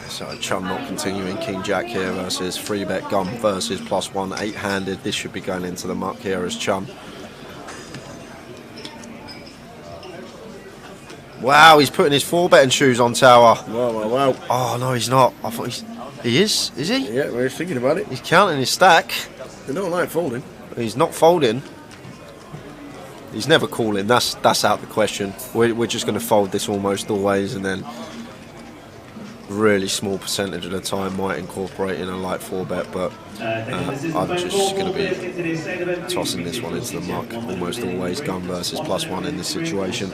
So Chum not continuing King Jack here versus free bet gun versus +1 8-handed. This should be going into the muck here as Chum. Wow, he's putting his 4-betting shoes on tower. Wow. Oh no, he's not. I thought he is he? Yeah, we're just thinking about it. He's counting his stack. They don't like folding. He's not folding. He's never calling. That's out the question. We're just going to fold this almost always, and then really small percentage of the time might incorporate in a light 4-bet, but I'm just going to be tossing this one into the muck almost always. Gun versus +1 in this situation.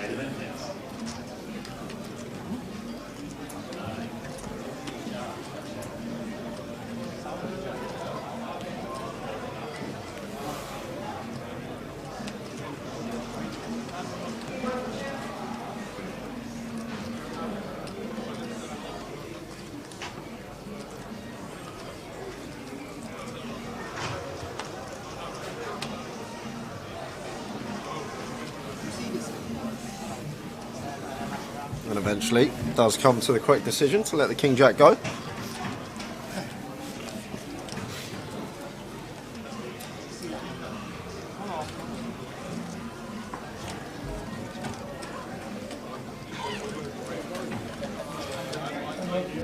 And eventually does come to the quick decision to let the King Jack go.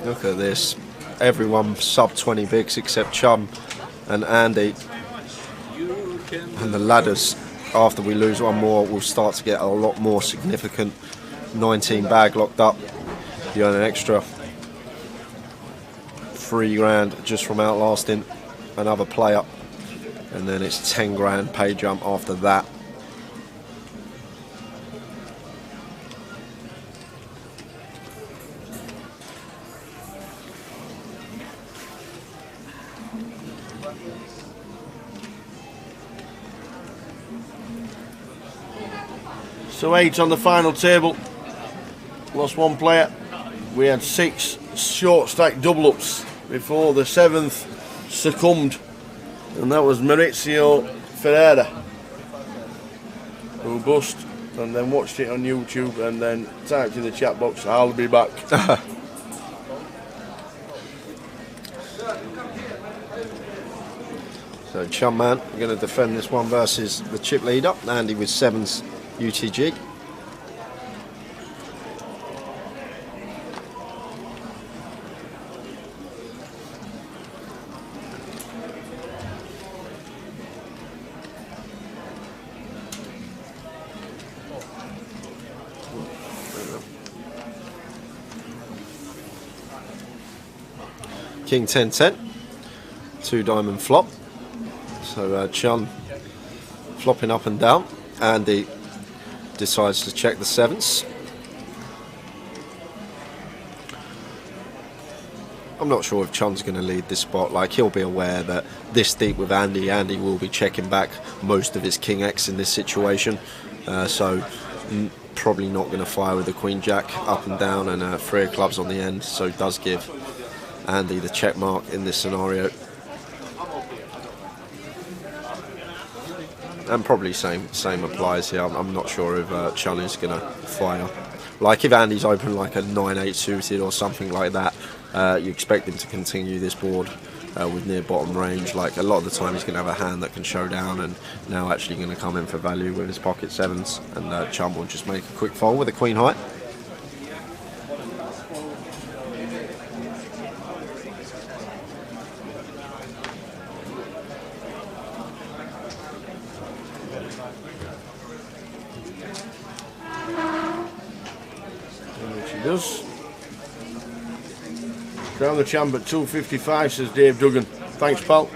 Look at this. Everyone sub 20 bigs except Chum and Andy. And the ladders, after we lose one more, will start to get a lot more significant. 19 bag locked up. You earn an extra $3 just from outlasting another player, and then it's 10 grand pay jump after that. So 8 on the final table. Lost one player. We had 6 short stack double ups before the 7th succumbed, and that was Maurizio Ferreira, who bust and then watched it on YouTube and then typed in the chat box, "I'll be back." So Chum Man, we're going to defend this one versus the chip leader, Andy with 7's UTG. King 10-10, 2 diamond flop. So Chun flopping up and down. Andy decides to check the 7s. I'm not sure if Chun's going to lead this spot. Like, he'll be aware that this deep with Andy, Andy will be checking back most of his King X in this situation. So probably not going to fire with the Queen Jack up and down and 3 of clubs on the end. So it does give Andy the check mark in this scenario. And probably same applies here. I'm not sure if Chun is going to fire. Like, if Andy's open like a 9-8 suited or something like that, you expect him to continue this board with near bottom range. Like, a lot of the time he's going to have a hand that can show down, and now actually going to come in for value with his pocket 7s, and Chun will just make a quick fold with a queen high. Does. Crown the champ at 255, says Dave Duggan. Thanks, pal.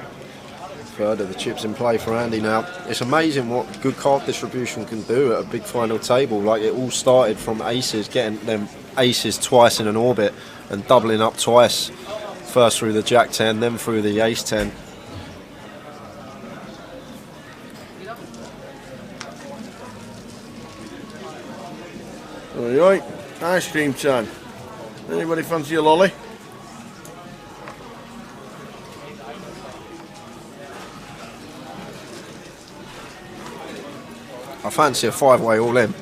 Third of the chips in play for Andy now. It's amazing what good card distribution can do at a big final table. Like, it all started from aces, getting them aces twice in an orbit and doubling up twice. First through the Jack 10, then through the Ace 10. Alright, ice cream time. Anybody fancy a lolly? I fancy a 5-way all in.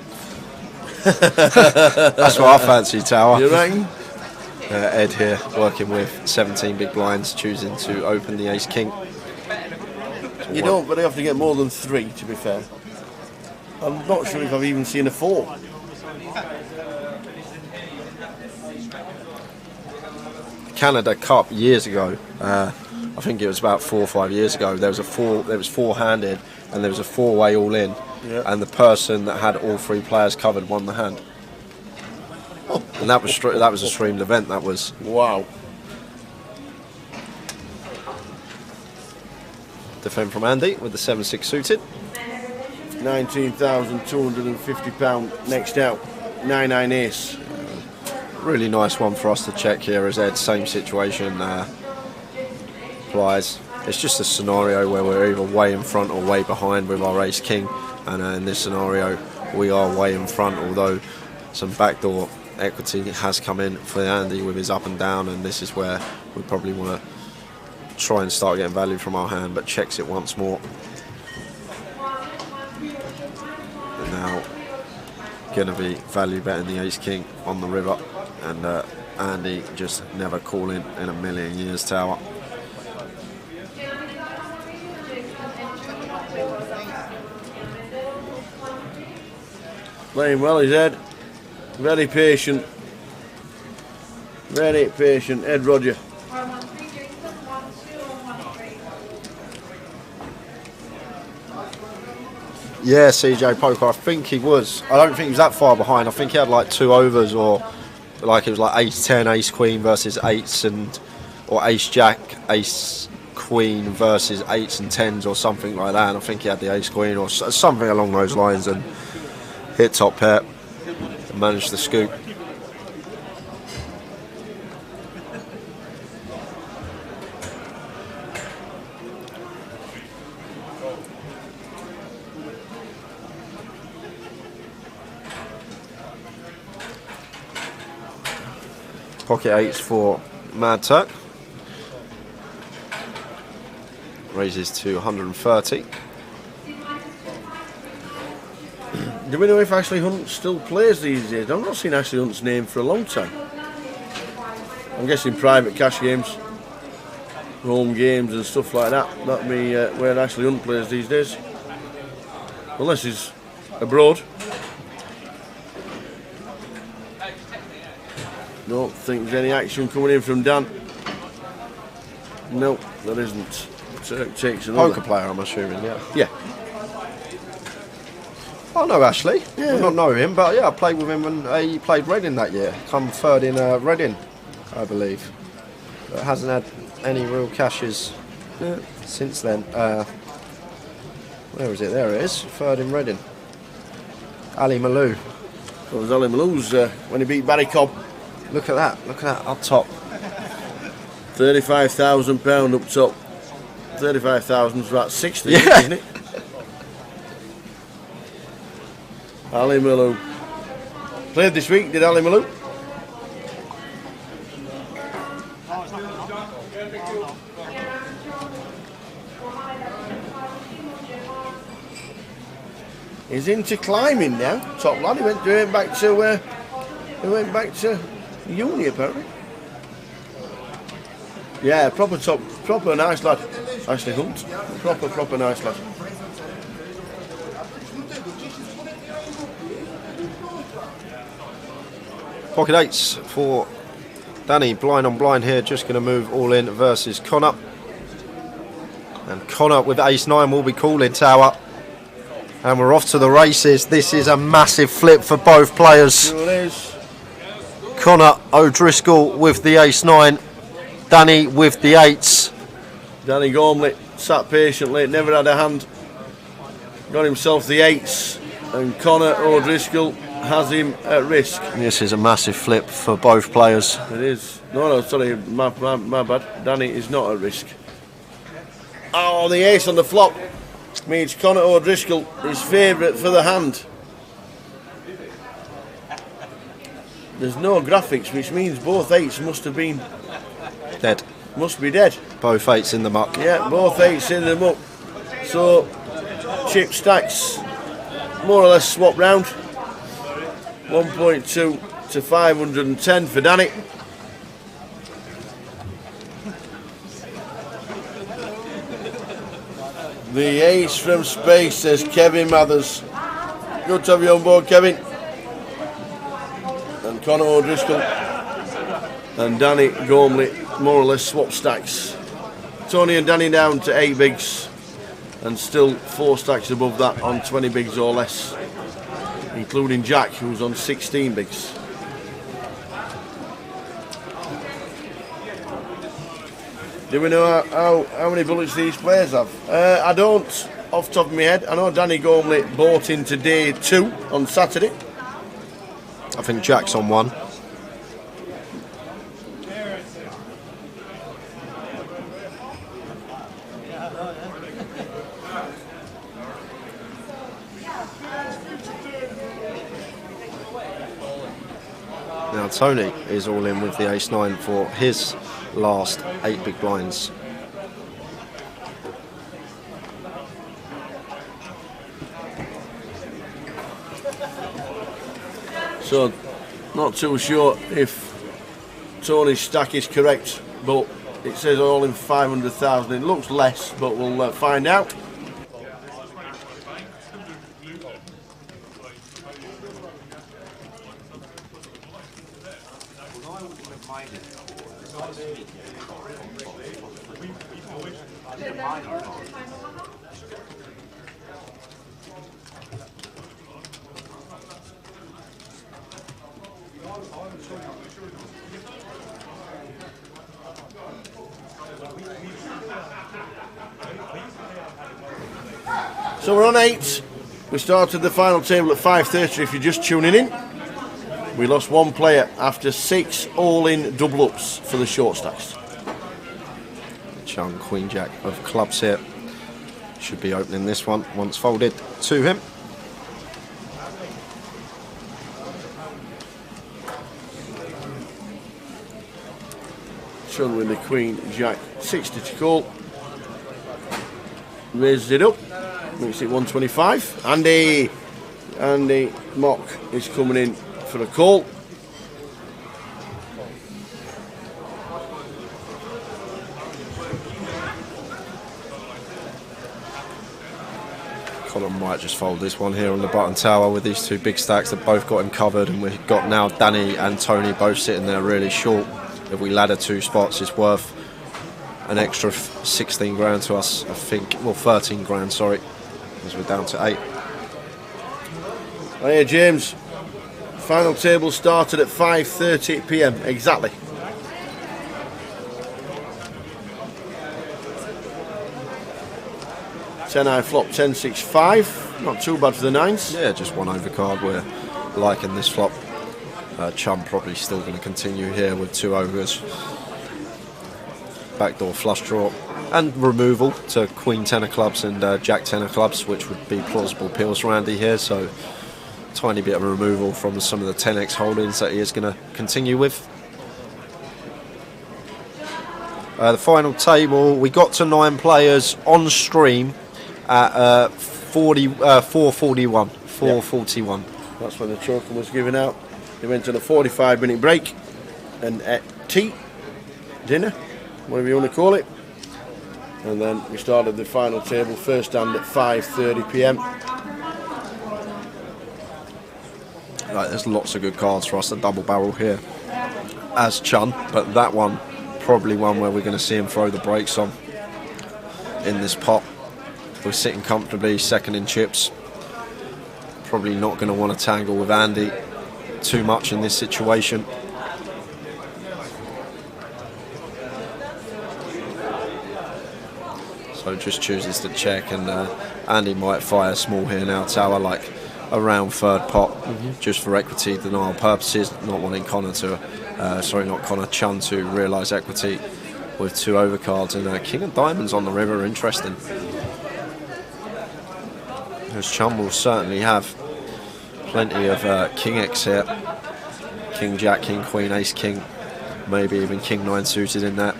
That's what I fancy, Tower. You reckon? Ed here, working with 17 big blinds, choosing to open the ace king. You don't really have to get more than 3, to be fair. I'm not sure if I've even seen a 4. Canada Cup years ago, I think it was about 4 or 5 years ago. There was four-handed, and there was a 4-way all in, and the person that had all 3 players covered won the hand. Oh. And that was a streamed event. That was wow. Defend from Andy with the 7-6 suited. £19,250 next out. 9-9 ace. Really nice one for us to check here as Ed. Same situation applies. It's just a scenario where we're either way in front or way behind with our ace king, and in this scenario we are way in front, although some backdoor equity has come in for Andy with his up and down, and this is where we probably want to try and start getting value from our hand, but checks it once more. And now going to be value betting the ace king on the river, and Andy just never calling in a million years, Tower. Playing well, his Ed. Very patient. Very patient, Ed Roger. Yeah, CJ Poker, I think he was. I don't think he was that far behind. I think he had like 2 overs, or like it was like ace-10, ace-queen versus 8s, or ace-jack, ace-queen versus 8s and 10s or something like that. And I think he had the ace-queen or something along those lines, and hit top pair and managed the scoop. Pocket 8s for Mad Turk. Raises to 130. Do we know if Ashley Hunt still plays these days? I've not seen Ashley Hunt's name for a long time. I'm guessing private cash games, home games and stuff like that. That'd be where Ashley Hunt plays these days. Unless he's abroad. Don't think there's any action coming in from Dan. No, there isn't. Turk takes another. Poker player, I'm assuming, yeah. Yeah. I know Ashley. Yeah. I don't know him, but yeah, I played with him when he played Reading that year. Come 3rd in Reading, I believe. But hasn't had any real cashes since then. Where is it? There it is. 3rd in Reading. Ali Malou. That was Ali Malou's when he beat Barry Cobb. Look at that up top. £35,000 up top. 35,000 is about 60, yeah. Isn't it? Ali Malou. Played this week, did Ali Malou? He's into climbing now. Top lad. He went back to uni apparently. Yeah, proper nice lad. Ashley Hunt. Proper nice lad. Pocket 8s for Danny. Blind on blind here. Just going to move all in versus Connor. And Connor with ace-9 will be calling, Tower. And we're off to the races. This is a massive flip for both players. Sure it is. Connor O'Driscoll with the ace-9. Danny with the 8s. Danny Gormley sat patiently, never had a hand. Got himself the 8s. And Connor O'Driscoll has him at risk. This is a massive flip for both players. It is. No, sorry, my bad. Danny is not at risk. Oh, the ace on the flop means Connor O'Driscoll is favourite for the hand. There's no graphics, which means both 8s must have been dead. Must be dead. Both 8s in the muck. Yeah, both 8s in the muck. So, chip stacks more or less swap round. 1.2 to 510 for Danny. The ace from space, says Kevin Mathers. Good to have you on board, Kevin. And Conor O'Driscoll and Danny Gormley more or less swap stacks. Tony and Danny down to 8 bigs and still 4 stacks above that on 20 bigs or less, including Jack, who's on 16 bigs. Do we know how many bullets these players have? I don't, off the top of my head. I know Danny Gormley bought into day 2 on Saturday. I think Jack's on 1. Now Tony is all in with the ace-9 for his last 8 big blinds. So, not too sure if Tony's stack is correct, but it says all in 500,000. It looks less, but we'll find out. So we're on 8. We started the final table at 5:30 if you're just tuning in. We lost 1 player after 6 all-in double-ups for the short stacks. Chung, Queen Jack of clubs here. Should be opening this one once folded to him. Chung with the Queen Jack, 60 to call. Raises it up, makes it 125. Andy Mock is coming in for a call. Colin might just fold this one here on the button tower with these 2 big stacks that both got him covered, and we've got now Danny and Tony both sitting there really short. If we ladder 2 spots, it's worth an extra 16 grand to us, I think. Well, 13 grand, sorry, as we're down to 8. Oh yeah, James. Final table started at 5:30 p.m. exactly. Ten-eye flop, 10-6-5. Not too bad for the 9s. Yeah, just 1 overcard. We're liking this flop. Chum probably still going to continue here with 2 overs. Backdoor flush draw and removal to Queen 10 of clubs and Jack 10 of clubs, which would be plausible appeals for Andy here. So tiny bit of removal from some of the 10x holdings that he is going to continue with. The final table, we got to 9 players on stream at 4:41. 4:41. That's when the token was given out. They went on a 45-minute break and ate tea, dinner, whatever you want to call it. And then we started the final table, first hand at 5:30 p.m. Right, there's lots of good cards for us to double barrel here as Chun, but that one probably one where we're going to see him throw the brakes on in this pot. We're sitting comfortably, second in chips. Probably not going to want to tangle with Andy too much in this situation. So just chooses to check, and Andy might fire small here now, tower, like around third pot, just for equity denial purposes, not wanting Connor to, Chun to realise equity with 2 overcards, and King of Diamonds on the river, interesting. Because Chun will certainly have plenty of King X here. King Jack, King Queen, Ace King, maybe even King 9 suited in that.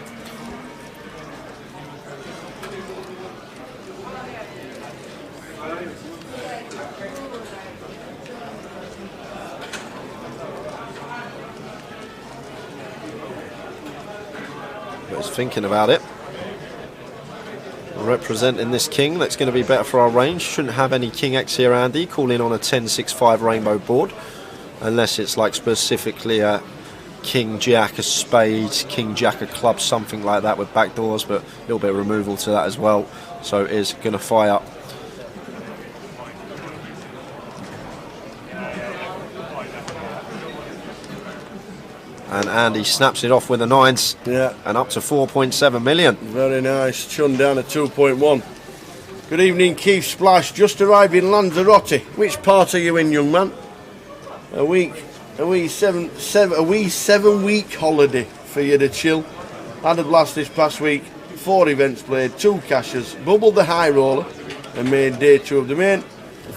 he's thinking about it. Representing this king, that's going to be better for our range. Shouldn't have any king X here, Andy. Calling on a 10-6-5 rainbow board, unless it's like specifically a king jack of spades, king jack of clubs, something like that with backdoors, but a little bit of removal to that as well. So it is going to fire. And Andy snaps it off with the 9s. Yeah. And up to 4.7 million. Very nice. Chun down at 2.1. Good evening, Keith Splash. Just arrived in Lanzarote. Which part are you in, young man? A wee 7-week holiday for you to chill. Had a blast this past week. 4 events played, 2 cashes, bubbled the high roller, and made day 2 of the main.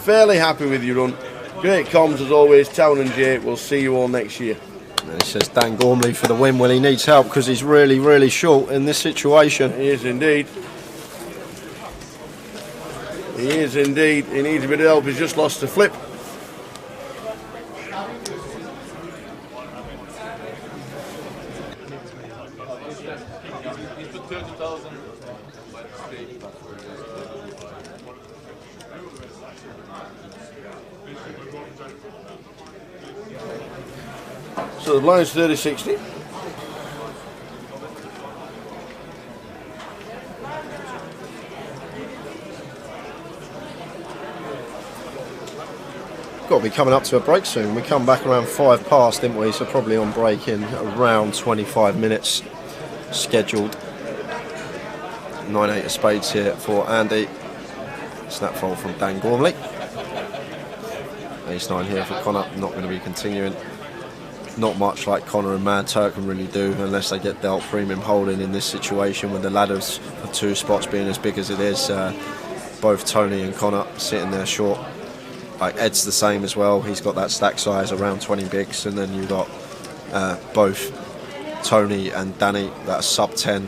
Fairly happy with your run. Great comms as always, Town and Jay. We'll see you all next year. And he says Dan Gormley for the win. Well, he needs help because he's really, really short in this situation. He is indeed. He is indeed. He needs a bit of help. He's just lost the flip. So the blind's 30-60. Got to be coming up to a break soon. We come back around 5 past, didn't we? So probably on break in around 25 minutes scheduled. 9-8 of spades here for Andy. Snap fold from Dan Gormley. Ace-9 here for Connor. Not going to be continuing. Not much like Connor and Mad Turk can really do unless they get dealt premium holding in this situation with the ladders for 2 spots being as big as it is. Both Tony and Connor sitting there short. Like Ed's the same as well. He's got that stack size around 20 bigs, and then you've got both Tony and Danny that are sub 10.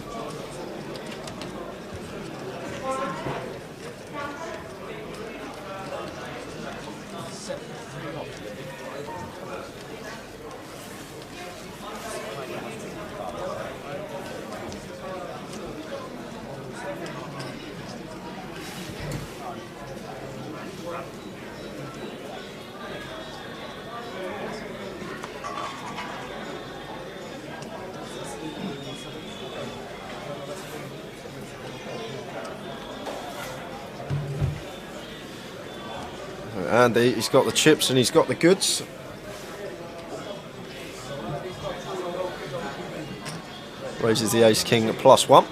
Andy, he's got the chips and he's got the goods. Raises the ace-king at +1.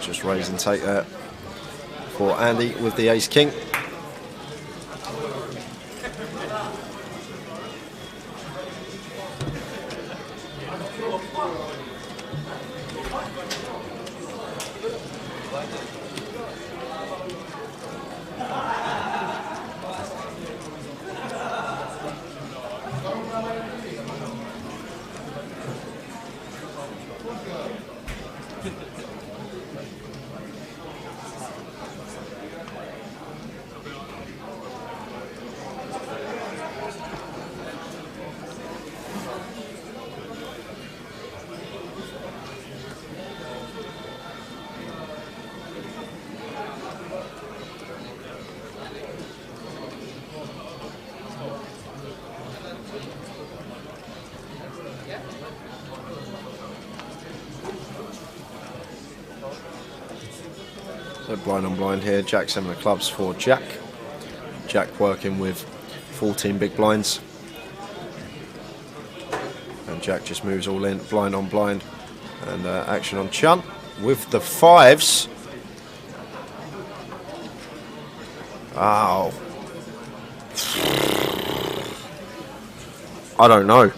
Just raise and take there for Andy with the ace-king. So blind on blind here, Jack 7 of clubs for Jack. Jack working with 14 big blinds. And Jack just moves all in, blind on blind. And action on Chun with the 5s. Ow. I don't know.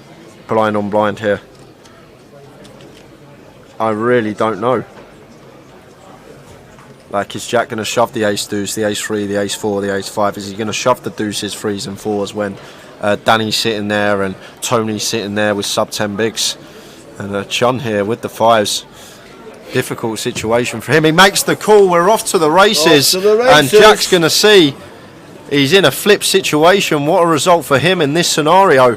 Blind on blind here. I really don't know. Like, is Jack going to shove the ace deuce, the ace 3, the ace 4, the ace 5? Is he going to shove the deuces, 3s and 4s when Danny's sitting there and Tony's sitting there with sub 10 bigs? And Chun here with the 5s. Difficult situation for him. He makes the call. We're off to the races. And Jack's going to see he's in a flip situation. What a result for him in this scenario.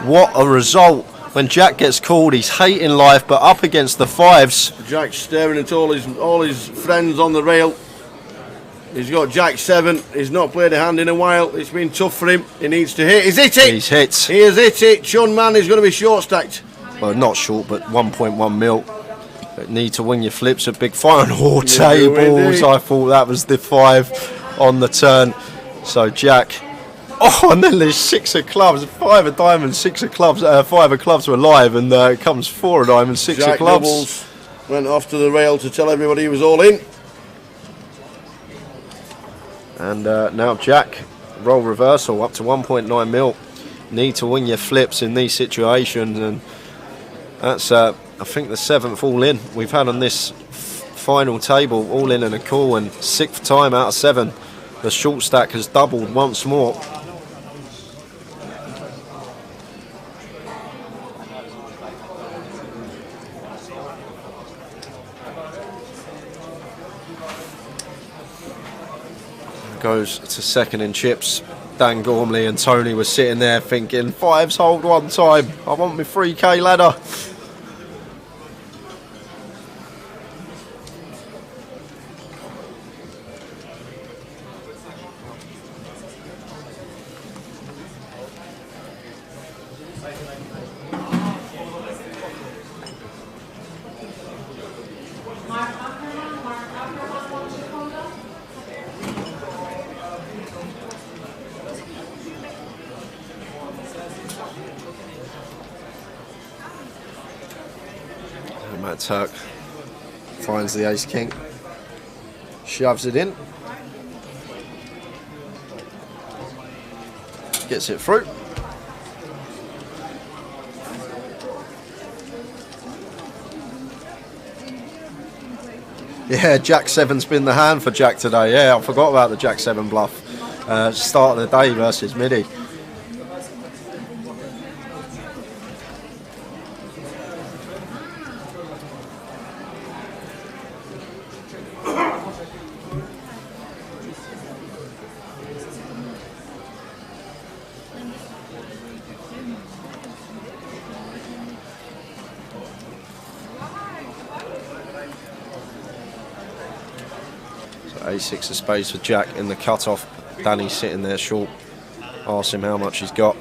What a result. When Jack gets called, he's hating life, but up against the fives. Jack's staring at all his friends on the rail. He's got Jack 7. He's not played a hand in a while. It's been tough for him. He needs to hit. He's hit it. He's hit. He has hit it. Sean Mann is going to be short stacked. Well, not short, but 1.1 mil. But need to win your flips at big final tables. I thought that was the 5 on the turn. So Jack. Oh, and then there's 6 of clubs, 5 of diamonds, 6 of clubs, 5 of clubs were live, and it comes 4 of diamonds, 6 Jack of clubs. Doubles went off to the rail to tell everybody he was all in. And now Jack, roll reversal up to 1.9 mil. Need to win your flips in these situations, and that's I think the 7th all in we've had on this final table, all in and a call, and 6th time out of 7. The short stack has doubled once more. Goes to second in chips. Dan Gormley and Tony were sitting there thinking, 5s hold one time. I want my 3k ladder. Turk finds the ace king, shoves it in, gets it through. Yeah, Jack 7's been the hand for Jack today. Yeah, I forgot about the Jack 7 bluff. Start of the day versus Midi. A6 of spades for Jack in the cut-off. Danny's sitting there short. Ask him how much he's got.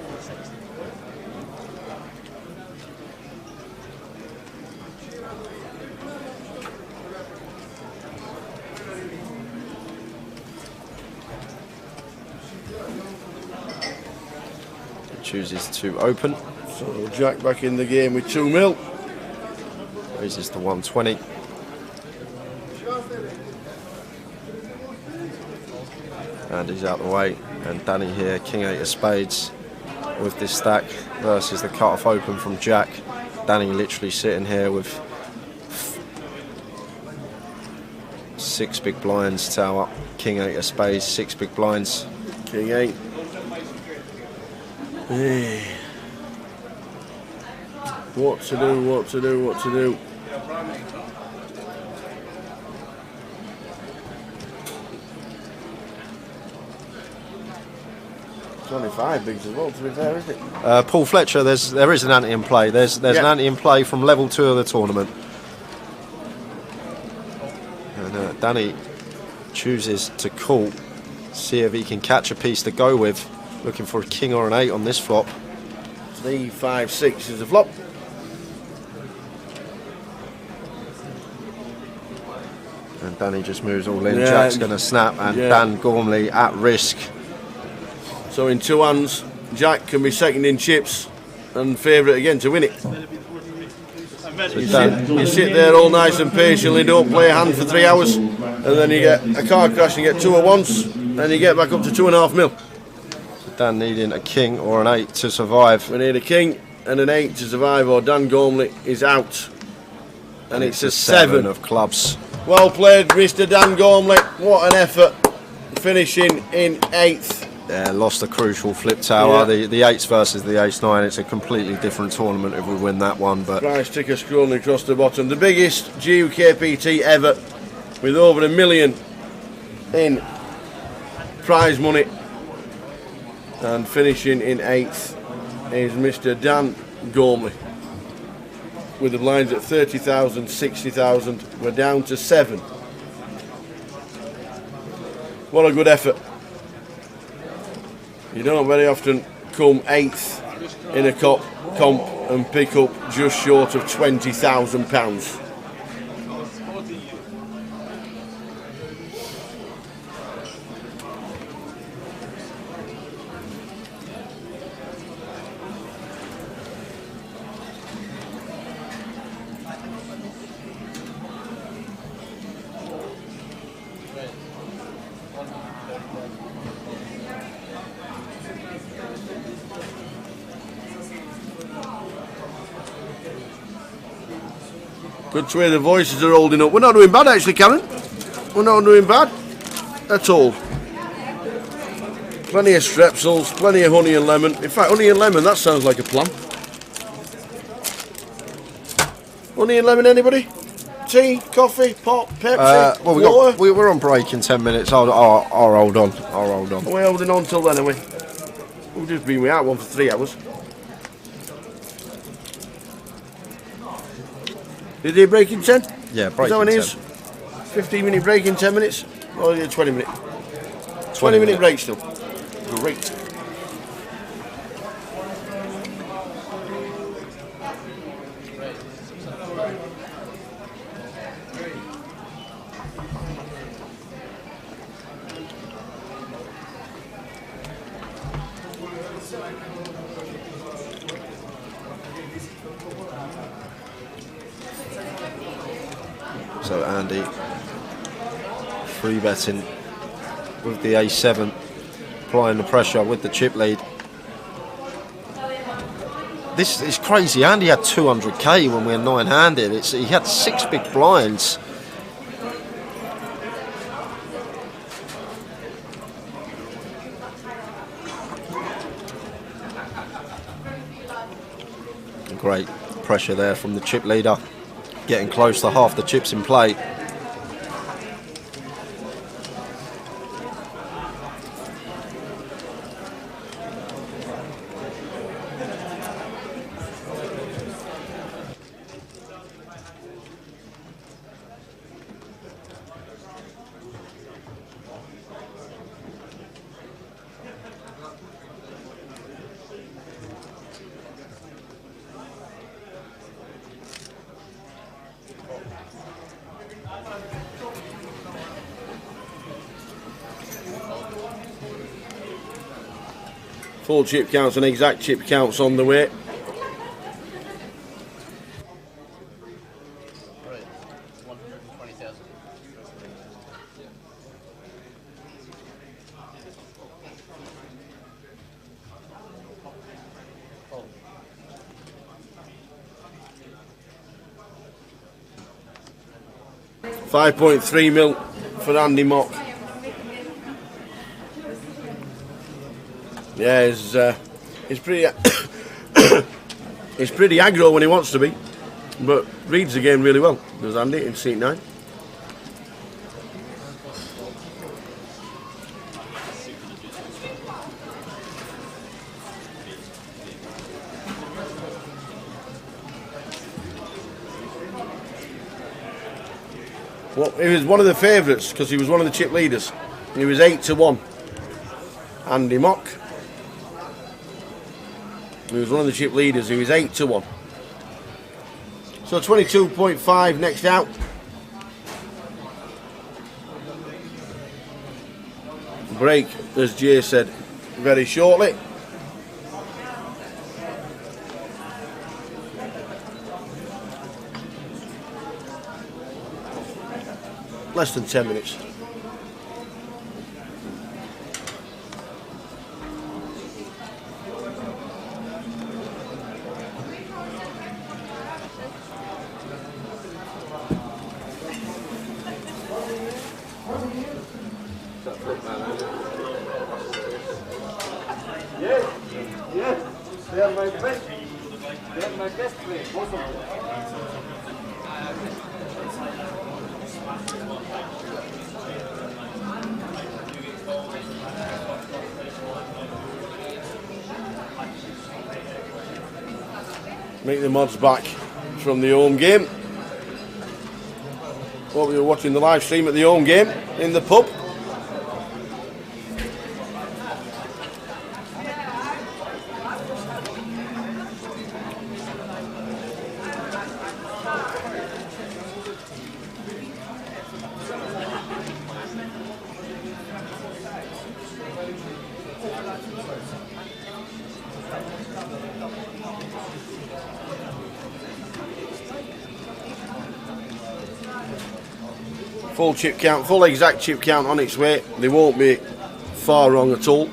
He chooses to open. So Jack back in the game with 2 mil. Raises to 120. And he's out the way, and Danny here, king 8 of spades with this stack versus the cut-off open from Jack. Danny literally sitting here with 6 big blinds, tower, king 8 of spades, 6 big blinds. King 8. Hey. What to do, what to do, what to do. Only 5 bigs as well, to be fair, isn't it? Paul Fletcher, there is an ante in play. There's an ante in play from level 2 of the tournament. And Danny chooses to call, see if he can catch a piece to go with. Looking for a king or an 8 on this flop. 3, 5, 6 is the flop. And Danny just moves all in. Jack's going to snap, and Dan Gormley at risk. So in 2 hands, Jack can be second in chips and favourite again to win it. You sit there all nice and patiently, don't play a hand for 3 hours, and then you get a car crash and you get 2 at once, and you get back up to 2.5 mil. So Dan needing a king or an 8 to survive. We need a king and an 8 to survive, or Dan Gormley is out. And it's a 7 of clubs. Well played, Mr. Dan Gormley. What an effort, finishing in 8th. Yeah, lost a crucial flip tower. The 8s versus the ace-9. It's a completely different tournament if we win that one. But price ticker scrolling across the bottom. The biggest GUKPT ever, with over $1 million in prize money. And finishing in 8th is Mr. Dan Gormley, with the blinds at 30,000, 60,000. We're down to 7. What a good effort. You don't very often come 8th in a comp and pick up just short of £20,000. Good to hear the voices are holding up. We're not doing bad actually, Karen. We're not doing bad at all. Plenty of strepsils, plenty of honey and lemon. In fact, honey and lemon, that sounds like a plan. Honey and lemon, anybody? Tea, coffee, pop, Pepsi, well, we're on break in 10 minutes. I'll hold on. I'll hold on. Are we holding on till then, are we? We've just been without one for 3 hours. Did they break in 10? Yeah, break in 10. Is that what it is? 15-minute break in 10 minutes? Or 20-minute? 20-minute break still. Great. So Andy free betting with the A7, applying the pressure with the chip lead. This is crazy. Andy had 200k when we were 9-handed. He had 6 big blinds. Great pressure there from the chip leader. Getting close to half the chips in play. Full chip counts and exact chip counts on the way. $5.3 mil for Andy Mock. Yeah, he's pretty he's pretty aggro when he wants to be, but reads the game really well. Does Andy in seat 9? Well, he was one of the favourites because he was one of the chip leaders. He was 8-1. Andy Mock. He was one of the chip leaders. He was 8-1. So 22.5 next out. Break, as Jay said, very shortly. Less than 10 minutes. Yes, yes, they are my best. They are my best players, both of them. Make the mods back from the home game. Well, we were watching the live stream at the home game in the pub. Full chip count, full exact chip count on its way. They won't be far wrong at all.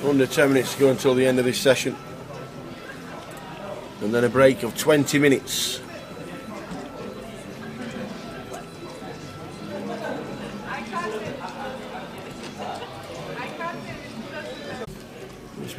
Under 10 minutes to go until the end of this session. And then a break of 20 minutes.